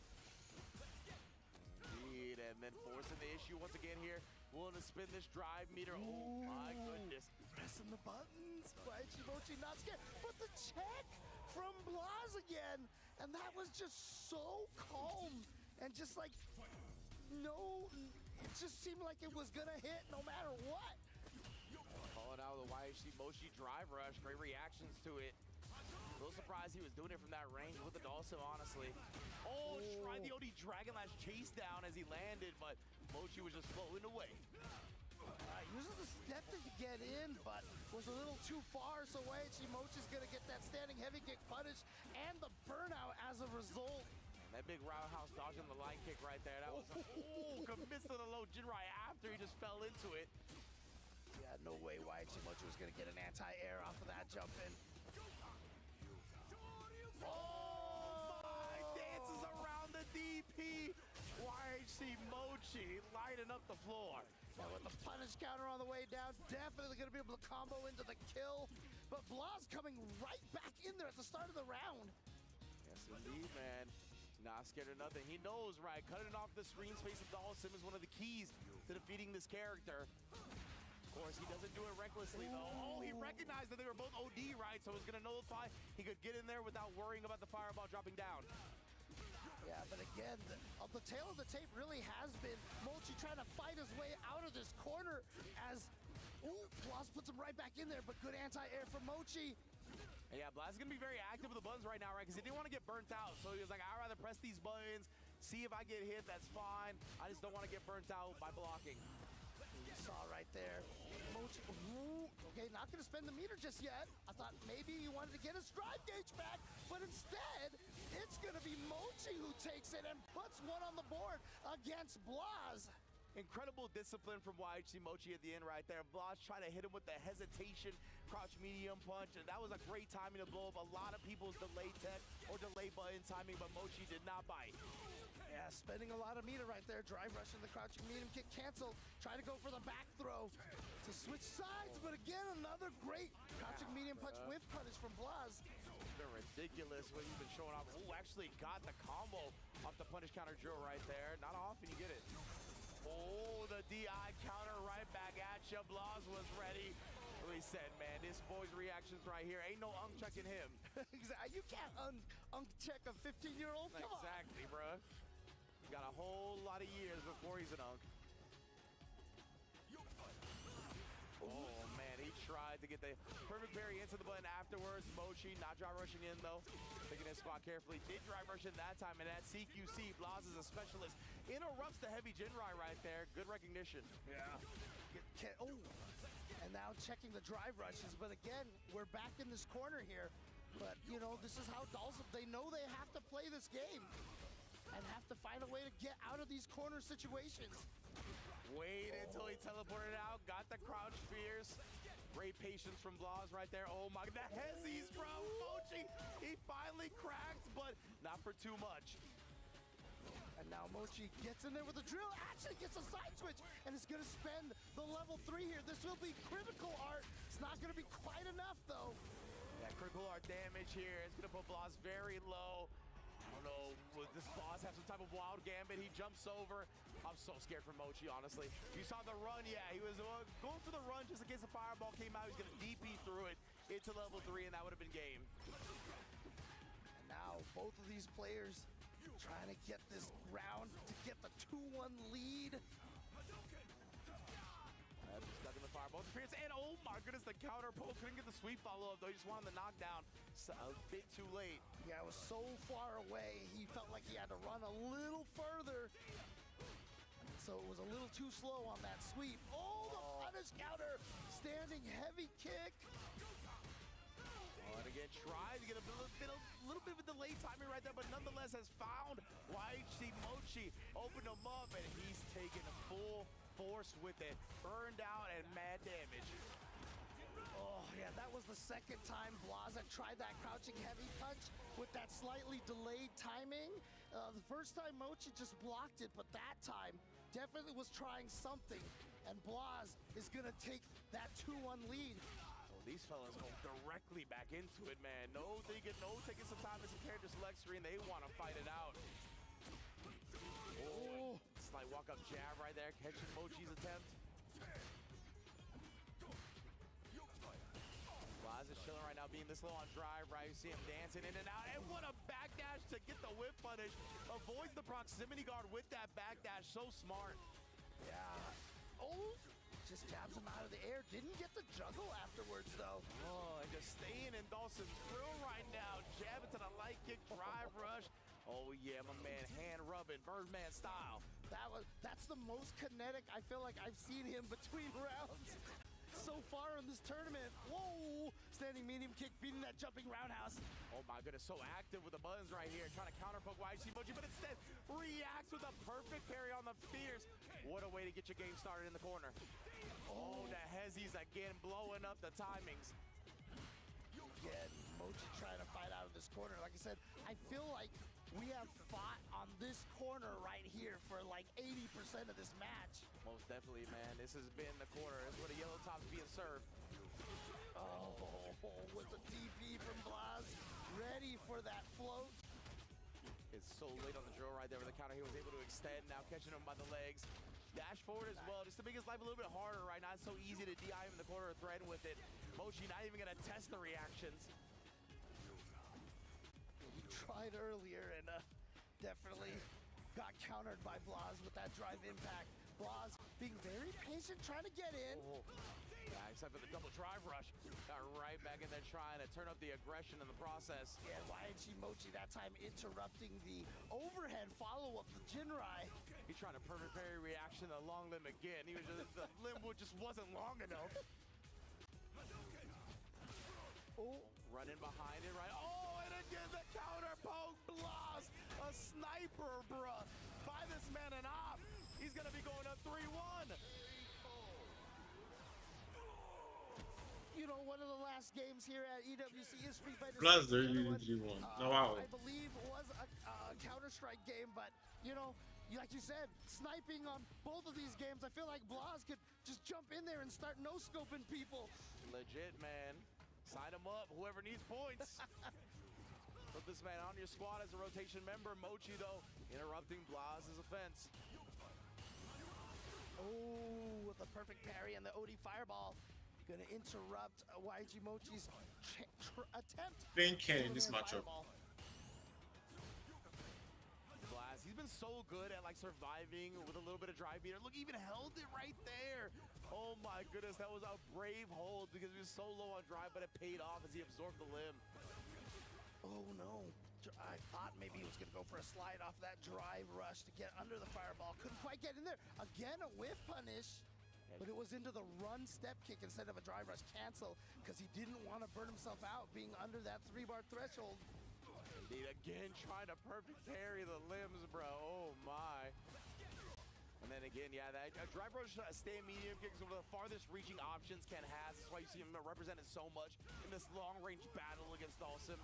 Indeed, and then forcing the issue once again here. Willing to spin this drive meter. Oh my goodness. Pressing the buttons. Ichimochi not scared. But the check from Blaz again. And that was just so calm. And just like, no, it just seemed like it was gonna hit no matter what. Calling out the YHC Mochi drive rush. Great reactions to it. A little surprised he was doing it from that range with the Dawson, honestly. Oh, tried the OD Dragon Lash chase down as he landed, but Mochi was just floating away. Uses the step to get in, but was a little too far, so YHC Mochi's gonna get that standing heavy kick punish and the burnout as a result. And that big roundhouse dodge on the line kick right there. That was missed on the low Jinrai after he just fell into it. Yeah, no way YHC Mochi was gonna get an anti-air off of that jump in. Oh my! Dances around the DP. YHC Mochi lighting up the floor. Now with the punish counter on the way down, definitely going to be able to combo into the kill. But Blaz coming right back in there at the start of the round. Yes, indeed, man. Not scared of nothing. He knows, right? Cutting off the screen space of Dawson is one of the keys to defeating this character. Of course, he doesn't do it recklessly, though. Oh, he recognized that they were both OD, right? So he's going to nullify. He could get in there without worrying about the fireball dropping down. Yeah, but again, the tail of the tape really has been Mochi trying to fight his way out of this corner as, Blaz puts him right back in there, but good anti-air from Mochi. Yeah, Blaz is going to be very active with the buttons right now, right? Because he didn't want to get burnt out. So he was like, I'd rather press these buttons, see if I get hit, that's fine. I just don't want to get burnt out by blocking. You saw right there. Mochi, okay, not going to spend the meter just yet. I thought maybe he wanted to get his stride gauge back, but instead, it's going to be Mochi who takes it and puts one on the board against Blaz. Incredible discipline from YHC Mochi at the end right there. Blaz trying to hit him with the hesitation crouch medium punch, and that was a great timing to blow up a lot of people's delay tech or delay button timing, but Mochi did not bite. Yeah, spending a lot of meter right there. Drive rushing the crouching medium kick canceled. Try to go for the back throw to switch sides, but again, another great crouching medium punch with punish from Blaz. It's been ridiculous what he's been showing off. Oh, actually got the combo off the punish counter drill right there. Not often you get it. Oh, the DI counter right back at you. Blaz was ready. He said, man, this boy's reactions right here, ain't no checking him. You can't check a 15-year-old. Exactly, bruh. Got a whole lot of years before he's an unk. Oh, man, he tried to get the perfect parry into the button afterwards. Mochi not drive rushing in, though. Picking his spot carefully. Did drive rush in that time, and at CQC, Blaz is a specialist. Interrupts the heavy Jinrai right there. Good recognition. Yeah. And now checking the drive rushes. But again, we're back in this corner here. But, you know, this is how Dalsum, they know they have to play this game and have to find a way to get out of these corner situations. Wait until he teleported out, got the crouch fierce. Great patience from Blaz right there. Oh my, the hezzies from Mochi. He finally cracked, but not for too much. And now Mochi gets in there with a drill, actually gets a side switch, and is gonna spend the level 3 here. This will be critical art. It's not gonna be quite enough though. Yeah, critical art damage here. It's gonna put Blaz very low. I don't know, would this Blaz have some type of wild gambit? He jumps over. I'm so scared for Mochi, honestly. You saw the run, yeah, he was going for the run just in case the fireball came out. He's gonna DP through it into level 3, and that would have been game. And now both of these players trying to get this round to get the 2-1 lead. Stuck in the fireball interference, and oh my goodness, the counter pull. Couldn't get the sweep follow-up, though. He just wanted the knockdown. So a bit too late. Yeah, it was so far away. He felt like he had to run a little further. So it was a little too slow on that sweep. Oh, the punish counter. Standing heavy kick. And again, tried to get a little bit of a delay timing right there, but nonetheless has found YHC Mochi, opened him up, and he's taking a full force with it. Burned out and mad damage. Oh, yeah, that was the second time Blaza tried that crouching heavy punch with that slightly delayed timing. The first time Mochi just blocked it, but that time definitely was trying something. And Blaz is going to take that 2-1 lead. Well, these fellas go directly back into it, man. No thinking, no taking some time as a character select screen. They want to fight it out. Oh, slight walk-up jab right there, catching Mochi's attempt. Blaz is chilling right now, being this low on drive, right? You see him dancing in and out, and what a backdash to get the whip punish. Avoids the proximity guard with that backdash, so smart. Yeah. Oh, just jabs him out of the air. Didn't get the juggle afterwards, though. Oh, and just staying in Dawson's thrill right now. Jab into the light kick, drive rush. Oh yeah, my man, hand rubbing, Birdman style. That's the most kinetic I feel like I've seen him between rounds so far in this tournament. Whoa! Standing medium kick, beating that jumping roundhouse. Oh my goodness, so active with the buttons right here, trying to counter poke YG Mochi, but instead reacts with a perfect parry on the fierce. What a way to get your game started in the corner. Oh, the Hezzies again blowing up the timings. Again, Mochi trying to fight out of this corner. Like I said, I feel like we have fought on this corner right here for like 80% of this match. Most definitely, man. This has been the corner. This is where the yellow top's being served. Oh, with the DP from Blaz, ready for that float. It's so late on the drill right there with the counter. He was able to extend, now catching him by the legs. Dash forward as well, just to make his life a little bit harder, right? Not so easy to DI him in the corner, thread with it. Mochi not even gonna test the reactions. He tried earlier and definitely got countered by Blaz with that drive impact. Blaz being very patient, trying to get in. Oh. Yeah, except for the double drive rush. Got right back in there trying to turn up the aggression in the process. Yeah, YG Mochi that time interrupting the overhead follow-up, the Jinrai. He's trying to perfect parry reaction, the long limb again. He was just, the limb just wasn't long enough. Oh, running behind it, right? Oh, and again the counter poke. Blaz, a sniper, bruh. Buy this man an op. He's gonna be going up 3-1. You know, one of the last games here at EWC is Street Fighter 6. Blaz, they're using 3-1. Oh, wow. I believe was a Counter-Strike game, but, you know, like you said, sniping on both of these games, I feel like Blaz could just jump in there and start no-scoping people. Legit, man. Sign him up, whoever needs points. Put this man on your squad as a rotation member. Mochi, though, interrupting Blaz's offense. Oh, with the perfect parry and the OD fireball. Gonna interrupt YG Mochi's attempt. Playing Ken in this matchup. Blaz, he's been so good at like surviving with a little bit of drive beater. Look, even held it right there. Oh my goodness, that was a brave hold because he was so low on drive, but it paid off as he absorbed the limb. Oh no. I thought maybe he was gonna go for a slide off that drive rush to get under the fireball. Couldn't quite get in there. Again, a whiff punish. But it was into the run step kick instead of a drive rush cancel because he didn't want to burn himself out being under that 3-bar threshold. Indeed, again, trying to perfect parry the limbs, bro. Oh my. And then again, yeah, that drive rush stay medium kick is one of the farthest reaching options Ken has. That's why you see him represented so much in this long range battle against Dawson.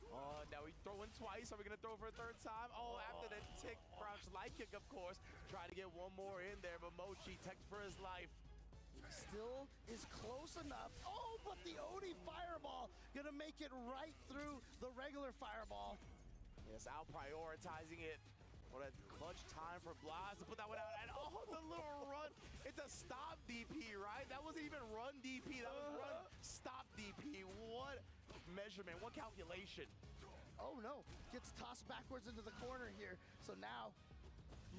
Oh, now we throw in twice. Are we gonna throw for a third time? Oh, after the tick crouch light kick, of course. Trying to get one more in there, but Mochi tech for his life. Still is close enough. Oh, but the OD fireball gonna make it right through the regular fireball. Yes, out prioritizing it. What a clutch time for Blaz to put that one out. And oh, the little run. It's a stop DP, right? That wasn't even run DP. That was run stop DP. What measurement, what calculation. Oh no, gets tossed backwards into the corner here. So now,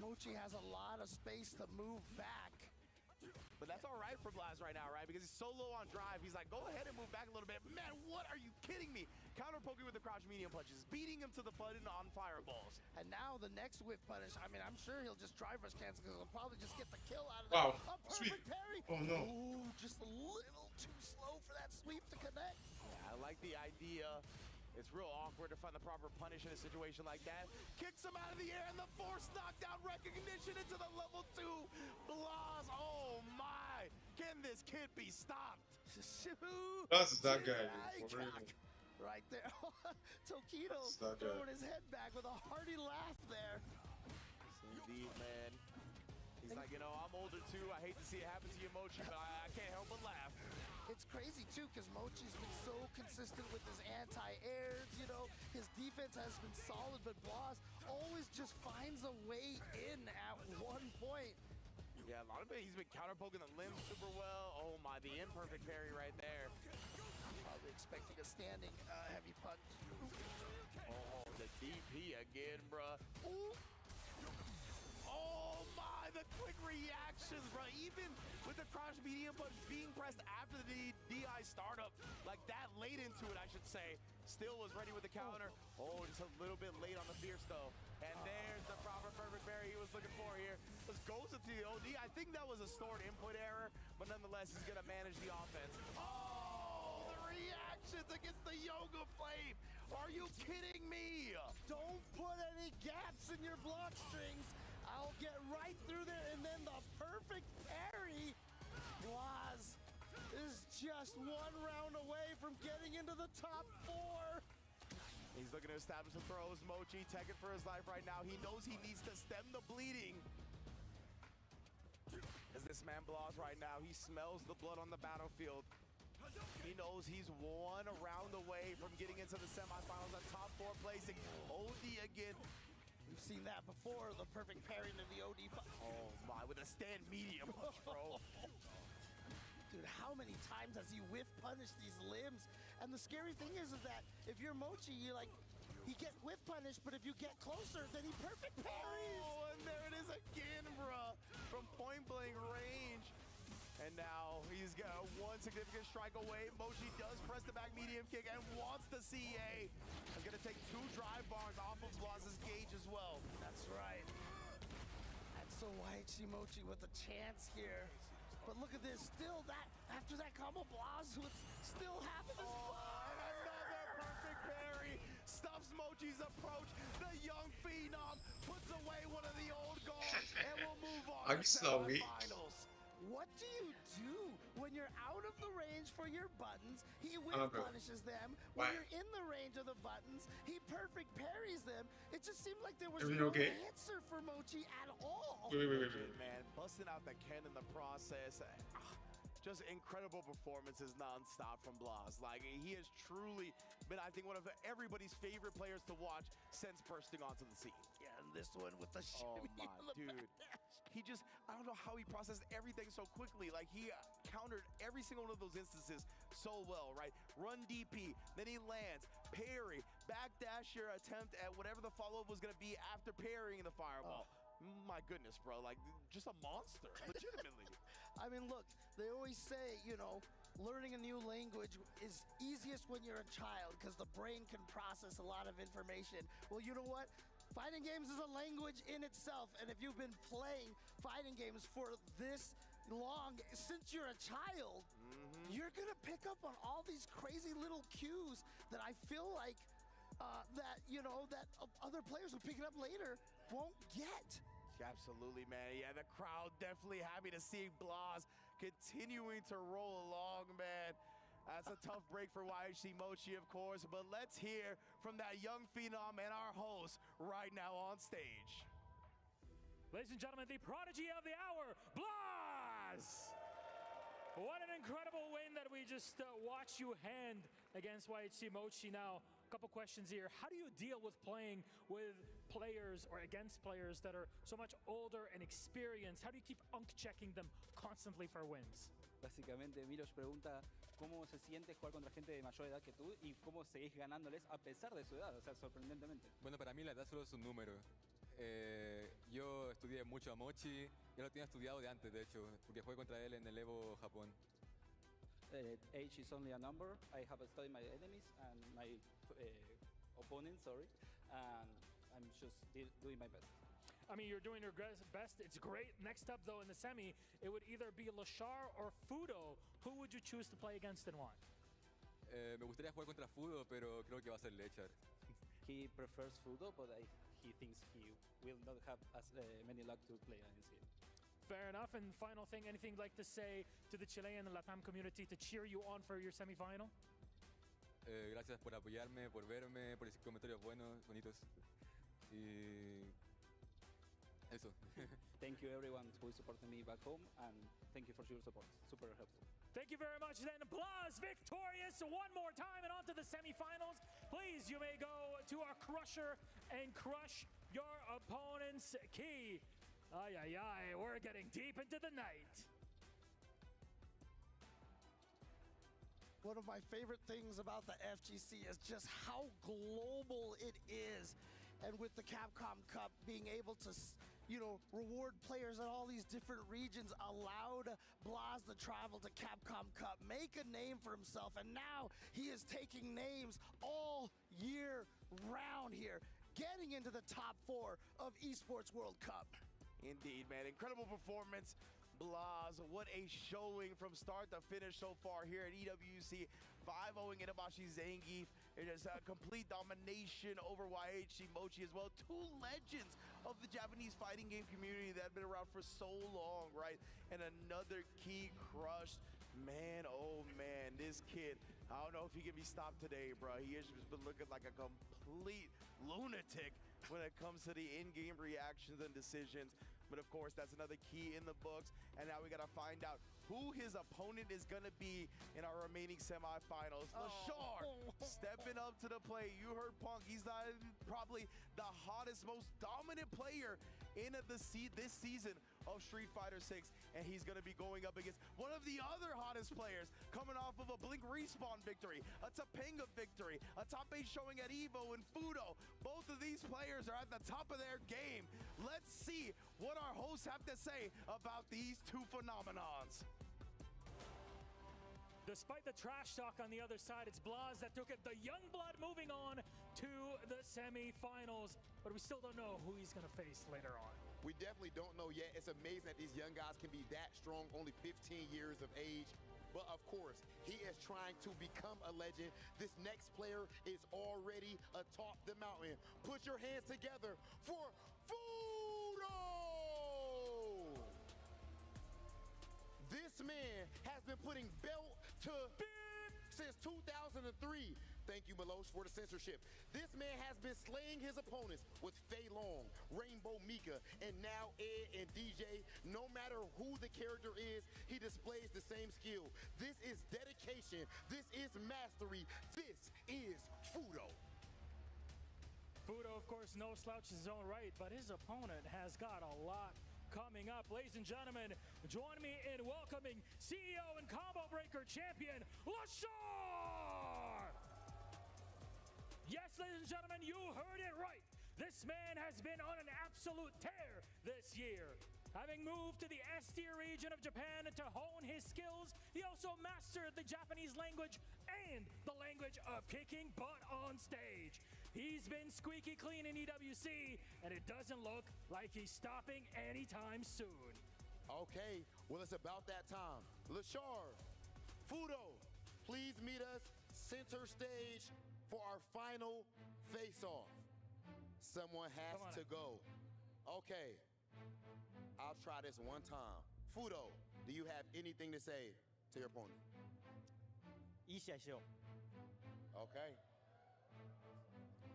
Mochi has a lot of space to move back. But that's all right for Blaz right now, right? Because he's so low on drive. He's like, go ahead and move back a little bit. Man, what are you kidding me? Counter poking with the crouch medium punches, beating him to the button on fireballs. And now the next whip punish, I mean, I'm sure he'll just drive rush cancel because he'll probably just get the kill out of wow. that. A perfect parry. Oh no. Ooh, just a little too slow for that sweep to connect. Yeah, I like the idea It's real awkward to find the proper punish in a situation like that. Kicks him out of the air, and the force knockdown recognition into the level 2. Blas, oh my. Can this kid be stopped? Blaz is that guy. Right there. Tokido throwing his head back with a hearty laugh there. Indeed, man. He's like, you know, I'm older too. I hate to see it happen to you, Mochi, but I can't help but laugh. It's crazy too, because Mochi's been so consistent with his anti-airs, you know. His defense has been solid, but Blas always just finds a way in at one point. Yeah, a lot of it, he's been counter-poking the limbs super well. Oh my, the imperfect parry right there. Probably expecting a standing heavy punch. Oh, the DP again, bruh. Ooh. Oh my, the quick reactions, bro. Even with the crouch medium punch being pressed after the DI startup, like that late into it, I should say, still was ready with the counter. Oh, just a little bit late on the fierce though. And there's the proper perfect parry he was looking for here. Just goes into the OD. I think that was a stored input error, but nonetheless, he's gonna manage the offense. Oh, the reactions against the Yoga Flame. Are you kidding me? Don't put any gaps in your block strings. I'll get right through there, and then the perfect parry. Blas is just one round away from getting into the top 4. He's looking to establish the throws. Mochi taking for his life right now. He knows he needs to stem the bleeding. As this man Blas right now, he smells the blood on the battlefield. He knows he's one round away from getting into the semifinals at top 4 placing. OD again. We've seen that before, the perfect parry into the OD. Oh my, with a stand medium punch, bro. Dude, how many times has he whiff punished these limbs? And the scary thing is that if you're Mochi, you're like, he get whiff punished, but if you get closer, then he perfect parries. Oh, and there it is again, bro. From point blank range. And now he's got one significant strike away. Mochi does press the back medium kick and wants the CA. He's gonna take 2 drive bars off of Blas's gauge as well. That's right. And so Waichi Mochi with a chance here. But look at this, still that, after that combo, Blas with still half of his another perfect parry. Stuffs Mochi's approach. The young phenom puts away one of the old guards and will move on to semifinals. What do you do when you're out of the range for your buttons? He whiff punishes them. When you're in the range of the buttons, he perfect parries them. It just seemed like there was no answer for Mochi at all. Wait, man, busting out the Ken in the process. Just incredible performances non-stop from Blas. Like, he has truly been, I think, one of everybody's favorite players to watch since bursting onto the scene. Yeah, and this one with the shimmy. Oh my, dude. He just, I don't know how he processed everything so quickly. Like, he countered every single one of those instances so well, right? Run DP, then he lands, parry, backdash your attempt at whatever the follow-up was going to be after parrying the fireball. My goodness, bro. Like, just a monster, legitimately. I mean, look, they always say, you know, learning a new language is easiest when you're a child because the brain can process a lot of information. Well, you know what? Fighting games is a language in itself, and if you've been playing fighting games for this long, since you're a child, you're gonna pick up on all these crazy little cues that I feel like that, you know, that other players who pick it up later won't get. Absolutely, man. Yeah, the crowd definitely happy to see Blas continuing to roll along, man. That's a tough break for YHC Mochi, of course, but let's hear from that young phenom and our host right now on stage. Ladies and gentlemen, the prodigy of the hour, Blas! What an incredible win that we just watched you hand against YHC Mochi. Now, a couple questions here. How do you deal with playing with players or against players that are so much older and experienced? How do you keep checking them constantly for wins? Básicamente, Milos pregunta cómo se siente jugar contra gente de mayor edad que tú y cómo seguís ganándoles a pesar de su edad, o sea, sorprendentemente. Bueno, para mí la edad solo es un número. Yo estudié mucho a Mochi, ya lo tenía estudiado de antes, de hecho, porque jugué contra él en el Evo Japón. Age is only a number. I have studied my enemies and my opponents, and I'm just doing my best. I mean, you're doing your best. It's great. Next up, though, in the semi, it would either be Lashar or Fudo. Who would you choose to play against and why? Me gustaría jugar contra Fudo, pero creo que va a ser Lechar. He prefers Fudo, but he thinks he will not have as many luck to play against him. Fair enough. And final thing, anything you'd like to say to the Chilean and Latam community to cheer you on for your semifinal? Gracias por apoyarme, por verme, por decir comentarios buenos, bonitos. Y eso. Thank you everyone who is supporting me back home, and thank you for your support. Super helpful. Thank you very much then. Blaz victorious one more time and on to the semifinals. Please, you may go to our crusher and crush your opponent's key. Ay, ay, ay, we're getting deep into the night. One of my favorite things about the FGC is just how global it is. And with the Capcom Cup being able to, reward players in all these different regions, allowed Blaz to travel to Capcom Cup, make a name for himself, and now he is taking names all year round here, getting into the top 4 of Esports World Cup. Indeed, man. Incredible performance. Blaz, what a showing from start to finish so far here at EWC. 5-0ing Itabashi Zangief. It is a complete domination over YH Mochi as well. 2 legends of the Japanese fighting game community that have been around for so long, right? And another key crushed. Man, oh man, this kid, I don't know if he can be stopped today, bro. He has just been looking like a complete lunatic when it comes to the in-game reactions and decisions. But of course, that's another key in the books. And now we got to find out who his opponent is going to be in our remaining semifinals. LaShar stepping up to the plate. You heard Punk. He's not probably the hottest, most dominant player in this season of Street Fighter 6. And he's going to be going up against one of the other hottest players coming off of a Blink Respawn victory, a Topanga victory, a top 8 showing at EVO and Fudo. Both of these players are at the top of their game. Let's see what our hosts have to say about these 2 phenomenons. Despite the trash talk on the other side, it's Blaz that took it. The Youngblood moving on to the semifinals, but we still don't know who he's going to face later on. We definitely don't know yet. It's amazing that these young guys can be that strong, only 15 years of age. But of course, he is trying to become a legend. This next player is already atop the mountain. Put your hands together for Fudo! This man has been putting belt to since 2003. Thank you, Milosh, for the censorship. This man has been slaying his opponents with Fei Long, Rainbow Mika, and now Ed and DJ. No matter who the character is, he displays the same skill. This is dedication. This is mastery. This is Fudo. Fudo, of course, no slouch in his own right, but his opponent has got a lot coming up. Ladies and gentlemen, join me in welcoming CEO and Combo Breaker champion, LaShar! Yes, ladies and gentlemen, you heard it right. This man has been on an absolute tear this year. Having moved to the S-tier region of Japan to hone his skills, he also mastered the Japanese language and the language of kicking butt on stage. He's been squeaky clean in EWC, and it doesn't look like he's stopping anytime soon. Okay, well, it's about that time. LaShar, Fudo, please meet us center stage for our final face-off. Someone has to go. Okay, I'll try this one time. Fudo, do you have anything to say to your opponent? Okay.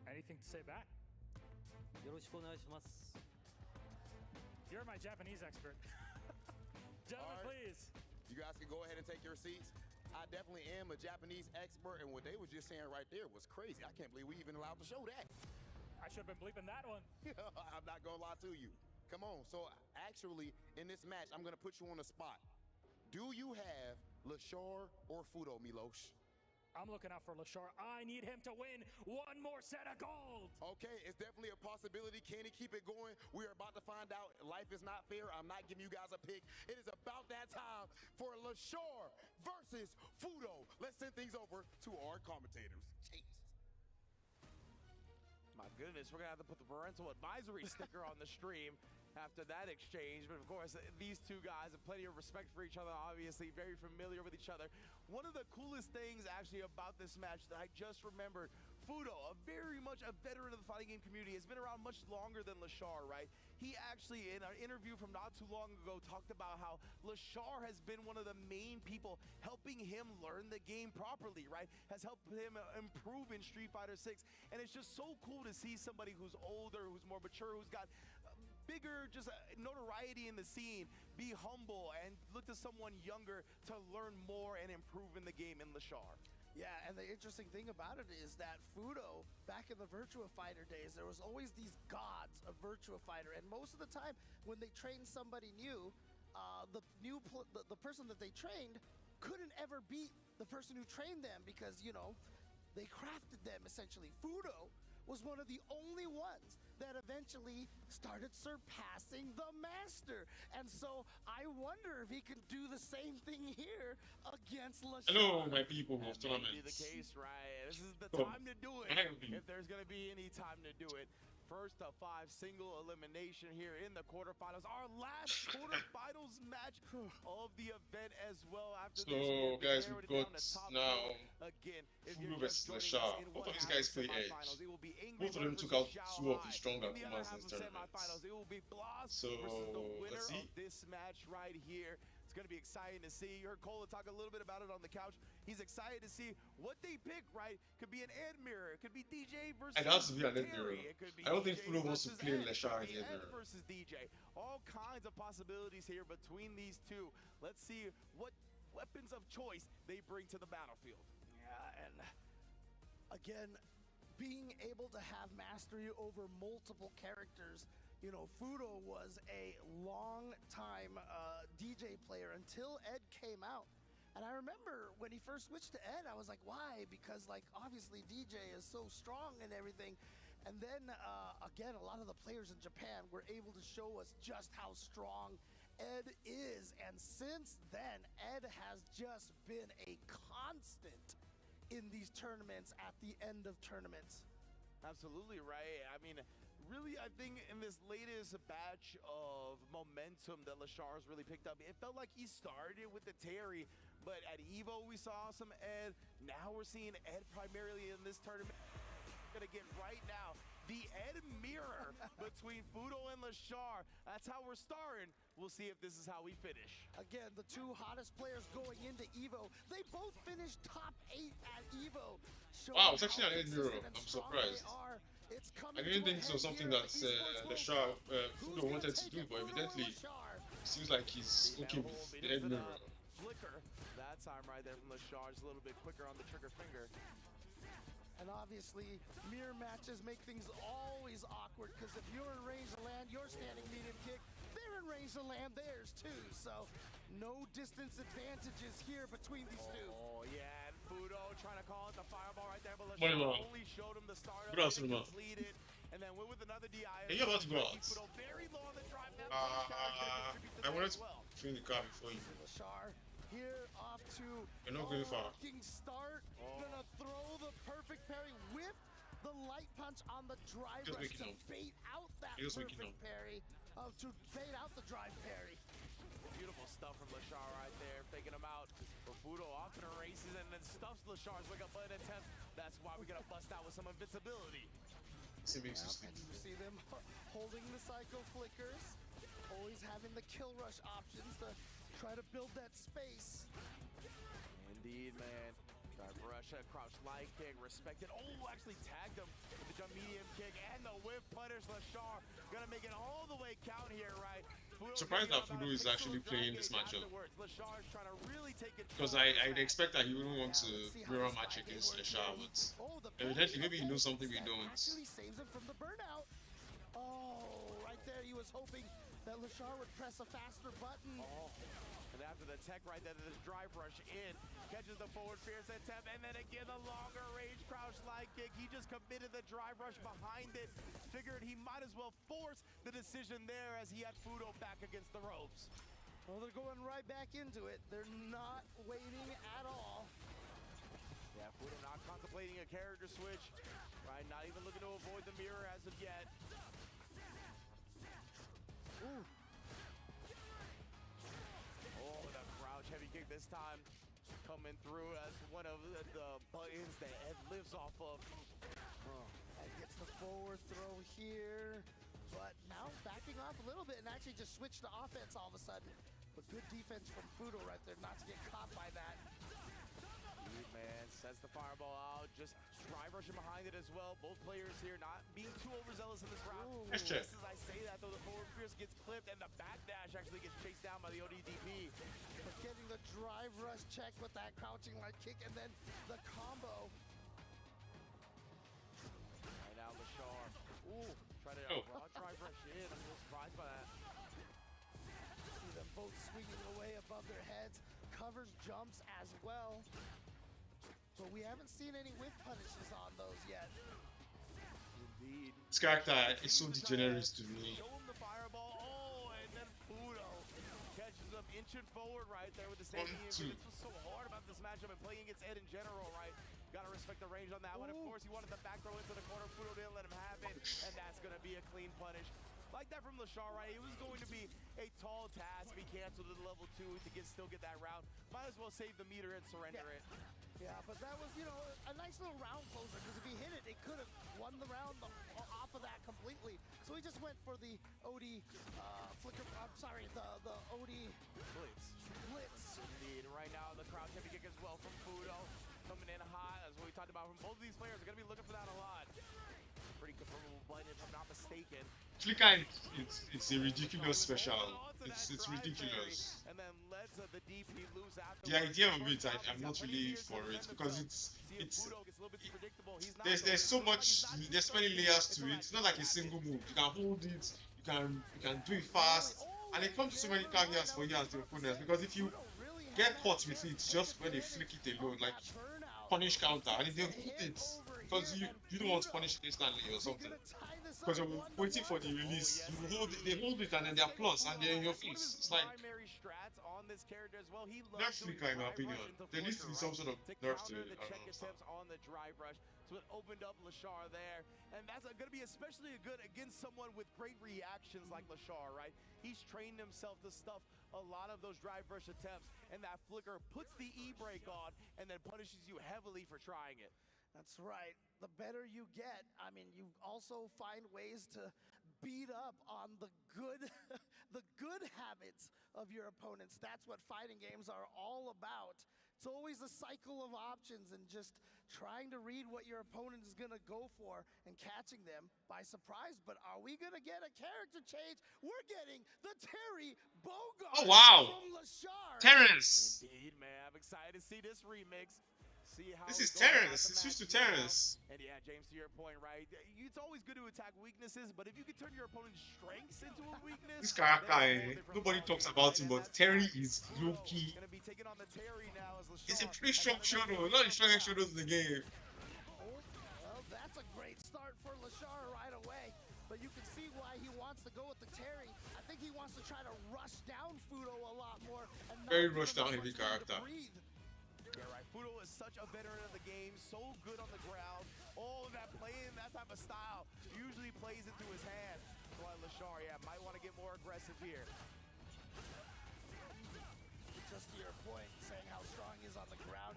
Anything to say back? よろしくお願いします。 You're my Japanese expert. Gentlemen, please. You guys can go ahead and take your seats. I definitely am a Japanese expert, and what they were just saying right there was crazy. I can't believe we even allowed to show that. I should have been bleeping that one. I'm not gonna lie to you. Come on. So actually, in this match, I'm gonna put you on the spot. Do you have LaShar or Fudo, Milosh? I'm looking out for LaShar. I need him to win one more set of gold. Okay, it's definitely a possibility. Can he keep it going? We are about to find out. Life is not fair. I'm not giving you guys a pick. It is about that time for LaShar versus Fudo. Let's send things over to our commentators. Jesus. My goodness, we're going to have to put the parental advisory sticker on the stream. after that exchange. But of course, these two guys have plenty of respect for each other, obviously very familiar with each other. One of the coolest things actually about this match that I just remembered, Fudo, very much a veteran of the fighting game community, has been around much longer than Lashar, right? He actually, in an interview from not too long ago, talked about how Lashar has been one of the main people helping him learn the game properly, right? Has helped him improve in Street Fighter 6. And it's just so cool to see somebody who's older, who's more mature, who's got bigger just notoriety in the scene, be humble and look to someone younger to learn more and improve in the game in Lashar. Yeah, and the interesting thing about it is that Fudo, back in the Virtua Fighter days, there was always these gods of Virtua Fighter, and most of the time when they trained somebody new, the person that they trained couldn't ever beat the person who trained them because, you know, they crafted them essentially. Fudo was one of the only ones that eventually started surpassing the master. And so I wonder if he can do the same thing here against Lashar. Hello, my people of That may tournaments. be the case, right? This is the Oh, time to do it. If there's going to be any time to do it. First of 5 single elimination here in the quarterfinals. Our last quarterfinals match of the event as well. After this, So, guys, we've got now again, Fudo versus Lashar. Both of these guys play Edge. Both of them took out 2 of the stronger opponents in this tournament. It will be Blas So, versus the winner let's see. of this match right here. It's going to be exciting to see. You heard Cola talk a little bit about it on the couch. He's excited to see what they pick, right? Could be an Ed mirror. It could be DJ versus It has to be an Ed mirror. Terry. It could be I don't think DJ Fudo wants to versus play Ed. Lashar It in the could be Ed Ed mirror. versus DJ. All kinds of possibilities here between these two. Let's see what weapons of choice they bring to the battlefield. Yeah, and again, being able to have mastery over multiple characters. You know, Fudo was a long-time DJ player until Ed came out. And I remember when he first switched to Ed, I was like, why? Because, like, obviously DJ is so strong and everything. And then, again, a lot of the players in Japan were able to show us just how strong Ed is. And since then, Ed has just been a constant in these tournaments at the end of tournaments. Absolutely right. I mean, really, I think in this latest batch of momentum that Lashar's really picked up, it felt like he started with the Terry, but at EVO we saw some Ed. Now we're seeing Ed primarily in this tournament. Gonna get right now the Ed mirror between Fudo and Lashar. That's how we're starting. We'll see if this is how we finish. Again, the two hottest players going into EVO, they both finished top 8 at EVO. Wow, it's actually an Ed mirror. I'm surprised. I didn't think this was something that Lashar Fudo wanted to do, but evidently it seems like he's okay with the Ed mirror. Flicker that time right there from Lashar, just a little bit quicker on the trigger finger. And obviously, mirror matches make things always awkward because if you're in range to land, you're standing medium kick. They're in range to land theirs too. So no distance advantages here between these two. Oh yeah, and Fudo trying to call it the fireball right there, but Money Lashar well. only showed him the start of Good it, afternoon, man. completed, and then went with another DI. Hey, you're about to go out. Fudo very low on the drive. I wanted to clean the car before you. Lashar here off to You're not going far. rocking start. Gonna throw the perfect parry with the light punch on the drive Just rush make it to known. bait out that Just make it perfect known. parry. To bait out the drive parry. Beautiful stuff from Lashar right there, faking him out. But Fudo off and races and then stuffs Lashar's wake up button attempt. That's why we're gonna bust out with some invincibility. It makes you sleep. And you see them holding the psycho flickers, always having the kill rush options to try to build that space. Indeed, man. Drive rush, crouch light kick, respected. Oh, actually tagged him with the jump medium kick and the whip punish. Lashar gonna make it all the way count here, right? Surprised that Fudo is actually playing this matchup. Lashar's trying to really take it. Because I'd expect that he wouldn't want to mirror match against Lashar, but evidently maybe he knows something we don't. Actually saves him from the burnout. Oh, right there he was hoping that Lashar would press a faster button. Oh. And after the tech right there, the drive rush in, catches the forward fierce attempt, and then again the longer range crouch light kick. He just committed the drive rush behind it. Figured he might as well force the decision there as he had Fudo back against the ropes. Well, they're going right back into it. They're not waiting at all. Yeah, Fudo not contemplating a character switch, right? Not even looking to avoid the mirror as of yet. Ooh, kick this time coming through as one of the buttons that Ed lives off of. And gets the forward throw here, but now backing off a little bit and actually just switched to offense all of a sudden. But good defense from Fudo right there, not to get caught by that. Man sets the fireball out, just drive rushing behind it as well. Both players here not being too overzealous in this round. Just as I say that though, the forward fierce gets clipped and the backdash actually gets chased down by the ODDP. But getting the drive rush check with that crouching leg kick and then the combo. Right now, Lashar. Ooh, try to raw drive rush in. I'm a little surprised by that. See them both swinging away above their heads. Covers jumps as well. But we haven't seen any whiff punishes on those yet. Indeed. This character is so degenerate to me. Show him the fireball. Oh, and then Fudo catches him inching forward right there with the same This was so hard about this matchup and playing against Ed in general, right? Gotta respect the range on that one. Of course, he wanted the back throw into the corner. Fudo didn't let him have it, and that's gonna be a clean punish. Like that from Lashar, right? It was going to be a tall task if he canceled to the level 2 to still get that round. Might as well save the meter and surrender it. Yeah, but that was, you know, a nice little round closer, because if he hit it, it could have won the round off of that completely. So he just went for the OD flicker, I'm sorry, the OD Blitz. Indeed, right now the crowd heavy kick as well from Fudo. Coming in hot, as what we talked about from both of these players. Are going to be looking for that a lot. Pretty confirmable button if I'm not mistaken. Flicker, it's a ridiculous special. It's ridiculous. And then lets the DP lose after. The idea of it, I'm not really for it because there's so much, there's many layers to it. It's not like a single move. You can hold it, you can do it fast, and it comes to so many caveats for you as the opponents, because if you get caught with it just when they flick it alone, like punish counter, and if they hold it because you don't want to punish it instantly or something, because you're waiting for the release, they hold it and then they're plus and they're in your face. It's like that flicker, in my opinion. There needs to be some sort of nerf to it. On the drive rush, so it opened up Lashar there, and that's going to be especially good against someone with great reactions like Lashar, right? He's trained himself to stuff a lot of those drive rush attempts, and that flicker puts the e-brake on and then punishes you heavily for trying it. That's right. The better you get, I mean, you also find ways to beat up on the good the good habits of your opponents. That's what fighting games are all about. It's always a cycle of options and just trying to read what your opponent is going to go for and catching them by surprise. But are we going to get a character change? We're getting the Terry Bogard from Lashar. Terrence! Indeed, man. I'm excited to see this remix. See how this is Terrence. It's used to Terrence. And yeah, James, to your point, right? It's always good to attack weaknesses, but if you can turn your opponent's strengths into a weakness, this character, nobody talks about him, but Terry is low key. Gonna be taking on the Terry now as Lashar. He's a pretty strong shadow, not the strongest shadows in the game. Well, that's a great start for Lashar right away. But you can see why he wants to go with the Terry. I think he wants to try to rush down Fudo a lot more. And very rush down heavy character. Yeah, right. Fudo is such a veteran of the game, so good on the ground. All of that playing that type of style usually plays into his hand. While Lashar, yeah, might want to get more aggressive here. Just to your point, saying how strong he is on the ground.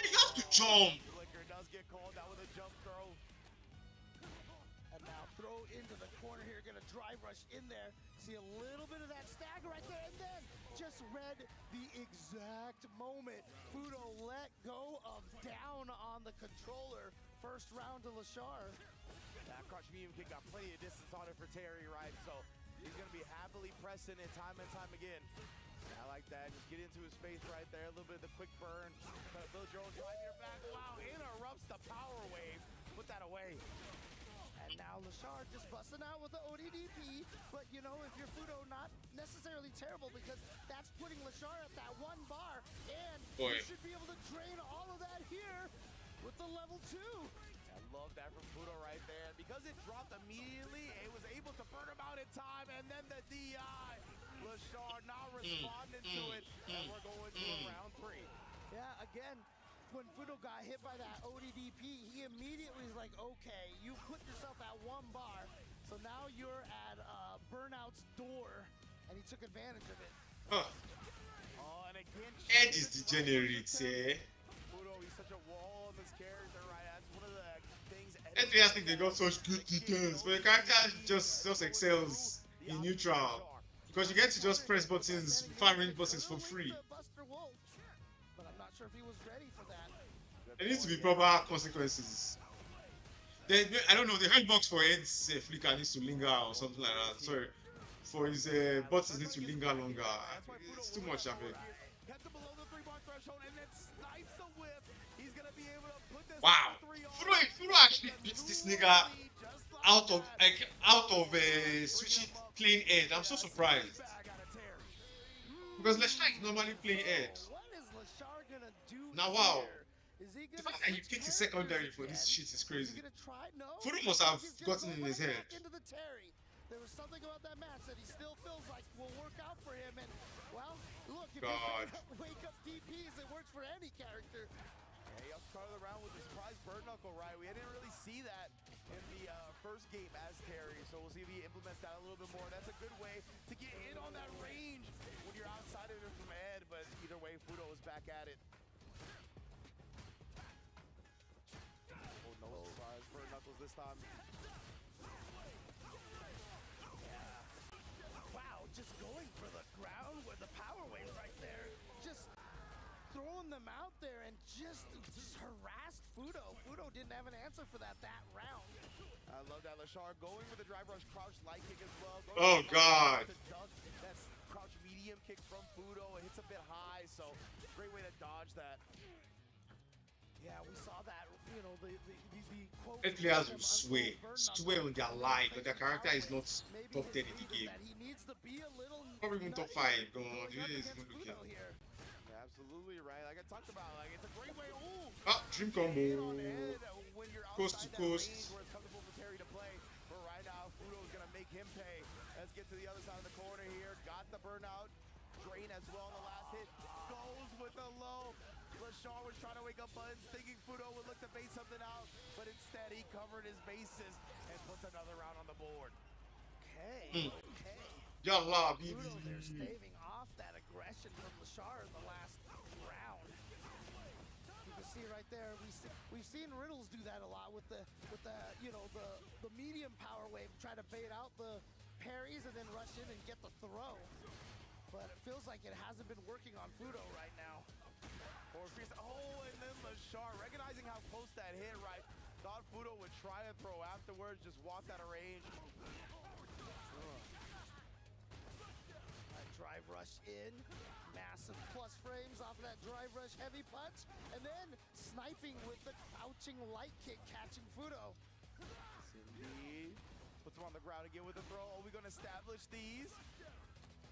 He has to jump. Flicker does get called out with a jump throw. And now throw into the corner here, gonna drive rush in there. See a little bit of that stagger right there, and then just read the exact moment. Fudo let go of down on the controller. First round to Lashar. That crush medium kick got plenty of distance on it for Terry, right? So he's gonna be happily pressing it time and time again. I like that. Just get into his face right there. A little bit of the quick burn. Try to build your own drive here back. Wow, interrupts the power wave. Put that away. And now Lashar just busting out with the ODDP. But you know, if you're Fudo, not necessarily terrible, because that's putting Lashar at that one bar. And you should be able to drain all of that here with the level 2. I love that from Fudo right there. Because it dropped immediately, it was able to burn him out in time. And then the DI. Lashar not responding to it. And we're going to round 3. Yeah, again, when Fudo got hit by that ODDP, he immediately was like, okay, you put yourself at one bar, so now you're at Burnout's door, and he took advantage of it. Oh. And again, Ed is degenerate, eh? Fudo, he's such a wall on this character, right? That's one of the things. Ed players think they got such good details, but the character just excels in neutral. Because you get to just press buttons, far range buttons for free. But I'm not sure if he was ready for that. There needs to be proper consequences. I don't know, the hitbox for Ed's flicker needs to linger or something like that. Sorry. For his buttons need to linger longer. It's too much, I think. Wow. Fudo actually beats this nigga out of switching playing Ed. I'm so surprised. Because Leshtar is normally playing Ed. Now wow. The fact that he picked his secondary for this shit is crazy. Fudo must have gotten in his head. There was something about that match that he still feels like will work out for him, and well, look, if God. you wake up DPs, it works for any character. Hey, I'll start the round with the surprise bird knuckle, right? We didn't really see that in the first game as Terry, so we'll see if he implements that a little bit more. That's a good way to get in on that range when you're outside of it from Ed, but either way, Fudo is back at it. Oh, no surprise bird knuckles this time. Wow, just going for the ground with the power wave right there. Just throwing them out there and just harassed Fudo. Fudo didn't have an answer for that round. I love that. Leshtar going with the drive rush crouch light kick as well. Oh, God. That's crouch medium kick from Fudo. It hits a bit high, so great way to dodge that. Yeah, we saw that, you know, the quote. Ed players will sway on their line, but their character is not top 10 in the game. Probably even top 5. Go on, it is even looking. Absolutely right. Like I talked about, like it's a great way. Ooh, dream combo. Coast to coast. Where it's comfortable for Terry to play, but right now Fudo's gonna make him pay. Let's get to the other side of the corner here. Got the burnout. Drain as well on the last hit. Goes with the low. Leshtar was trying to wake up Buns, thinking Fudo would look to bait something out, but instead he covered his bases and puts another round on the board. Okay. Yalla, Fudo, they're staving off that aggression from Leshtar in the last round. You can see right there, we've seen Riddles do that a lot with the you know, the medium power wave, try to bait out the parries and then rush in and get the throw. But it feels like it hasn't been working on Fudo right now. Oh, and then Leshtar recognizing how close that hit, right? Thought Fudo would try to throw afterwards, just walked out of range. Drive rush in, massive plus frames off of that drive rush heavy punch, and then sniping with the crouching light kick, catching Fudo. Cindy puts him on the ground again with a throw. Are we gonna establish these?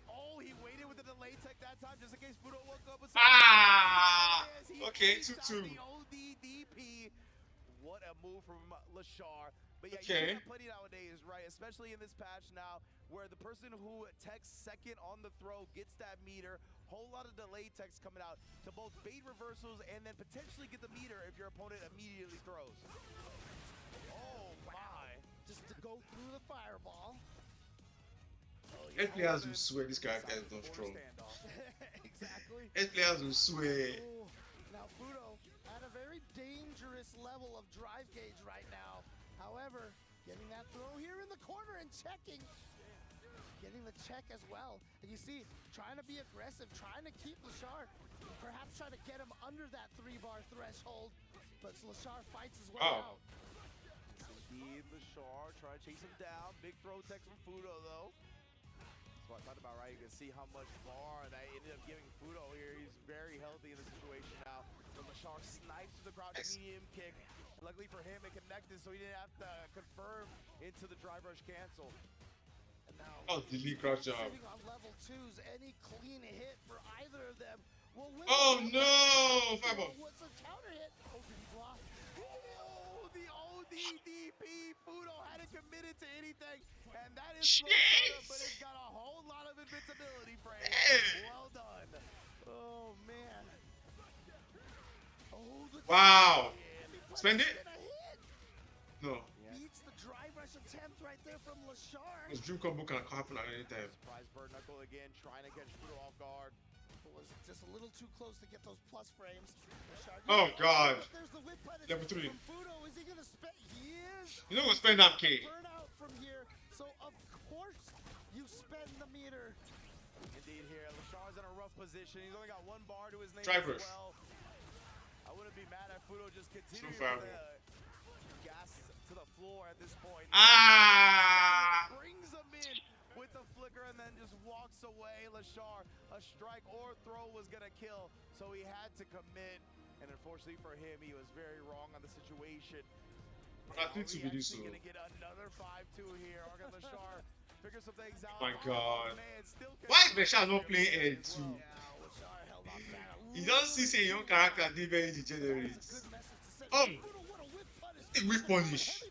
Oh, he waited with the delay tech that time just in case Fudo woke up with something. Okay, 2-2. The ODDP. What a move from Leshtar. But yeah, okay. You see that plenty nowadays, right? Especially in this patch now, where the person who techs second on the throw gets that meter. Whole lot of delay techs coming out to both bait reversals and then potentially get the meter if your opponent immediately throws. Oh my! Just to go through the fireball. Ed players will swear this character is not strong. Exactly. Ed players will swear. Now Fudo at a very dangerous level of drive gauge right now. However, getting that throw here in the corner and checking. Getting the check as well. And you see, trying to be aggressive, trying to keep Leshtar, perhaps trying to get him under that 3-bar threshold. But Leshtar fights his way out. Indeed, Leshtar trying to chase him down. Big throw tech from Fudo though. That's what I talked about, right? You can see how much bar that ended up giving Fudo here. He's very healthy in the situation now. But Leshtar snipes the crouch medium kick. Luckily for him, it connected, so he didn't have to confirm into the drive rush cancel. And now, delete crouch job. Sitting on level 2s, any clean hit for either of them will win. Oh no! Fireball. What's a counter hit? Oh, did he block? Oh, the ODDP. Fudo hadn't committed to anything, and that is slow startup, but it's got a whole lot of invincibility for him. Well done. Oh man. Oh, wow. Spend it? No. Beats the drive rush attempt right there from Lashar. This dream combo can happen at any time. Surprise bird knuckle again, trying to catch Fudo off guard. Was just a little too close to get those plus frames. Oh God. There's the whip punish Level 3. from Fudo. Is he gonna spend? He is. You know what? Spend that K. Burnout from here. So of course you spend the meter. Indeed, here Lashar's in a rough position. He's only got one bar to his name Drivers. as well. I wouldn't be mad at Fudo just continuing So with the gas to the floor at this point. Brings him in with the flicker and then just walks away. Lashar, a strike or throw was gonna kill, so he had to commit. And unfortunately for him, he was very wrong on the situation. I think to be so. Gonna get another 5-2 here. Argan Lashar figure some things out. My God. Man, why is Lashar not playing Ed 2? He doesn't see say young character they very degenerate. We punish.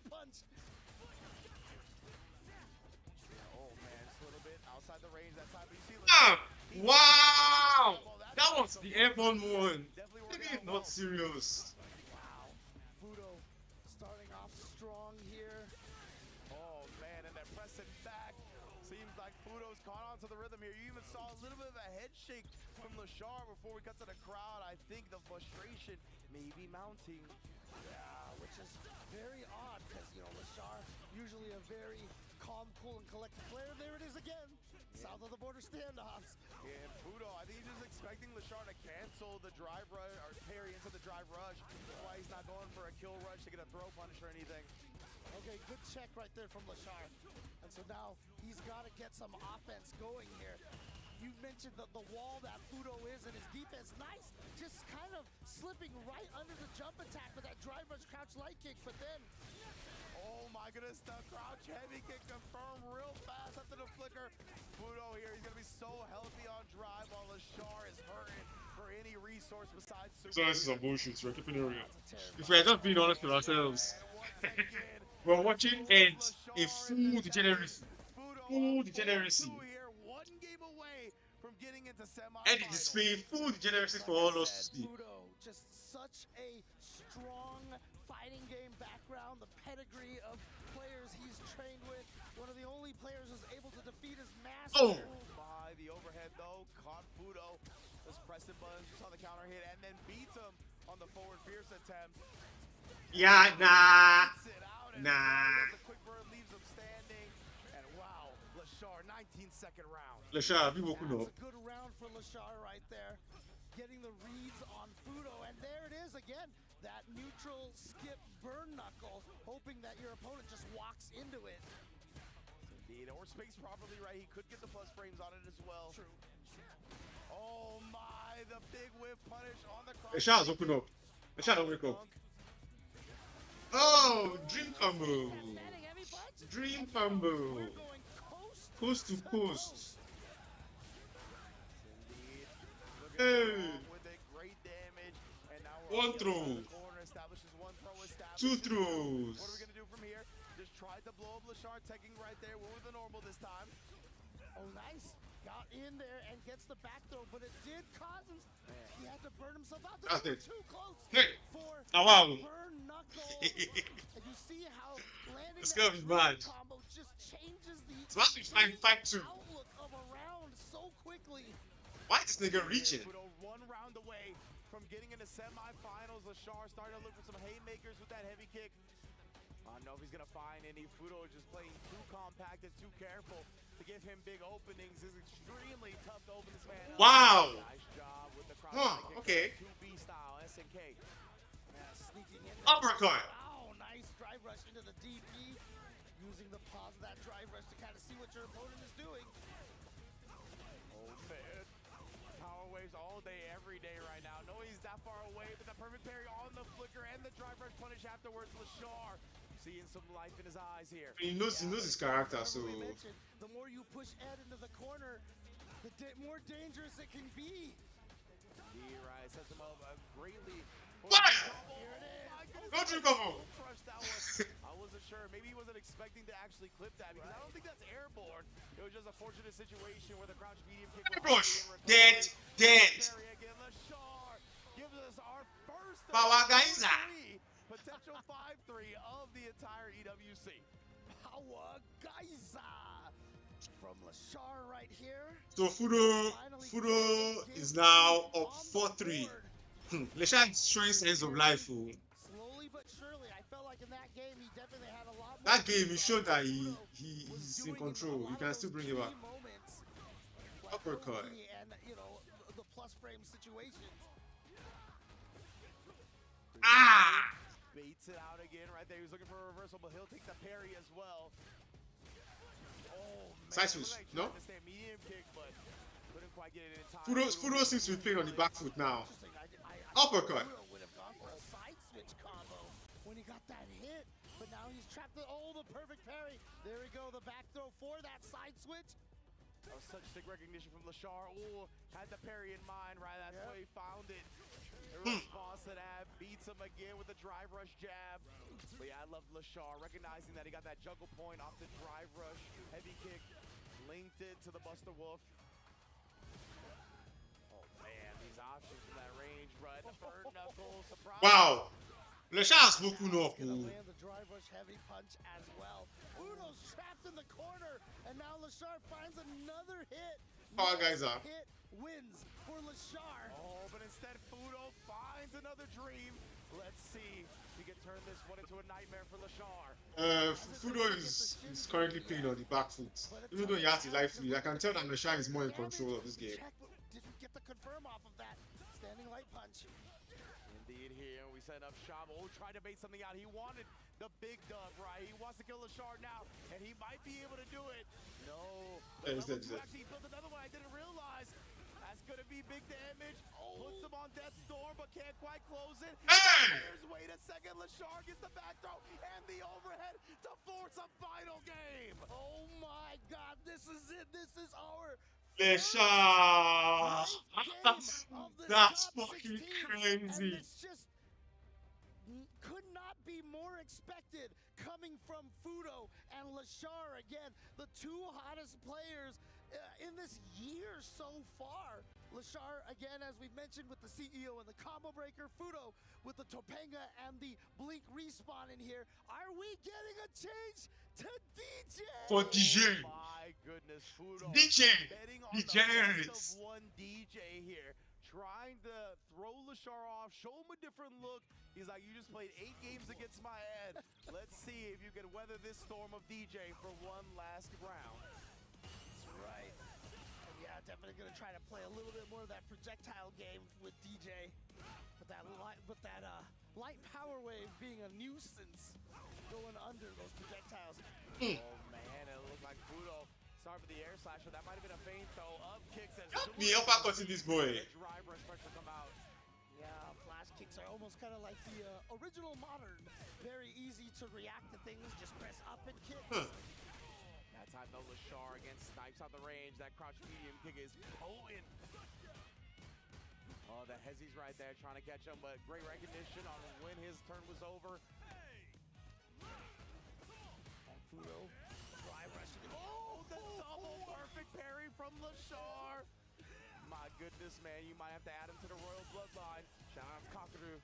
Wow! That was the airborne one. Maybe it's not serious. Wow. Fudo starting off strong here. Oh man, and they're pressing back. Seems like Fudo's caught onto the rhythm here. You even saw a little bit of a head shake from Lashar before we cut to the crowd. I think the frustration may be mounting. Yeah, which is very odd because, you know, Lashar usually a very calm, cool, and collected player. There it is again. South of the border standoffs. Yeah, and Fudo, I think he's just expecting Lashar to cancel the drive rush or parry into the drive rush. That's why he's not going for a kill rush to get a throw punish or anything. Okay, good check right there from Lashar. And so now he's got to get some offense going here. You mentioned the wall that Fudo is and his defense. Nice, just kind of slipping right under the jump attack with that drive rush crouch light kick, but then oh my goodness, the crouch heavy kick confirmed real fast after the flicker. Fudo here, he's gonna be so healthy on drive while Lashar is hurting for any resource besides super. So this is some bullshit, we're keeping it real. If we're just being honest with ourselves, we're watching Ed a full degeneracy. Full degeneracy. One game away from getting into Ed is displaying full degeneracy for all us to see. Fudo, just such a strong fighting game background, the pedigree of players he's trained with. One of the only players who's able to defeat his master. Oh my, the overhead though, caught Fudo. Was pressing buttons, just on the counter hit, and then beats him on the forward fierce attempt. Yeah, nah. The quick bird leaves him standing. And wow, Lashar, 19-second round. Lashar, be woken up. That's a good round for Lashar right there. Getting the reads on Fudo, and there it is again. That neutral skip burn knuckle, hoping that your opponent just walks into it. Indeed, or spaced properly right. He could get the plus frames on it as well. True. Oh my, the big whiff punish on the cross. Lashar's open up. Lashar don't wake up. Oh, dream combo. Dream combo. Coast to coast. Hey. One throw. Two throws. What are we gonna do from here? Just tried to blow up Lashar, taking right there. Went with the normal this time. Oh, nice. Got in there and gets the back throw, but it did cause him. He had to burn himself out. That's it. Too close. Hey. For wow. burn knuckle. And you see how landing This guy is bad. combo just changes the It's about to be 5-2. outlook of a round so quickly. Why is this nigga reaching? One round away from getting into semifinals. Lashar starting to look for some haymakers with that heavy kick. I don't know if he's gonna find any. Fudo is just playing too compact and too careful to give him big openings. It's extremely tough to open this man up. Wow. Nice job with the cross okay. 2B style SNK. Sneaking in. Uppercut. Wow, nice drive rush into the DP. Using the pause of that drive rush to kind of see what your opponent is doing. Oh man. Power waves all day, every day right now. No, he's that far away, but the perfect parry on the flicker and the drive rush punish afterwards. Lashar seeing some life in his eyes here. He knows his character, so the more you push Ed into the corner, the more dangerous it can be. Right, sets him up greatly. What? Here it is. Go Dream combo. I wasn't sure. Maybe he wasn't expecting to actually clip that because I don't think that's airborne. It was just a fortunate situation where the crouch medium kick was dead. Again, Lashar gives us our first potential 5-3 of the entire EWC. Power Geyser from Lashar right here. So Fudo is now up 4-3. Lashar is showing signs of life. Slowly but surely, I felt like in that game he definitely had a lot more. That game he showed that he's in control. You can still bring it back. Uppercut. And you know the plus frame situations. Ah! Baits it out again right there. He was looking for a reversal, but he'll take the parry as well. Oh, man. Side switch, no? Medium kick, but couldn't quite get it in time. Fudo seems to be playing on the back foot now. Uppercut. Would have gone for a side switch combo when he got that hit, but now he's trapped. Oh, the perfect parry. There we go. The back throw for that side switch. That was such sick recognition from Lashar. Oh, had the parry in mind, right? That's why he found it. In response to that, beats him again with a drive rush jab. But yeah, I love Lashar, recognizing that he got that juggle point off the drive rush. Heavy kick, linked it to the Buster Wolf. Oh man, these options from that range, right? The bird knuckle, surprise. Wow! Lashar's spoken up. Gonna land the drive rush heavy punch as well. Fudo's trapped in the corner, and now Lashar finds another hit. Power Geyser. Hit wins for Lashar. Oh, but instead Fudo finds another dream. Let's see if he can turn this one into a nightmare for Lashar. Fudo is currently playing on the back foot. Even though he has the life lead, I can tell that Lashar is more in control of this game. Didn't get the confirm off of that standing light punch. Indeed, here we set up shop. Oh, tried to bait something out. He wanted the big dub, right? He wants to kill Lashar now, and he might be able to do it. No. Actually, he built another one. I didn't realize. That's gonna be big damage. Puts him on Death's Door, but can't quite close it. Wait a second. Lashar gets the back throw and the overhead to force a final game. Oh my God! This is it. This is our. Lashar! That's fucking crazy. It's just could not be more expected coming from Fudo and Lashar again, the two hottest players in this year so far. Lashar again, as we mentioned, with the CEO and the combo breaker. Fudo with the Topanga and the Blink respawn in here. Are we getting a change to DJ? For DJ. Oh my goodness, Fudo. DJ. Betting on the best of one DJ here. Trying to throw Lashar off, show him a different look. He's like, you just played 8 games against my head. Let's see if you can weather this storm of DJ for one last round. That's right. And yeah, definitely gonna try to play a little bit more of that projectile game with DJ. But that light power wave being a nuisance going under those projectiles. Oh man, it looked like Fudo. Start with the air slasher. That might have been a feint though. Up kicks as Me uppercutting this boy. Drive rush pressure come out. Yeah, flash kicks are almost kind of like the original modern. Very easy to react to things. Just press up and kick. That time though, Lashar again snipes out the range. That crouch medium kick is potent. Oh, the Hezzy's right there trying to catch him, but great recognition on when his turn was over. And Fudo drive rushing. Oh, the double perfect parry from Lashar. My goodness, man, you might have to add him to the Royal Bloodline. Shout out to Kakaru.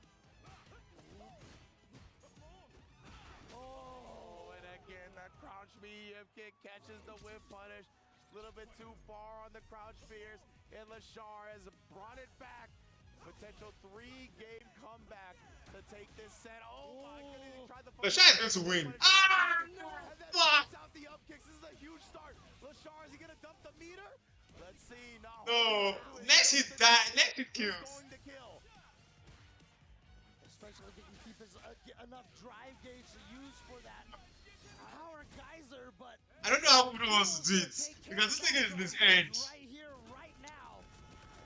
Oh, and again, that crouch medium kick catches the whip punish. A little bit too far on the crouch spears, and Lashar has brought it back. Potential 3-game comeback to take this set. Oh my goodness, he tried the Lashar is going to win. Fuck! Out the up kicks. This is a huge start. Lashar, is he gonna dump the meter? Let's see. No. Next hit die. Next hit kills. Especially if he can keep his enough drive gauge to use for that power geyser, but I don't know how Fudo wants to do it because this thing is in his edge. Right here, right now.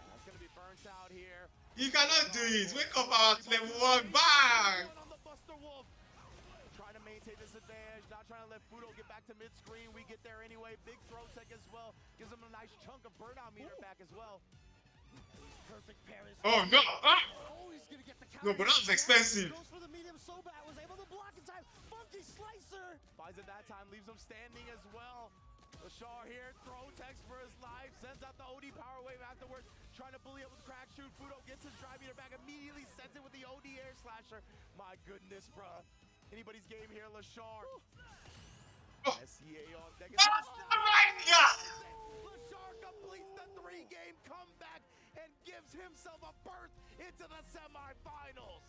That's gonna be burnt out here. You cannot do it. Wake up our level 1 bang. On the Buster Wolf. Trying to maintain this advantage, not trying to let Fudo get back to mid-screen. We get there anyway. Big throw tech as well. Gives him a nice chunk of burnout meter back as well. Perfect parries. Oh no! Oh, he's gonna get the counter. No, but that was expensive. Goes for the medium Sobat, was able to block in time. Funky slicer. Finds it that time, leaves him standing as well. Lashar here, throw text for his life, sends out the OD power wave afterwards, trying to bully up with crack shoot. Fudo gets his drive meter back, immediately sends it with the OD air slasher. My goodness, bruh. Anybody's game here, Lashar. SCA on deck. Oh my God! LaShar completes the 3-game comeback and gives himself a berth into the semifinals.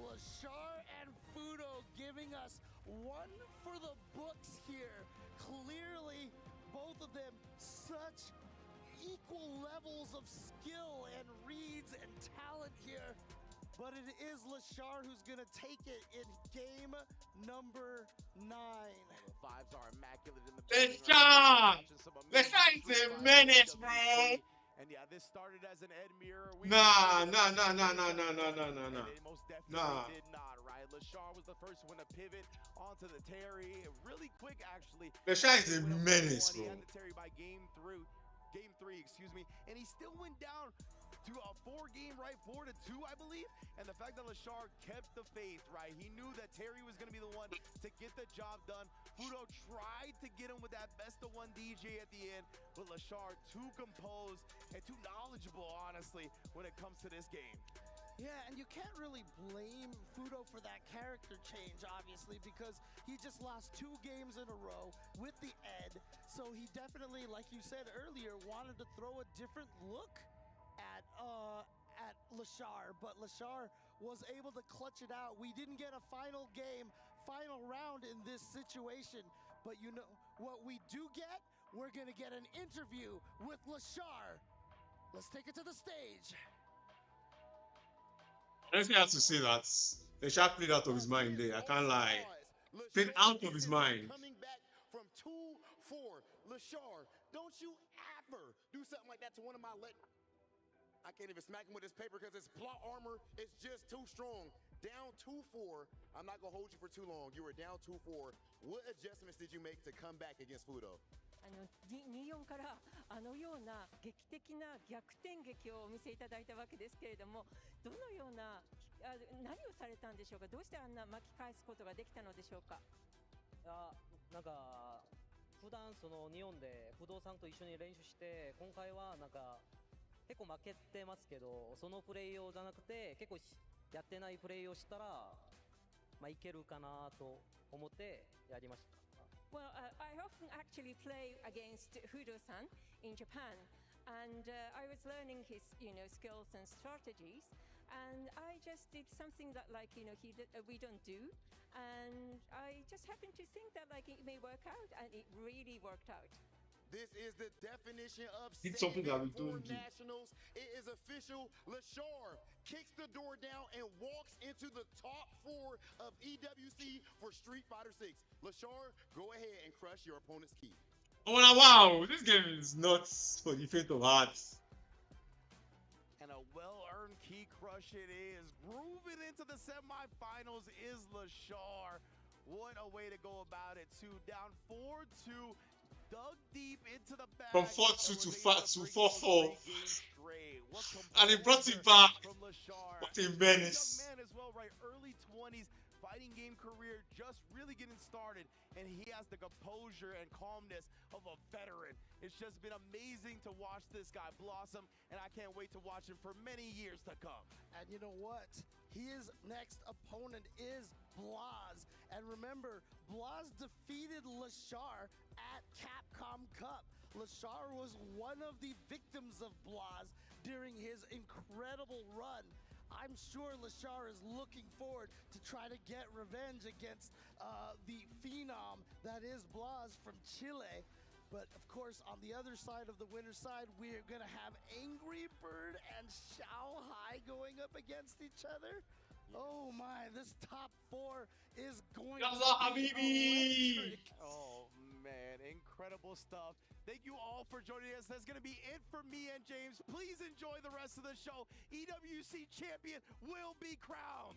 LaShar and Fudo giving us one for the books here. Clearly, both of them such equal levels of skill and reads and talent here. But it is LaShar who's going to take it in game number 9. The vibes are immaculate in the LaShar! LaShar is a menace, bro! And yeah, this started as an Ed Mirror. Nah. It most definitely did not, right? LaShar was the first one to pivot onto the Terry. Really quick, actually. LaShar is a menace, bro. He had the Terry by game three, and he still went down to a 4-game, right? 4-2, I believe. And the fact that LaShar kept the faith, right? He knew that Terry was going to be the one to get the job done. Fudo tried to get him with that best-of-1 DJ at the end, but LaShar too composed and too knowledgeable, honestly, when it comes to this game. Yeah, and you can't really blame Fudo for that character change, obviously, because he just lost 2 games in a row with the Ed. So he definitely, like you said earlier, wanted to throw a different look at LaShar, but LaShar was able to clutch it out. We didn't get a final round in this situation, but you know what we do get? We're gonna get an interview with LaShar. Let's take it to the stage. I honestly have to say that LaShar played out of his mind there. I can't lie. Played out of his mind. Coming back from 2-4. LaShar, don't you ever do something like that to one of my I can't even smack him with this paper because his plot armor is just too strong. Down 2-4. I'm not going to hold you for too long. You were down 2-4. What adjustments did you make to come back against Fudo? 2-4からあのような劇的な逆転劇をお見せいただいたわけですけれども、どのような何をされたんでしょうか。どうしてあんな巻き返すことができたのでしょうか。なんか普段その日本で不動産と一緒に練習して、今回はなんか結構負けてますけど、そのプレーをじゃなくて結構やってないプレーをしたら、いけるかなと思ってやりました。Well, I often actually play against Fudo-san in Japan, and I was learning his, skills and strategies, and I just did something that, we don't do, and I just happened to think that, it may work out, and it really worked out. This is the definition of something that we four don't do. nationals. It is official. LaShar kicks the door down and walks into the top 4 of EWC for Street Fighter 6. LaShar, go ahead and crush your opponent's key. Oh wow, this game is nuts for the faint of heart. And a well-earned key crush it is. Grooving into the semifinals is LaShar. What a way to go about it, too. Down 4-2. Dug deep into the bag. From 4-2 to 4-4. And he brought it back. What a menace. Young man as well, right? Early 20s, fighting game career just really getting started. And he has the composure and calmness of a veteran. It's just been amazing to watch this guy blossom. And I can't wait to watch him for many years to come. And you know what? His next opponent is Blaz. And remember, Blaz defeated LaShar at Capcom Cup. LaShar was one of the victims of Blaz during his incredible run. I'm sure LaShar is looking forward to try to get revenge against the phenom that is Blaz from Chile. But of course, on the other side of the winner's side, we're going to have Angry Bird and Shanghai going up against each other. Oh my, this top 4 is going to be electric. Oh man, incredible stuff. Thank you all for joining us. That's going to be it for me and James. Please enjoy the rest of the show. EWC champion will be crowned.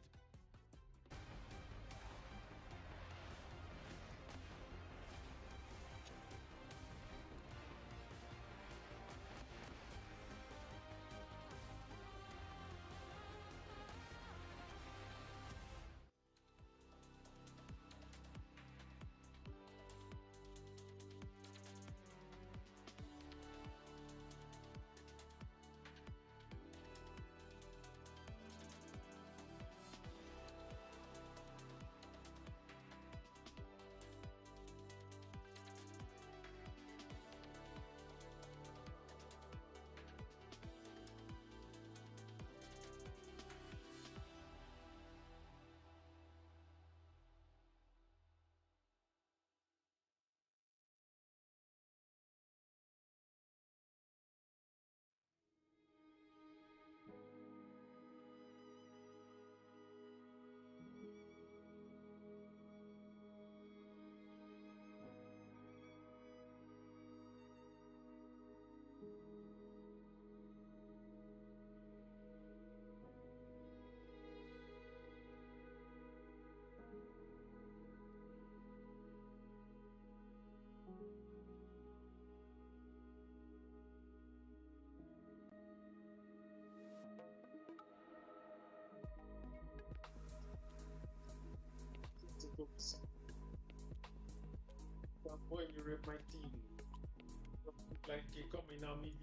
Like a coming on me.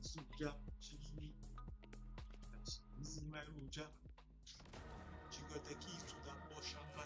Suja, Chili, this is my Ruja. She got the keys to that ocean line.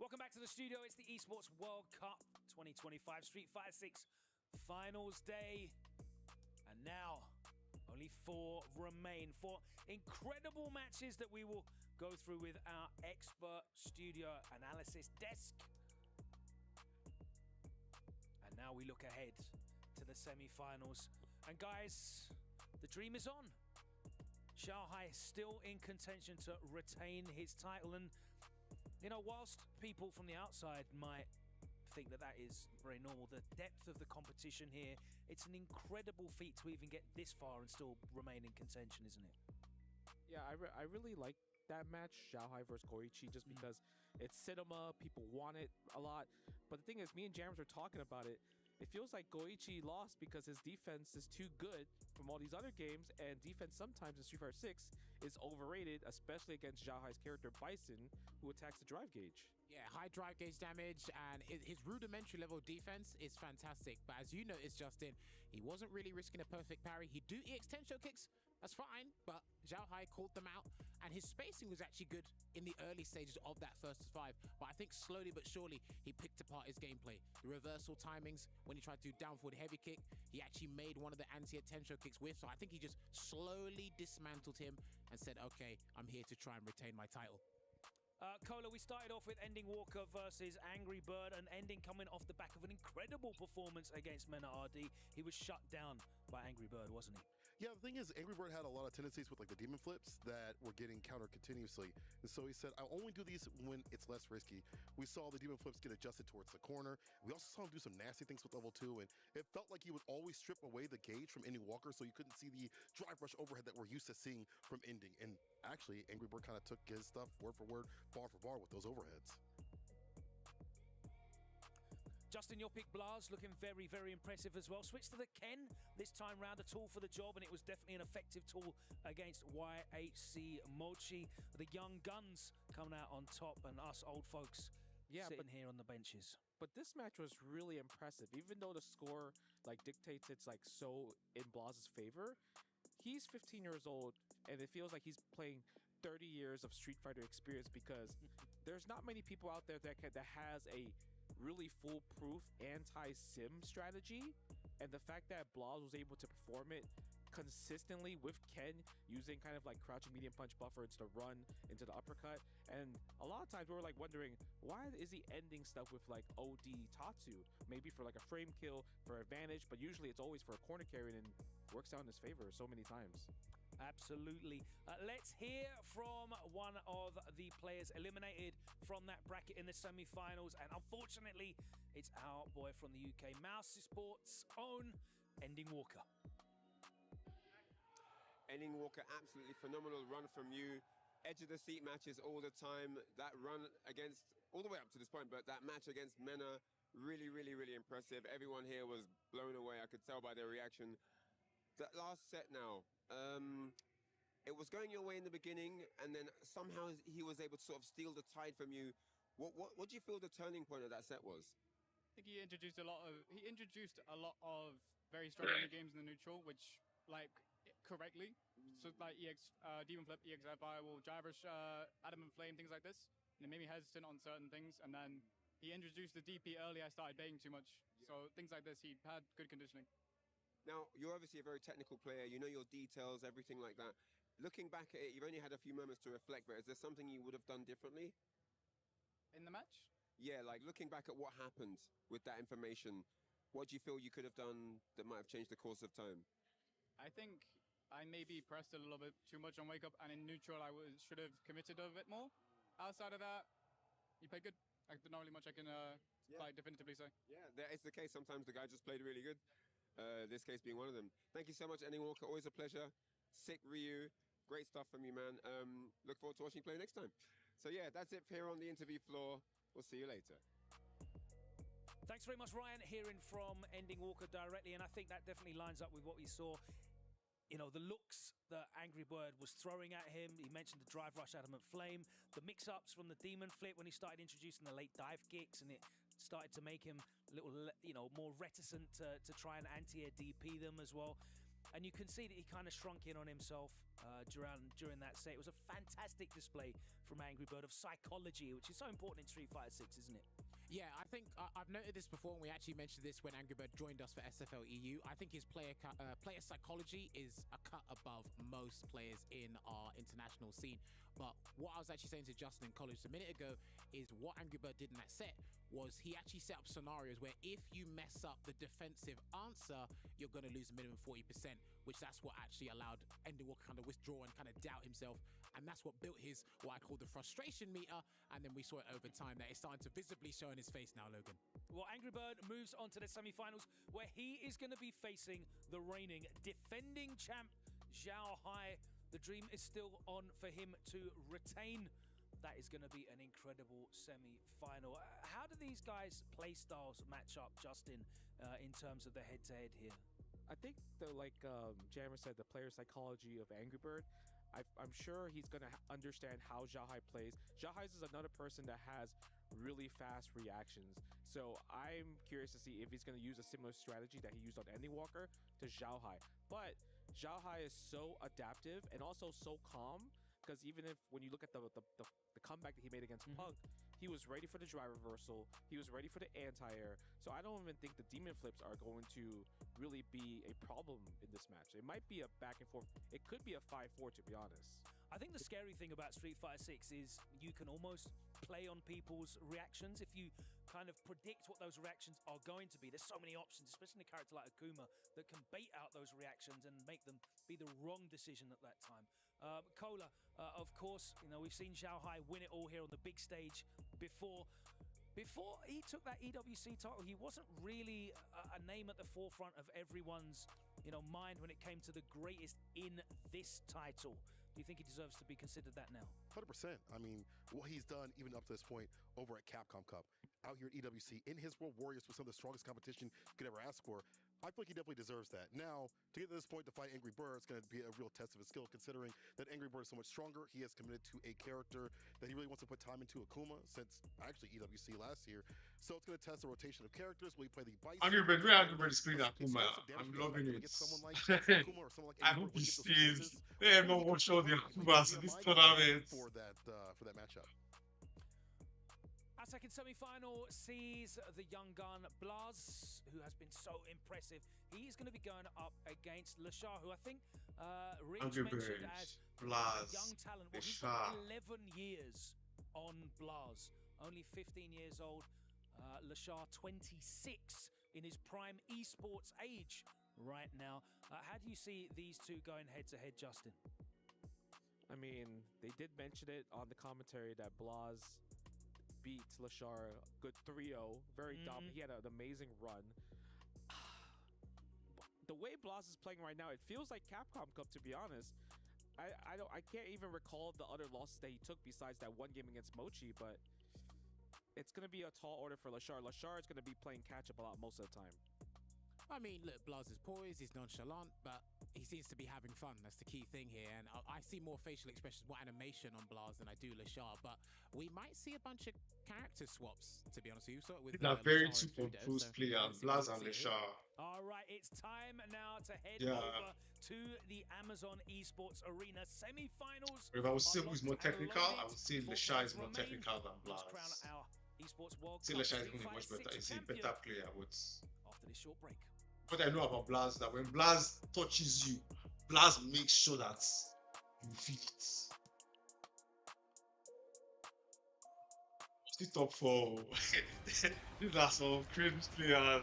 Welcome back to the studio. It's the Esports World Cup 2025 Street Fighter 6 Finals Day. And now, only 4 remain. 4 incredible matches that we will go through with our expert studio analysis desk. And now we look ahead to the semi-finals. And guys, the dream is on. Xiaohai is still in contention to retain his title. And you know, whilst people from the outside might think that that is very normal, the depth of the competition here, it's an incredible feat to even get this far and still remain in contention, isn't it? Yeah, I really like that match, Xiaohai versus Goichi, just because it's cinema, people want it a lot. But the thing is, me and Jams were talking about it. It feels like Goichi lost because his defense is too good from all these other games, and defense sometimes in Street Fighter 6 is overrated, especially against Xiaohai's character Bison, who attacks the drive gauge. Yeah, high drive gauge damage, and his rudimentary level defense is fantastic. But as you noticed, Justin, he wasn't really risking a perfect parry. He'd do extension kicks, that's fine, but Xiaohai called them out, and his spacing was actually good in the early stages of that first 5. But I think slowly but surely, he picked apart his gameplay. The reversal timings, when he tried to do down forward heavy kick, he actually made one of the anti-attention kicks with, so I think he just slowly dismantled him and said, okay, I'm here to try and retain my title. Kola, we started off with Ending Walker versus Angry Bird, and Ending coming off the back of an incredible performance against Mena RD. He was shut down by Angry Bird, wasn't he? Yeah, the thing is, Angry Bird had a lot of tendencies with like the demon flips that were getting countered continuously. And so he said, I'll only do these when it's less risky. We saw the demon flips get adjusted towards the corner. We also saw him do some nasty things with level 2, and it felt like he would always strip away the gauge from Ending Walker, so you couldn't see the drive rush overhead that we're used to seeing from Ending. And actually, Angry Bird kind of took his stuff word for word, bar for bar with those overheads. Justin, your pick Blaz looking very, very impressive as well. Switch to the Ken this time round, a tool for the job, and it was definitely an effective tool against YHC Mochi. The young guns coming out on top, and us old folks sitting here on the benches. But this match was really impressive, even though the score dictates it's so in Blaz's favor. He's 15 years old, and it feels like he's playing 30 years of Street Fighter experience, because there's not many people out there that has a really foolproof anti-sim strategy, and the fact that Blaz was able to perform it consistently with Ken using kind of like crouching medium punch buffer to run into the uppercut, and a lot of times we were wondering, why is he ending stuff with OD Tatsu, maybe for a frame kill for advantage, but usually it's always for a corner carry, and works out in his favor so many times. Absolutely. Let's hear from one of the players eliminated from that bracket in the semi-finals, and unfortunately it's our boy from the UK, Mouse Sports' own Ending Walker. Ending Walker, absolutely phenomenal run from you. Edge of the seat matches all the time. That run against all the way up to this point, but that match against Mena, really, really, really impressive. Everyone here was blown away. I could tell by their reaction. That last set now, it was going your way in the beginning, and then somehow he was able to sort of steal the tide from you. What do you feel the turning point of that set was? I think he introduced a lot of very strong mini games in the neutral, which like correctly. So like Demon Flip, EXFI will drive rush, Adamant Flame, things like this. And it made me hesitant on certain things, and then he introduced the DP early. I started baiting too much, so things like this, he had good conditioning. Now, you're obviously a very technical player. You know your details, everything like that. Looking back at it, you've only had a few moments to reflect, but is there something you would have done differently? In the match? Yeah, like looking back at what happened with that information, what do you feel you could have done that might have changed the course of time? I think I maybe pressed a little bit too much on wake up, and in neutral I should have committed a bit more. Outside of that, he played good. There's not really much I can quite definitively say. Yeah, that is the case. Sometimes the guy just played really good. This case being one of them. Thank you so much, Ending Walker. Always a pleasure. Sick Ryu. Great stuff from you, man. Look forward to watching you play next time. So yeah, that's it here on the interview floor. We'll see you later. Thanks very much, Ryan, hearing from Ending Walker directly, and I think that definitely lines up with what we saw. You know, the looks that Angry Bird was throwing at him. He mentioned the drive rush Adamant Flame, the mix-ups from the Demon Flip when he started introducing the late dive kicks, and it started to make him a little, more reticent to try and anti-air DP them as well. And you can see that he kind of shrunk in on himself during that set. It was a fantastic display from Angry Bird of psychology, which is so important in Street Fighter 6, isn't it? Yeah, I think I've noted this before, and we actually mentioned this when Angry Bird joined us for SFL EU. I think his player psychology is a cut above most players in our international scene. But what I was actually saying to Justin in college a minute ago is what Angry Bird did in that set was he actually set up scenarios where if you mess up the defensive answer, you're going to lose a minimum 40%, which that's what actually allowed Ending Walker kind of withdraw and kind of doubt himself. And that's what built his, what I call the frustration meter. And then we saw it over time that it's starting to visibly show in his face now, Logan. Well, Angry Bird moves on to the semi-finals where he is going to be facing the reigning defending champ, Zhao Hai. The dream is still on for him to retain. That is going to be an incredible semi-final. How do these guys' play styles match up, Justin, in terms of the head-to-head here? I think like Jammer said, the player psychology of Angry Bird, I'm sure he's going to understand how Zhao Hai plays. Zhao Hai is another person that has really fast reactions. So I'm curious to see if he's going to use a similar strategy that he used on Ending Walker to Zhao Hai. But Zhao Hai is so adaptive and also so calm, because even if when you look at the comeback that he made against Punk, he was ready for the drive reversal, he was ready for the anti-air, so I don't even think the Demon Flips are going to really be a problem in this match. It might be a back and forth, it could be a 5-4 to be honest. I think the scary thing about Street Fighter 6 is you can almost play on people's reactions. If you kind of predict what those reactions are going to be, there's so many options, especially in a character like Akuma, that can bait out those reactions and make them be the wrong decision at that time. Cola, of course, we've seen Zhao Hai win it all here on the big stage before. Before he took that EWC title, he wasn't really a name at the forefront of everyone's, mind when it came to the greatest in this title. Do you think he deserves to be considered that now? 100%. I mean, what he's done even up to this point over at Capcom Cup, out here at EWC, in his World Warriors with some of the strongest competition you could ever ask for, I feel like he definitely deserves that. Now, to get to this point to fight Angry Bird, it's going to be a real test of his skill, considering that Angry Bird is so much stronger. He has committed to a character that he really wants to put time into, Akuma, since actually EWC last year. So it's going to test the rotation of characters. Will he play the Bison? Angry Bird is playing Akuma. I'm loving it. I hope he stays. They have not watched all the Akumas in this tournament. For that matchup. Our second semi-final sees the young gun Blaz, who has been so impressive. He is going to be going up against Lashar, who I think Rich mentioned as Blaz, a young talent. Well, he's got 11 years on Blaz, only 15 years old. Lashar 26 in his prime esports age right now. How do you see these two going head-to-head, Justin? I mean, they did mention it on the commentary that Blaz beat Lashar good 3-0, very dominant. He had an amazing run. The way Blaz is playing right now, it feels like Capcom Cup, to be honest. I can't even recall the other losses that he took besides that one game against Mochi, but it's going to be a tall order for Lashar. Lashar is going to be playing catch-up a lot most of the time. I mean, look, Blaz is poised, he's nonchalant, but he seems to be having fun. That's the key thing here. And I see more facial expressions, more animation on Blaz than I do Lashar. But we might see a bunch of character swaps, to be honest with you. So with They're very two composed players, Blaz and Lashar. All right, it's time now to head Yeah. over to the Amazon Esports Arena semi-finals. If I would say who's more are locked and technical, I loaded would say for Lashar players is more remain. technical than Let's crown Blaz. our Esports World I say Cup Lashar is Street going to be much Fighter better. 6 He's a champion. better player, but After this short break. what I know about Blaz that when Blaz touches you, Blaz makes sure that you feel it. The top four. These are some crazy players.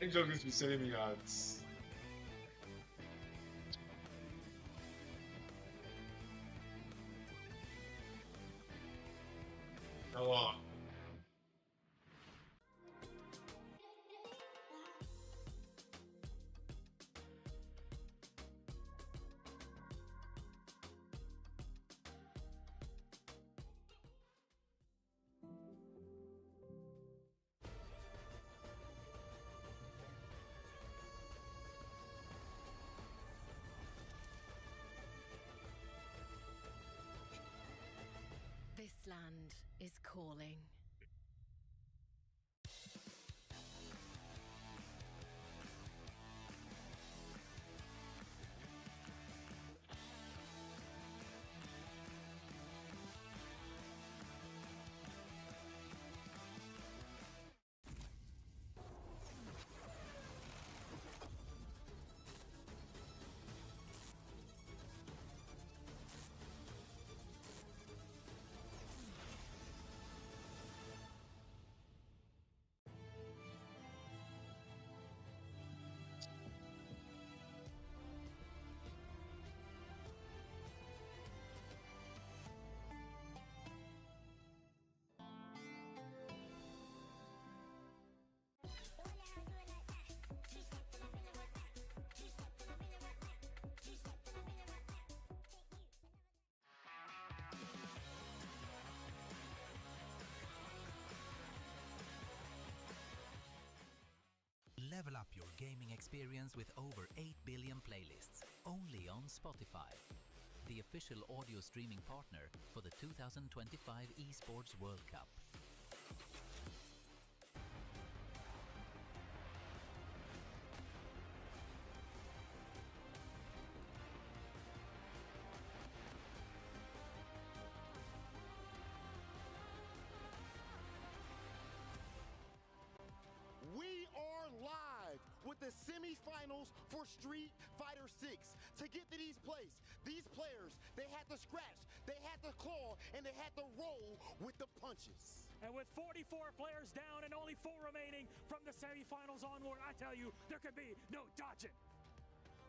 Angel is be sending me ads. Come on. This land is calling. Level up your gaming experience with over 8 billion playlists, only on Spotify, the official audio streaming partner for the 2025 Esports World Cup. We are live with the semifinals for Street Fighter 6. To get to these players, they had to scratch, they had to claw, and they had to roll with the punches. And with 44 players down and only 4 remaining from the semifinals onward, I tell you, there could be no dodging.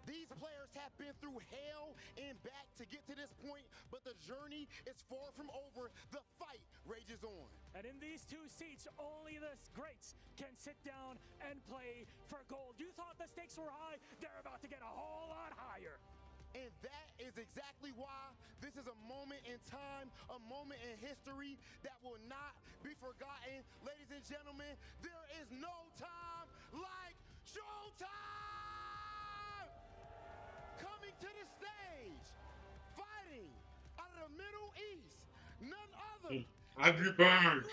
These players have been through hell and back to get to this point, but the journey is far from over. The fight rages on. And in these 2 seats, only the greats can sit down and play for gold. You thought the stakes were high? They're about to get a whole lot higher. And that is exactly why this is a moment in time, a moment in history that will not be forgotten. Ladies and gentlemen, there is no time like showtime! Coming to the stage, fighting out of the Middle East, none other Angry Bird.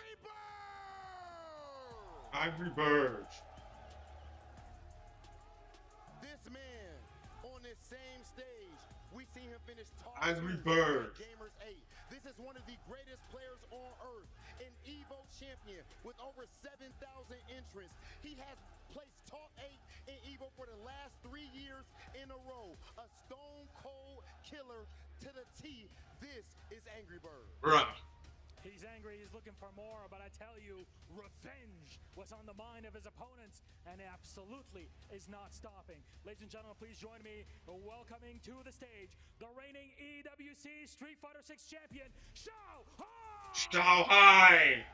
Angry Bird. This man on this same stage, we see him finish top Angry 2 Bird. at Gamers 8. This is one of the greatest players on earth, an Evo champion with over 7,000 entrants. He has placed top 8 in Evo for the last 3 years in a row. A stone cold killer to the T. This is Angry Bird. Right. He's angry, he's looking for more, but I tell you, revenge was on the mind of his opponents, and it absolutely is not stopping. Ladies and gentlemen, please join me in welcoming to the stage the reigning EWC Street Fighter 6 champion, Shao Hai! Shao Hai!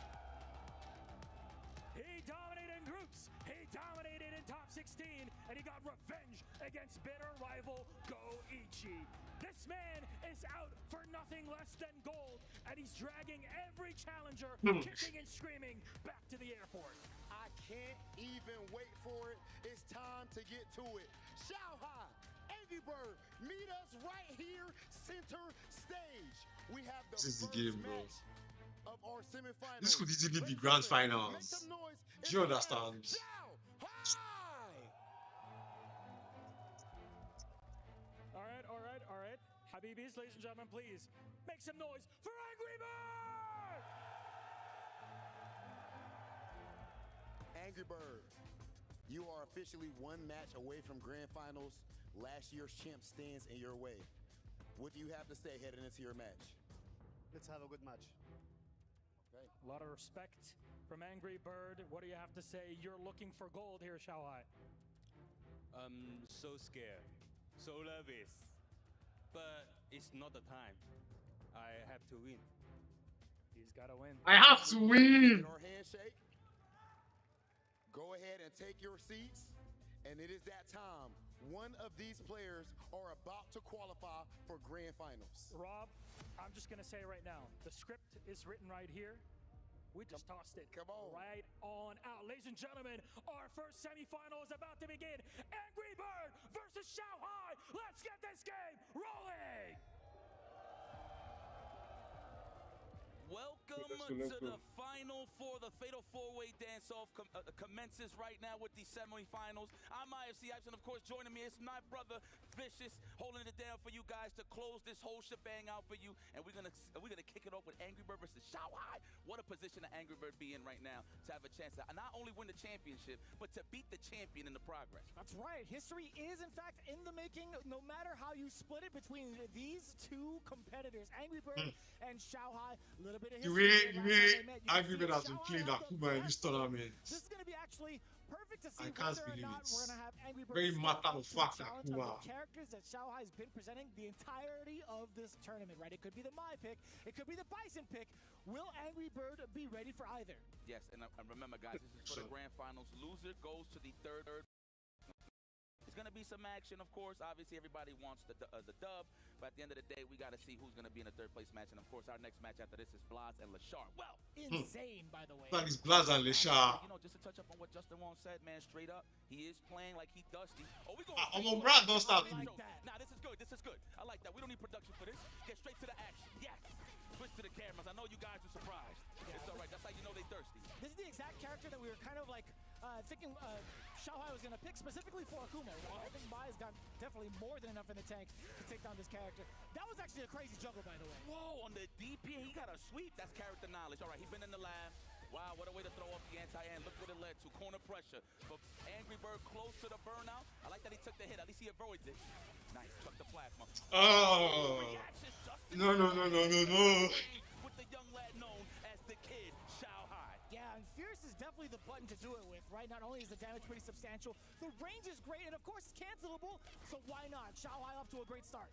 He dominated in groups, he dominated in top 16, and he got revenge against bitter rival Go Ichi. This man is out for nothing less than gold, and he's dragging every challenger, kicking and screaming, back to the airport. I can't even wait for it. It's time to get to it. Shao Hai, Angry Bird, meet us right here, center stage. We have the This is the first game, bro. match of our semifinals. This could easily be grand finals. Do you understand? All right. Habibis, ladies and gentlemen, please make some noise for Angry Bird! Angry Bird, you are officially one match away from grand finals. Last year's champ stands in your way. What do you have to say heading into your match? Let's have a good match. Okay. A lot of respect from Angry Bird. What do you have to say? You're looking for gold here, Shao Hai. I'm so scared, so nervous, but it's not the time. I have to win. He's got to win. I have to win! Our handshake. Go ahead and take your seats. And it is that time. One of these players are about to qualify for grand finals. Rob, I'm just going to say right now, the script is written right here. We just tossed it right on out. Ladies and gentlemen, our first semifinal is about to begin. Angry Bird versus Shao Hai. Let's get this game rolling. Welcome to the final for the Fatal 4-Way Dance-Off commences right now with the semifinals. I'm IFC Ives, and of course joining me is my brother Vicious, holding it down for you guys to close this whole shebang out for you. And we're gonna kick it off with Angry Bird versus Shao Hai. What a position that Angry Bird be in right now to have a chance to not only win the championship, but to beat the champion in the progress. That's right. History is in fact in the making. No matter how you split it between these two competitors, Angry Bird and Shao Hai. A little bit of history. Angry Bird has been playing Akuma in this tournament. This is going to be actually perfect to see I can't whether or believe not it. we're going to have Angry Bird Very step matter up of to the fact challenge of Akuma. the characters that Shao Hai has been presenting the entirety of this tournament, right? It could be the My pick, it could be the Bison pick. Will Angry Bird be ready for either? Yes, and remember, guys, this is for the grand finals. Loser goes to the third. It's going to be some action, of course. Obviously, everybody wants the dub, but at the end of the day, we got to see who's going to be in the third place match. And of course, our next match after this is Blas and Lashar. Well, insane, by the way. That is Blas and Lashar. You know, just to touch up on what Justin Wong said, man, straight up, he is playing like he dusty. Oh, we going. I'm on Brad, don't stop me. Nah, this is good. This is good. I like that. We don't need production for this. Get straight to the action. Yes. Switch to the cameras. I know you guys are surprised. Yeah, it's all right. That's how you know they thirsty. This is the exact character that we were kind of like thinking Shao Hai was going to pick specifically for Akuma. I think Mai's got definitely more than enough in the tank to take down this character. That was actually a crazy juggle, by the way. Whoa, on the DP, he got a sweep. That's character knowledge. All right, he's been in the lab. Wow, what a way to throw off the anti-end. Look what it led to. Corner pressure. But Angry Bird close to the burnout. I like that he took the hit. At least he avoids it. Nice. Chuck the plasma. Oh. No. With the young lad known as the Kid, Shao Hai. Yeah, and Fierce is definitely the button to do it with, right? Not only is the damage pretty substantial, the range is great, and of course it's cancelable, so why not? Shao Hai off to a great start.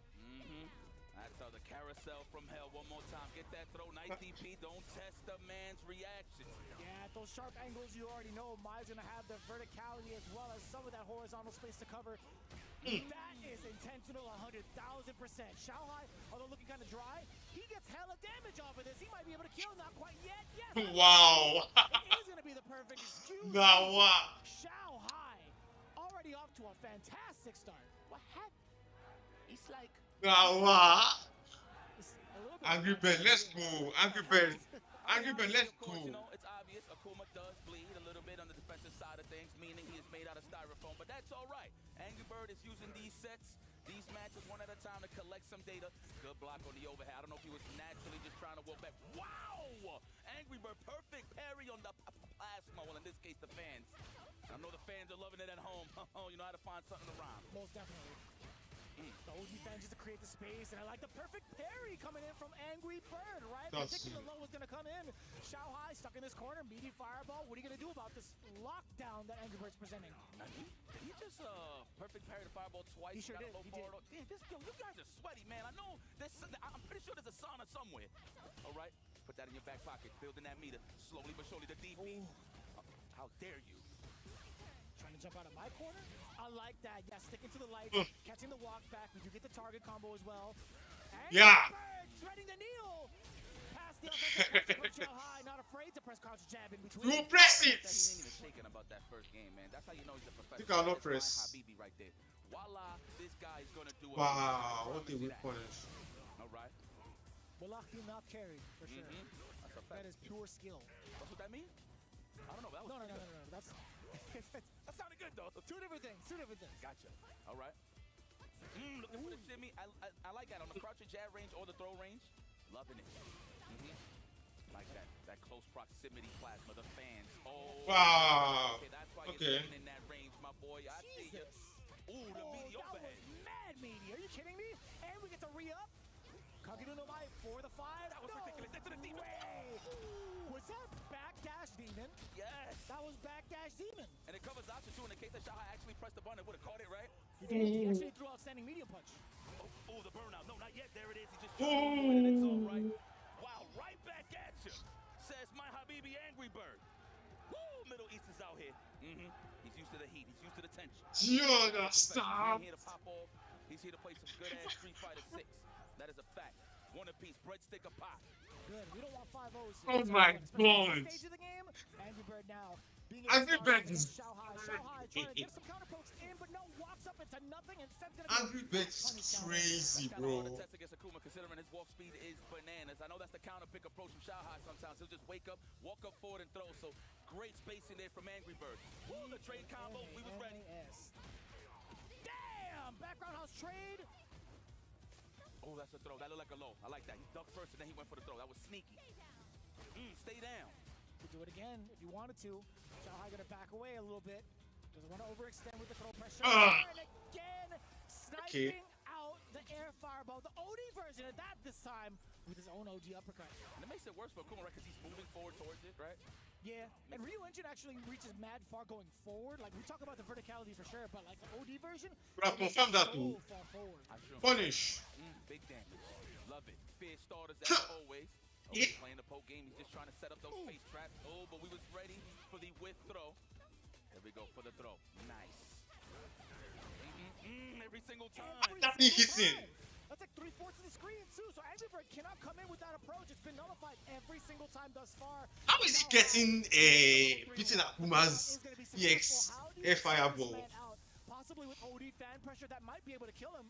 That's the carousel from hell. One more time. Get that throw. Nice DP. Don't test the man's reaction. Yeah, those sharp angles, you already know Mai's going to have the verticality as well as some of that horizontal space to cover. That is intentional 100,000%. Xiaohai, although looking kind of dry, he gets hella damage off of this. He might be able to kill, not quite yet. Yes. Wow. It is going to be the perfect excuse. Now what? Xiaohai already off to a fantastic start. What happened? He's like... Now what? Angry Ben, let's go. Angry Ben, let's go. You know, it's obvious Akuma does bleed a little bit on the defensive side of things, meaning he is made out of styrofoam, but that's all right. Angry Bird is using these sets, these matches one at a time to collect some data. Good block on the overhead. I don't know if he was naturally just trying to walk back. Wow! Angry Bird, perfect parry on the plasma. Well, in this case, the fans. I know the fans are loving it at home. You know how to find something to rhyme. Most definitely. The OG fans just to create the space, and I like the perfect parry coming in from Angry Bird, right? Particular low was going to come in. Xiaohai stuck in this corner, meaty fireball. What are you going to do about this lockdown that Angry Bird's presenting? Did he just perfect parry the fireball twice? He sure did. He did. Damn, you guys are sweaty, man. I know this. I'm pretty sure there's a sauna somewhere. All right, put that in your back pocket, building that meter slowly but surely. The DP. How dare you? Trying to jump out of my corner? I like that. Yeah, sticking to the lights, catching the walk back. We do get the target combo as well. And yeah. Threading the needle. Past the offensive from Xiaohai, not afraid to press crouch jab in between. You press it. He ain't even thinking about that first game, man. That's how you know he's a professional. You cannot press. Habibi right there. Voila, this guy is gonna do it. Wow, what a weak punish. All right. Wallahi not carried for sure. That's a fact. That is pure skill. That's what that means? I don't know. That was no. That's that sounded good though. Two different things. Gotcha. All right. Looking for the shimmy. I like that on the crouch and jab range or the throw range. Loving it. Like that close proximity plasma. The fans. Oh. Wow. Okay, that's why you're in that range, my boy. I see you. Ooh, the meaty overhead. That was mad meaty. Are you kidding me? And we get to re-up. Kageru no Mai for the 5. That was ridiculous. That's the demon. Was that backdash demon? Yes. That was backdash demon. And it covers option too in the case that Xiaohai actually pressed the button and would have caught it, right? He did. He actually threw out standing medium punch. Oh, the burnout. No, not yet. There it is. He just and it's all right. Wow, right back at you. Says my Habibi Angry Bird. Woo, Middle East is out here. He's used to the heat. He's used to the tension. Stop. He's here to pop off. He's here to play some good ass Street Fighter 6. That is a fact. One apiece, breadstick a pop. Good. We don't want 5-0s. Oh my god. Stage of the game. Angry Bird now. Angry Bird is Xiaohai trying to get some counter pokes in, but no, walks up into nothing and sends it. Angry Bird is crazy, bro. Test against Akuma, considering his walk speed is bananas. I know that's the counter pick approach from Xiaohai sometimes. He'll just wake up, walk up forward and throw. So great spacing there from Angry Bird. Woo, the trade combo. We was ready. Damn! Background house trade. Oh, that's a throw. That looked like a low. I like that. He ducked first and then he went for the throw. That was sneaky. Stay down. Could do it again if you wanted to. Xiaohai gonna back away a little bit. Doesn't want to overextend with the throw pressure. And again, sniping out the air fireball. The OD version of that this time with his own OG uppercut. And it makes it worse for Akuma, right? Because he's moving forward towards it, right? Yeah, and Ryu Engine actually reaches mad far going forward. Like, we talk about the verticality for sure, but like the OD version, confirm that too. Far forward. Punish. Big damage. Love it. Fear starters as always. He's playing the poke game. He's just trying to set up those face traps. Oh, but we was ready for the whiff throw. Here we go for the throw. Nice. Every single time. That's like 3/4 of the screen too. So Angry Bird cannot come in with that approach. It's been nullified every single time thus far. How is he getting beating Akuma's EX air fireball? Possibly with OD fan pressure that might be able to kill him.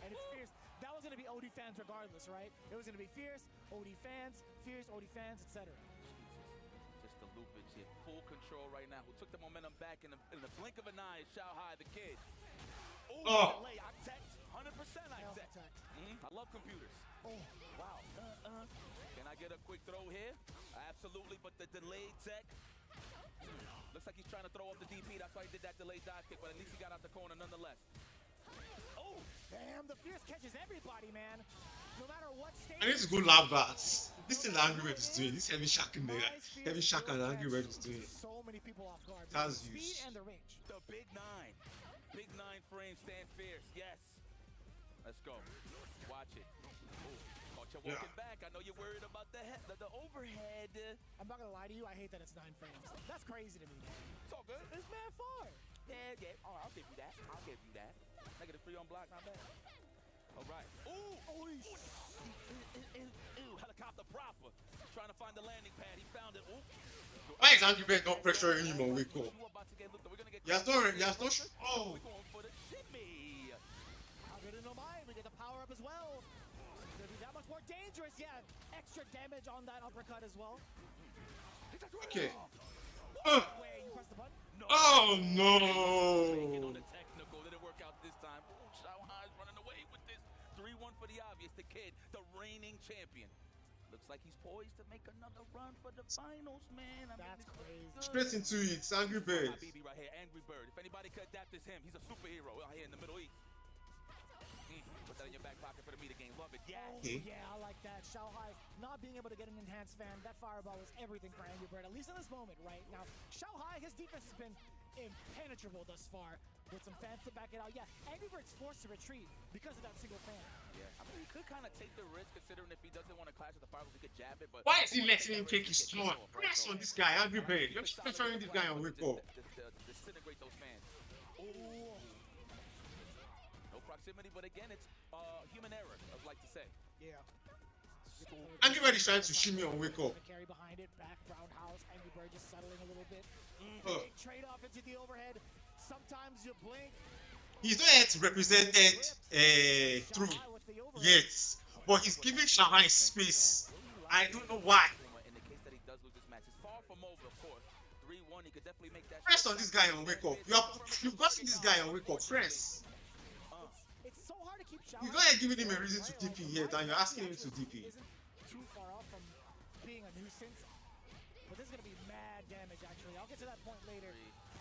And it's fierce. That was going to be OD fans regardless, right? It was going to be fierce, OD fans, etc. Just the loopage here. Full control right now. Who took the momentum back in the blink of an eye is Xiaohai, the kid. Oh, delay. I text. 100% I text. I love computers. Oh, wow. Can I get a quick throw here? Absolutely, but the delayed tech. Looks like he's trying to throw off the DP. That's why he did that delayed dive kick, but at least he got out the corner nonetheless. Oh, damn, the fierce catches everybody, man. No matter what stage. I need to go lab that. This thing Angry Bird is doing, this heavy shack in there. Heavy shack and Angry Bird is doing. So many people off guard. That's the speed and the range. The big 9. Big 9 frame stand fierce, yes. Let's go. Watch it. Ooh, caught you walking back. I know you're worried about the overhead. I'm not gonna lie to you. I hate that it's 9 frames. That's crazy to me. It's all good. It's mad far. Yeah. All right, I'll give you that. -3 on block, not bad. All right. Ooh. Ew. Helicopter proper. He's trying to find the landing pad. He found it. Ooh. Why is Angry Bird not pressuring him on Wake Up? He has no. Oh. I'll get into mine. We get the power up as well. It's gonna be that much more dangerous. Yeah, extra damage on that uppercut as well. Okay. Wait, you press the button? Oh no! On the technical, didn't work out this time. Shanghai's running away with this. 3-1 for the obvious. The kid, the reigning champion. Looks like he's poised to make another run for the finals, man. That's crazy. Straight into it, Angry Bird. BB right here, Angry Bird. If anybody could adapt as him, he's a superhero out here in the Middle East. Put that in your back pocket for the meter game. Love it. Yeah. Yeah, I like that. Shanghai not being able to get an enhanced fan. That fireball was everything for Angry Bird, at least in this moment, right? Now, Shanghai, his defense has been impenetrable thus far with some fans to back it out. Yeah, Angry Bird's forced to retreat because of that single fan. Yeah, I mean, he could kind of take the risk considering if he doesn't want to clash with the fireballs, he could jab it, but... Why is he letting him take his turn? Press on this guy, Angry Bird. You're pressuring this guy on Wake Up. Disintegrate those fans. Ooh. No proximity, but again, it's human error, I'd like to say. Yeah. Angry Bird is trying to shimmy on Wake Up. Carry behind it, back roundhouse. Angry Bird just settling a little bit. Big trade off into the overhead. Sometimes you blink. He's not yet represented through yet, but he's giving Shanghai space. I don't know why. In the case that he does lose this match, it's far from over, of course. 3-1, he could definitely make that. Press on this guy on Wake Up. You've gotten this guy on Wake Up. Press. It's so hard to keep You're not yet giving him a reason to DP yet, and you're asking him to DP. Isn't too far off from being a nuisance, but this is gonna be mad damage. Actually, I'll get to that point later.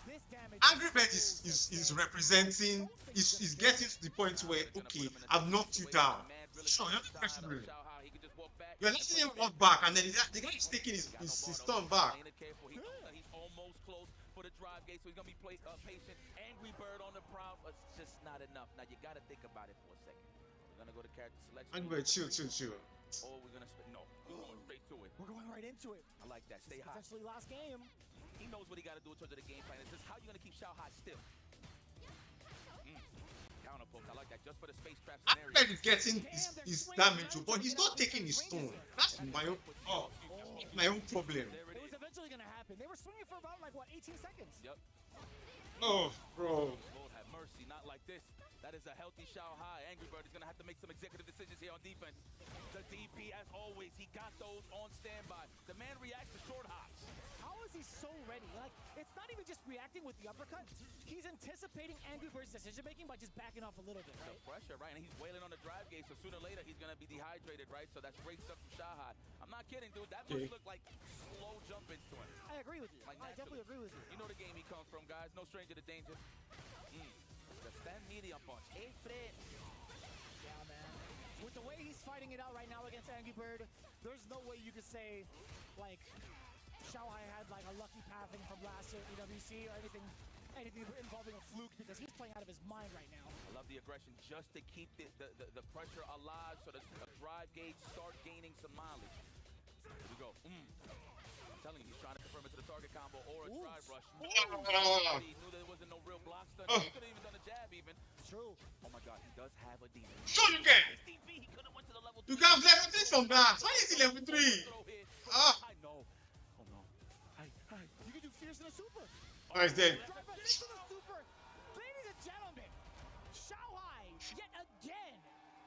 This damage. Angry Bird is representing. Is getting to the point where okay, I've knocked you down. Sure, you're not pressing him. You're letting him walk back, and then the guy is taking his turn back. He's almost close for the drive gate, so he's gonna be patient. Angry Bird on the prowl, but it's just not enough. Now you gotta think about it for a second. We're gonna go to character selection. Angry Bird, chill. Oh, we're gonna no. We're going straight to it. We're going right into it. I like that. Stay high. Potentially last game. He knows what he got to do in terms of the game plan. It's just how you gonna keep Shanghai still. Counterpoke. I like that. Just for the space trap scenario. Angry Bird is getting his damage, but he's not taking his stone. That's my own. My own problem. It was eventually gonna happen. They were swinging for about 18 seconds. Yep. Oh, bro. Lord have mercy, not like this. That is a healthy Shanghai. Angry Bird is gonna have to make some executive decisions here on defense. The DP, as always, he got those on standby. The man reacts to short hops. How is he so ready? It's not even just reacting with the uppercut. He's anticipating Angry Bird's decision making by just backing off a little bit, right? The pressure, right? And he's wailing on the drive gate, so sooner or later he's gonna be dehydrated, right? So that's great stuff from Shanghai. I'm not kidding, dude. That must look like slow jump into him. I agree with you. I definitely agree with you. You know the game he comes from, guys. No stranger to danger. The stand medium punch. Hey, Fred. Yeah, man. With the way he's fighting it out right now against Angry Bird, there's no way you could say, Shanghai had a lucky pathing from last year at EWC or anything involving a fluke, because he's playing out of his mind right now. I love the aggression just to keep the pressure alive so the drive gauge start gaining some mileage. Here we go. I'm telling you, he's trying to confirm it to the target combo or a drive rush. He knew there wasn't no real block stun. He could have even done a jab even. True. Oh my god, he does have a defense. Sure you can! He could have went to the level 3. You got level 3 from that. Why is he level 3? I know. Oh no. You can do fierce in a super. Oh, he's dead. Ladies and gentlemen, Shanghai yet again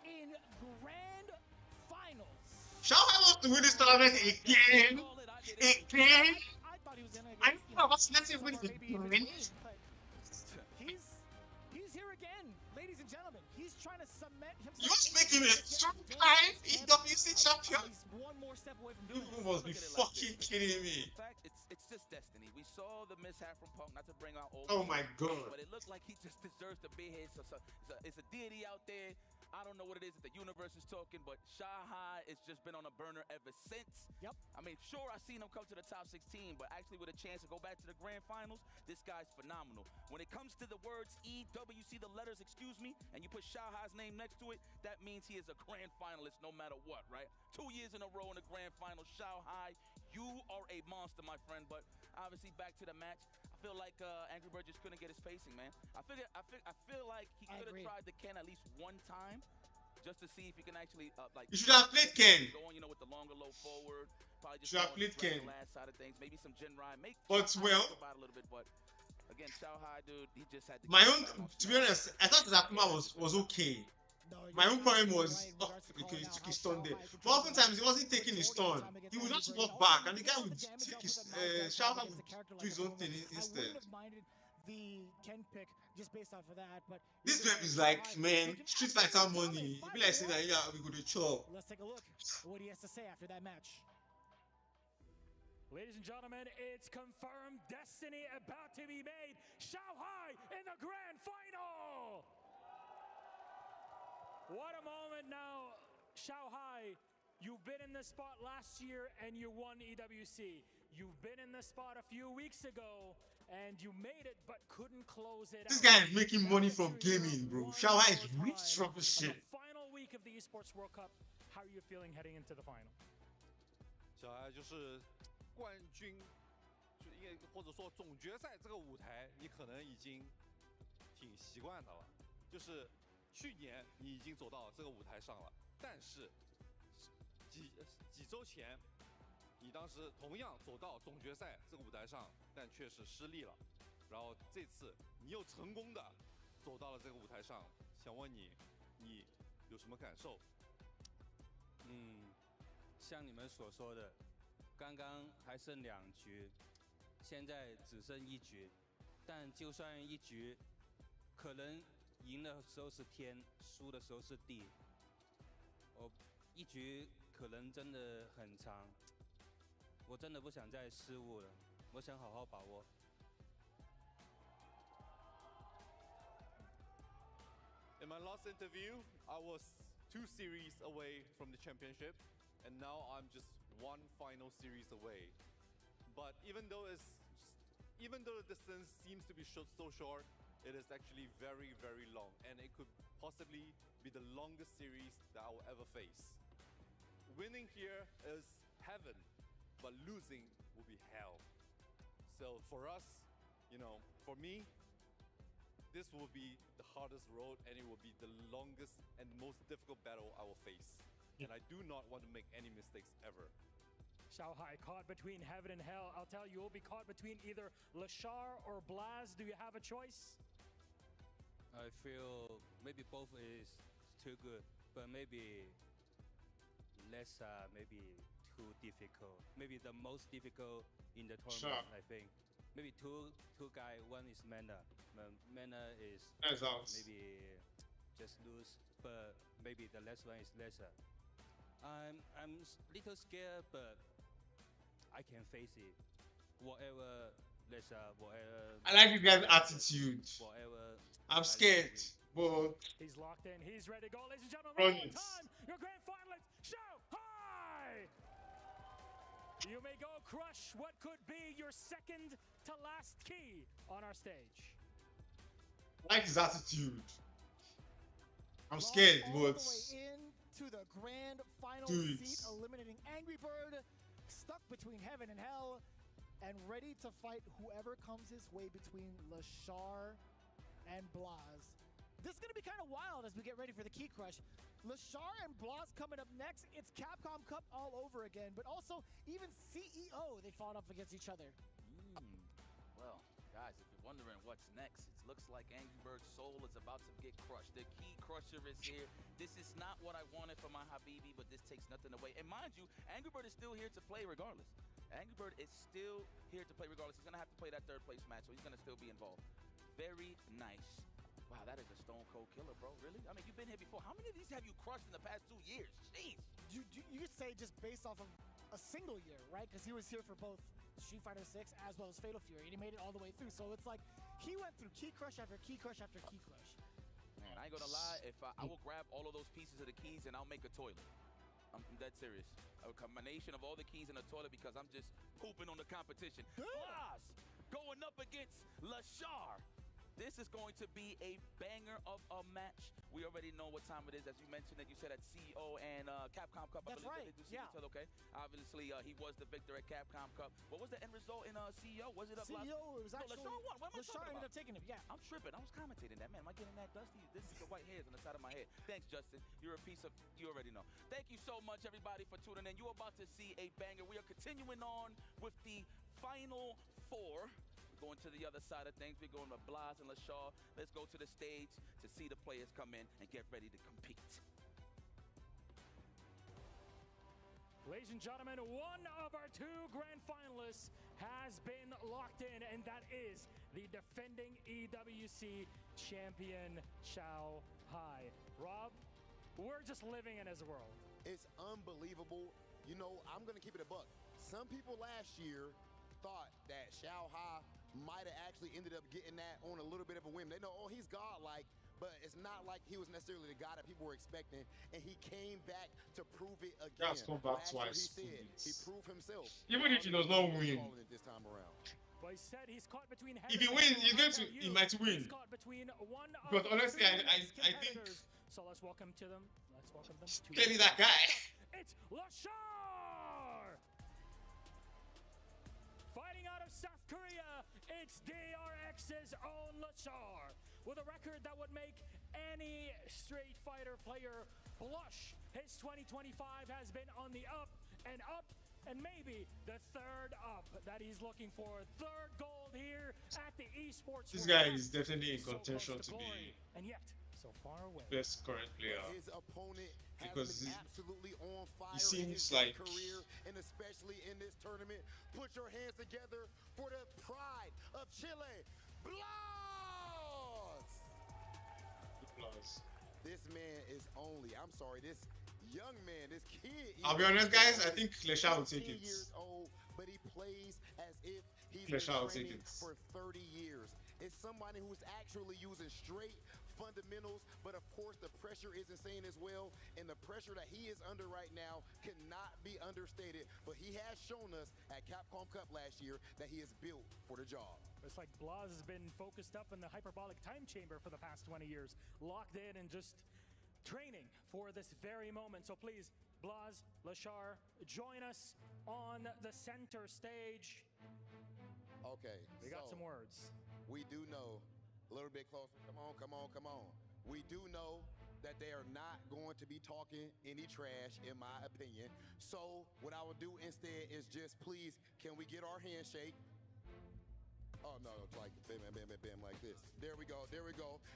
in grand finals. Shanghai wants to win this tournament again. Again. I thought he was gonna. I know, but let's see win it again. He's here again, ladies and gentlemen. He's trying to cement himself. You want to make him a two-time EWC champion? He's one more step away from You must be fucking kidding me. In fact, it's just destiny. We saw the mishap from Punk, not to bring out old. Oh my god. But it looked like he just deserves to be here. So it's a deity out there. I don't know what it is that the universe is talking, but Shanghai has just been on a burner ever since. Yep. I mean, sure, I've seen him come to the top 16, but actually with a chance to go back to the grand finals, this guy's phenomenal. When it comes to the words EWC, the letters, excuse me, and you put Shanghai's name next to it, that means he is a grand finalist no matter what, right? 2 years in a row in the grand final. Shanghai, you are a monster, my friend, but obviously back to the match. I feel like Angry Bird just couldn't get his pacing, man. I feel like he could have tried the Ken at least one time, just to see if he can actually You should have played Ken. Going, with the longer low forward. Probably just should have played Ken. The last side of things, maybe some Jin Rai. But well, about a little bit, but again, Shanghai, dude, he just had to be honest, I thought that Akuma was okay. My own problem was, okay, he took his stun there. But oftentimes he wasn't taking his stun. He would just walk back, and the guy would take his, Shanghai would do his own thing instead. The Ken pick just based off of that, but this game is like, man, Street Fighter money. You be like saying that, yeah, we go to chop. Let's take a look at what he has to say after that match. Ladies and gentlemen, it's confirmed destiny about to be made. Shanghai in the grand final. What a moment now, Shanghai. You've been in this spot last year and you won EWC. You've been in this spot a few weeks ago and you made it but couldn't close it out. This guy is making money from gaming, bro. Shanghai is rich from the shit. Final week of the Esports World Cup, how are you feeling heading into the final? 小孩就是冠军，或者说总决赛这个舞台，你可能已经挺习惯的了。就是去年你已经走到这个舞台上了，但是几周前，你当时同样走到总决赛这个舞台上，但却是失利了。然后这次你又成功的走到了这个舞台上，想问你有什么感受？像你们所说的，刚刚还剩2局，现在只剩1局，但就算1局，可能赢的时候是天，输的时候是地。1局可能真的很长，我真的不想再失误了，我想好好把握。In my last interview, I was 2 series away from the championship, and now I'm just 1 final series away. But even though the distance seems to be so short, it is actually very, very long, and it could possibly be the longest series that I will ever face. Winning here is heaven, but losing will be hell. So for us, for me, this will be the hardest road, and it will be the longest and most difficult battle I will face. And I do not want to make any mistakes ever. Shanghai caught between heaven and hell. I'll tell you, you'll be caught between either Lashar or Blaz. Do you have a choice? I feel maybe both is too good, but maybe less, maybe too difficult. Maybe the most difficult in the tournament, I think. Maybe two guy, one is Mana. Mana is maybe just lose, but maybe the last one is lesser. I'm little scared, but I can face it. Whatever lesser, whatever. I like you guys' attitude. Whatever. I'm scared, but he's locked in. He's ready to go, ladies and gentlemen. One more time, your grand finalist, Shanghai. You may go crush what could be your second to last key on our stage. I like his attitude. I'm scared, but into the grand final seat, eliminating Angry Bird, stuck between heaven and hell, and ready to fight whoever comes his way between Lashar and Blaz. This is going to be kind of wild as we get ready for the Key Crush. Lashar and Blaz coming up next. It's Capcom Cup all over again, but also even CEO, they fought up against each other. Well, guys, if you're wondering what's next, it looks like Angry Bird's soul is about to get crushed. The Key Crusher is here. This is not what I wanted for my Habibi, but this takes nothing away. And mind you, Angry Bird is still here to play regardless. Angry Bird is still here to play regardless. He's going to have to play that 3rd place match, so he's going to still be involved. Very nice. Wow, that is a stone cold killer, bro. Really? I mean, you've been here before. How many of these have you crushed in the past 2 years? Jeez. You could say just based off of a single year, right? Because he was here for both Street Fighter 6 as well as Fatal Fury, and he made it all the way through. So it's like he went through Key Crush after Key Crush after Key Crush. Man, I ain't gonna lie. If I will grab all of those pieces of the keys and I'll make a toilet. I'm dead serious. A combination of all the keys in a toilet because I'm just pooping on the competition. Plus, going up against Lashar. This is going to be a banger of a match. We already know what time it is, as you mentioned that you said at CEO and Capcom Cup. That's right. Yeah. Okay. Obviously, he was the victor at Capcom Cup. What was the end result in CEO? Was it up? CEO, it was actually. Lashar won. What am I Lashar talking ended about? up taking it. Yeah. I'm tripping. I was commentating that, man. Am I getting that dusty? This is the white hairs on the side of my head. Thanks, Justin. You're a piece of. You already know. Thank you so much, everybody, for tuning in. You're about to see a banger. We are continuing on with the final four. Going to the other side of things. We're going with Blas and Lashar. Let's go to the stage to see the players come in and get ready to compete. Ladies and gentlemen, one of our two grand finalists has been locked in, and that is the defending EWC champion, Xiao Hai. Rob, we're just living in his world. It's unbelievable. You know, I'm going to keep it a buck. Some people last year thought that Xiao Hai might have actually ended up getting that on a little bit of a whim. They know, oh, he's godlike, but it's not like he was necessarily the guy that people were expecting. And he came back to prove it again. That's come back Last year twice. he proved himself. Even if he does not win. This time around. But he said he's caught between If he wins, he's going to. He might win. He's caught between one of But honestly, two I think. So let's welcome to them. Let's welcome them to Clearly that guy. It's Lashar! Fighting out of South Korea, it's DRX's own Lashar, with a record that would make any Street Fighter player blush. His 2025 has been on the up, and maybe the third up that he's looking for. Third gold here at the esports. This guy is definitely in contention to be and yet so far away. Best current player. His opponent because absolutely on fire he seems in his like career, and especially in this tournament. Put your hands together for the pride of Chile, Blas! This man is only, I'm sorry, this young man, this kid. I'll be honest, guys, I think Lashar will take it. Years old, but he plays as if he's Lashar will been take training it. for 30 years. It's somebody who's actually using straight fundamentals, but of course the pressure is insane as well, and the pressure that he is under right now cannot be understated, but he has shown us at Capcom Cup last year that he is built for the job. It's like Blas has been focused up in the hyperbolic time chamber for the past 20 years, locked in and just training for this very moment. So please, Blas, Lashar, join us on the center stage. Okay, we got some words. We do know, a little bit closer, come on. We do know that they are not going to be talking any trash, in my opinion. So what I will do instead is just, please, can we get our handshake? Oh, no, it's like bam, bam, bam, bam, bam, like this. There we go.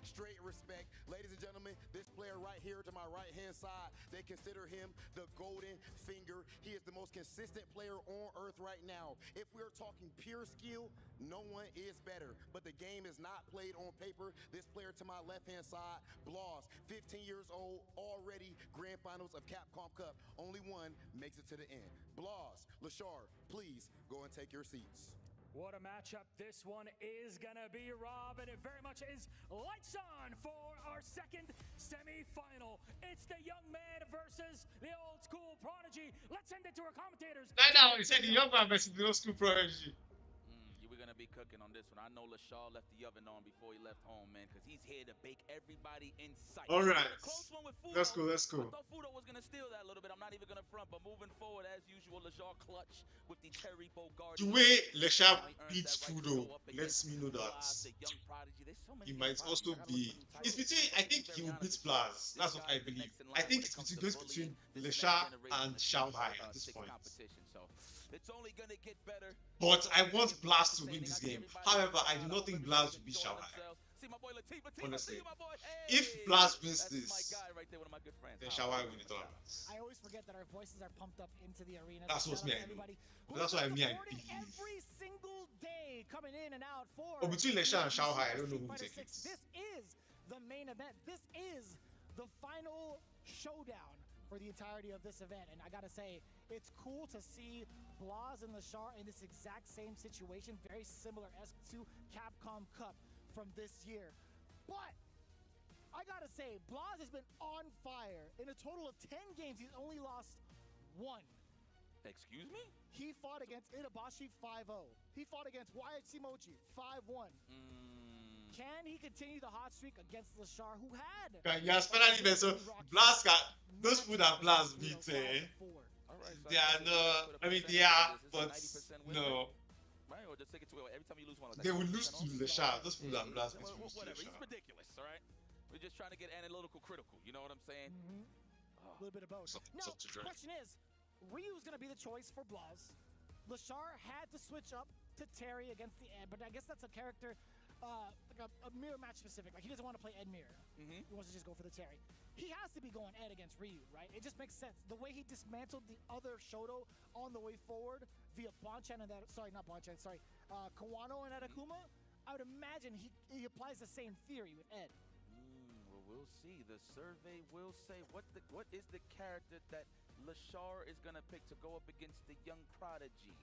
Straight respect. Ladies and gentlemen, this player right here to my right-hand side, they consider him the golden finger. He is the most consistent player on earth right now. If we're talking pure skill, no one is better. But the game is not played on paper. This player to my left-hand side, Blas, 15 years old, already grand finals of Capcom Cup. Only one makes it to the end. Blas, Lashar, please go and take your seats. What a matchup this one is gonna be, Rob, and it very much is lights on for our second semi-final. It's the young man versus the old school prodigy. Let's send it to our commentators. Right now, he said the young man versus the old school prodigy. We're gonna be cooking on this one. I know Lashar left the oven on before he left home, man, because he's here to bake everybody in sight. All right, close one with Fudo. Let's go. I thought Fudo was gonna steal that a little bit. I'm not even gonna front, but moving forward as usual, Lashar clutch with the Terry Bogard. The way Lashar beats Fudo lets me know that he might also be. It's between. I think he will beat Blas. That's what I believe. I think it's between Lashar and Xiao Hai at this point. It's only gonna get better. But I want Blas to win this game. However, I do not think Blas will beat Xiao Hai. Honestly, if Blas wins this, then Xiao Hai win the tournament. I always forget that our voices are pumped up into the arena. That's what me I know. That's what I mean. I believe. Every single day coming in and out for. But between Lashar and Xiao Hai, I don't know who will take it. This is the main event. This is the final showdown for the entirety of this event, and I gotta say, it's cool to see Blas and Lashar in this exact same situation, very similar-esque to Capcom Cup from this year. But I gotta say, Blaz has been on fire. In a total of 10 games, he's only lost 1. Excuse me? He fought against Itabashi 5-0. He fought against YHC Mochi 5-1. Can he continue the hot streak against Lashar, who had? Yes, finally, man. So Blast got those food that Blast beat. They are no. I mean, they are, but no. Right, or just take it to every time you lose one. They will lose to the Shah. Those food that Blast beat. Whatever. He's ridiculous. All right. We're just trying to get analytical, critical. You know what I'm saying? A little bit of both. Now, the question is, Ryu's gonna be the choice for Blaz. Lashar had to switch up to Terry against the Ed, but I guess that's a character. Like a mirror match specific. Like he doesn't want to play Ed Mirror. He wants to just go for the Terry. He has to be going Ed against Ryu, right? It just makes sense. The way he dismantled the other Shoto on the way forward via Bonchan and that. Sorry, not Bonchan. Sorry, Kawano and Atakuma. I would imagine he applies the same theory with Ed. Well, we'll see. The survey will say what is the character that Lashar is gonna pick to go up against the young prodigy,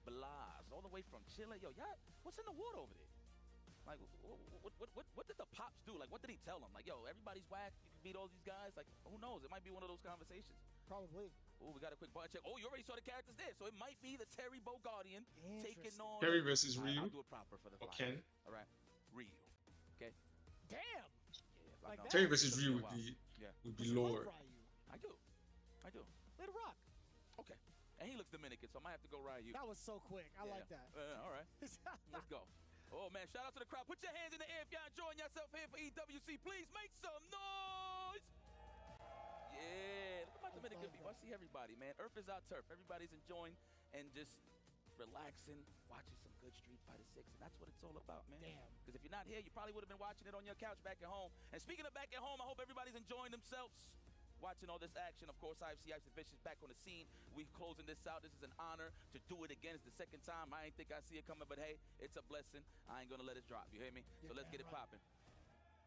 Blaz, all the way from Chile. Yo, yeah, what's in the water over there? Like, what did the Pops do? Like, what did he tell them? Like, yo, everybody's whack. You can beat all these guys. Like, who knows? It might be one of those conversations. Probably. Oh, we got a quick button check. Oh, you already saw the characters there. So it might be the Terry Bogardian taking on... Terry versus Ryu. I'll do it proper for the fly. Okay. All right. Ryu. Okay. Damn. Yeah, like that? Terry versus Ryu would be lower. I do. Let it rock. Okay. And he looks Dominican, so I might have to go Ryu. That was so quick. I like that. All right. Let's go. Oh, man, shout out to the crowd. Put your hands in the air if y'all enjoying yourself here for EWC. Please make some noise. Yeah, look at my Dominican people. I see everybody, man. Earth is our turf. Everybody's enjoying and just relaxing, watching some good Street Fighter 6, and that's what it's all about, man. Damn. Because if you're not here, you probably would have been watching it on your couch back at home. And speaking of back at home, I hope everybody's enjoying themselves. Watching all this action. Of course, IFC Ice and Vicious back on the scene. We closing this out. This is an honor to do it again. It's the second time. I ain't think I see it coming, but hey, it's a blessing. I ain't gonna let it drop. You hear me? So let's get it popping.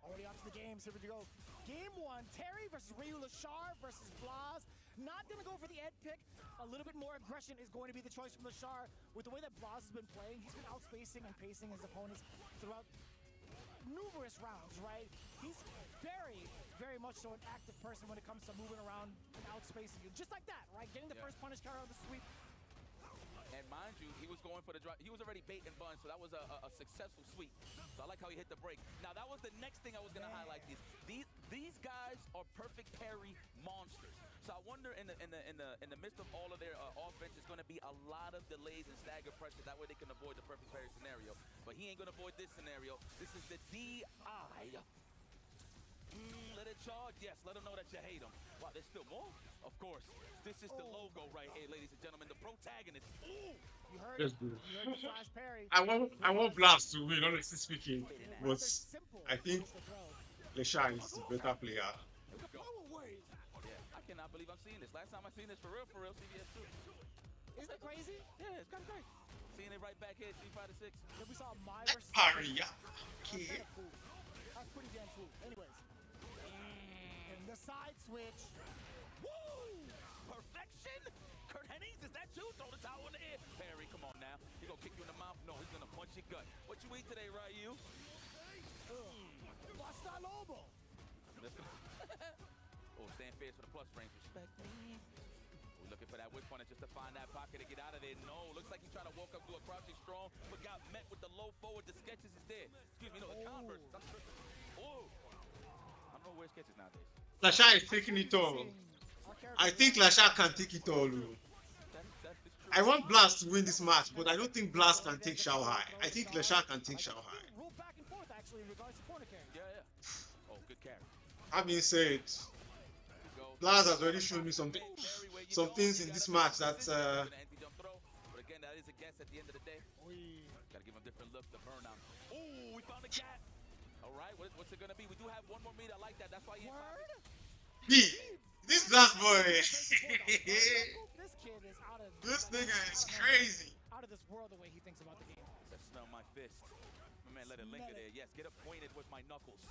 Already on to the games. Here we go. Game 1, Terry versus Ryu. Lashar versus Blaz. Not gonna go for the Ed pick. A little bit more aggression is going to be the choice from Lashar. With the way that Blaz has been playing, he's been outspacing and pacing his opponents throughout numerous rounds, right? He's very much so an active person when it comes to moving around and outspacing you. Just like that, right? Getting the first punish counter on the sweep. And mind you, he was going for the drop. He was already bait and bun, so that was a successful sweep. So I like how he hit the break. Now, that was the next thing I was going to highlight. These guys are perfect parry monsters. So I wonder in the midst of all of their offense, it's going to be a lot of delays and stagger pressure. That way they can avoid the perfect parry scenario. But he ain't going to avoid this scenario. This is the DI. Let it charge. Yes, let them know that you hate them. Wow, there's still more? Of course. This is the logo right here, ladies and gentlemen. The protagonist. Ooh! You heard it. You heard the flash parry. I want Blast to win, honestly speaking. But I think Lashar is the better player. Yeah, I cannot believe I'm seeing this. Last time I seen this for real, CBS 2. Isn't it crazy? Yeah, it's kind of crazy. Seeing it right back here, Street Fighter 6. Then we saw my versus parry, kid. That's pretty damn cool. Anyways. And the side switch. Woo! Perfection! Kurt Hennings, is that you? Throw the towel in the air. Perry, come on now. He gonna kick you in the mouth? No, he's gonna punch your gut. What you eat today, Ryu? Basta Lobo. Oh, stand fierce for the plus frames. Respect me. We're looking for that whip on it just to find that pocket to get out of there. No, looks like he tried to walk up to a crouching strong, but got met with the low forward. The sketches is there. Excuse me, no, the Converse. Oh, I don't know where sketches nowadays. Lashar is taking it all. I think Lashar can take it all. I want Blast to win this match, but I don't think Blast can take Shanghai. I think Lashar can take Shanghai. Back and forth actually in regards to corner carry. Yeah. Oh, good carry. Having said, Blast has already shown me some things in this match that. But again, that is a guess at the end of the day. Gotta give him different looks to burn out. Oh, we found a cat. All right, what's it gonna be? We do have one more meet. I like that. That's why he. This Blast boy. This kid is out of. This nigga is crazy. Out of this world, the way he thinks about the game. Let's smell my fist. My man, let it linger there. Yes, get acquainted with my knuckles.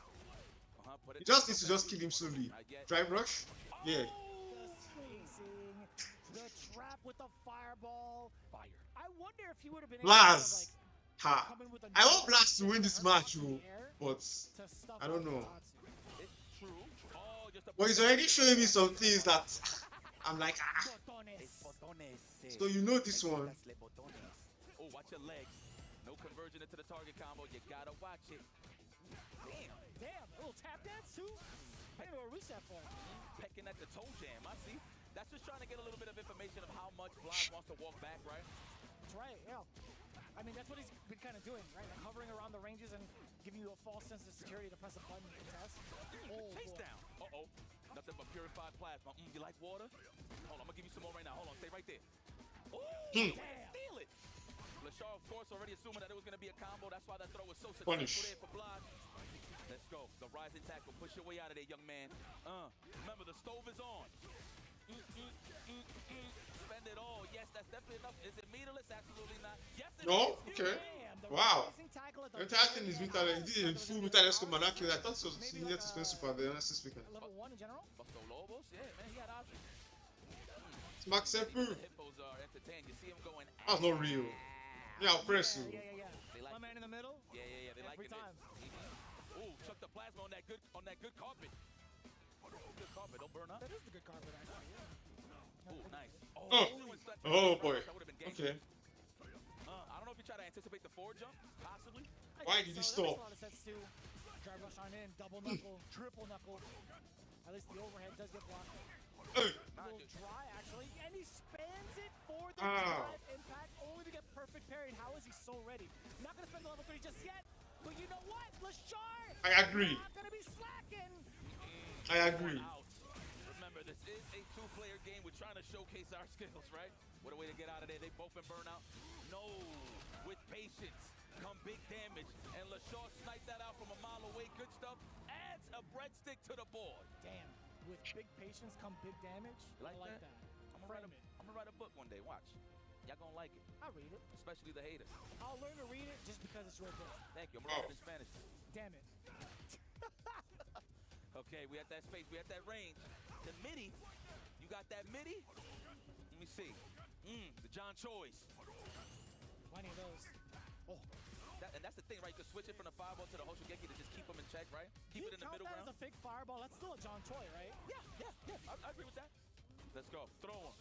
Put it. You just need to just kill him slowly. Drive rush. Yeah. The trap with the fireball. Fire. I wonder if he would have been Blast. I want Blast to win this match, but I don't know. But he's already showing me some things that I'm like, ah. So you know this one. Oh, watch your legs. No conversion into the target combo. You gotta watch it. Damn, a little tap dance too? Pay me a reset for it. Pecking at the toe jam, I see. That's just trying to get a little bit of information of how much Blas wants to walk back, right? That's right, yeah. I mean, that's what he's been kind of doing, right? Like hovering around the ranges and giving you a false sense of security to press a button and test. Chase down. Uh-oh. Nothing but purified plasma. You like water? Hold on, I'm gonna give you some more right now. Hold on, stay right there. Oh, damn. Steal it. Lashar, of course, already assuming that it was gonna be a combo. That's why that throw was so successful there for Blas. Let's go. The rising tackle. Push your way out of there, young man. Remember, the stove is on. Spend it all. Yes, that's definitely enough. Is it meterless? Absolutely not. Yes, it No? is. Okay. Wow. The entire thing is metal. He did a full metal escobar. I thought it was needed to spend super, honestly speaking. Level 1 in general? Busto Lobos? Yeah, man, he had options. It's Max Semper. Hippos are entertained. You see him going. That's not real. Yeah, I'll press you. Yeah. My man in the middle? Yeah. They like it. Ooh, chuck the plasma on that good carpet. Good carpet, don't burn up. That is the good carpet, actually. Yeah. Ooh, nice. Oh boy. Okay. I don't know if you try to anticipate the forward jump, possibly. Why did he stop? Drive rush on in, double knuckle, triple knuckle. At least the overhead does get blocked. A little dry, actually, and he spans it for the drive impact, only to get perfect parried. How is he so ready? Not gonna spend the level 3 just yet, but you know what? Lashar! I agree. Not gonna be slacking. I agree. Remember, this is a two-player game. We're trying to showcase our skills, right? What a way to get out of there. They both been burned out. No, with patience come big damage, and Lashar sniped that out from a mile away. Good stuff. Adds a breadstick to the board. Damn. With big patience come big damage. I like that. I'm gonna write a book one day. Watch. Y'all gonna like it. I'll read it. Especially the haters. I'll learn to read it just because it's your book. Thank you. I'm gonna read it in Spanish. Damn it. Okay, we at that space. We at that range. The midi. You got that midi? Let me see. The John Choice. Plenty of those. Oh. And that's the thing, right? You can switch it from the fireball to the Hoshigeki to just keep them in check, right? Keep it in the middle ground. As a fake fireball, that's still a John Choi, right? Yeah. I agree with that. Let's go. Throw him.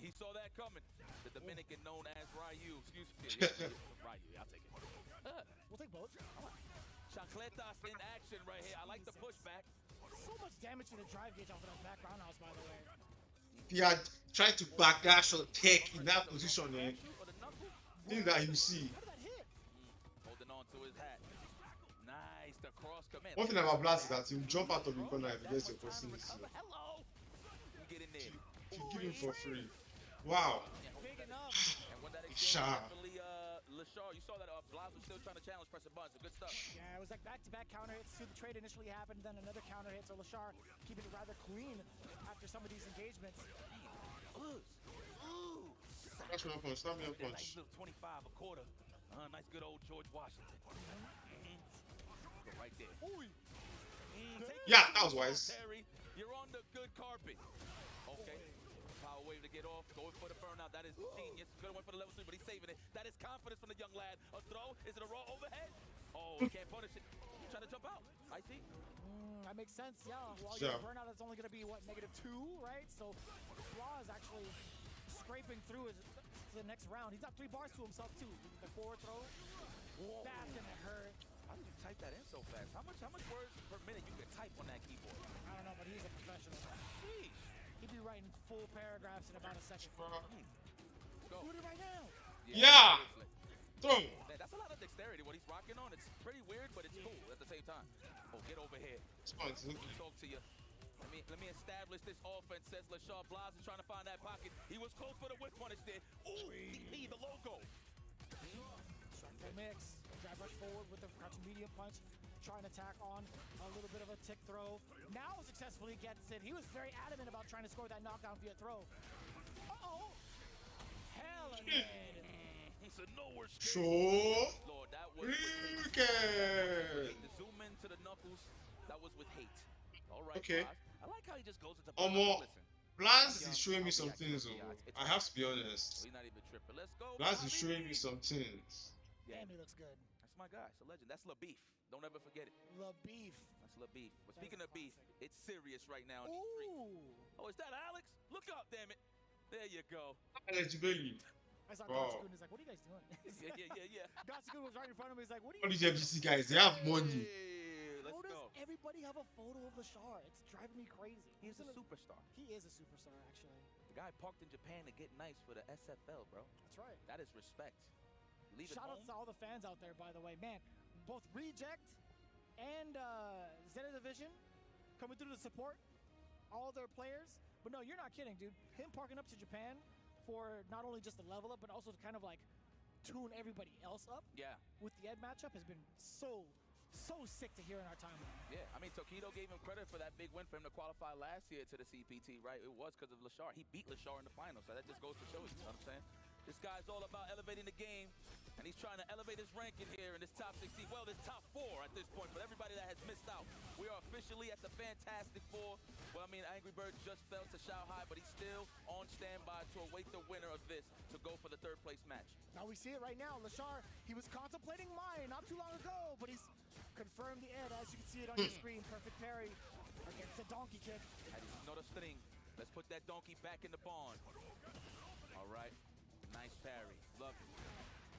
He saw that coming. The Dominican known as Ryu. Excuse me. Ryu, I'll take it. We'll take both. Chancletas in action right here. I like the pushback. So much damage to the drive gauge off of that back roundhouse, by the way. He had tried to backdash or take in that position, thing that you see. Holding on to his hat. Nice, the cross command. One thing about Blast is that he'll jump out of the corner if he gets your opportunity. Hello. Get in there. You give him for free. Wow. Big enough. And when that Sharp. Lashar, you saw that Blas was still trying to challenge pressing buttons. So good stuff. Yeah, it was like back-to-back counter hits. The trade initially happened, then another counter hit. So Lashar keeping it rather clean after some of these engagements. That's me a punch. Stop me a punch. Nice little 25 a quarter. Nice good old George Washington. Go right there. Yeah, that was wise. Terry, you're on the good carpet. Okay. Power wave to get off. Going for the burnout. That is genius. Good one for the level 3, but he's saving it. That is confidence from the young lad. A throw. Is it a raw overhead? Oh, he can't punish it. He's trying to jump out. I see. That makes sense, yeah. While your burnout is only going to be, what, -2, right? So Blah is actually scraping through to the next round. He's got 3 bars to himself, too. The forward throw. Whoa. That's going to hurt. How did you type that in so fast? How much words per minute you can type on that keyboard? I don't know, but he's a professional. Sheesh. He'd be writing full paragraphs in about a second. Go. Do it right now. Yeah. Throw. Man, that's a lot of dexterity. What he's rocking on, it's pretty weird, but it's cool at the same time. Oh, get over here. Let me talk to you. Let me establish this offense, says Lashar. Blas is trying to find that pocket. He was close for the whip punish there. Ooh, DP, the logo. Strike mix. Drive rush forward with the crouching medium punch. Trying to tack on a little bit of a tick throw. Now successfully gets it. He was very adamant about trying to score that knockdown via throw. Uh-oh. Hell of He said nowhere. Sure. Lord, that was Okay. to zoom into the knuckles. That was with hate. All right. Okay. I like how he just goes into Blast is showing me some things, I have to be honest. We're not even tripping. Let's go. Blast is showing me some things. Damn, he looks good. That's my guy. It's a legend. That's LaBeef. Don't ever forget it. The beef. That's La Beef. But speaking of beef, it's serious right now in these streets. Oh, is that Alex? Look up, damn it. There you go. Eligibility. I saw Wow. Gatsukun, he's like, what are you guys doing? Yeah. Gatsukun was right in front of me, he's like, what are All you these FGC guys, they have money. How does everybody have a photo of Lashar? It's driving me crazy. He's a superstar. He is a superstar, actually. The guy parked in Japan to get nice for the SFL, bro. That's right. That is respect. Leave Shout it out to all the fans out there, by the way. Man, both Reject and Zeta Division coming through to support all their players. But no, you're not kidding, dude. Him parking up to Japan for not only just the level up, but also to kind of like tune everybody else up. Yeah. With the Ed matchup has been so sick to hear in our timeline. Yeah, I mean, Tokido gave him credit for that big win for him to qualify last year to the CPT, right? It was because of Lashar. He beat Lashar in the finals, so that just goes to show you know what I'm saying? This guy's all about elevating the game, and he's trying to elevate his ranking here in this top 16. Well, this top 4 at this point, but everybody that has missed out. We are officially at the Fantastic Four. Well, I mean, Angry Bird just fell to Shanghai, but he's still on standby to await the winner of this to go for the third place match. Now we see it right now. Lashar, he was contemplating mine not too long ago, but he's confirmed the Ed, as you can see it on your screen. Perfect parry against the donkey kick. Not a string. Let's put that donkey back in the barn. All right. Nice parry. Love it.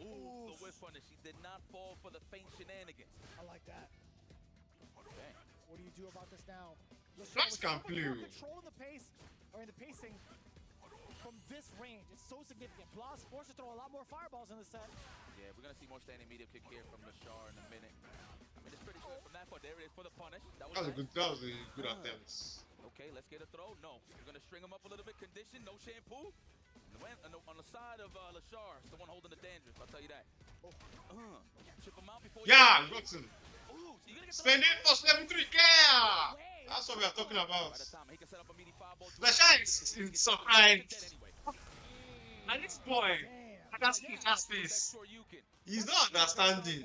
Ooh, the whiff punish. He did not fall for the faint shenanigans. I like that. Okay. What do you do about this now? Flash can play. Controlling the pace, or in the pacing from this range. It's so significant. Blas forced to throw a lot more fireballs in the set. Yeah, we're going to see more standing medium kick here from Lashar in a minute. I mean, it's pretty good from that part. There it is for the punish. That was a good attempt. Okay, let's get a throw. No. We're going to string him up a little bit. Condition, no shampoo. On the side of Lashar, it's the one holding the dandruff, I'll tell you that. Chip him out before yeah, got him. Spend it for 73. Yeah! That's what we are talking about. Lashar is surprised. At this point, I can see his face. He's not understanding.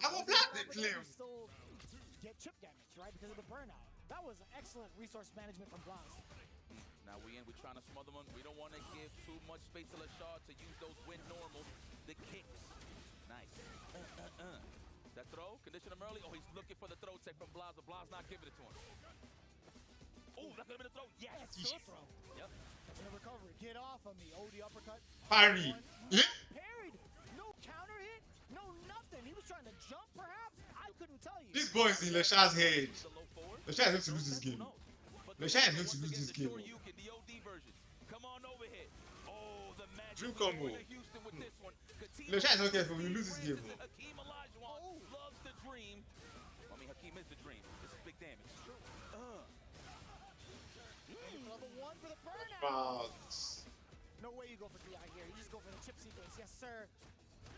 I'm a black play. Get chip damage, right? Because of the burnout. That was excellent resource management from Blas. Now we're trying to smother him. We don't want to give too much space to Lashar to use those win normals. The kicks. Nice. That throw, condition him early. Oh, he's looking for the throw tech from Blas, but Blas not giving it to him. Oh, that could have been a throw. Yes. Short throw. Yep. That's a recovery. Get off of me. OD uppercut. Parry. Parried. No counter hit. No nothing. He was trying to jump, perhaps. I couldn't tell you. This boy is in Lashar's head. Lashar is going to lose this game. Lashar is going to lose this game. Come on over here. Oh, the magic. Dream combo. Lashar is not careful. We lose this game. Hakeem Olajuwon loves the dream. I mean, Hakeem is the dream. This is big damage. Level 1 for the burnout. No way you go for DI here. You just go for the chip sequence. Yes, sir.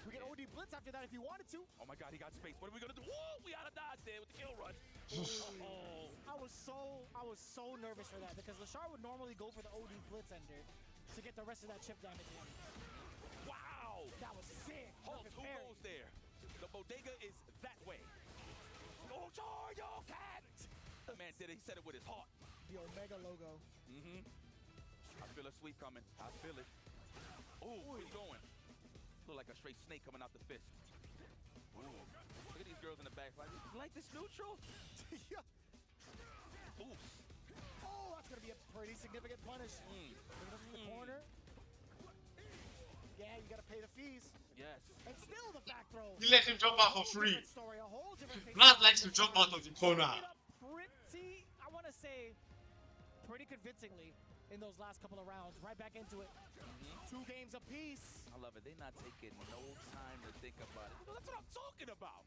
We get OD blitz after that if you wanted to. Oh my God, he got space. What are we gonna do? Whoa, we out of dodge there with the kill rush. I was so nervous for that because Lashar would normally go for the OD blitz ender to get the rest of that chip damage in. Wow, that was sick. Hold 2 goals there. The bodega is that way. Oh, charge your cat! That man did it. He said it with his heart. The Omega logo. I feel a sweep coming. I feel it. Oh, where you going? Look like a straight snake coming out the fist. Ooh. Look at these girls in the back. Like this neutral? Yeah. Oof. Oh, that's gonna be a pretty significant punish. The corner. Yeah, you gotta pay the fees. Yes. And still the back throw. He let him jump out for free. Story, Vlad likes to jump out of the corner. Pretty, I want to say, pretty convincingly in those last couple of rounds. Right back into it. 2 games apiece. I love it. They're not taking no time to think about it. That's what I'm talking about.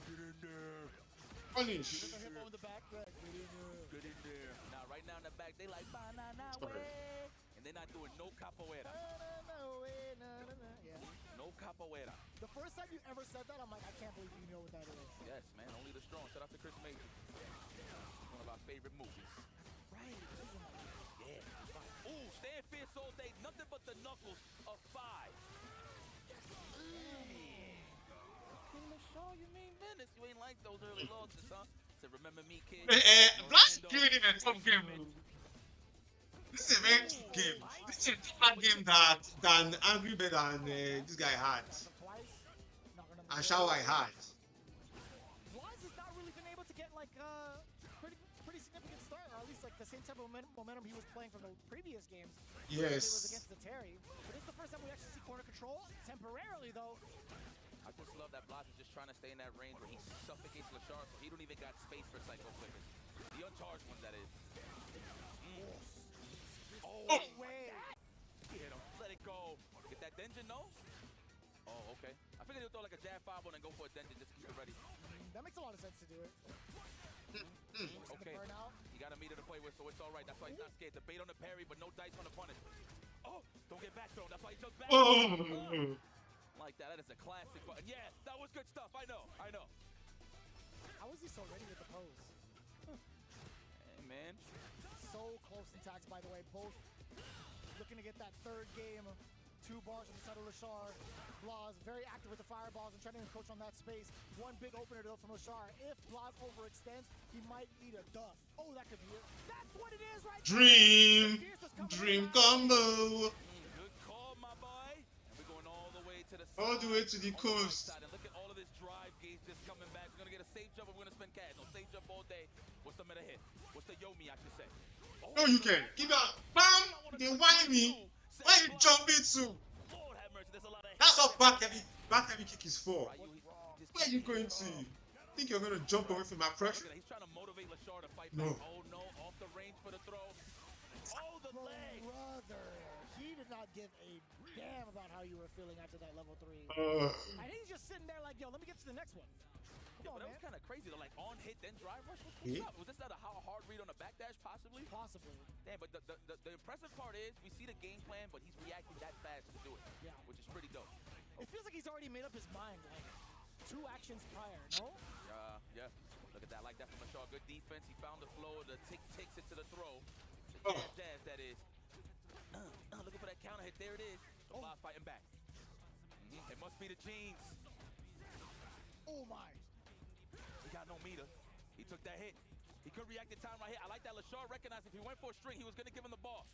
Get in there. Punish. Get the hip on the back. Get in there. Get in there. Now, right now in the back, they like banana way. And they're not doing no capoeira. Yeah. No capoeira. The first time you ever said that, I'm like, I can't believe you know what that is. Yes, man. Only the strong. Shout out to Chris Major. One of our favorite movies. Right. Yeah. Ooh, stand fierce all day. Nothing but the knuckles of 5. Show you mean business. You ain't like those early losses, huh? So remember me, kid. Blast killing him in some game. This is a very tough game. This is a different game than Angry Bird and this guy had. And Shao I had. like pretty significant start, or at least like the same type of momentum he was playing from the previous games. Yes. It was against the Terry. But it's the first time we actually see corner control. Temporarily, though. I just love that Blas is just trying to stay in that range where he suffocates LaShar, so he don't even got space for Psycho Flickers. The uncharged one, that is. Oh, way. He hit him. Let it go. Get that Denjin, no? Oh, okay. I figured he'll throw like a jab 5 and then go for a Denjin just to keep it ready. That makes a lot of sense to do it. Okay. He got a meter to play with, so it's all right. That's why he's not scared. The bait on the parry, but no dice on the punish. Oh, don't get back thrown. That's why he jumped back. Like that. That is a classic button. Yeah, that was good stuff. I know. How is he so ready with the pose? Hey, man. So close in tags, by the way. Both looking to get that third game. 2 bars on the side of LaShar. Blas very active with the fireballs and trying to encroach on that space. One big opener though from LaShar. If Blas overextends, he might need a duff. Oh, that could be it. That's what it is right there. Dream combo. Good call, my boy. And we're going all the way to the all the way to the coast. And look at all of this drive gauge just coming back. We're gonna get a safe jump and we're gonna spend cash. No safe jump all day. What's the meta hit? What's the Yomi, I should say? Oh, no, you can. Give out. Bam! They whine me. Why you jumping to? Lord have mercy, there's a lot of that's what back heavy kick is for. Where are you going to? Think you're gonna jump away from my pressure? He's trying to motivate LaShar to fight back. Oh no, off the range for the throw. Oh, the leg! Brother, he did not give a damn about how you were feeling after that level 3. And he's just sitting there like, yo, let me get to the next one. Come on, that was kind of crazy though, like on hit then drive rush. What's up? Was this not a hard read on a backdash possibly? Possibly. Damn, but the impressive part is we see the game plan, but he's reacting that fast to do it. Yeah. Which is pretty dope. It feels like he's already made up his mind, like 2 actions prior, no? Yeah. Look at that, like that from LaShar. Good defense. He found the flow. The takes it to the throw. The jazz, that is. Looking for that counter hit. There it is. Blas fighting back. It must be the jeans. Oh my. He got no meter. He took that hit. He could react in time right here. I like that LaShar recognized if he went for a string, he was going to give him the ball.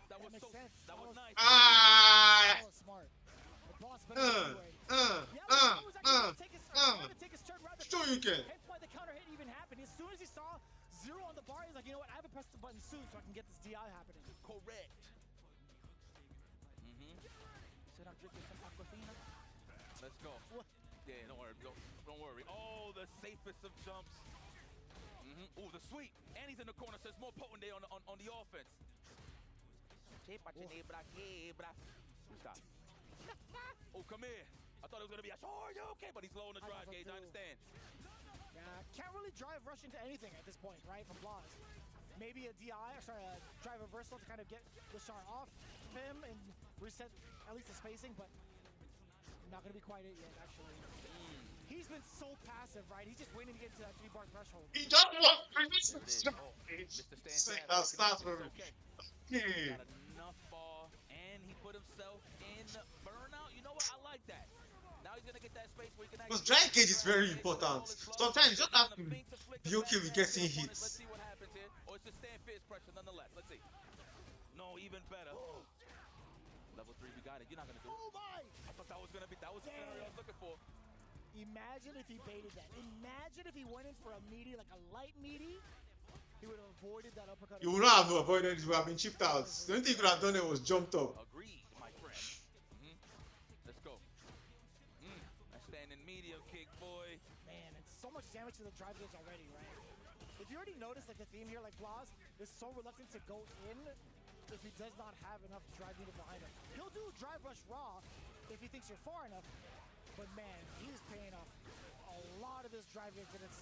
That was so sense. That was nice. That was smart. The boss better anyway. Sure you can. Hence why the counter hit even happened. As soon as he saw 0 on the bar, he's like, you know what? I haven't pressed the button soon so I can get this DI happening. Correct. Said I'm drinking some Aquafina. Let's go. What? Yeah, don't worry. Oh, the safest of jumps. Oh, the sweep. And he's in the corner, so it's more potent there on the offense. Stop. Oh, come here. I thought it was going to be a sure, you okay? But he's low on the drive gauge, I understand. Yeah, can't really drive rush into anything at this point, right, from Blas. Maybe a drive reversal to kind of get LaShar off him and reset at least the spacing, but not going to be quite it yet, actually. He's been so passive, right? He's just waiting to get to that 3-bar threshold. He doesn't want to Start for me. Okay. Got enough ball, and he put himself in burnout. You know what? I like that. Now he's going to get that space where he can actually... Because drive gauge is very important. Sometimes you just have to be okay with getting hits. Let's see what happens here. Or it's just stand fierce pressure nonetheless. Let's see. No, even better. Level 3, we got it. You're not going to do it. Oh my! I thought that was going to be... That was the scenario I was looking for. Imagine if he baited that. Imagine if he went in for a meaty, like a light meaty. He would have avoided that uppercut. You would not have avoided it. You would have been chipped out. The only thing you could have done it was jumped up. Agreed, my friend. Let's go. That standing medium kick, boy. Man, it's so much damage to the drive gauge already, right? If you already noticed, like the theme here, like Blas is so reluctant to go in if he does not have enough drive meter behind him. He'll do drive rush raw if he thinks you're far enough. But man, he's paying off a lot of this drive gauge, and it's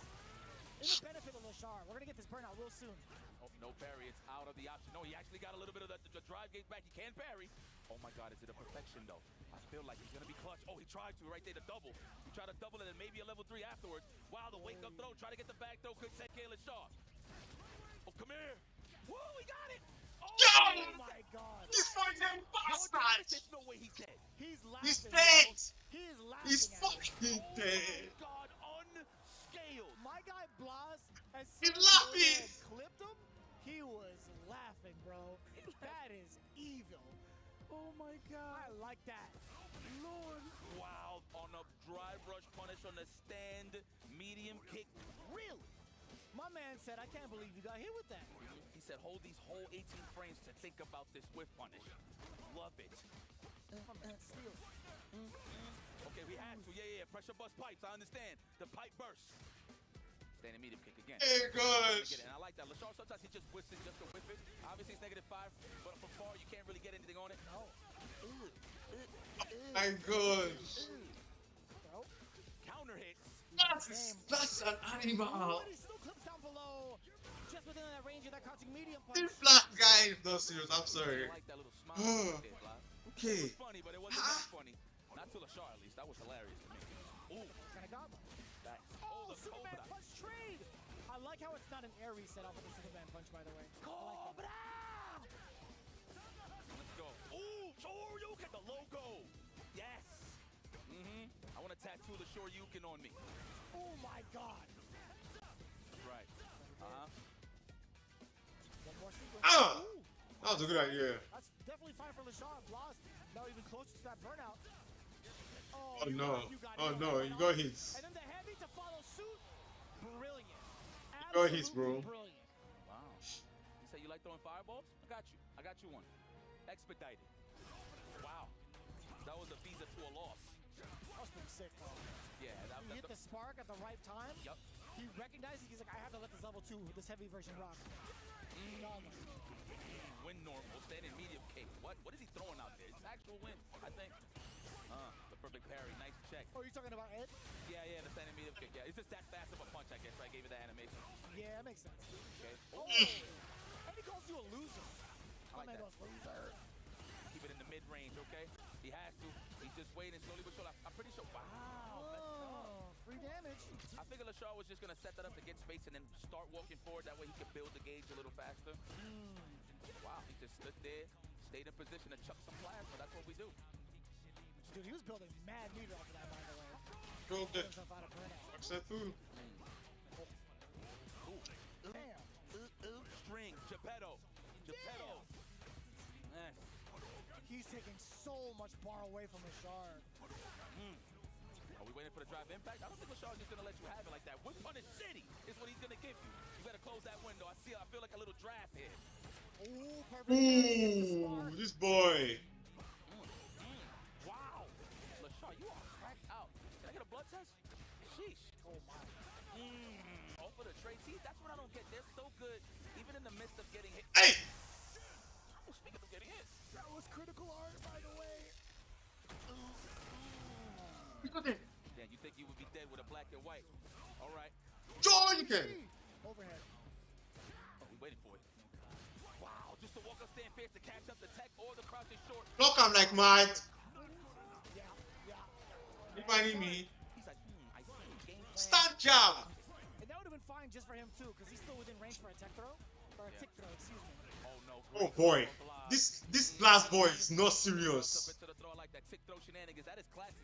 in the benefit of LaShar. We're gonna get this burnout real soon. Oh, no parry, it's out of the option. No, he actually got a little bit of the drive gauge back. He can parry. Oh my God, is it a perfection though? I feel like he's gonna be clutch. Oh, he tried to right there, the double. He tried to double it and maybe a level 3 afterwards. Wow, the wake up throw, try to get the back throw, could take LaShar. Oh, come here. Woo, he got it. Oh my God. He's fucking bastard. There's no way he's dead. He's laughing. He's dead. He's laughing. He's fucking dead. Oh my God, unscaled. My guy Blas, as He's soon as laughing. clipped him, he was laughing, bro. That is evil. Oh my God. I like that. Lord. Wow, on a drive rush punish on the stand, medium kick. Really? man said, I can't believe you got hit with that. He said, hold these whole 18 frames to think about this whiff punish. Love it. Okay, we had to. Yeah. Pressure bust pipes. I understand. The pipe burst. Standing medium kick again. Hey, gosh. And I like that. Lashar, sometimes he just whiffs it just to whiff it. Obviously, it's -5, but from far, you can't really get anything on it. No. My gosh. Counter hits. That's an animal. He still clips down below. Just within that range of that crouching medium punch. This flat guy is not serious. I'm sorry. I like that little smile. Okay. It was funny, but it wasn't that funny. Not to Lashar, at least. That was hilarious to me. Ooh. Oh, Superman punch trade. I like how it's not an air reset off of the Superman punch, by the way. Cobra! Let's go. Ooh, Shoryuken, the logo. Yes. I want to tattoo the Shoryuken on me. Oh my God. Right. One more sequence. That was a good idea. That's definitely fine for Lashar. Blast now even closer to that burnout. Oh no. Oh no, you got hits. And then the heavy to follow suit. Brilliant. You got hits, bro. Brilliant. Wow. You say you like throwing fireballs? I got you. I got you one. Expedited. Wow. That was a visa to a loss. That was pretty sick, though. Yeah. He hit the spark at the right time. Yep. He recognized it. He's like, I have to let this level 2, this heavy version rock. Win normal, standing medium kick. What is he throwing out there? It's actual win, I think. The perfect parry, nice check. Oh, you're talking about Ed? Yeah, the standing medium kick. Yeah, it's just that fast of a punch, I guess. I gave you that animation. Yeah, that makes sense. Okay. Oh, and he calls you a loser. I like that. Loser. Keep it in the mid-range, okay? He has to. He's just waiting slowly but surely. I'm pretty sure. Wow. Free damage. I figured Lashar was just going to set that up to get space and then start walking forward. That way he could build the gauge a little faster. Wow, he just stood there, stayed in position to chuck some plasma. That's what we do. Dude, he was building mad meter off of that, by the way. Drove it. Accept food. Damn. String, Geppetto. He's taking so much bar away from Lashar. Are we waiting for the drive impact? I don't think Lashar's just going to let you have it like that. Whip Punish City is what he's going to give you. You better close that window. I feel like a little draft here. Ooh, perfect. Ooh, this boy. Wow. Lashar, you are cracked out. Can I get a blood test? Sheesh. Oh, my. Oh, for the trade. See, that's what I don't get. They're so good, even in the midst of getting hit. Hey! Oh, speaking of getting hit. That was critical art, by the way. Yeah, you think you would be dead with a black and white. All right. Shoryuken! Overhead. Oh, we waiting for it. Wow, just to walk up stand fierce to catch up the tech or the crouching short. Block him like mad. Yeah. You finding me? He's like, I see. Game plan. Stand jab! And that would have been fine just for him, too, because he's still within range for a tech throw. Or a tick throw, excuse me. Oh, no. Oh boy. This last boy is not serious. Into the throw like that tick throw shenanigans. That is classic.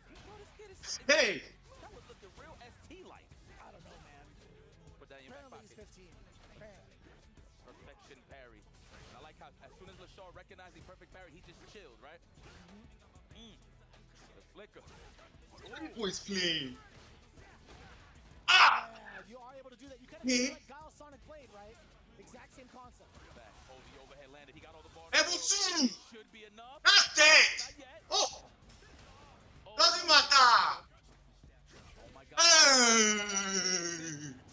Hey! That was looking real ST-like. I don't know, man. Put that in your back Apparently pocket. he's 15. Apparently. Perfection parry. And I like how as soon as Lashar recognized the perfect parry, he just chilled, right? The flicker. That boy's playing. Yeah, you are able to do that. You kind of do like Guile Sonic Blade, right? Exact same concept. Back. Oh, the overhead landed. He got all the bars. Level 2! Should be enough. That's dead! Not yet. Oh! Doesn't matter! Oh my God. Hey!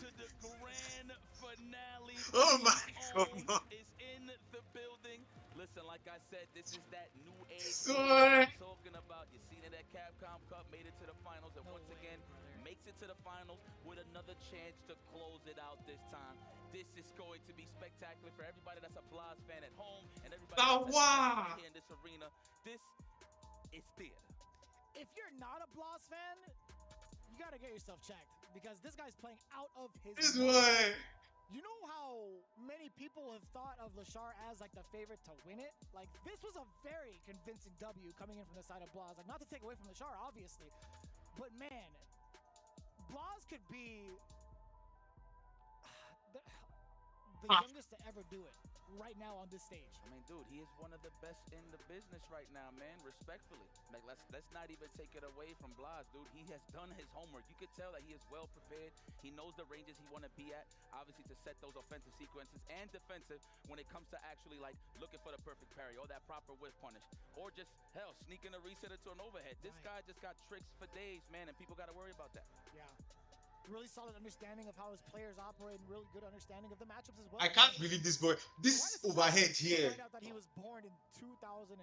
To the grand finale. Oh my God! Is in the building. Listen, like I said, this is that new age Sorry. I'm talking about. You seen it at Capcom Cup, made it to the finals, and once again makes it to the finals with another chance to close it out this time. This is going to be spectacular for everybody that's a Blaz fan at home and everybody that's here in this arena. This is theater. If you're not a Blaz fan, you gotta get yourself checked because this guy's playing out of his way. You know how many people have thought of Lashar as like the favorite to win it? Like this was a very convincing W coming in from the side of Blaz. Like not to take away from Lashar, obviously, but man, Blaz could be the youngest to ever do it. right now on this stage. I mean, dude, he is one of the best in the business right now, man. Respectfully, like let's not even take it away from Blas, dude. He has done his homework. You could tell that he is well prepared. He knows the ranges he want to be at, obviously to set those offensive sequences and defensive when it comes to actually like looking for the perfect parry or that proper whiff punish, or just hell sneaking a reset into an overhead. This guy just got tricks for days, man, and people got to worry about that. Yeah. Really solid understanding of how his players operate and really good understanding of the matchups as well. I can't believe this boy. This overhead here. Find out that he was born in 2009.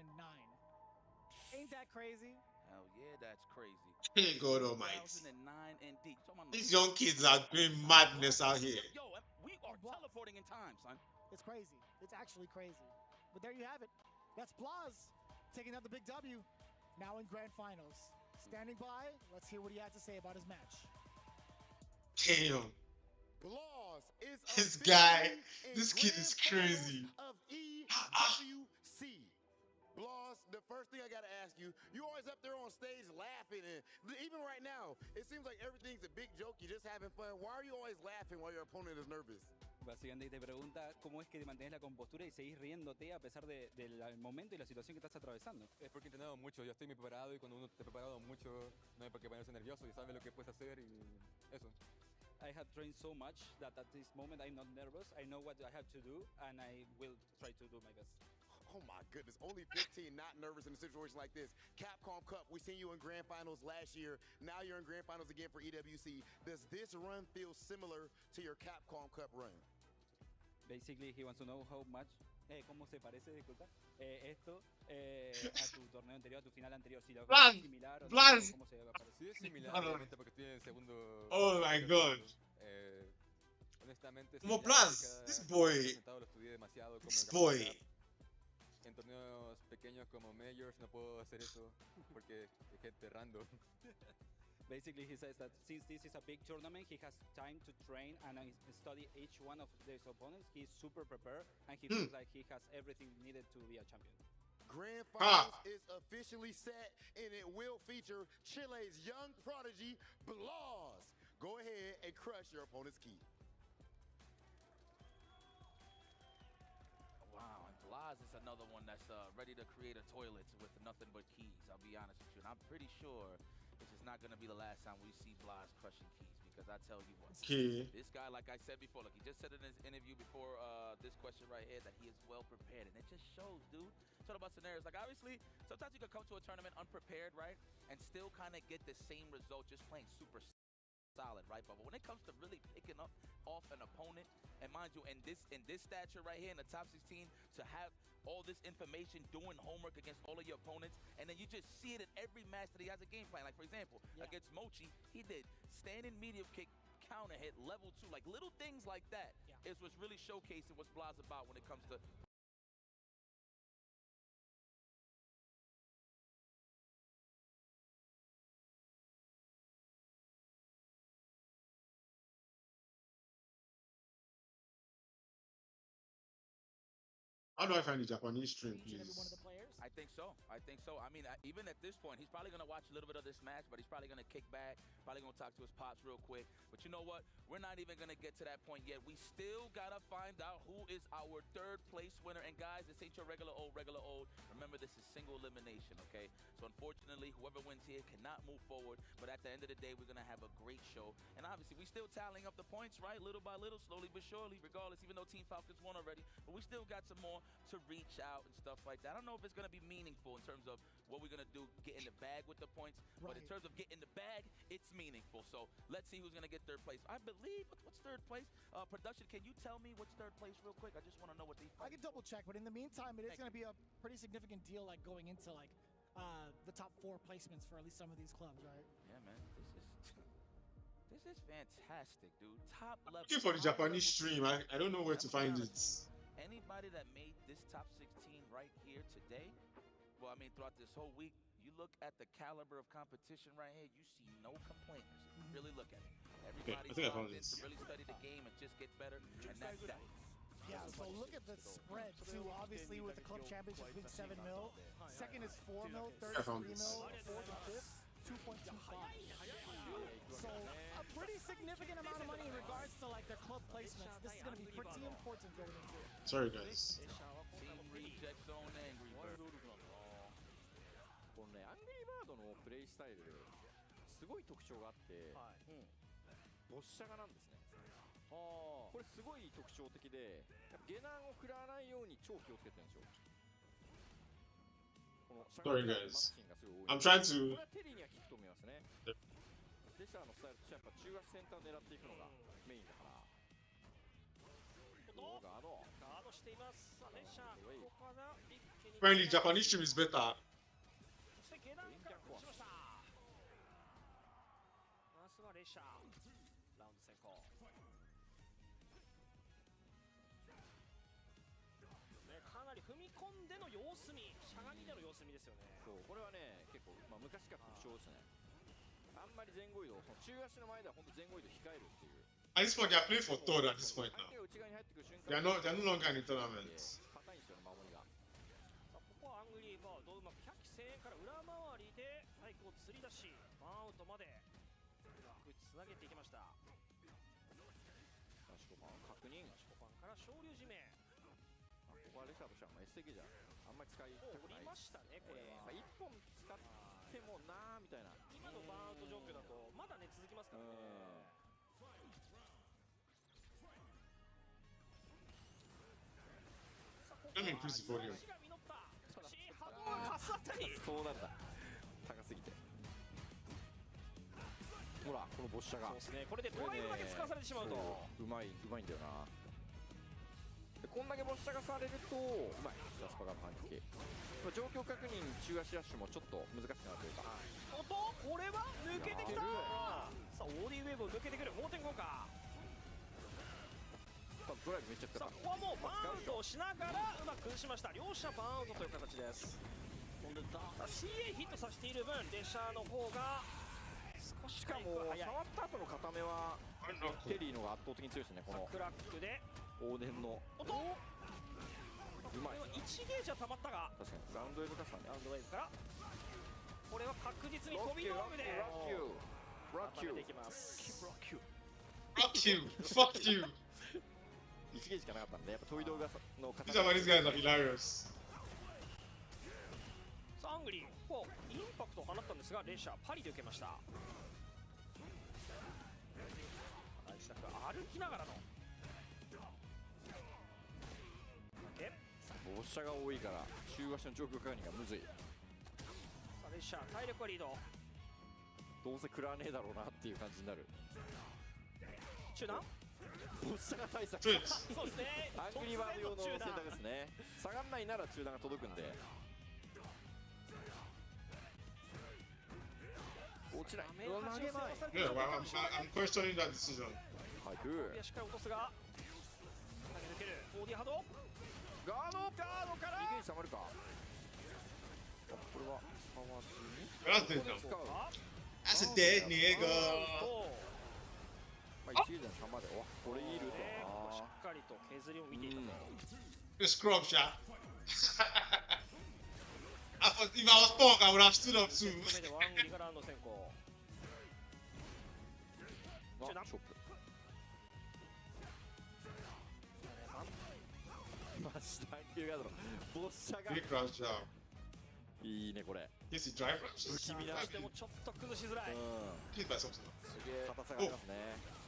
Ain't that crazy? Hell yeah, that's crazy. Hey, God Almighty. 2009 indeed. These young kids are doing madness out here. Yo, we are teleporting in time, son. It's crazy. It's actually crazy. But there you have it. That's Blas taking out the big W. Now in grand finals. Standing by, let's hear what he had to say about his match. Damn. Blas is This guy, this kid is crazy. Of EWC. Blas, the first thing I gotta ask you, you always up there on stage laughing, and even right now, it seems like everything's a big joke, you're just having fun. Why are you always laughing while your opponent is nervous? Básicamente te pregunta cómo es que te mantienes la compostura y seguís riéndote a pesar del momento y la situación que estás atravesando. Es porque he entrenado mucho, yo estoy muy preparado y cuando uno está preparado mucho no hay por qué ponerse nervioso y sabe lo que puedes hacer y eso. I have trained so much that at this moment I'm not nervous. I know what I have to do and I will try to do my best. Oh my goodness, only 15 not nervous in a situation like this. Capcom Cup, we seen you in grand finals last year. Now you're in grand finals again for EWC. Does this run feel similar to your Capcom Cup run? Basically, he wants to know how much, cómo se parece, disculpa, esto a tu torneo anterior, a tu final anterior. Si lo es similar o no, cómo se parece. Sí, es similar, obviamente, porque estoy en el segundo. Oh my God. Honestamente, Como Blas, this boy. Lo estudié demasiado. This boy. En torneos pequeños como Majors no puedo hacer eso porque hay gente random. Basically, he says that since this is a big tournament, he has time to train and study each one of his opponents. He's super prepared and he feels like he has everything needed to be a champion. Grand Finals is officially set and it will feature Chile's young prodigy, Blas. Go ahead and crush your opponent's key. Wow, and Blas is another one that's ready to create a toilet with nothing but keys. I'll be honest with you, and I'm pretty sure this is not going to be the last time we see Blas crushing keys, because I tell you what, this guy, like I said before, like he just said in his interview before this question right here, that he is well prepared, and it just shows, dude. It's all about scenarios. Like, obviously, sometimes you could come to a tournament unprepared, right, and still kind of get the same result just playing super solid, right? But when it comes to really picking up off an opponent, and mind you, in this stature right here in the top 16, to have all this information, doing homework against all of your opponents, and then you just see it in every match that he has a game plan. Like, for example, against Mochi, he did standing medium kick, counter hit, level 2, like little things like that is what's really showcasing what's Blas about when it comes to How do I find the Japanese stream, please? I think so. I think so. I mean, even at this point, he's probably going to watch a little bit of this match, but he's probably going to kick back, probably going to talk to his pops real quick. But you know what? We're not even going to get to that point yet. We still got to find out who is our third place winner. And guys, this ain't your regular old. Remember, this is single elimination, okay? So unfortunately, whoever wins here cannot move forward. But at the end of the day, we're going to have a great show. And obviously, we still tallying up the points, right? Little by little, slowly but surely, regardless, even though Team Falcons won already. But we still got some more to reach out and stuff like that. I don't know if it's going to be meaningful in terms of what we're going to do, get in the bag with the points. But in terms of getting the bag, it's meaningful. So let's see who's going to get third place. I believe, what's third place? Production, can you tell me what's third place real quick? I just want to know what they I can double check, but in the meantime, it is going to be a pretty significant deal, like going into like the top 4 placements for at least some of these clubs, right? Yeah, man. This is fantastic, dude. Top level. Looking for the Japanese stream. I don't know where to find it. Anybody that made this top 16 right here today, well, I mean, throughout this whole week, you look at the caliber of competition right here, you see no complainers. If you really look at it. Everybody's logged in to really study the game and just get better, and that's that. Yeah, so look at the spread too. Obviously, with the club championship being 7 mil, second is 4 mil, third is 3 mil, fourth and fifth 2.25. So a pretty significant amount of money in regards to like their club placements. This is going to be pretty important going into it. Sorry, guys. このね、アングリーバードのプレイスタイルすごい特徴があって、ボッシャガなんですね。これすごい特徴的で、下難を食らわないように超気をつけてるんですよ。Sorry, guys. I'm trying to. これはテリーには効くと思いますね。レシャーのスタイルとしてはやっぱ中足センターを狙っていくのがメインだから。ガードしています。レシャー、ここから一気に Apparently, Japanese stream is better. そして下段からしました。まずはレシャー、ラウンド先行。かなり踏み込んでの様子見、しゃがみでの様子見ですよね。そう、これはね、結構、昔から特徴ですね。あんまり前後移動、その中足の前では本当前後移動控えるっていう。At this point, they are playing for third at this point now. They are no longer in the tournament. 硬いんですよね、守りが。ここはアングリーバードうまく100戦から裏回りでサイクを釣り出し、ワンアウトまでうまくつなげていきました。ラシコパン確認。ラシコパンから昇竜締め。ここはレシャーとしてはSTじゃあんまり使いたくない。降りましたね、これは。1本使ってもなーみたいな。今のバーンアウト状況だとまだね続きますからね。Let me increase the volume. そうなんだ。高すぎて。ほら、このボッシャが。そうですね。これでドライブだけ使わされてしまうと。うまいんだよな。でこんだけボッシャがされるとうまい。ジャスパガの反撃。状況確認、中足ダッシュもちょっと難しくなるというか。おっと、これは抜けてきた。さあ、オーディウェーブを抜けてくる。5.5か。ドライブめっちゃ使った。ここはもうバーンアウトをしながらうまく崩しました。両者バーンアウトという形です。CA ヒットさせている分、レシャーの方が少ししかも触った後の固めはテリーのが圧倒的に強いですね。このクラックで往年のおっとうまい。1ゲージは溜まったが、確かにラウンドウェーブかさね。ラウンドウェーブからこれは確実に飛び道具で固めていきます。Fuck you! Fuck you! 1ゲージしかなかったんで、やっぱ飛び道具の形。 These Japanese guys are hilarious. さあ、アングリー、こうインパクトを放ったんですが、レシャーパリで受けました。歩きながらのボッシャが多いから中足の状況確認がむずい。さあ、レシャー体力はリード。どうせ食らわねえだろうなっていう感じになる。中段ボッシャが対策。そうですね。アングリーバード用の選択ですね。下がんないなら中段が届くんで。落ちない。投げない。Yeah, well, I'm questioning that decision. はい、しっかり落とすが投げ抜ける。オーディハドガードから2ゲージ溜まるか。これは使わずに That's it now. That's a dead nigga. 1ゲージの差まで。これいるとしっかりと削りを見ていたと。The scrub shot. If I was Punk, I would have stood up too. 目でワングリがラウンド先行。中段マジでアングリーガードのボッシャが Big crouch shot. いいねこれ。 Yes, he drive crouch. 不気味な。でもちょっと崩しづらい。Hit by something. すげえ硬さがありますね。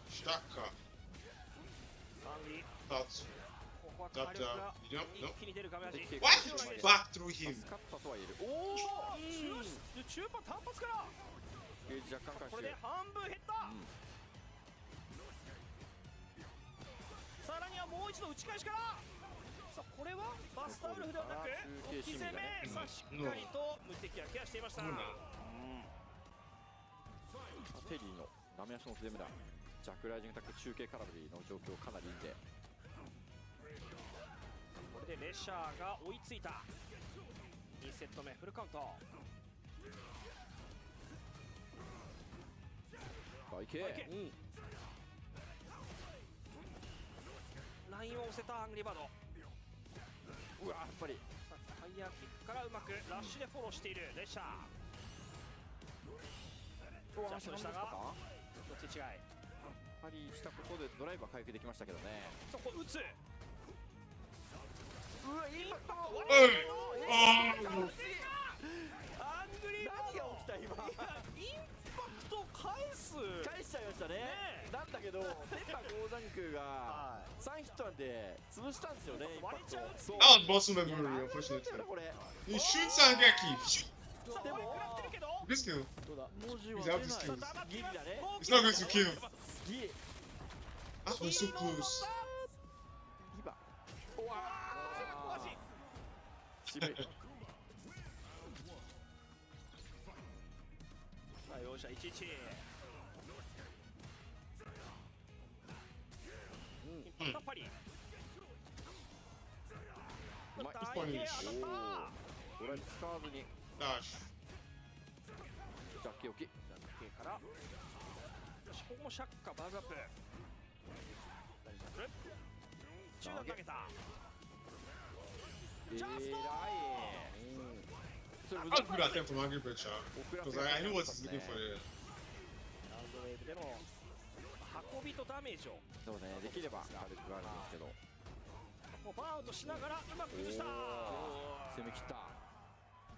Shaka. ワングリ That's ここは火力が一気に出る亀足。 What? Back through him. 助かったとは言える。おお、中盤単発からゲージ若干これで半分減った。さらにはもう一度打ち返しから。さあ、これはバスタオルフではなく置き攻め。さあ、しっかりと無敵はケアしていました。テリーのダメ足のフレームだ。ジャックライジングタック中継空振りの状況かなりいいんで、これでレシャーが追いついた。2セット目フルカウント。いけ、ラインを押せたアングリーバード。うわ、やっぱりファイヤーキックからうまくラッシュでフォローしているレシャー。ジャックでしたがどっち違い。パリしたことでドライバー回復できましたけどね。そこ打つ。うわインパクトアングリーバード何が起きた今インパクト返す返しちゃいましたね。なんだけどペッパーゴーザンクが3ヒットなんで潰したんですよね。インパクト。そう。 That was muscle memory, unfortunately. これ。 He shoots and get killed. でも This kill. どうだ。文字 He's は out 出 his ない。 kills. ギリだね。 It's not going to kill. ギリ。 That was so close. 今。うわー。渋い。さあ両者1-1。インパクトパリ。うまい。大抵当たった。ドライブ使わずに。Dash. ジャッキ置き。ジャッキから。ここもシャッカバーグアップ。中段投げた。ジャスト。That's a good attempt from Angry Bird shot. Because I know what he's looking for there. ラウンドウェーブでの運びとダメージを。そうね、できれば軽くあるんですけど。もうバーアウトしながらうまく崩した。攻め切った。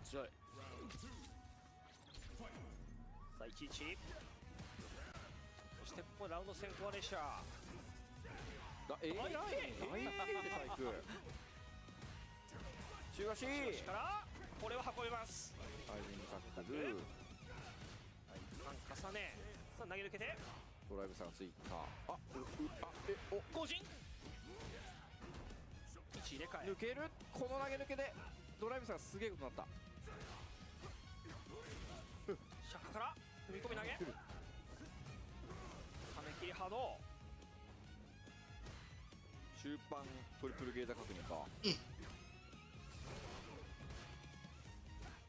強い。さあ1-1。そしてここラウンド先行はレシャー。ラインで対空。中足からこれを運びます。アイゼンタックル。重ね。さあ投げ抜けて。ドライブ差がついた。後陣。位置入れ替え。抜ける。この投げ抜けでドライブ差がすげえことになった。シャッカから踏み込み投げ。亀切りハード。終盤トリプルゲーザ確認か。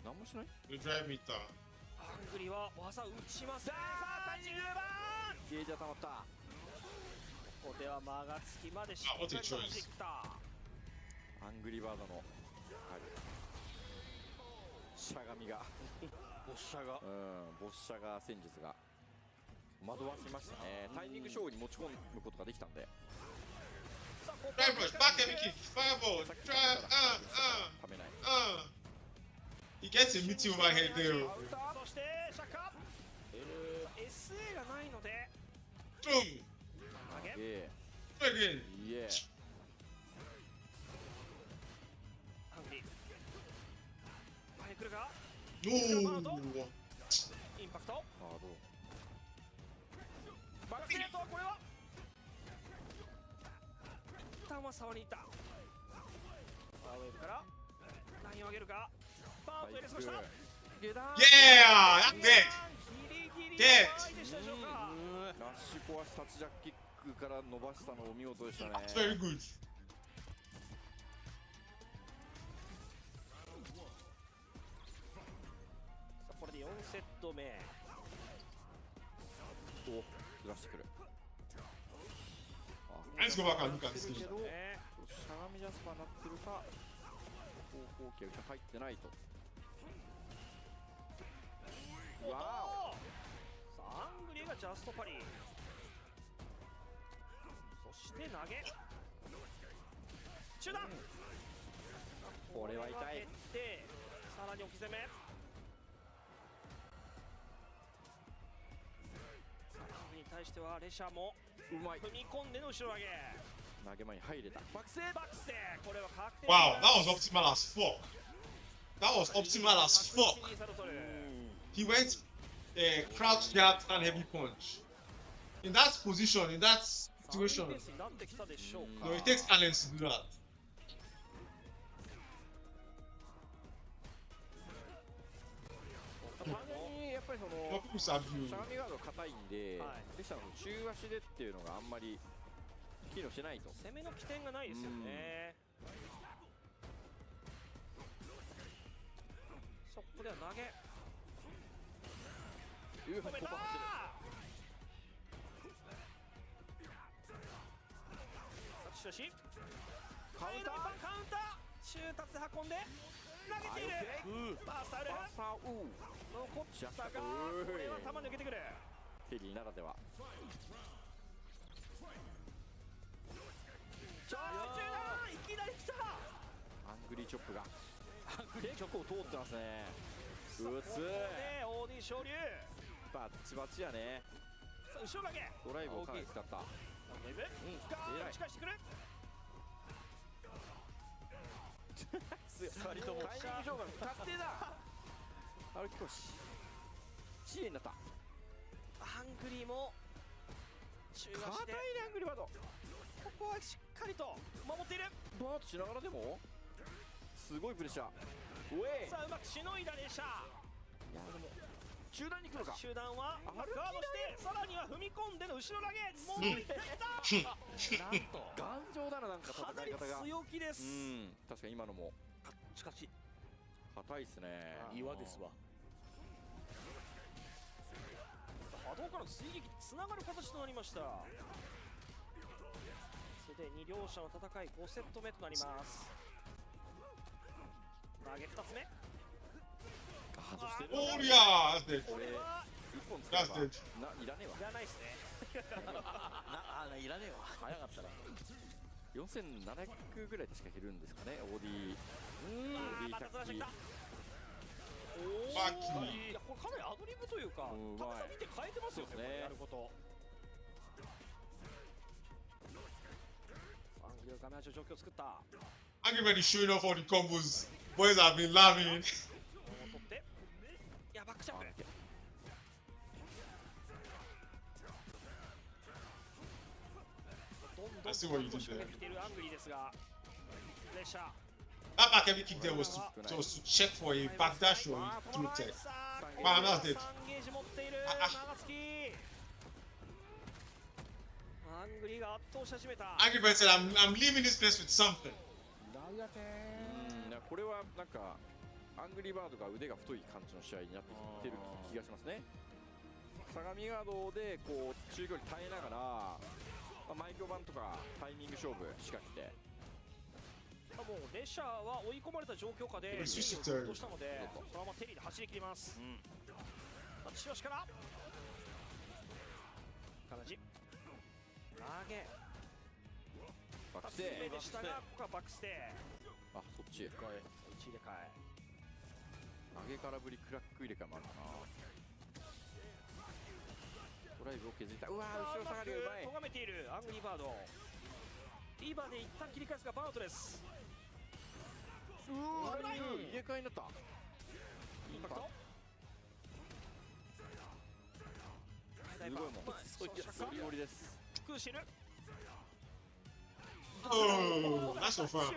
何もしない。 You drive me down. ハングリーは技打ちません。さあ10番ゲージは溜まった。ここでは間がつきまでしっかりと走ってきた。アングリーバードの、しゃがみがボッシャがボッシャが戦術が惑わしましたね。タイミング勝負に持ち込むことができたんで。 Drive rush, back heavy kick, fireball, drive, He gets a meaty overhead there. そしてシャッカ SA がないので Boom! 投げ Again! Yeah! ハングリー前に来るが No! インパクトあどうバックスレートこれは一旦は触りにいったアウェーブからラインを上げるかバーンと入れました Yeah! That's dead! Dead! ラッシュ壊しタッチジャッキックから伸ばしたのお見事でしたね。 That's very good. さあこれで4セット目。お、ずらしてくる。Let's go back and look at this game. しゃがみジャスパーになってるか。方向形が入ってないと。わお。さあアングリーがジャストパリ。そして投げ。中段。これは痛い。さらに置き攻め。に対してはレシャーもうまい。踏み込んでの後ろ投げ。投げ前に入れた。バックスでこれは確定。 Wow, that was optimal as fuck. That was optimal as fuck. He went crouch jab and heavy punch. In that position, in that situation, no, it takes talent to do that. 単純にやっぱりそのしゃがみガード硬いんで、でしたら中足でっていうのがあんまり機能しないと。攻めの起点がないですよね。そこでは投げ。止めた。しかしカウンター中達で運んで投げている。バーサル残ったがこれは球抜けてくる。ヘリーならでは。中段いきなり来た。直を通ってますね。打つ。OD 昇竜。バッチバチやね。さあ後ろ投げ。ドライブをかなり使った。ウェブ。ガーッ打ち返してくる。2人ともタイミング勝負確定だ。歩き越し。支援になった。ハングリーも中足で。硬いね、ハングリーバード。ここはしっかりと守っている。バードしながらでもすごいプレッシャー。ウェイ。さあうまくしのいだ列車。いやでも中段に来るか。中段はガードしてさらには踏み込んでの後ろ投げ。もう一回来た。なんと頑丈だな、なんか戦い方が。かなり強気です。確かに今のもカッチカチ。硬いっすね。岩ですわ。波動からの追撃つながる形となりました。すでに両者の戦い5セット目となります。投げ2つ目。Oh yeah, that's it. これ1本使え That's ば it. いらねえわ。いらないですね。いらねえわ。早かったら4700ぐらいでしか減るんですかね、OD。またずらしてきた。バッキー。いやこれかなりアドリブというか、高さ見て変えてますよね、これやること。アングリーが画面上状況を作った。Everybody showing off all the combos. Boys have been laughing. 取って、いやバックジャンプ。どんどん仕掛けているアングリーですが、プレッシャー。That back heavy kick there was to check for a backdash or a through tech. Wow, that's it. アングリーが圧倒し始めた。Everybody said, I'm leaving this place with something. これはなんかアングリーバードが腕が太い感じの試合になってきてる気がしますね。相模ガードでこう中距離耐えながら、マイクロバンとかタイミング勝負仕掛けて。もうレシャーは追い込まれた状況下でスピードを落としたので、そのままテリーで走り切ります。千代から形投げバックステーでしたが、ここはバックステー。あ、そっちへ1入れ替え。投げ空振りクラック入れ替えもあるかな。ドライブを削った。うわー、後ろ下がりがうまい。咎めているアングリーバード。リーバーで一旦切り返すがバウトです。入れ替えになった。インパクト。すごいもん。ゴリゴリです。クーシル。Oh, that's so far. He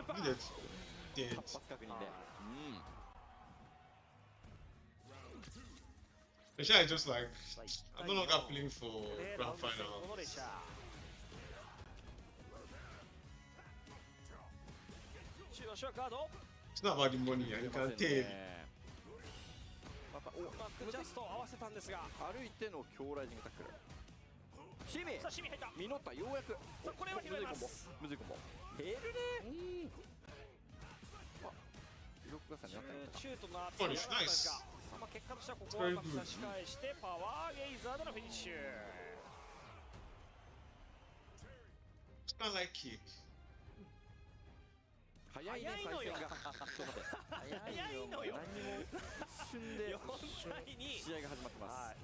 did. 確認で。The shot is just like, I'm no longer playing for grand final. It's not about the money, and you can tell. ジャスト合わせたんですが、歩いての強ライジングタックル。シミ入った。ミノッタようやく。これは拾います。むずいコンボ。減るね。記録がさになったりとか。シュートの厚みがあったんですが、結果としてはここはうまく差し返してパワーゲイザーでのフィニッシュ。It's not like kick. 早いのよ。早いのよ。一瞬で試合が始まってます。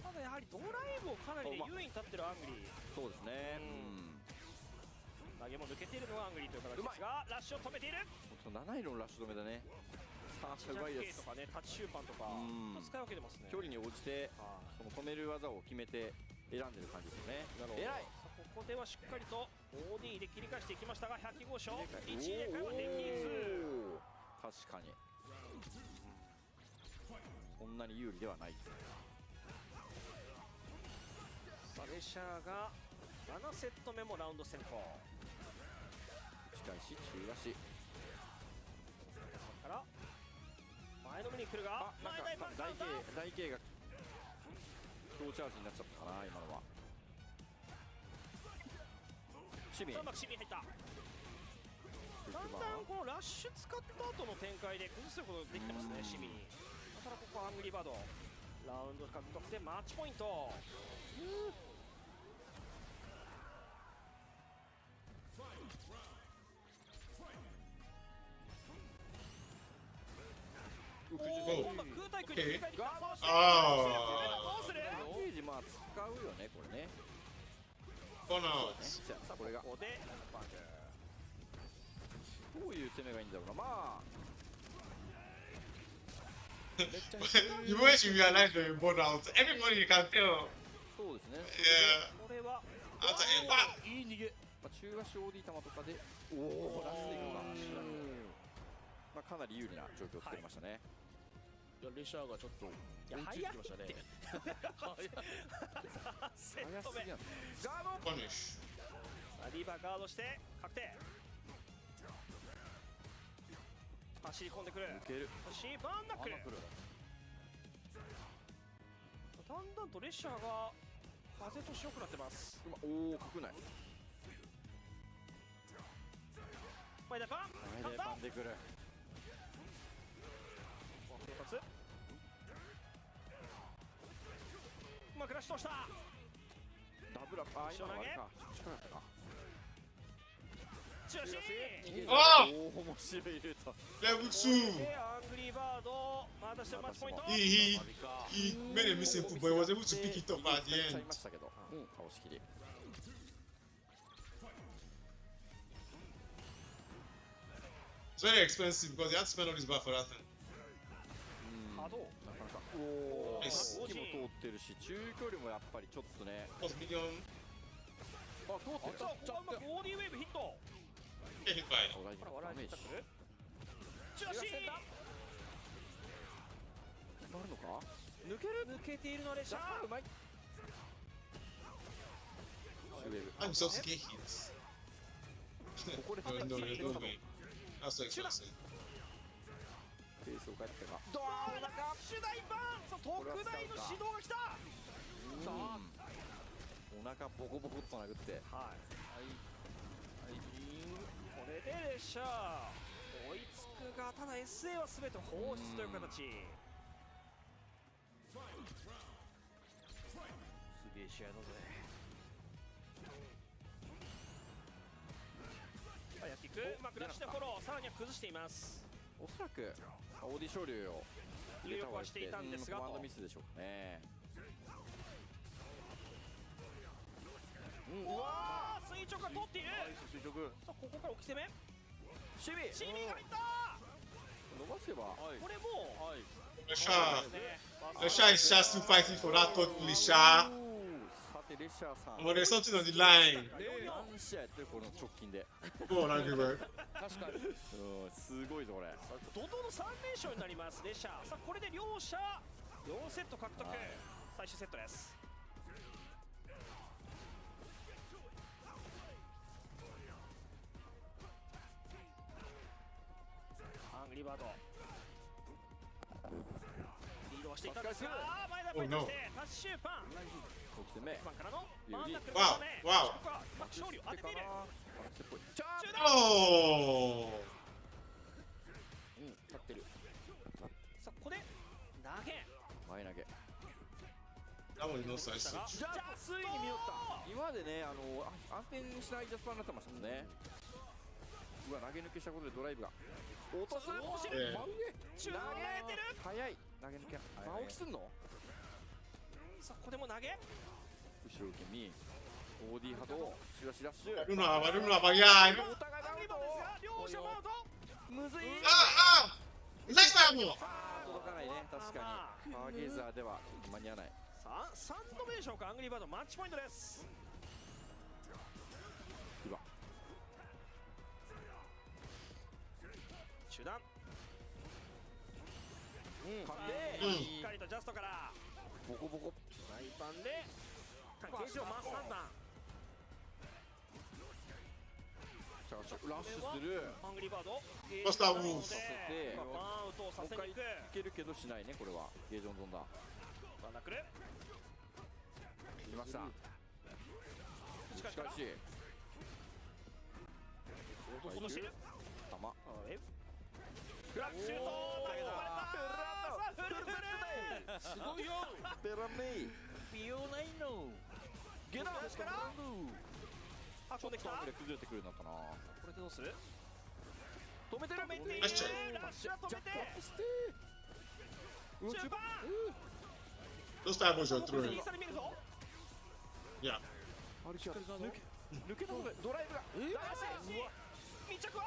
ただやはりドライブをかなり優位に立ってるアングリー。そうですね。投げも抜けているのがアングリーという形ですが、ラッシュを止めている。7色のラッシュ止めだね。さあ、うまいです。とかね、タッチシューパンとか使い分けてますね。距離に応じてその止める技を決めて選んでる感じですよね。偉い。ここではしっかりと OD で切り返していきましたが、100号勝1入れ替えはできず。確かにそんなに有利ではない。さあレシャーが7セット目もラウンド先行。打ち返し中足から前のめりに来るが、なんか台形が強チャージになっちゃったかな今のは。シミ入った。だんだんこのラッシュ使った後の展開で崩すことができてますね、シミに。だからここはアングリーバードラウンド獲得でマッチポイント。Okay. どうする？ゲージまあ使うよねこれね。このじゃあこれがここでバンク。どういう攻めがいいんだろうな。まあ You actually realize the board out. Everybody you can tell. そうですね。 Yeah. これは I was like, "Fuck." いい逃げ。まあ中足 OD 球とかでおお出していくか。まあかなり有利な状況を作りましたね。いやレシャーがちょっと追いついてきましたね。セット目。ガード。Punish. リーバーガードして確定。走り込んでくる。抜ける。走りバンナックル。だんだんとレシャーが風と白くなってます。おお角内。前田か。前田パンでくる。うまくラッシュ通した。ダブルアップ。あ今のあれか。力だったか。中心。おお面白いルート。Level 2. アングリーバードまたしてマッチポイント。He made a missing foot, but he was able to pick it up at the end. 倒しきり。It's very expensive because he had to spend all his buff for that thing. 波動。なかなか。おお。Nice. さっきも通ってるし中距離もやっぱりちょっとね。Was medium. あ通ってる。さあここはうまくボディウェーブヒット。Get hit by. ほら笑いにタックル。中心。あるのか？抜けているのでシャー。うまい。 I'm supposed to get hits. No, there's no way. That's so expensive. ペースを変えてか。どうだかシュダイバーン。さあ特大の指導が来た。さあお腹ボコボコっと殴って。はい。これでレシャー追いつくがただ SA は全て放出という形。すげえ試合だぜ。やっていく。うまく出してフォロー。さらには崩しています。おそらくオーディ昇竜を入力はしていたんですが、コマンドミスでしょうかね。うわー垂直が通っている。垂直。さあここから置き攻め。シビが入った。伸ばせば。これもう。Lesha is just too fighting for that third Lesha. さてレシャーさん。But there's something on the line. 何試合やってるこの直近で。Go on, Angry Bird. 確かに。すごいぞこれ。怒涛の3連勝になりますレシャー。さあこれで両者4セット獲得。最終セットです。アングリーバードリードはしていたんですが、前田ポイントしてタッシュパン。パンからのバンナックルでしたね。勝利を当てている。Oh! 立ってる。さあここで投げ。前投げ。That one is no size. じゃあついに見よった。今までね安定しないジャスパンになってましたもんね。うわ投げ抜けしたことでドライブが落とす。真上。中投げてる。早い投げ抜け。間置きすんの。さあここでも投げ。後ろ受け身。ボディ波動。シュラシラッシュ。I don't know, but yeah. お互いアウト。両者アウト。むずい。Next time. 届かないね確かに。パワーゲーザーでは間に合わない。さあ3度目でしょうか。アングリーバードマッチポイントです。中断。しっかりとジャストからボコボコ。フライパンでゲージを回す判断。ラッシュする。アングリーバードマスターウーさせてバーンアウトをさせにいく。いけるけどしないねこれは。ゲージ温存だ。バンナックルいました。しかし落としる。玉フラッグシュート。すごいよ。ペラメイビオナイノゲダーから運んできた。崩れてくるようになったな。これでどうする。止めてる。ラッシュラッシュは止めて。中盤 Those type of shots throwing. 右下に見るぞ Yeah. あれしっかり抜けたのでドライブが密着は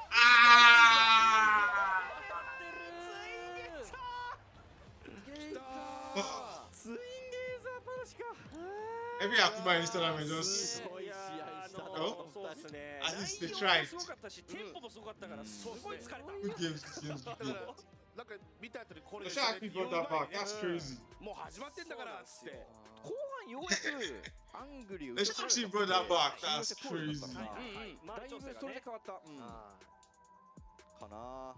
ツインゲーザー話か Every Akuma in this tournament just. そうですね At least they tried. すごかったしテンポもすごかったからすごい疲れた Good games, good games, good games. なんか見た後にこれ The shot he brought that back, that's crazy. もう始まってんだからっつって後半ようやくアングリー The shot he brought that back, that's crazy. だいぶそれで変わったかな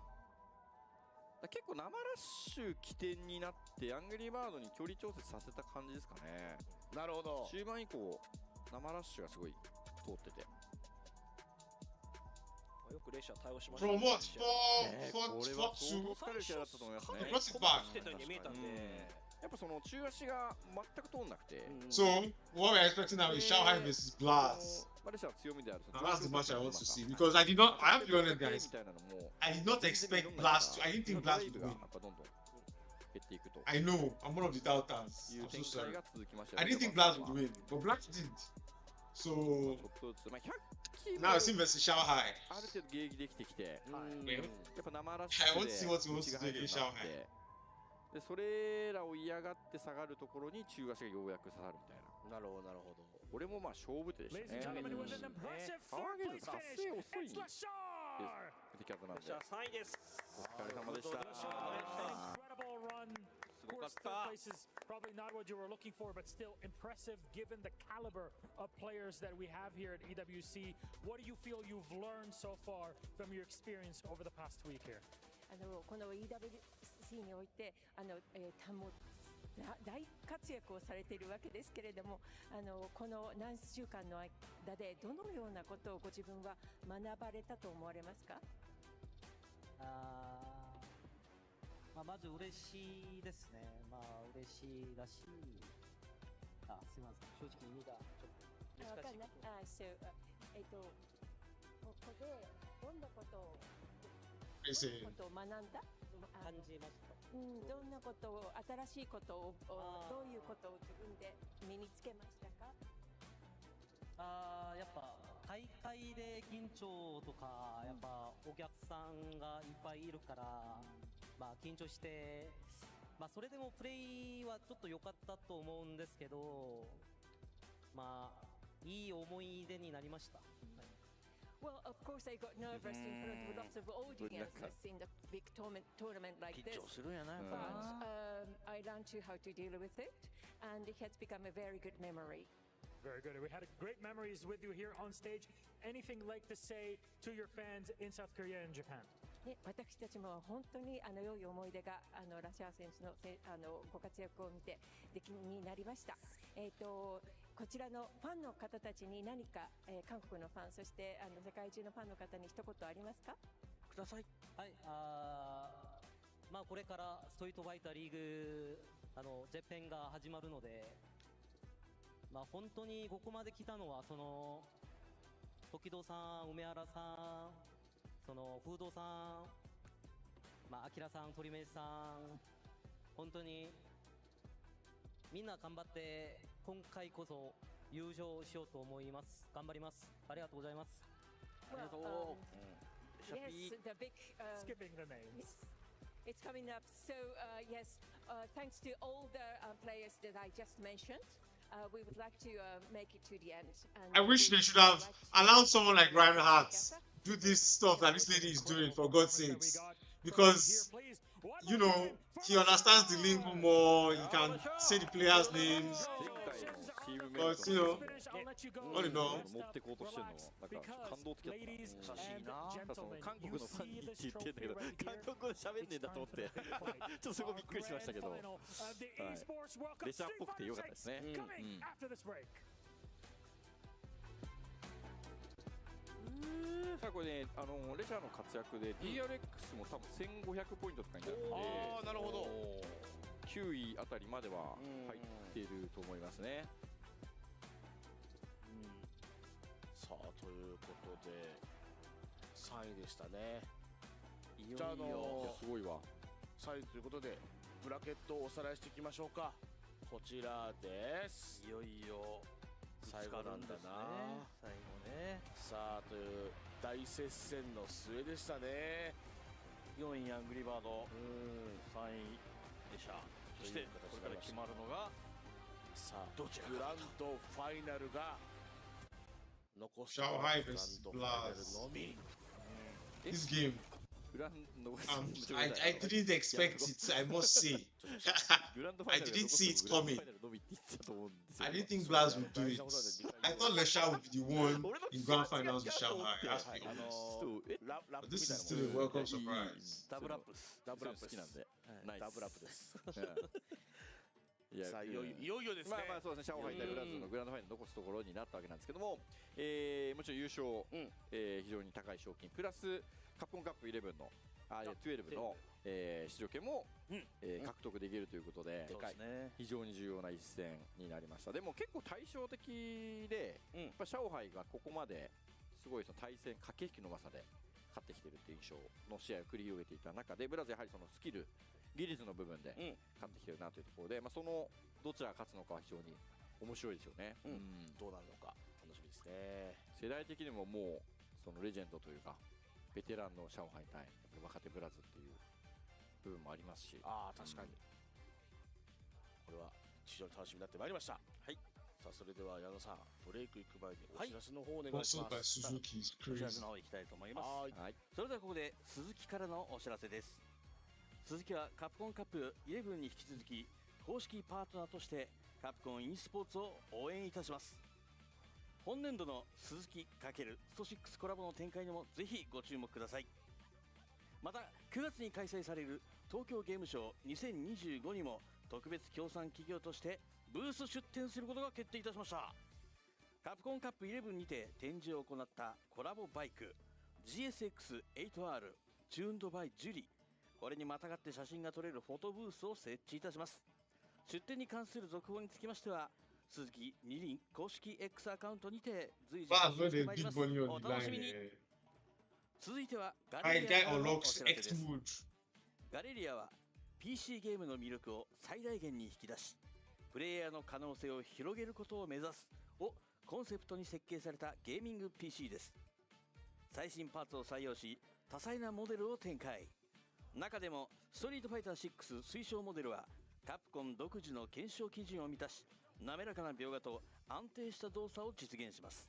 結構生ラッシュ起点になってアングリーバードに距離調節させた感じですかね。なるほど。中盤以降生ラッシュがすごい通っててよくレシャー対応しました From what? これは相当疲れる試合だったと思いますね。来てたように見えたんでやっぱその中足が全く通んなくて So, what we're expecting now is Shanghai versus Blast. レシャー強みである And that's the match I want to see because I have to be honest, guys. I did not expect Blast to. I didn't think Blast would win. I know, I'm one of the doubters. I'm so sorry. I didn't think Blast would win, but Blast did. So, now it's him versus Shanghai. ある程度迎撃できてきてやっぱ生ラッシ I ュ want で to see what he wants to do against Shanghai. でそれらを嫌がって下がるところに中足がようやく刺さるみたいな。なるほどなるほど。これもまあ勝負手でしたね。パワーゲーム達成遅い敵技なんで。3位です。お疲れ様でした。Of course, third place is probably not what you were looking for, but still impressive given the caliber of players that we have here at EWC. What do you feel you've learned so far from your experience over the past week here? この EWC において大活躍をされているわけですけれども、この何週間の間でどのようなことをご自分は学ばれたと思われますか？まず嬉しいですね。嬉しいだし、すみません、正直意味がちょっと難しい。ここでどんなことを学んだ？感じました。どんなことを新しいことをどういうことを自分で身につけましたか？やっぱ大会で緊張とかやっぱお客さんがいっぱいいるから。緊張して、それでもプレイはちょっと良かったと思うんですけど、いい思い出になりました。Well, of course, I got nervous in front of lots of audiences in the big tournament like this. But I learned how to deal with it, and it has become a very good memory. Very good. We had great memories with you here on stage. Anything like to say to your fans in South Korea and Japan? 私たちも本当に良い思い出がラシャー選手のご活躍を見てになりました。こちらのファンの方たちに何か、韓国のファンそして世界中のファンの方に一言ありますか？ください。はい。これからストリートファイターリーグゼッペンが始まるので、本当にここまで来たのは時戸さん、梅原さん。風堂さん、アキラさん、鳥目さん、本当にみんな頑張って今回こそ優勝しようと思います。頑張ります。ありがとうございます。ありがとう。Yes, the big skipping the names. It's coming up. So yes, thanks to all the players that I just mentioned. We would like to make it to the end. I wish they should have allowed someone like Ryan Hart do this stuff that this lady is doing, for God's sakes. Because, you know, he understands the lingo more, he can say the players' names. But, you know, all in all. 持ってこうとしてるのは感動的だった。優しいな。韓国のファンにって言ってんだけど、韓国語で喋んねえんだと思って、ちょっとそこびっくりしましたけど、レシャーっぽくてよかったですね。これね、レシャーの活躍で DRX も多分1500ポイントとかになって、なるほど。9位あたりまでは入っていると思いますね。さあということで3位でしたね。いよいよすごいわ。3位ということでブラケットをおさらいしていきましょうか。こちらです。いよいよ最後なんだな。最後ね。さあという大接戦の末でしたね。4位アングリーバード、3位でした。そしてこれから決まるのがさあグランドファイナルが残すグラン Shanghai ド versus ファイナルのみ。 This game, グランド I didn't expect it, I must say. I didn't see it coming. I didn't think Blaz would do it. I thought Lesha would be the one in grand finals with Shanghai. I have to be honest. But this is still a welcome surprise. ダブルアップです。ダブルアップ好きなんで。ダブルアップです。いや、さあいよいよですね。まあそうですね。上海対ブラズのグランドファイナル残すところになったわけなんですけども、もちろん優勝、非常に高い賞金プラスカプコンカップ11の12の出場権も獲得できるということで、非常に重要な一戦になりました。でも結構対照的で、やっぱ上海がここまですごいその対戦駆け引きのうまさで勝ってきているっていう印象の試合を繰り広げていた中で、ブラズやはりそのスキル技術の部分で勝ってきてるなというところで、そのどちらが勝つのかは非常に面白いですよね。どうなるのか楽しみですね。世代的にももうそのレジェンドというかベテランの上海対若手ブラズっていう部分もありますし、確かに、これは非常に楽しみになってまいりました。はい。さあそれでは矢野さん、ブレイク行く前にお知らせの方お願いします。お知らせの方行きたいと思います。それではここで鈴木からのお知らせです。鈴木はカプコンカップ11に引き続き公式パートナーとしてカプコン e スポーツを応援いたします。本年度の鈴木×スト6コラボの展開にもぜひご注目ください。また9月に開催される東京ゲームショー2025にも特別協賛企業としてブース出展することが決定いたしました。カプコンカップ11にて展示を行ったコラボバイク GSX-8R チューンドバイジュリ、これにまたがって写真が撮れるフォトブースを設置いたします。出展に関する続報につきましては鈴木二輪公式 X アカウントにて随時発信してまいります。お楽しみに。続いてはガレリアからのお知らせです。ガレリアは PC ゲームの魅力を最大限に引き出し、プレイヤーの可能性を広げることを目指すをコンセプトに設計されたゲーミング PC です。最新パーツを採用し多彩なモデルを展開。中でもストリートファイター6推奨モデルはカプコン独自の検証基準を満たし、滑らかな描画と安定した動作を実現します。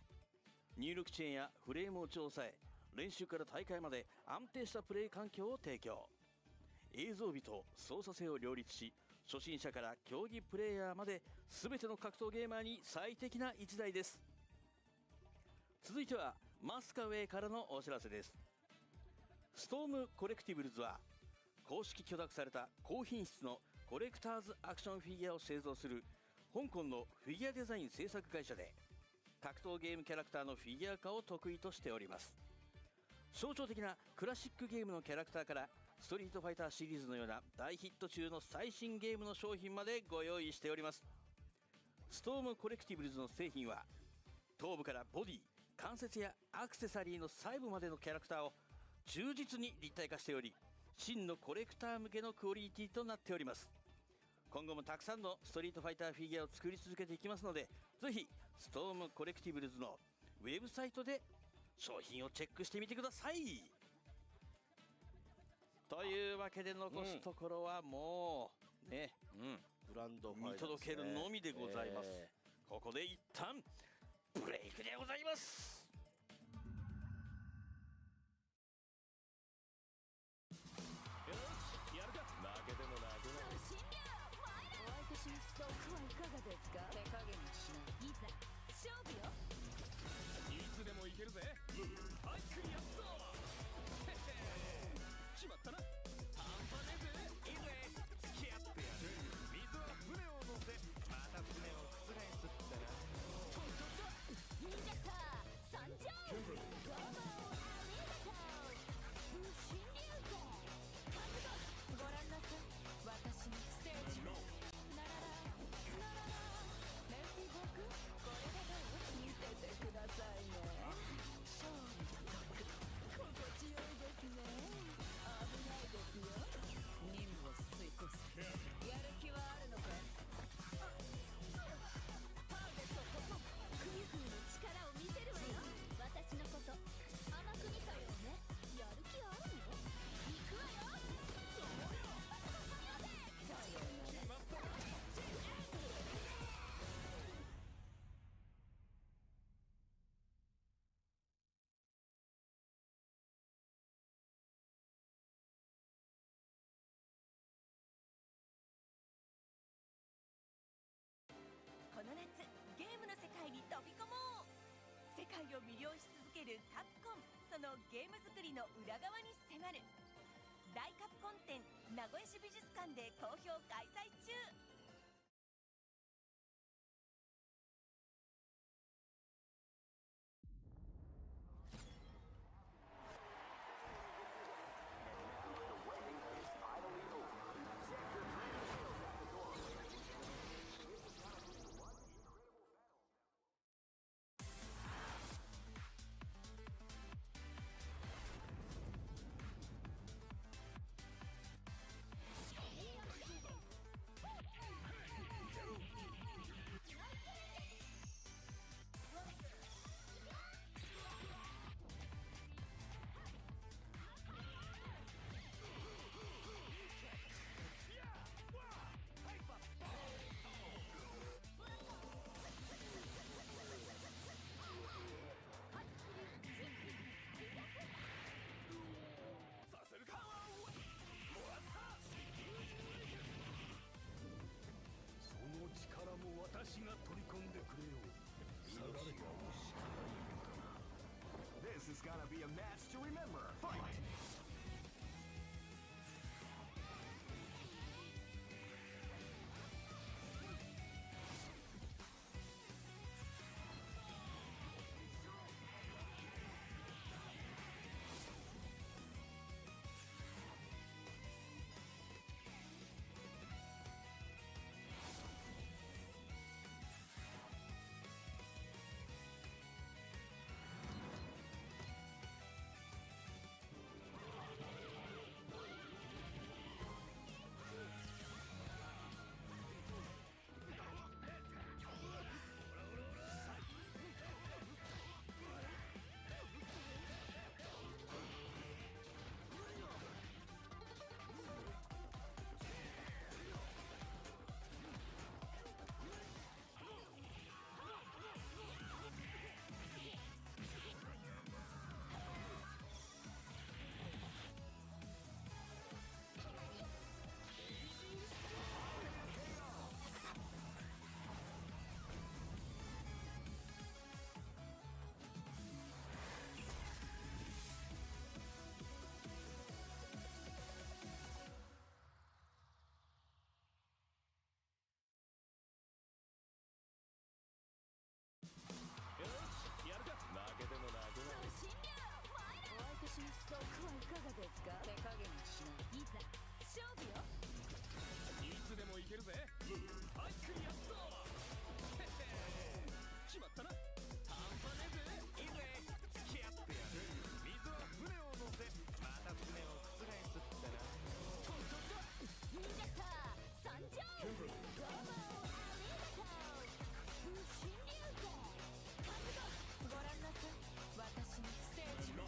入力遅延やフレーム落ちを抑え、練習から大会まで安定したプレイ環境を提供。映像美と操作性を両立し、初心者から競技プレイヤーまで全ての格闘ゲーマーに最適な一台です。続いてはマスカウェイからのお知らせです。ストームコレクティブルズは公式許諾された高品質のコレクターズアクションフィギュアを製造する香港のフィギュアデザイン制作会社で、格闘ゲームキャラクターのフィギュア化を得意としております。象徴的なクラシックゲームのキャラクターからストリートファイターシリーズのような大ヒット中の最新ゲームの商品までご用意しております。ストームコレクティブルズの製品は頭部からボディ、関節やアクセサリーの細部までのキャラクターを忠実に立体化しており、真のコレクター向けのクオリティとなっております。今後もたくさんのストリートファイターフィギュアを作り続けていきますので、ぜひストームコレクティブルズのウェブサイトで商品をチェックしてみてください。というわけで残すところはもうね、グランドファイナル見届けるのみでございます。ここで一旦ブレイクでございます。了し続けるカプコン、そのゲーム作りの裏側に迫る大カプコン展名古屋市美術館で好評開催中。私が取り込んでくれよ。下がれ。This is gonna be a match to remember. Fight! 毒はいかがですか。手加減はしない。いざ勝負よ。いつでもいけるぜ。はい、クリアッと。決まったな。半端ねえぜ。いいぜ。付き合ってやる。水は船を乗せ、また船を覆すってな。ここだ。インジェクター参上。ゴーモーありがとう。不審流行。覚悟。ご覧なさい。私のステージを。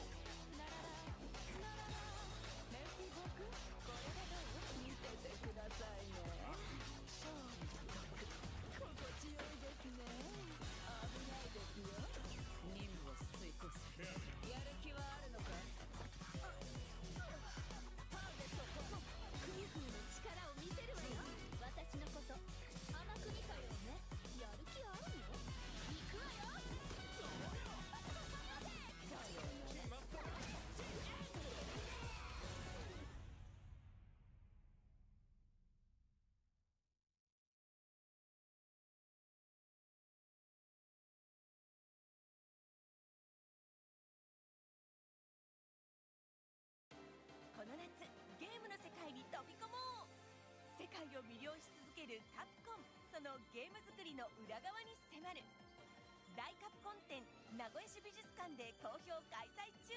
この夏ゲームの世界に飛び込もう。世界を魅了し続けるカプコン、そのゲーム作りの裏側に迫る大カプコン展名古屋市美術館で好評開催中。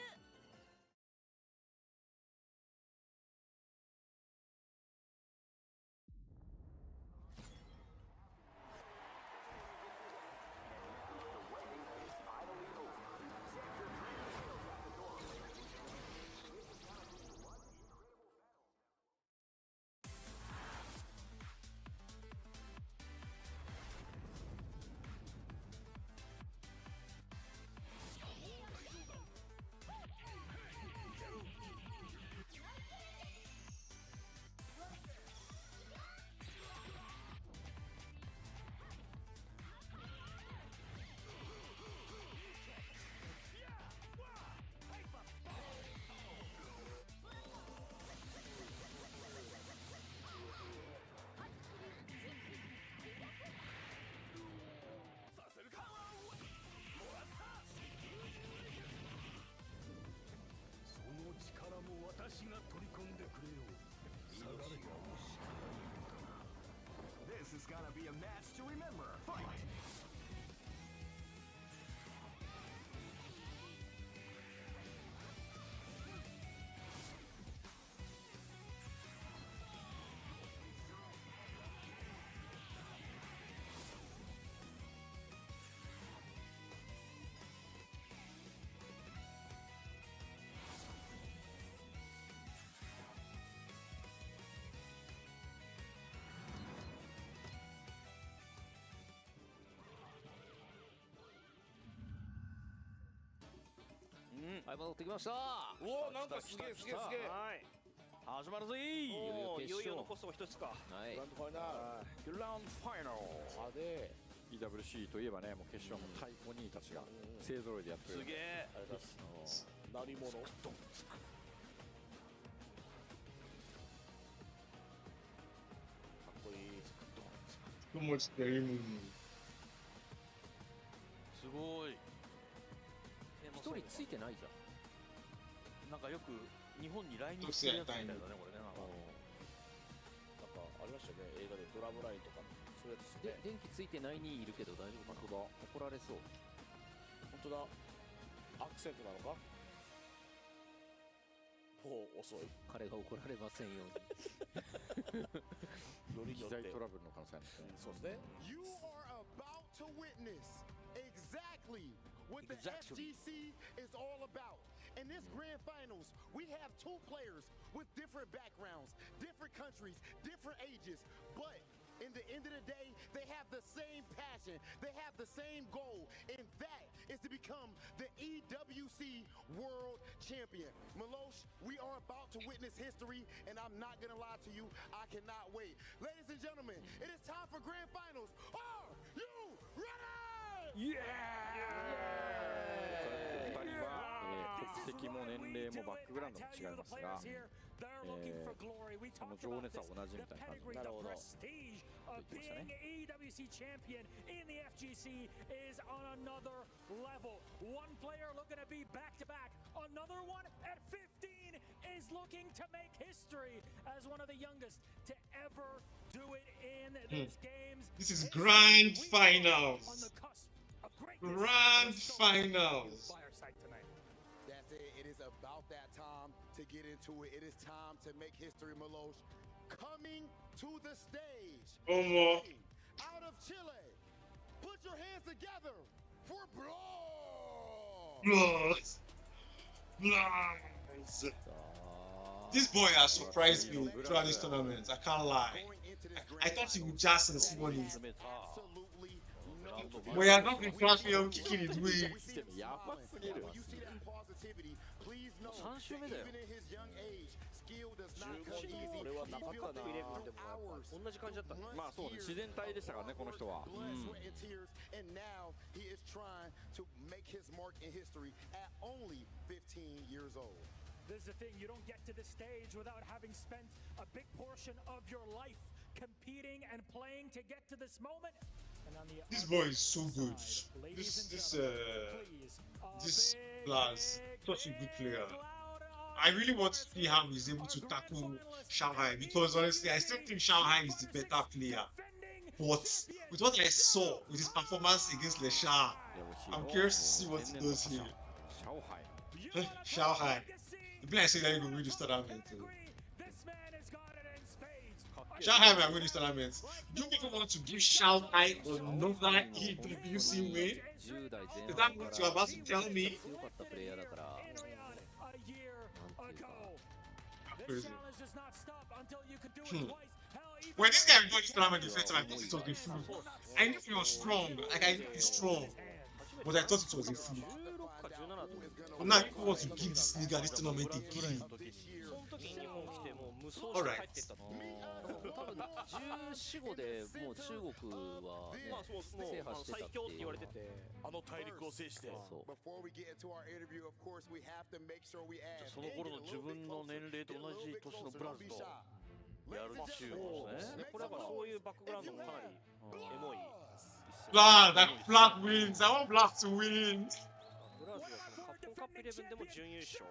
is gonna be a match to remember. Fight!はい、戻ってきました。おお、なんかすげえすげえすげえ。はい。始まるぜい。おお、いよいよ残すとこ一つか。はい。グランドファイナル。グランドファイナル。で、EWC といえばね、もう決勝も太鼓兄たちが勢ぞろいでやってる。すげえ。ありがとうございます。何者？かっこいい。Too much scary movie. すごい。一人ついてないじゃん。なんかよく日本に来日するやつみたいだね、これね。なんかありましたよね、映画でドラムラインとかそういうやつですね。電気ついてないにいるけど大丈夫かな。怒られそう。本当だ。アクセントなのか。もう遅い。彼が怒られませんように。機材トラブルの可能性あるんですね。そうですね。You are about to witness exactly what the FGC is all about. In this grand finals, we have two players with different backgrounds, different countries, different ages, but in the end of the day, they have the same passion, they have the same goal, and that is to become the EWC World Champion. Milosh, we are about to witness history, and I'm not gonna lie to you, I cannot wait. Ladies and gentlemen, it is time for grand finals. Are you ready? Yeah! 国籍も年齢もバックグラウンドも違いますが、その情熱は同じみたいな感じになるほど。Of being EWC champion in the FGC is on another level. One player looking to be back to back. Another one at 15 is looking to make history as one of the youngest to ever do it in these games. This is grand finals. Grand finals. That's it. It is about that time to get into it. It is time to make history, Milosh. Coming to the stage. Out of Chile. Put your hands together for Blood. This boy has surprised me throughout this tournament. I can't lie. I thought he would just in this morning. But he has not been flashy on kicking his way. 3周目だよ。これはなかったな。同じ感じだった。まあそうね、自然体でしたからね、この人は。And now he is trying to make his mark in history at only 15 years old. This is the thing, you don't get to this stage without having spent a big portion of your life competing and playing to get to this moment. And on the This boy is so good. This Blaz, such a good player. I really want to see how he's able to tackle Shanghai, because honestly, I still think Shanghai is the better player. But with what I saw with his performance against Lesha, I'm curious to see what he does here. Shanghai. The player said that he will win this tournament. Shanghai might win this tournament. Do people want to give Shanghai another EWC win? Is that what you're about to tell me? Crazy. When this guy won this tournament the first time, I thought it was a fluke. I knew he was strong, like I knew he's strong, but I thought it was a fluke. But now people want to give this nigga this tournament again. Alright. 多分14、15でもう中国はね、制覇してたっていう。あの大陸を制して。その頃の自分の年齢と同じ年のブラズとやる中国ですね。これだからそういうバックグラウンドもかなりエモい。Black, that Black wins. I want Black to win. ブラズはそのカップ11でも準優勝。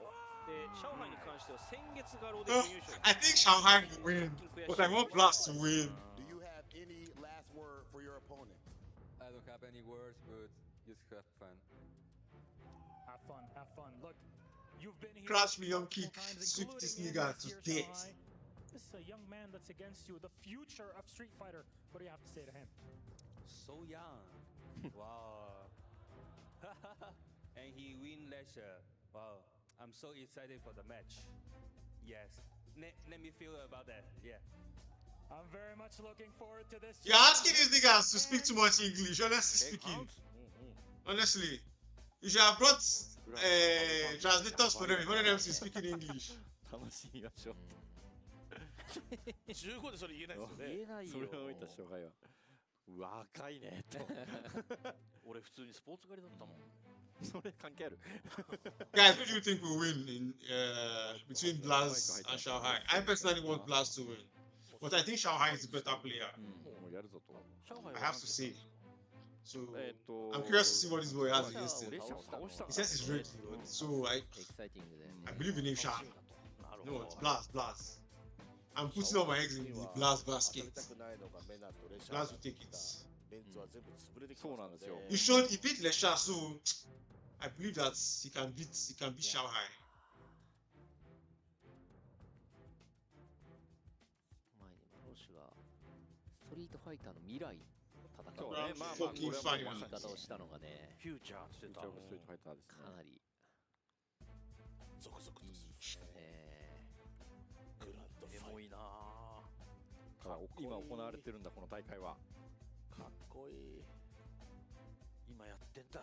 で、上海に関しては先月画廊で準優勝。I think Shanghai will win, but I want Blast to win. opponent. I don't have any words, but just have fun. Have fun, have fun. Look, you've been here Crash me young kick, multiple times, sweep this including nigga in to this year's death. Shanghai. This is a young man that's against you, the future of Street Fighter. What do you have to say to him? So young. Wow. And he win last year. Wow. I'm so excited for the match. Yes. Let me feel about that. Yeah. I'm very much looking forward to this. You're asking these niggas to speak too much English, honestly speaking. Honestly. You should have brought translators for them if one of them is speaking English. 楽しみましょう。15でそれ言えないですよね。言えないよ。それを見た勝敗は。若いねと。俺普通にスポーツ狩りだったもん。それ関係ある。Guys, who do you think will win in between Blaz and Shanghai? I personally want Blaz to win, but I think Shanghai is the better player. もうやるぞと。 I have to say. So I'm curious to see what this boy has against him. He says he's ready, so I believe in him, Sha. No, it's Blaz. I'm putting all my eggs in the Blaz basket. Blaz will take it. そうなんですよ。 He beat Lesha, so I believe that he can beat Shanghai. 前にマロシがストリートファイターの未来戦うそうね、まあまあこれは言い方をしたのがね、フューチャーしてた。フューチャーオブストリートファイターですね。かなりゾクゾクとする。グランドエモいな今行われてるんだこの大会は。かっこいい。今やってんだ。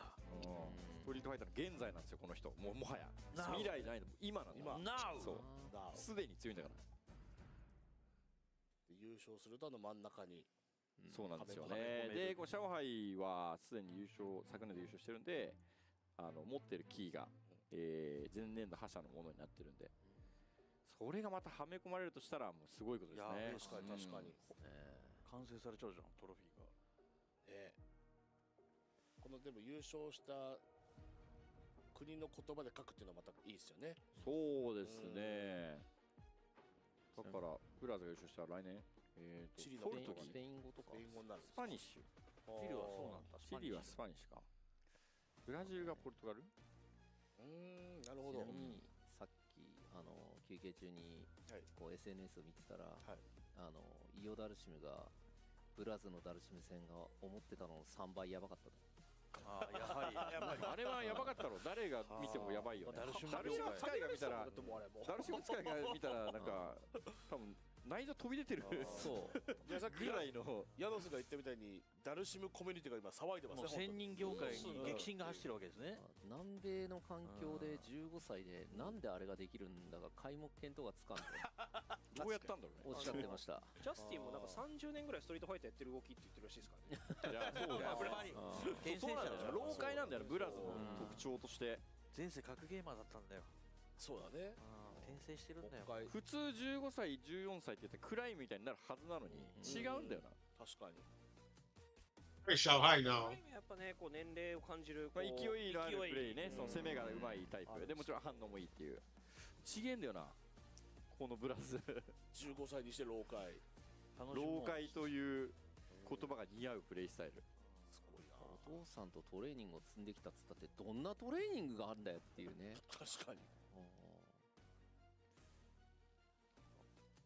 ストリートファイターの現在なんですよこの人。もはや未来ないの今なんだ。そう。すでに強いんだから。優勝すると真ん中に。そうなんですよね。で、こう上海はすでに昨年で優勝してるんで、持ってるキーが、前年度覇者のものになってるんで、それがまたはめ込まれるとしたらもうすごいことですね。確かに確かに。完成されちゃうじゃんトロフィーが。このでも優勝した国の言葉で書くっていうのはまたいいですよね。そうですね。だからブラザが優勝したら来年。チリのスペイン語とかスペイン語になる。スパニッシュ。チリはそうなんだ。チリはスパニッシュか。ブラジルがポルトガル。なるほど。ちなみにさっき休憩中にこう SNS を見てたら、イオダルシムがブラズのダルシム戦が思ってたのの3倍やばかったと。ああ、やはりあれはやばかったろ。誰が見てもやばいよね。ダルシム使いが見たら、ダルシム使いが見たらなんか多分内臓飛び出てる。そう。じゃあさっきヤノスが言ったみたいにダルシムコミュニティが今騒いでますね。専任業界に激震が走ってるわけですね。南米の環境で15歳でなんであれができるんだが皆目見当がつかんで。どうやったんだろうね。おっしゃってました。ジャスティンもなんか30年ぐらいストリートファイターやってる動きって言ってるらしいですからね。いやそうだ。やっぱりそうなんだよ。老快なんだよ。ブラズの特徴として。前世格ゲーマーだったんだよ。そうだね。転生してるんだよ。普通15歳14歳って言って暗いみたいになるはずなのに違うんだよな。確かに。Shanghai now. やっぱね、こう年齢を感じる。勢いのあるプレイね。その攻めがうまいタイプでもちろん反応もいいっていう。違えんだよな。このブラズ。15歳にして老快。老快という言葉が似合うプレイスタイル。すごいな。お父さんとトレーニングを積んできたっつったってどんなトレーニングがあるんだよっていうね。確かに。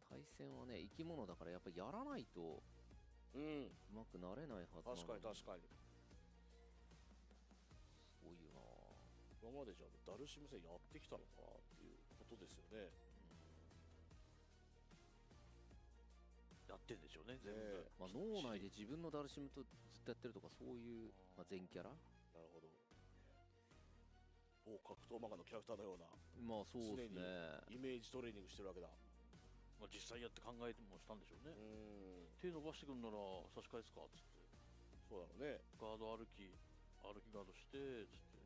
対戦はね、生き物だからやっぱりやらないとうまくなれないはずなの。確かに確かに。すごいよな。今までじゃダルシム戦やってきたのかなっていうことですよね。やってんでしょうね全部。まあ脳内で自分のダルシムとずっとやってるとかそういう全キャラ。なるほど。某格闘漫画のキャラクターのような。まあそうですね。イメージトレーニングしてるわけだ。まあ実際やって考えてもしたんでしょうね。手伸ばしてくんなら差し返すかっつって。そうだろうね。ガード歩きガードしてつって。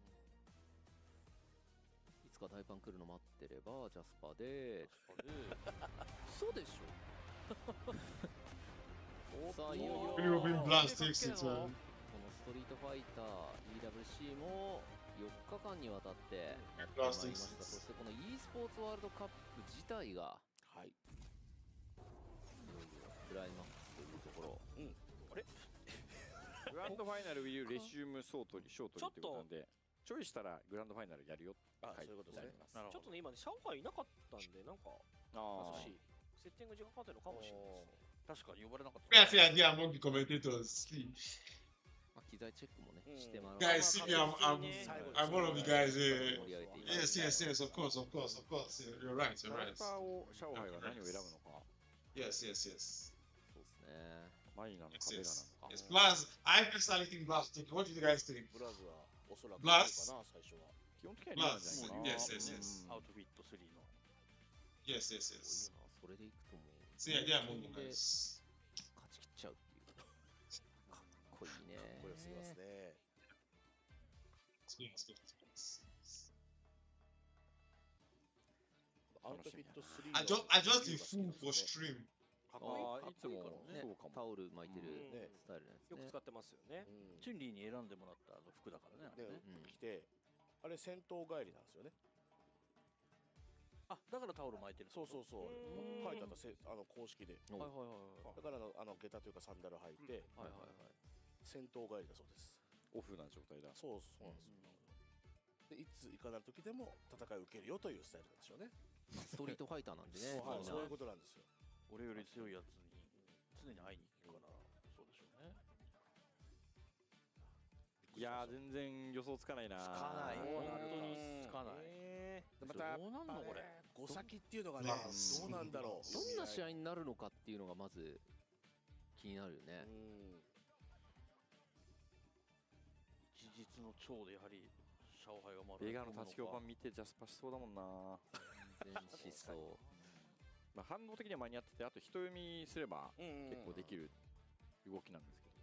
いつか大パン来るの待ってればジャスパで。そうでしょ。さあいよいよ。このストリートファイター EWC も4日間にわたって行われました。そしてこの e スポーツワールドカップ自体がクライマックスというところ。あれグランドファイナル Wii U レシュームショートリーってことなんで、ちょいしたらグランドファイナルやるよって書いてあります。ちょっとね、今ね、上海いなかったんで、なんか、少しセッティング時間かかってるのかもしれないですね。確かに呼ばれなかった。 That's the idea among the commentators. See, 機材チェックもねしてもらう。 guys, see me. I'm one of the guys. Yes, yes, yes. Of course, of course, of course. You're right. You're right. キャラクターを上海は何を選ぶのか。 Yes, yes, yes. そうですね。マイナの Yes, 壁が yes. なのか。 Yes. Blaz, I personally think Blaz. What do you guys think? ブラズはおそらく Blaz? かな最初は。基本的には Blaz. リーダーじゃないかな。 Yes, yes, yes. アウトフィット3の。 Yes, yes, yes. それでいくともう。 See, idea among the guys. 勝ち切っちゃうっていう。かっこいいね。かっこよすぎますね。アウトフィット3 I just the fool for stream. いつもそうかも。タオル巻いてるスタイルですね。よく使ってますよね。チュンリーに選んでもらった服だからね。着て、あれ戦闘帰りなんですよね。あ、だからタオル巻いてる。そうそうそう。書いてあった公式で。はいはいはい。だから下駄というかサンダル履いて、はいはいはい。戦闘帰りだそうです。オフな状態だ。そうなんですよ。でいついかなる時でも戦いを受けるよというスタイルなんでしょうね。ストリートファイターなんでね。そういうことなんですよ。俺より強いやつに常に会いに行くからそうでしょうね。いやー全然予想つかないな。つかない。本当につかない。またどうなんのこれ。5先っていうのがね、どうなんだろう。どんな試合になるのかっていうのがまず気になるよね。一日の長でやはりシャオハイが回る。映画の立ち版見てジャスパしそうだもんな。全然しそう。まあ反応的には間に合ってて、あと人読みすれば結構できる動きなんですけど、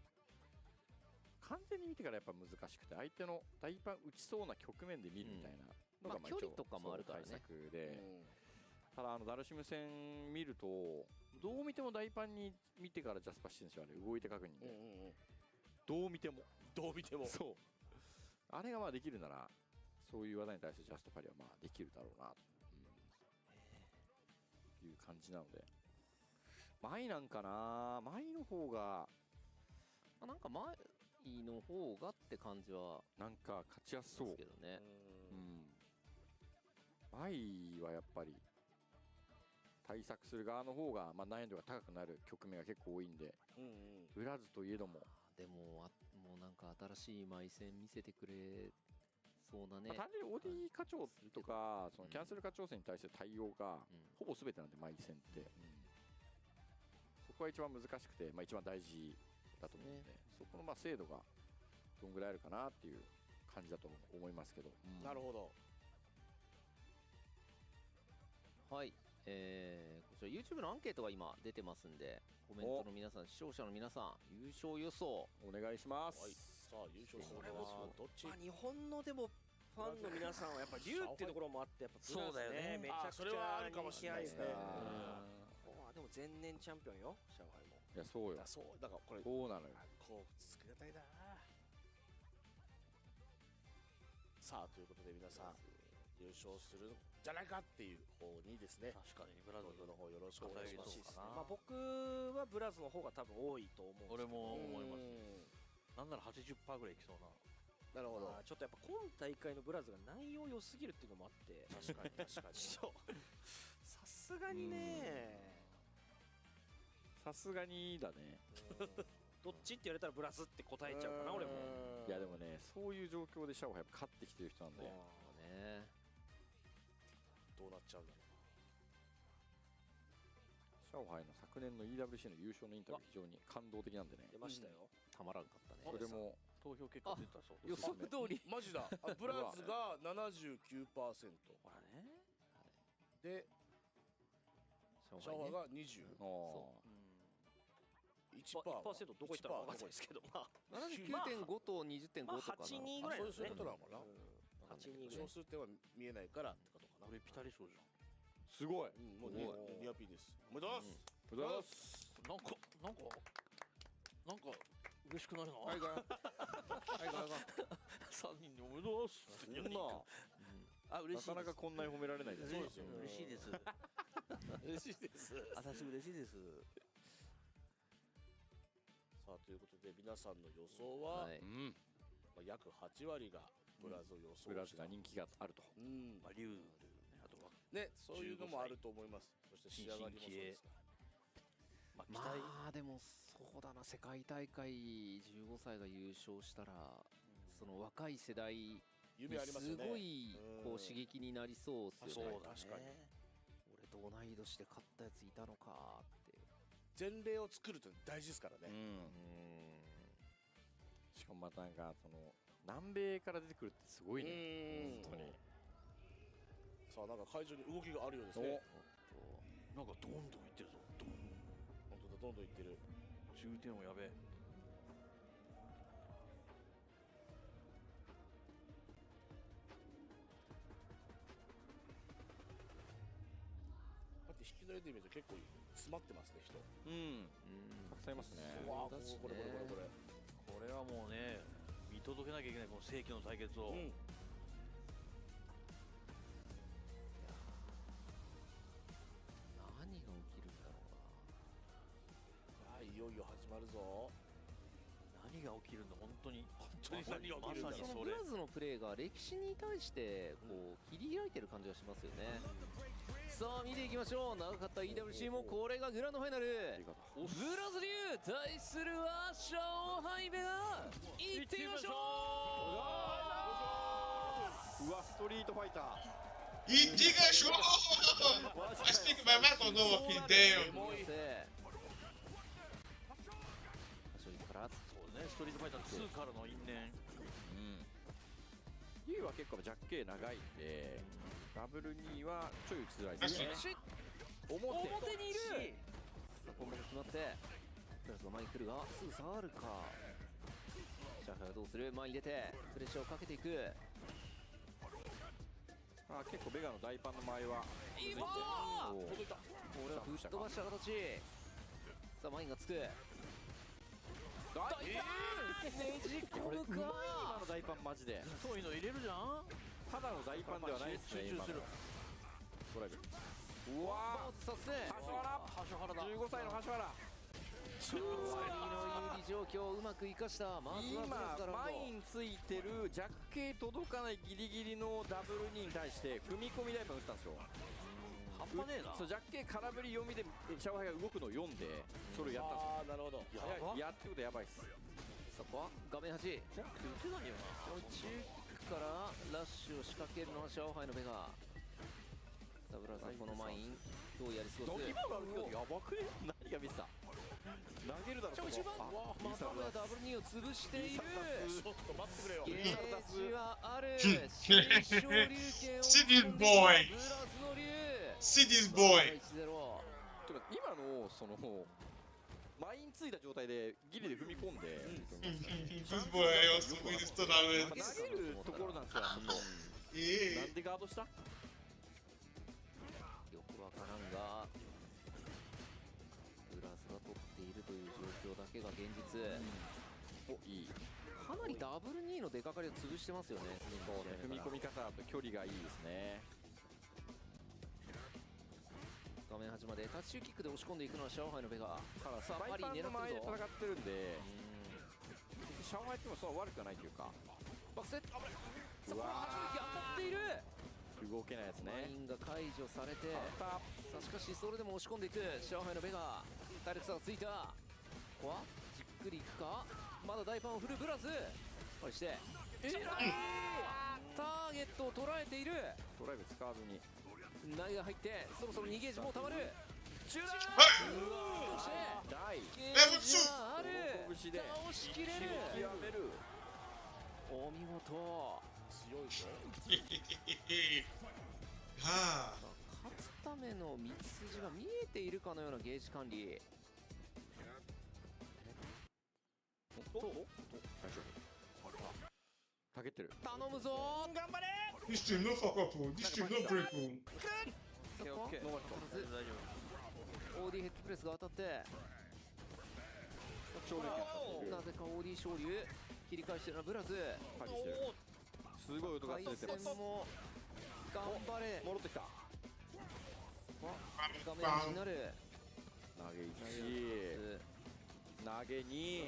完全に見てからやっぱ難しくて、相手の大パン打ちそうな局面で見るみたいなのが距離とかもあるからね。対策で、ただダルシム戦見るとどう見ても大パンに見てからジャスパしてるんですよ。あれ動いて確認で、どう見てもそうあれがまあできるなら、そういう技に対してジャストパリはまあできるだろうなという感じなので、マイなんかな。マイの方がなんかマイの方がって感じはなんか勝ちやすそうですけどね。マイはやっぱり対策する側の方が難易度が高くなる局面が結構多いんで、ブラズといえどもでももうなんか新しいマイ戦見せてくれそうだね。単純に OD 課長とかそのキャンセル課長戦に対して対応がほぼ全てなんで、マイ戦って、そこが一番難しくて、一番大事だと思うので、そこの精度がどんぐらいあるかなっていう感じだと思いますけど。なるほど。はい、こちら YouTube のアンケートが今出てますんで、コメントの皆さん、視聴者の皆さん、優勝予想お願いします。さあ優勝するのはどっち？日本のでもファンの皆さんはやっぱり竜っていうところもあって、やっぱそうだよね。めちゃくちゃそれはあるかもしれないですね。でも前年チャンピオンよ、上海も。いやそうよ。そうだからこれそうなのよ。こうつけたいな。さあということで皆さん優勝するんじゃないかっていう方にですね。確かにブラズの方よろしくお願いします。僕はブラズの方が多分多いと思う。俺も思います。なんなら 80% ぐらいいきそうな。なるほど。ちょっとやっぱ今大会のブラズが内容良すぎるっていうのもあって、確かにさすがにね、さすがにだね。どっちって言われたらブラズって答えちゃうかな俺も。いやでもね、そういう状況でシャオがやっぱ勝ってきてる人なんでね。どうなっちゃうんだろう。シャオハイの昨年の EWC の優勝のインタビュー非常に感動的なんでね。出ましたよ。たまらんかったね。それも投票結果出たそう予測通り。マジだ。ブラズが 79%。ほらね。でシャオハイが20。1%どこ行ったか分かんないですけど、79.5 と 20.5 とかな。82ぐらいですね。そういうことなのかな。82小数点は見えないからってことかな。俺ピタリ賞じゃん。すごい。もうニアピーです。おめでとうございます。おめでとうございます。なんか嬉しくなるな。はいが3人におめでとうございます。そんな。あ、嬉しい。なかなかこんなに褒められないです。そうですよ。嬉しいです。嬉しいです。私嬉しいです。さあということで皆さんの予想は、はいまあ、約8割がブラズを予想ブラズが人気があると。まあ、竜ね、あとはね、そういうのもあると思います。そして仕上がりもそうですが。まあでもそうだな、世界大会15歳が優勝したら、その若い世代に夢ありますよね。すごいこう刺激になりそうっすよね。そうだね。確かに。俺と同い年で勝ったやついたのかって。前例を作るって大事ですからね。しかもまたなんかその南米から出てくるってすごいね。本当に。さあなんか会場に動きがあるようですね。なんかどんどんいってるぞ。本当だ、どんどんいってる。重点をやべえ。だって引きの絵で見ると結構詰まってますね、人。たくさんいますね。わあ、これ。これはもうね、見届けなきゃいけないこの世紀の対決を。何が起きるんだろうな。いよいよ始まるぞ。何が起きるんだ、本当に何が起きるんだ。まさにそれ。ブラズのプレーが歴史に対してこう切り開いてる感じがしますよね。さあ見ていきましょう。長かった EWC もこれがグランドファイナル。ブラズ流対するはシャオハイベがいってみましょう。うわ、ストリートファイター。E diga show! I speak my mouth on over damn. そうね、ストリートファイター2からの因縁。ユウは結構ジャッケ長いんで、ダブル2はちょい打ちづらいですね。表にいる。コンボが決まってプラスが前に来るがすぐ下がるか。シャフがどうする。前に出てプレッシャーをかけていく。結構ベガの大パンの前は届いた。これはぶっ飛ばした形。さあ前がつく。ねじ込むか。今の大パンマジでそういうの入れるじゃん。ただの大パンではないですね。今のドライブ。うわさせ橋原だ。15歳の橋原。次の有利状況をうまく生かした。まずは今前についてるジャッケ届かないギリギリのダブル2に対して踏み込みダイパン打ったんですよ。半端ねえな。そう、ジャッケ空振り読みでシャオハイが動くのを読んでそれをやったんですよ。なるほど。やってことやばいっす。そこは画面端。じゃなくて打てないよな。中からラッシュを仕掛けるのはシャオハイのベガ。ダブラさんこのマインどうやり過ごす。今の歩きやばくね。何がミスだ。投げるだろう。またもやダブル2を潰している。ちょっと待ってくれよ。ゲージはある。新昇竜拳をシティズボーイ。ブラズの竜。シティズボーイ。とか今のそのマインついた状態でギリで踏み込んで。シティズボーイをすごいですとなる。投げるところなんですよ。なんでガードした？よくわからんがブラスが取っているという状況だけが現実。いい。かなりダブル2の出かかりを潰してますよね。踏み込み方と距離がいいですね。画面端までタッチキックで押し込んでいくのはシャオハイのベガ。さあパリ狙ってるぞ。前で戦ってるんでシャオハイってもそう悪くはないというか。バックセット。さあこの波状撃当たっている。動けないやつね。マインが解除されて、さあしかしそれでも押し込んでいくシャオハイのベガ。体力差がついた。ここはじっくりいくか。まだ大パンを振るブラズ。これしてターゲットを捉えている。ドライブ使わずに投げが入ってそろそろ2ゲージもうたまる。中段。そしてゲージはある。倒しきれる。極める。お見事。強いぞ。はあ。勝つための道筋が見えているかのようなゲージ管理。大丈夫。たけてる。頼むぞ。頑張れ。This team no fuck up, this team no break room. オーディヘッドプレスが当たってなぜかオーディ昇竜切り返してるのはブラズ。すごい音がついてます。回線も頑張れ。戻ってきた。画面になる。投げ1投げに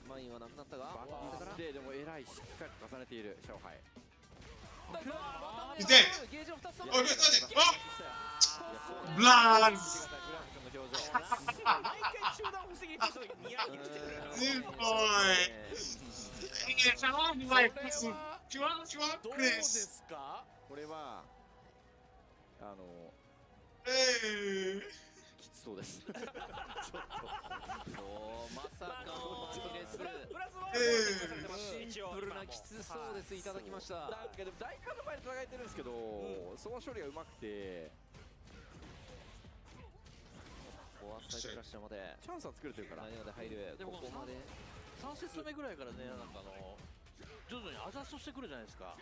マインはなくなったが、バックででも偉い、しっかり重ねている上海。He's dead. Oh, no, Blast! This boy. Chris. これはきつそうです。ちょっとまさかのマジレス。シンプルなきつそうです。いただきました。なんかでも大観の前で戦えてるんですけど、その処理がうまくて。フォアサイドクラッシャーまでチャンスは作れてるから。何で入る。でもここまで3セット目ぐらいからね、なんか徐々にアジャストしてくるじゃないですか。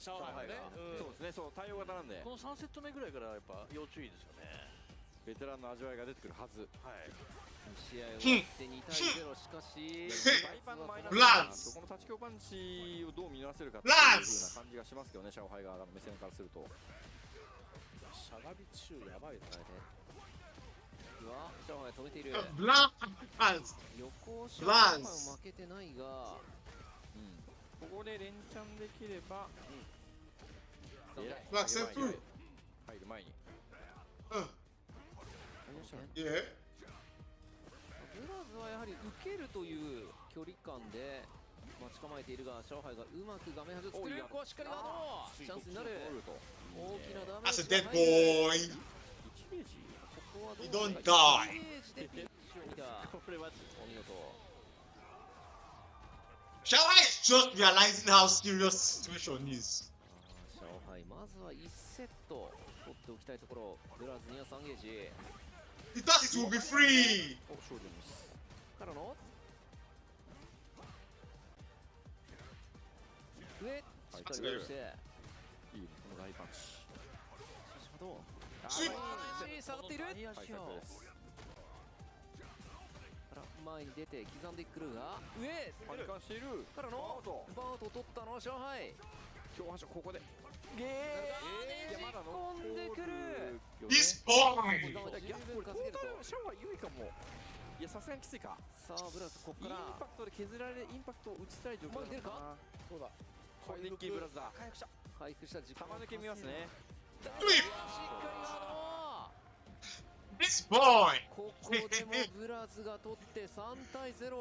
上海が。そうですね、そう対応型なんで。この3セット目ぐらいからやっぱ要注意ですよね。ベテランの味わいが出てくるはず。はい。試合を終わって2対0、しかしこの立ち強パンチをどう見直せるかっていう風な感じがしますけどね、上海側の目線からすると。しゃがみ中やばいですね。うわ、上海止めている。横上海負けてないが、ここで連チャンできれば、入る前に。ブラズはやはり受けるという距離感で待ち構えているが、上海がうまく画面端を作る。ここはしっかりガード、チャンスになる。大きなダメージ。 That's a dead boy. You don't die. これはお見事。 Shanghai is just realizing how serious the situation is. 上海まずは1セット取っておきたいところ。ブラズには3ゲージ。 He thought it would be free. からの上、しっかり押していいこのライパンチ。どう下がっている。前に出て刻んでくるが、上パニカンしているからのバート取ったのは上海。強発ここでねじ込んでくる。 This boy. 十分稼げると。上海有利かも。いやさすがにきついか。さあブラスここからインパクトで削られインパクトを打ちたい状況だ。出るか。そうだ。リッキーブラズだ。回復した時間。玉抜け見ますね。しっかりなの。 This boy. ここでもブラズが取って3対0。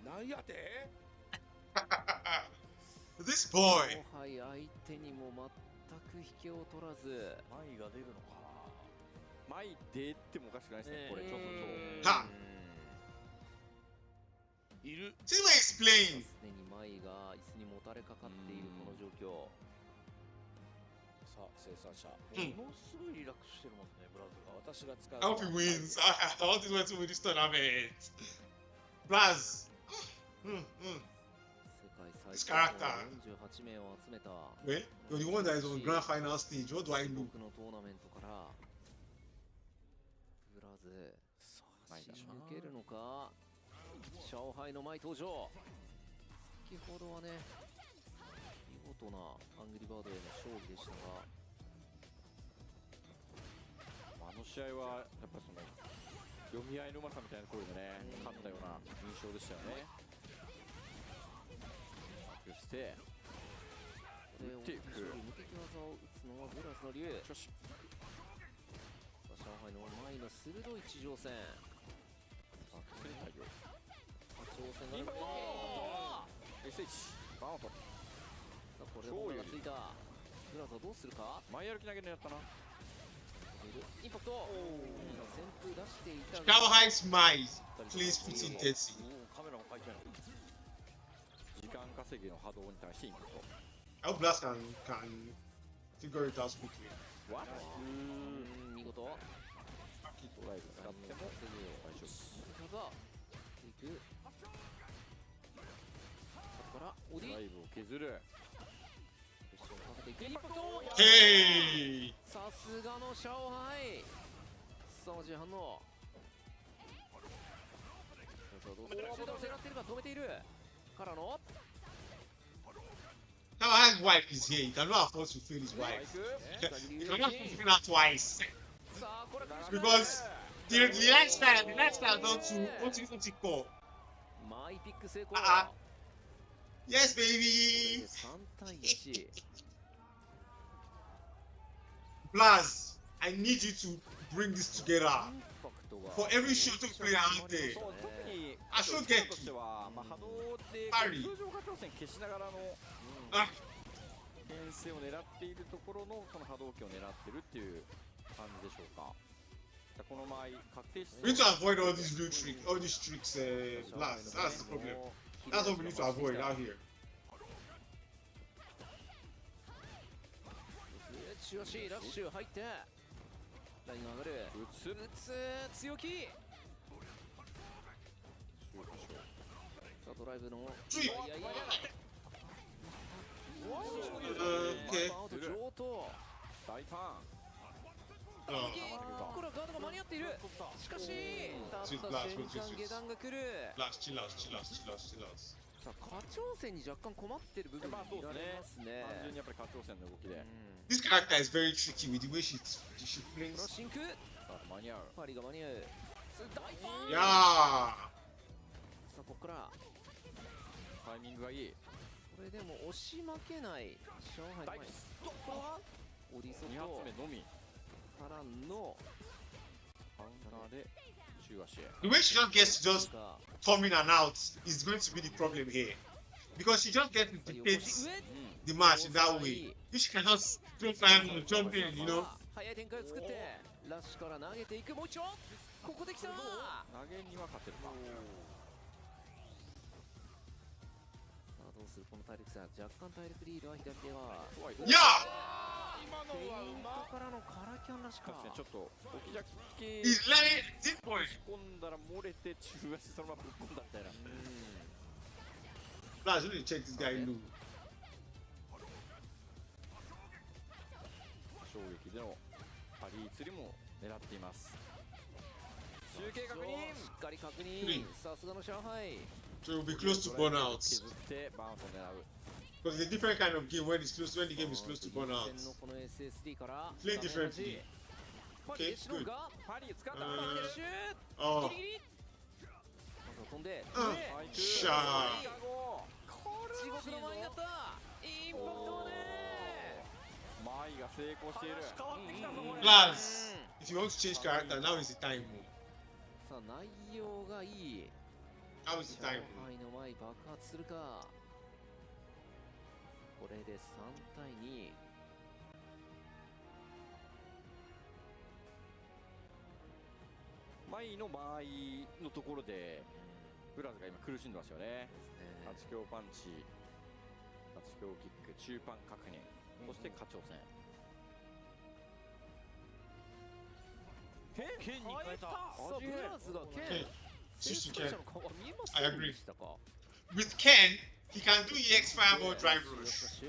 なんやて。This boy. 後輩相手にも全く引けを取らず。マイが出るのか。マイ出てもおかしくないですね。これちょっと。いる。See what explain. 常にマイが椅子にもたれかかっているこの状況。さあ生産者。ものすごいリラックスしてるもんね、ブラズが。私が使う。 I hope he wins. I want this one to win this tournament. Braz. This character. 48名を集めた。 Wait, you're the one that is on the grand final stage. What do I look? のトーナメントからブラズ走り抜けるのか。上海の前登場。先ほどはね見事なアングリーバードへの勝利でしたが、あの試合はやっぱその読み合いのうまさみたいなところでね勝ったような印象でしたよね。そしてこれを無敵技を打つのはブラズの竜。上海の前の鋭い地上戦。挑戦がある。SH バーンと。さあこれでボールがついた。ブラズはどうするか。前歩き投げのやったな。インパクト。旋風出していた。 Shanghai's mice. Please put intensity. カメラも書いてある。時間稼ぎの波動に対してインパクト。I hope Blast can figure it out quickly. What? 見事。ドライブ使っても大丈夫。いく。後からオディ。ドライブを削る。インパクト。さすがの上海。凄まじい反応。どうする。シュートを狙っているが止めている。からの。Shanghai's wife is here. He cannot afford to fail his wife. He cannot fail her twice. Because the lifestyle don't to ピック成功。Yes, baby! 3対1。Blaz, I need you to bring this together. For every shot to play out there. そう特にあそうゲッとしては、まあ、波動でパリ通常波長線消しながらのあ牽制を狙っているところのその波動機を狙ってるっていう感じでしょうか。この場合確定して We need to avoid all these blue tricks, all these tricks, Blaz. That's the problem. That's what we need to avoid out here. 強しラッシュ入ってライン上がる。打つ強気。さあドライブのいやいやアウト上等。大胆。これはガードが間に合っている。しかしたった瞬間下段が来る。 Blaz, chill out. さあ課長戦に若干困ってる部分が見られますね。単純にやっぱり課長戦の動きで。This character is very tricky with the way she plays. クロッシング。間に合う。パリが間に合う。大胆。Yeah! さあここからタイミングがいい。これでも押し負けない上海の前。ここはオリソ2発目のみからのカウンターで中足へ。 The way she just gets to just come in and out is going to be the problem here. Because she just gets to dictate the match in that way. If she can just throw fire and jump in, you know. 早い展開を作ってラッシュから投げていく。もう一度ここできた。投げには勝てるか。さあどうするこの体力差。若干体力リードは左手は。いや今のはうまからのカラキャンらしか。ちょっと置きジャッキ He's letting this point. 込んだら漏れて中足そのままぶっ込んだみたいな。Blaz, you need to check this guy loose. 衝撃でのパリ釣りも狙っています。集計確認。しっかり確認。さすがの上海。 So we'll be close to burnout. 削ってバウンスを狙う。 Because it's a different kind of game when the game is close to burnout. この SSD から Play differently. Okay, good. パリ使った。 Oh. ギリギリ。飛んで。シャー。地獄の前になった。インパクトね。前が成功している。Blaz, if you want to change character, now is the time. さあ内容がいい。 Now is the time. 上海の前爆発するか。これで3対2。前の間合いのところでブラズが今苦しんでますよね。8強パンチ、8強キック、中パン確認、そして課長戦。剣に変えた。さあブラズが剣。 Just Ken. I agree. With Ken, he can do EX Fireball Drive Rush.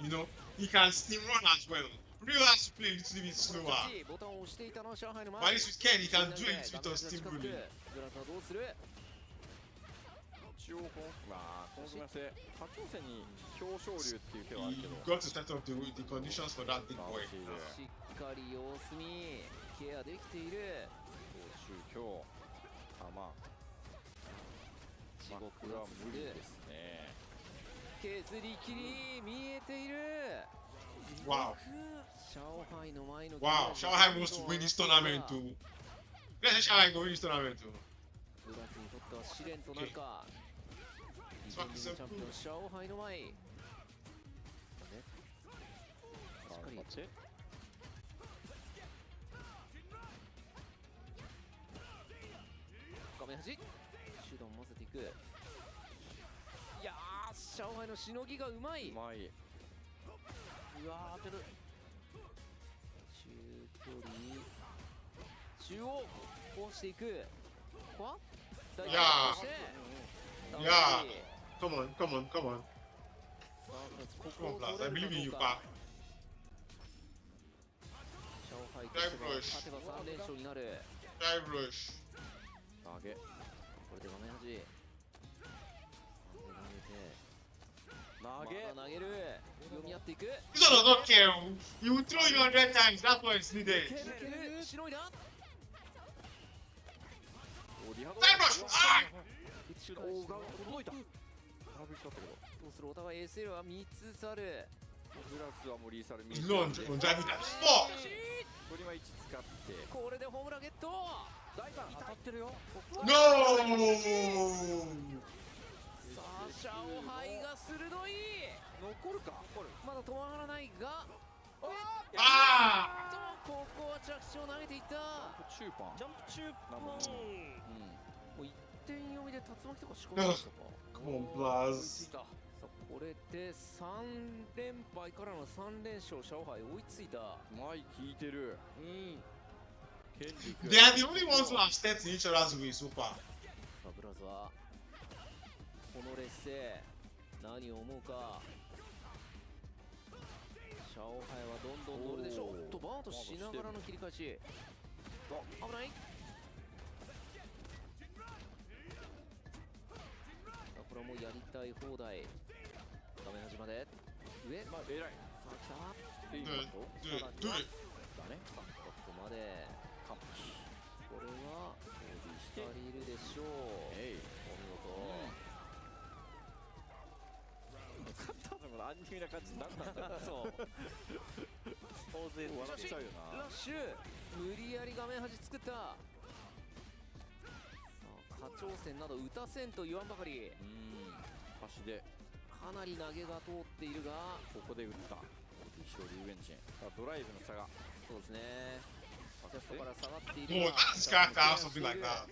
You know, he can steam run as well. Ryu has to play a little bit slower. But at least with Ken, he can do a little bit of steam running. 一応まあこの組み合わせ課長戦に表彰流っていう手はあるけど。You got to start up the conditions for that big boy. しっかり様子見ケアできている。宗教。あまあ。地獄は無理ですね。削り切り見えている。 Wow. 上海の前の Wow, Shanghai wants to win this tournament too. Let's say Shanghai can win this tournament too. ブラジルにとっては試練となるか。ディフェンディングチャンピオン上海の前。しっかり。画面端。シュートを混ぜていく。いやー、上海のしのぎがうまい。うまい。うわー当てる。中距離中央こうしていく。ここは Yeah. Come on. Come on, Blaz. I believe in you, pa. 上海としては勝てば3連勝になる。 Dive rush. 投げ。これで画面端。投げる。読み合っていく。 This one does not care. He will throw you 100 times. That's what is needed. しのいだ。 Dive rush. Ah! 打ちしかしおお、が届いた。空振りしちゃったけど。どうするお互い SL は3つ去る。ブラスはもうリーサル見えて He's going to drive that. Fuck! これは1使ってこれでホームランゲット。大胆当たってるよ。 No! さあシャオハイが鋭い。残るか。まだ止まらないが、ここは着地を投げていった。中盤ジャンプ中盤。もう1点読みで竜巻とか仕込みましたか。 Come on, Blaz. さあこれで3連敗からの3連勝、シャオハイ追いついた。前聞いてる。ケンリ君 They are the only ones who have stepped in each other's way so far. さあブラズはこの劣勢何を思うか。シャオハイはどんどん乗るでしょう。バーンとしながらの切り返し。危ない。これはもうやりたい放題。画面端まで上、まあ偉い。さあ来た。でいいのとどれだね。ここまで完璧。これは2人いるでしょう。お見事。勝ったのがアンニュイな感じになったんだ。そう当然笑っちゃうよな。ラッシュ無理やり画面端作った。さあ下長線など打たせんと言わんばかり。端でかなり投げが通っているが、ここで打った。勝利ウエンジン。ドライブの差が。そうですね。ジャストから下がっている。 Oh, this character has something like that.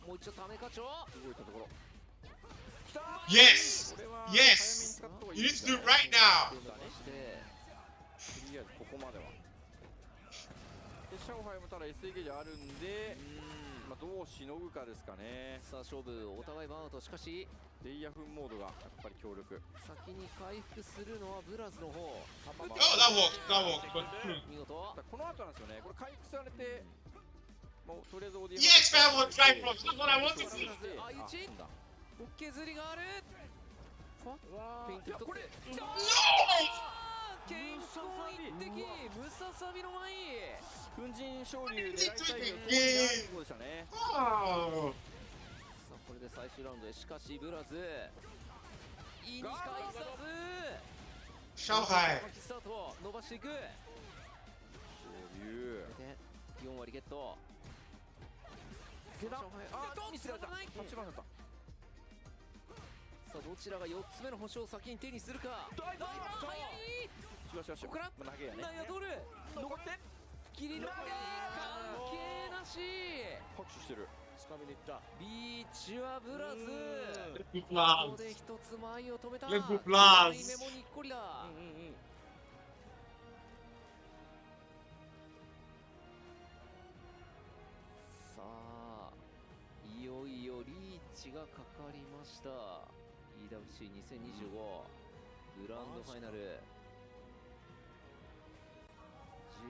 もう一度ため課長。動いたところ。 Yes! Yes! You need to do it right now! とりあえずここまでは。でシャオハイもただ SA ゲージあるんで、まあどうしのぐかですかね。さあ勝負お互いバウンド。しかしデイヤフンモードがやっぱり強力。先に回復するのはブラズの方。Oh, that worked. That worked. But 見事。この後なんですよね。これ回復されて、もうとりあえずオーディエン EX man will try from. That's what I want to see. あ、1削りがある。フェイント一つ。No! 健康一滴ムササビの前。粉塵昇竜狙いたいところでしたね。さあこれで最終ラウンドへ。しかしブラズいい返さず。シャオハイスタート伸ばしていく。昇竜4割ゲット。あ、ミスが出た。8番だった。さあどちらが4つ目の星を先に手にするか。早い。よしよし。ここから投げやね。内野通る。残って切り抜け関係なし。拍手してる。掴みに行った。ビーチはブラズ。ここで一つ前を止めた。レッドブラズ。メモにっこりだ。さあいよいよリーチがかかりました。 EWC2025 グランドファイナル。15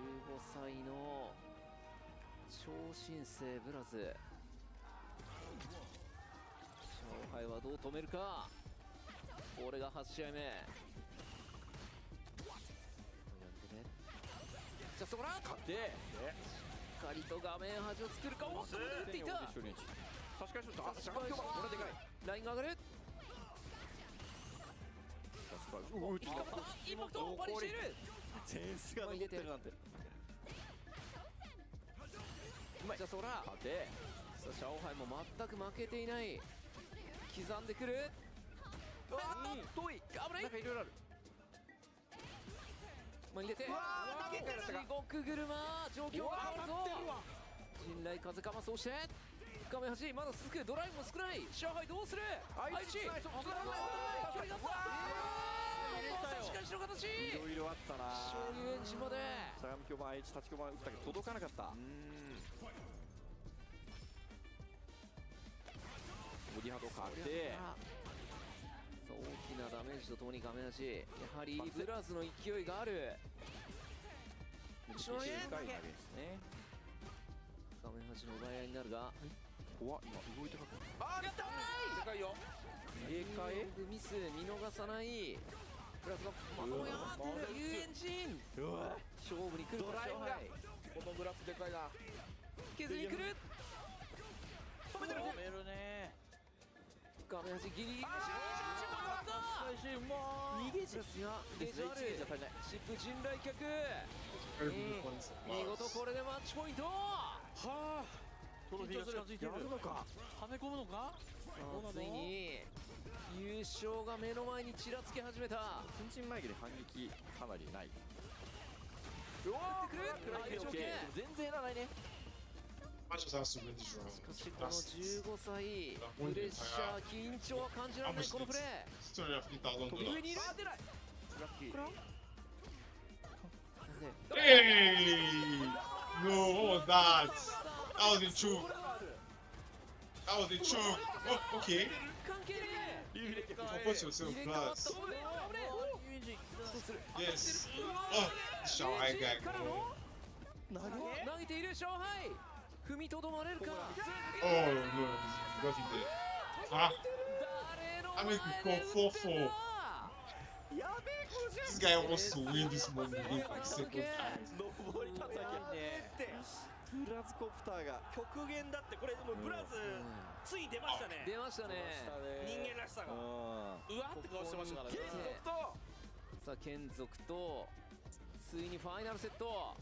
歳の超新星ブラズ。シャオハイはどう止めるか。これが8試合目。じゃあそこら勝ってしっかりと画面端を作るか。おっと打っていた。差し返しとった。これでかい。ラインが上がる。インパクトパリしている。センスが残ってるなんて。じゃあそらさあシャオハイも全く負けていない。刻んでくる。遠い。危ない。なんかいろいろある。入れて地獄車。状況が変わるぞ。信頼風かますをして画面端まだ続く。ドライブも少ない。シャオハイどうする。愛知距離がしかしの形。いろいろあったな。勝利エンジンまで相模京版愛知立ち巨版打ったけど届かなかった。ボディハード変わって、大きなダメージとともに画面端。やはりブラズの勢いがある。後ろへ深い投げですね。画面端の奪い合いになるが、怖っ。今動いてかった。あーでかいよ。でかいミス見逃さない。ブラズがまとめ上がっている。有エンジン勝負に来る。ドライブがこのグラフでかいな。削りに来る。止めてる。止めるね。画面端ギリギリの逃げ術がゲージあるシップ陣来客見事これでマッチポイントはあトロフィーが近づいてるやるのかはめ込むのかついに優勝が目の前にちらつき始めた粉塵前で反撃かなりない。うわーくる全然やらないね。 Much as I has to win this し round. かしこの15歳プレッシャー緊張は感じられないこのプレー$250,000. 上にいる出ないこれは Hey! No, what was that? That was a choke. That was a choke. Oh, okay. 関係ねえ Compose yourself, plus. Yes. Oh, Shanghai guy. 投げている上海踏みとどまれるか Oh no, got it there. Ah, I make it call 4-4. This guy wants to win this one game for the second time. ブラズコプターが極限だってこれもうブラズつい出ましたね出ましたね人間らしさがうわって顔してましたからねさあ剣族とついにファイナルセット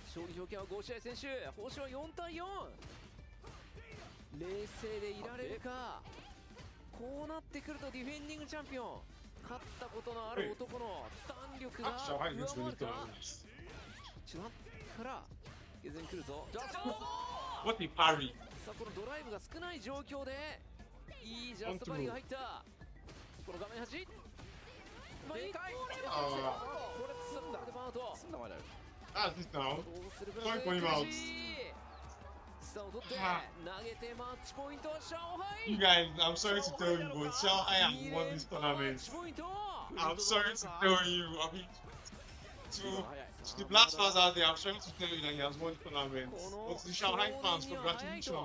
勝利条件は5試合選手報酬は4対4冷静でいられるかこうなってくるとディフェンディングチャンピオン勝ったことのある男の弾力が上回るか中盤からゲゼン来るぞ What a parry! さあこのドライブが少ない状況でいいジャストパリが入ったこの画面端でかいこれ積んだバウト積んだまである Ah, this down. Sorry for him out. You guys, I'm sorry to tell you, but Shanghai has won this tournament. I'm sorry to tell you. I mean, to the blast fans out there, I'm sorry to tell you that he has won the tournament. But to the Shanghai fans, congratulations.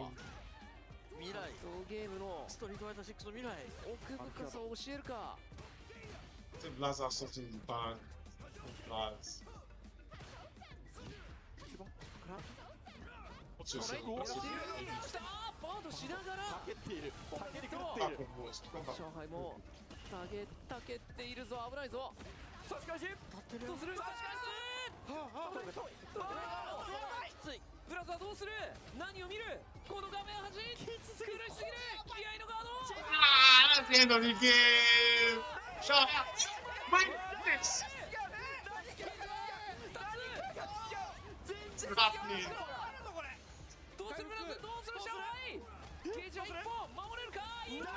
未来ゲームのストリートファイター6の未来奥深さを教えるか The Blast have something in the bag. Blast. What's your second? バードしながらたけっているたけに狂っている上海もたけっているぞ危ないぞ差し返しどうする差し返すきついブラザーどうする何を見るこの画面端苦しすぎる気合のガード Ah, that's the end of the game! Shut up! My goodness! What's happening? どうするブラザーどうする上海ゲージは1本守れるか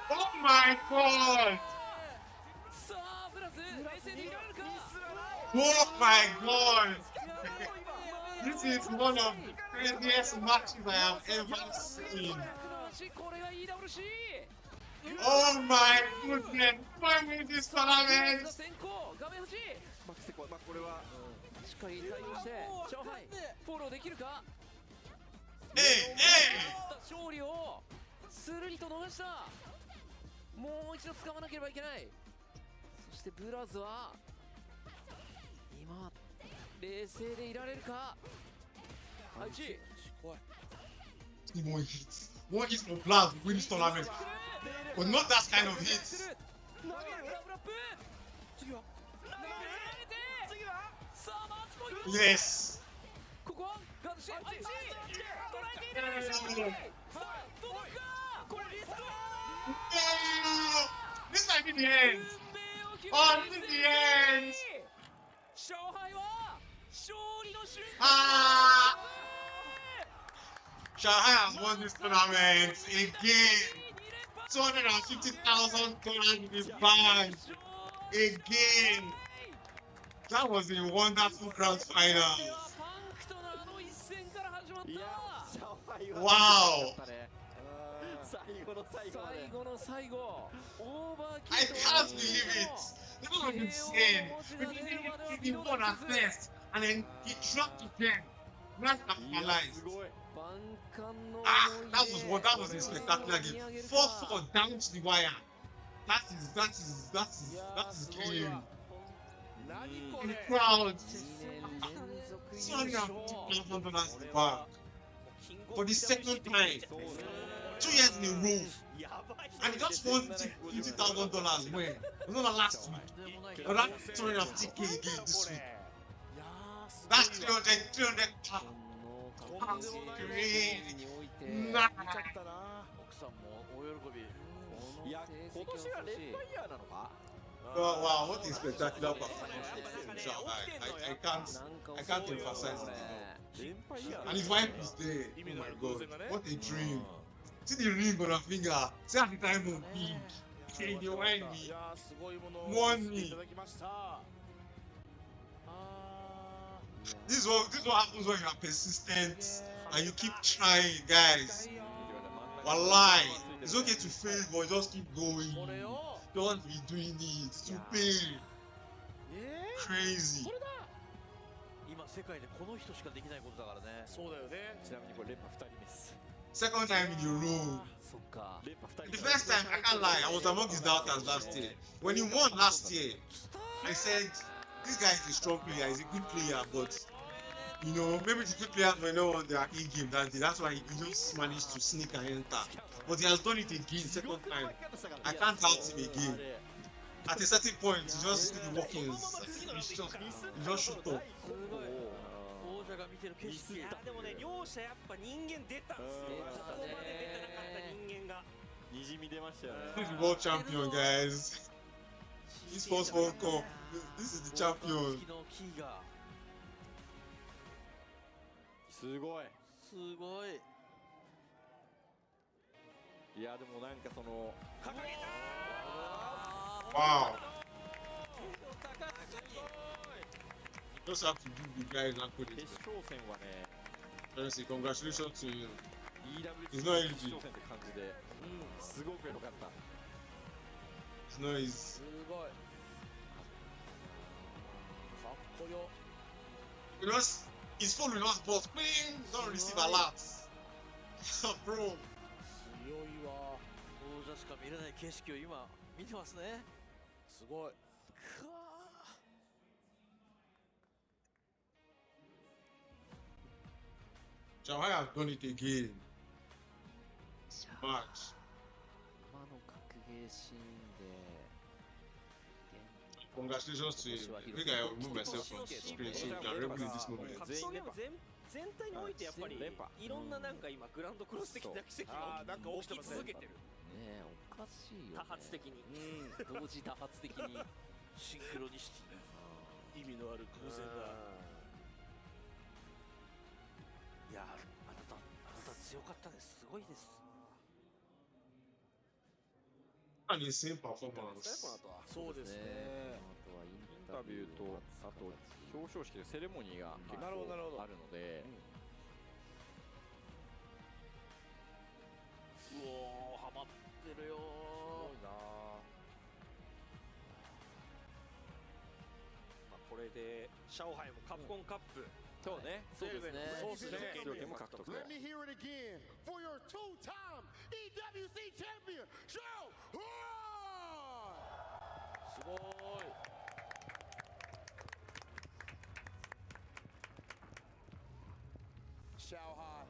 Oh my god! さあブラズ冷静にいられるか Oh my god! This is one of the craziest matches I have ever seen. これが EWC Oh my goodness! Finally this tournament! 先行画面端これはしっかり対応して上海フォローできるか勝利をスルリと逃したもう一度掴まなければいけないそしてブラズは今冷静でいられるかはいち怖い More hits. More hits for Blast to win this tournament. But not that kind of hits. 次はさあマッチポイント Yes. ここはガードしてあいち捉えているさあ届くかこれリスク No! This might be the end. Oh, this is the end. 勝敗は勝利の瞬間 Ah! Shanghai has won this tournament again. $250,000 in the bag. Again. That was a wonderful grand final. Wow. I can't believe it. That was insane. He won at first, and then he dropped again. Right after my life. Ah, that was a spectacular game. 4-4 down to the wire. That is killing. In the crowd. $250,000 in the bag. For the second time. 2 years in a row. And he just won $50,000 when it was not last week. But that turn of TK again this week. That's 300 That's crazy. Nah. 奥さんも大喜び。いや、今年は連敗ヤーなのか。 Wow, what a spectacular performance from Shanghai. I can't emphasize it. And his wife is there. Oh my god, what a dream. See the ring on her finger. See at the time of big. Hey, they wind me. Money. This is what happens when you are persistent and you keep trying, guys. Wallahi, it's okay to fail, but just keep going. Don't be doing it. To fail. Crazy. 今世界でこの人しかできないことだからね。そうだよね。ちなみにこれ連覇2人目です。 Second time in a row. The first time, I can't lie, I was among his doubters last year. When he won last year, I said, this guy is a strong player, he's a good player, but you know, maybe the good players were not on their A game that day. That's why he just managed to sneak and enter. But he has done it again, second time. I can't doubt him again. At a certain point, he just did the walk-ins. He just shut up. いやでもね、両者やっぱ人間出たんですね。ここまで出てなかった人間が。にじみ出ましたよね。This is the world champion, guys. Esports World Cup. This is the champion. すごい。すごい。いやでもなんかその。掲げた。Wow. Just have to do the guys and put it. Honestly, congratulations to you. It's not easy. It's not easy. You know, his phone will not bust. Bing! Don't receive alerts. Bro. 強いわ。王者しか見れない景色を今見てますね。すごい。Shanghai has done it again. Match. 今の格ゲーシーンで Congratulations to him. I think I will remove myself from the screen so we can revel in this moment. 全体においてやっぱりいろんななんか今グランドクロス的な奇跡が起き続けてる。ねえ、おかしいよ、ね。多発的に。同時多発的に。シンクロニシティ。意味のある偶然だ。いや、あなた強かったです。すごいです。An insane performance. そうですね。インタビューとあと表彰式でセレモニーが結構あるので。うおー、ハマってるよー。すごいなー。まあこれでシャオハイもカプコンカップ。そうね。そうですね。そうですね。Let me hear it again for your two-time EWC champion, Xiao Hai! すごい。Xiao Hai,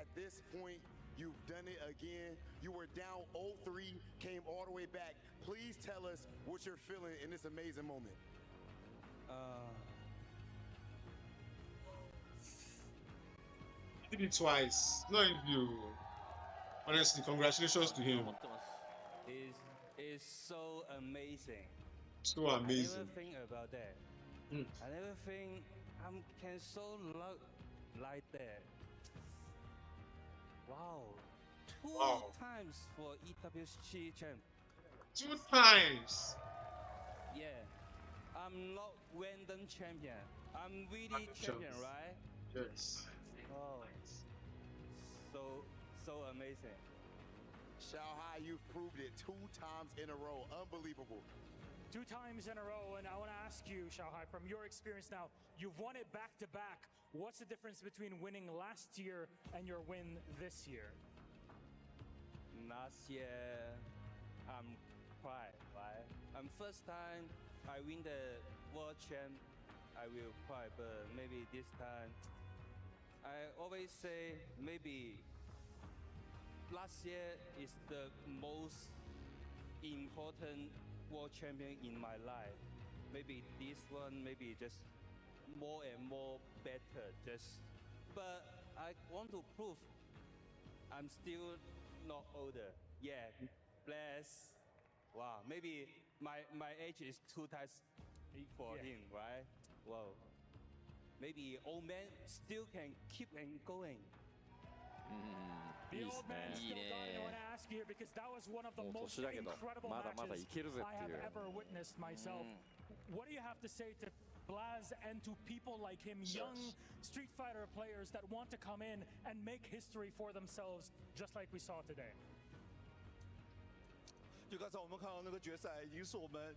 at this point, you've done it again. You were down 0-3, came all the way back. Please tell us what you're feeling in this amazing moment. He did it twice. Not if you. Honestly, congratulations to him. It's so amazing. So amazing. I never think about that. I never think I can so love like that. Wow. Two times for EWC champ. 2 times. Yeah. I'm not random champion. I'm really champion, right? Yes. Oh. So amazing. Xiao Hai, you've proved it 2 times in a row. Unbelievable. 2 times in a row, and I want to ask you, Xiao Hai, from your experience now, you've won it back to back. What's the difference between winning last year and your win this year? Last year, I'm quiet, right? First time I win the world champ, I will cry, but maybe this time, I always say maybe last year is the most important world champion in my life. Maybe this one, maybe just more and more better. But I want to prove I'm still not older. Yeah, bless. Wow, maybe my age is 2 times for him, right? Wow. Maybe old man still can keep and going. The old man still got it. I want to ask you here because that was one of the most incredible matches I have ever witnessed myself. What do you have to say to Blaz and to people like him, young Street Fighter players that want to come in and make history for themselves, just like we saw today? 就刚才我们看到那个决赛，已经是我们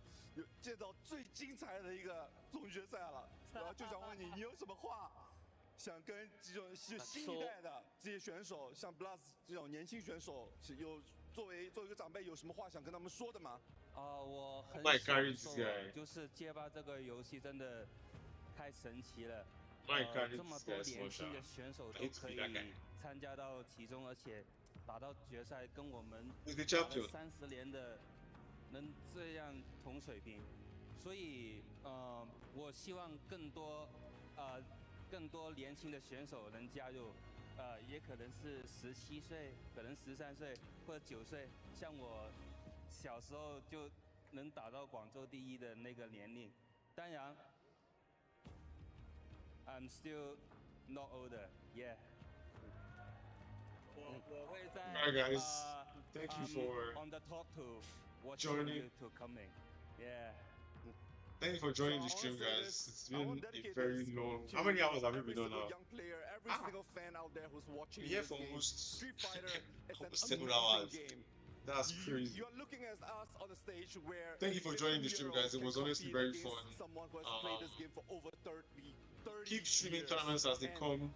见到最精彩的一个总决赛了。然后就想问你，你有什么话想跟这种新一代的这些选手，像 Blaz 这种年轻选手，有作为一个长辈，有什么话想跟他们说的吗？我很享受，就是街霸这个游戏真的太神奇了。这么多年轻的选手都可以参加到其中，而且打到决赛，跟我们打了30年的能这样同水平，所以我希望更多年轻的选手能加入，也可能是17岁，可能13岁或者9岁，像我小时候就能打到广州第1的那个年龄。当然 ，I'm still not older, yeah. 我会在 Alright guys, thank you for on the talk to joining. You to coming, yeah. Thank you for joining the stream, guys. It's been a very long. How many hours have we been on now? We're here for almost 7 hours. That's crazy. You're looking at us on the stage where thank you for joining the stream, guys. It was honestly very fun. Keep streaming tournaments as they come.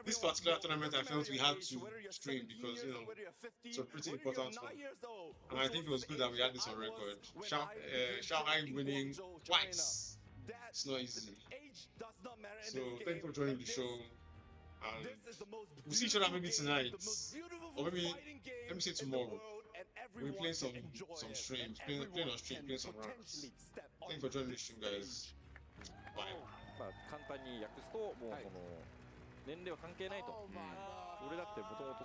This particular tournament, I felt we had to stream because, you know, it's a pretty important one. And I think it was good that we had this on record. Shanghai winning twice. It's not easy. So thank you for joining the show. And we'll see each other maybe tonight. Or maybe, let me say tomorrow. We're playing some streams, playing on stream, playing some rounds. Thank you for joining the stream, guys. Bye. 簡単に訳すともうその年齢は関係ないと。俺だってもともと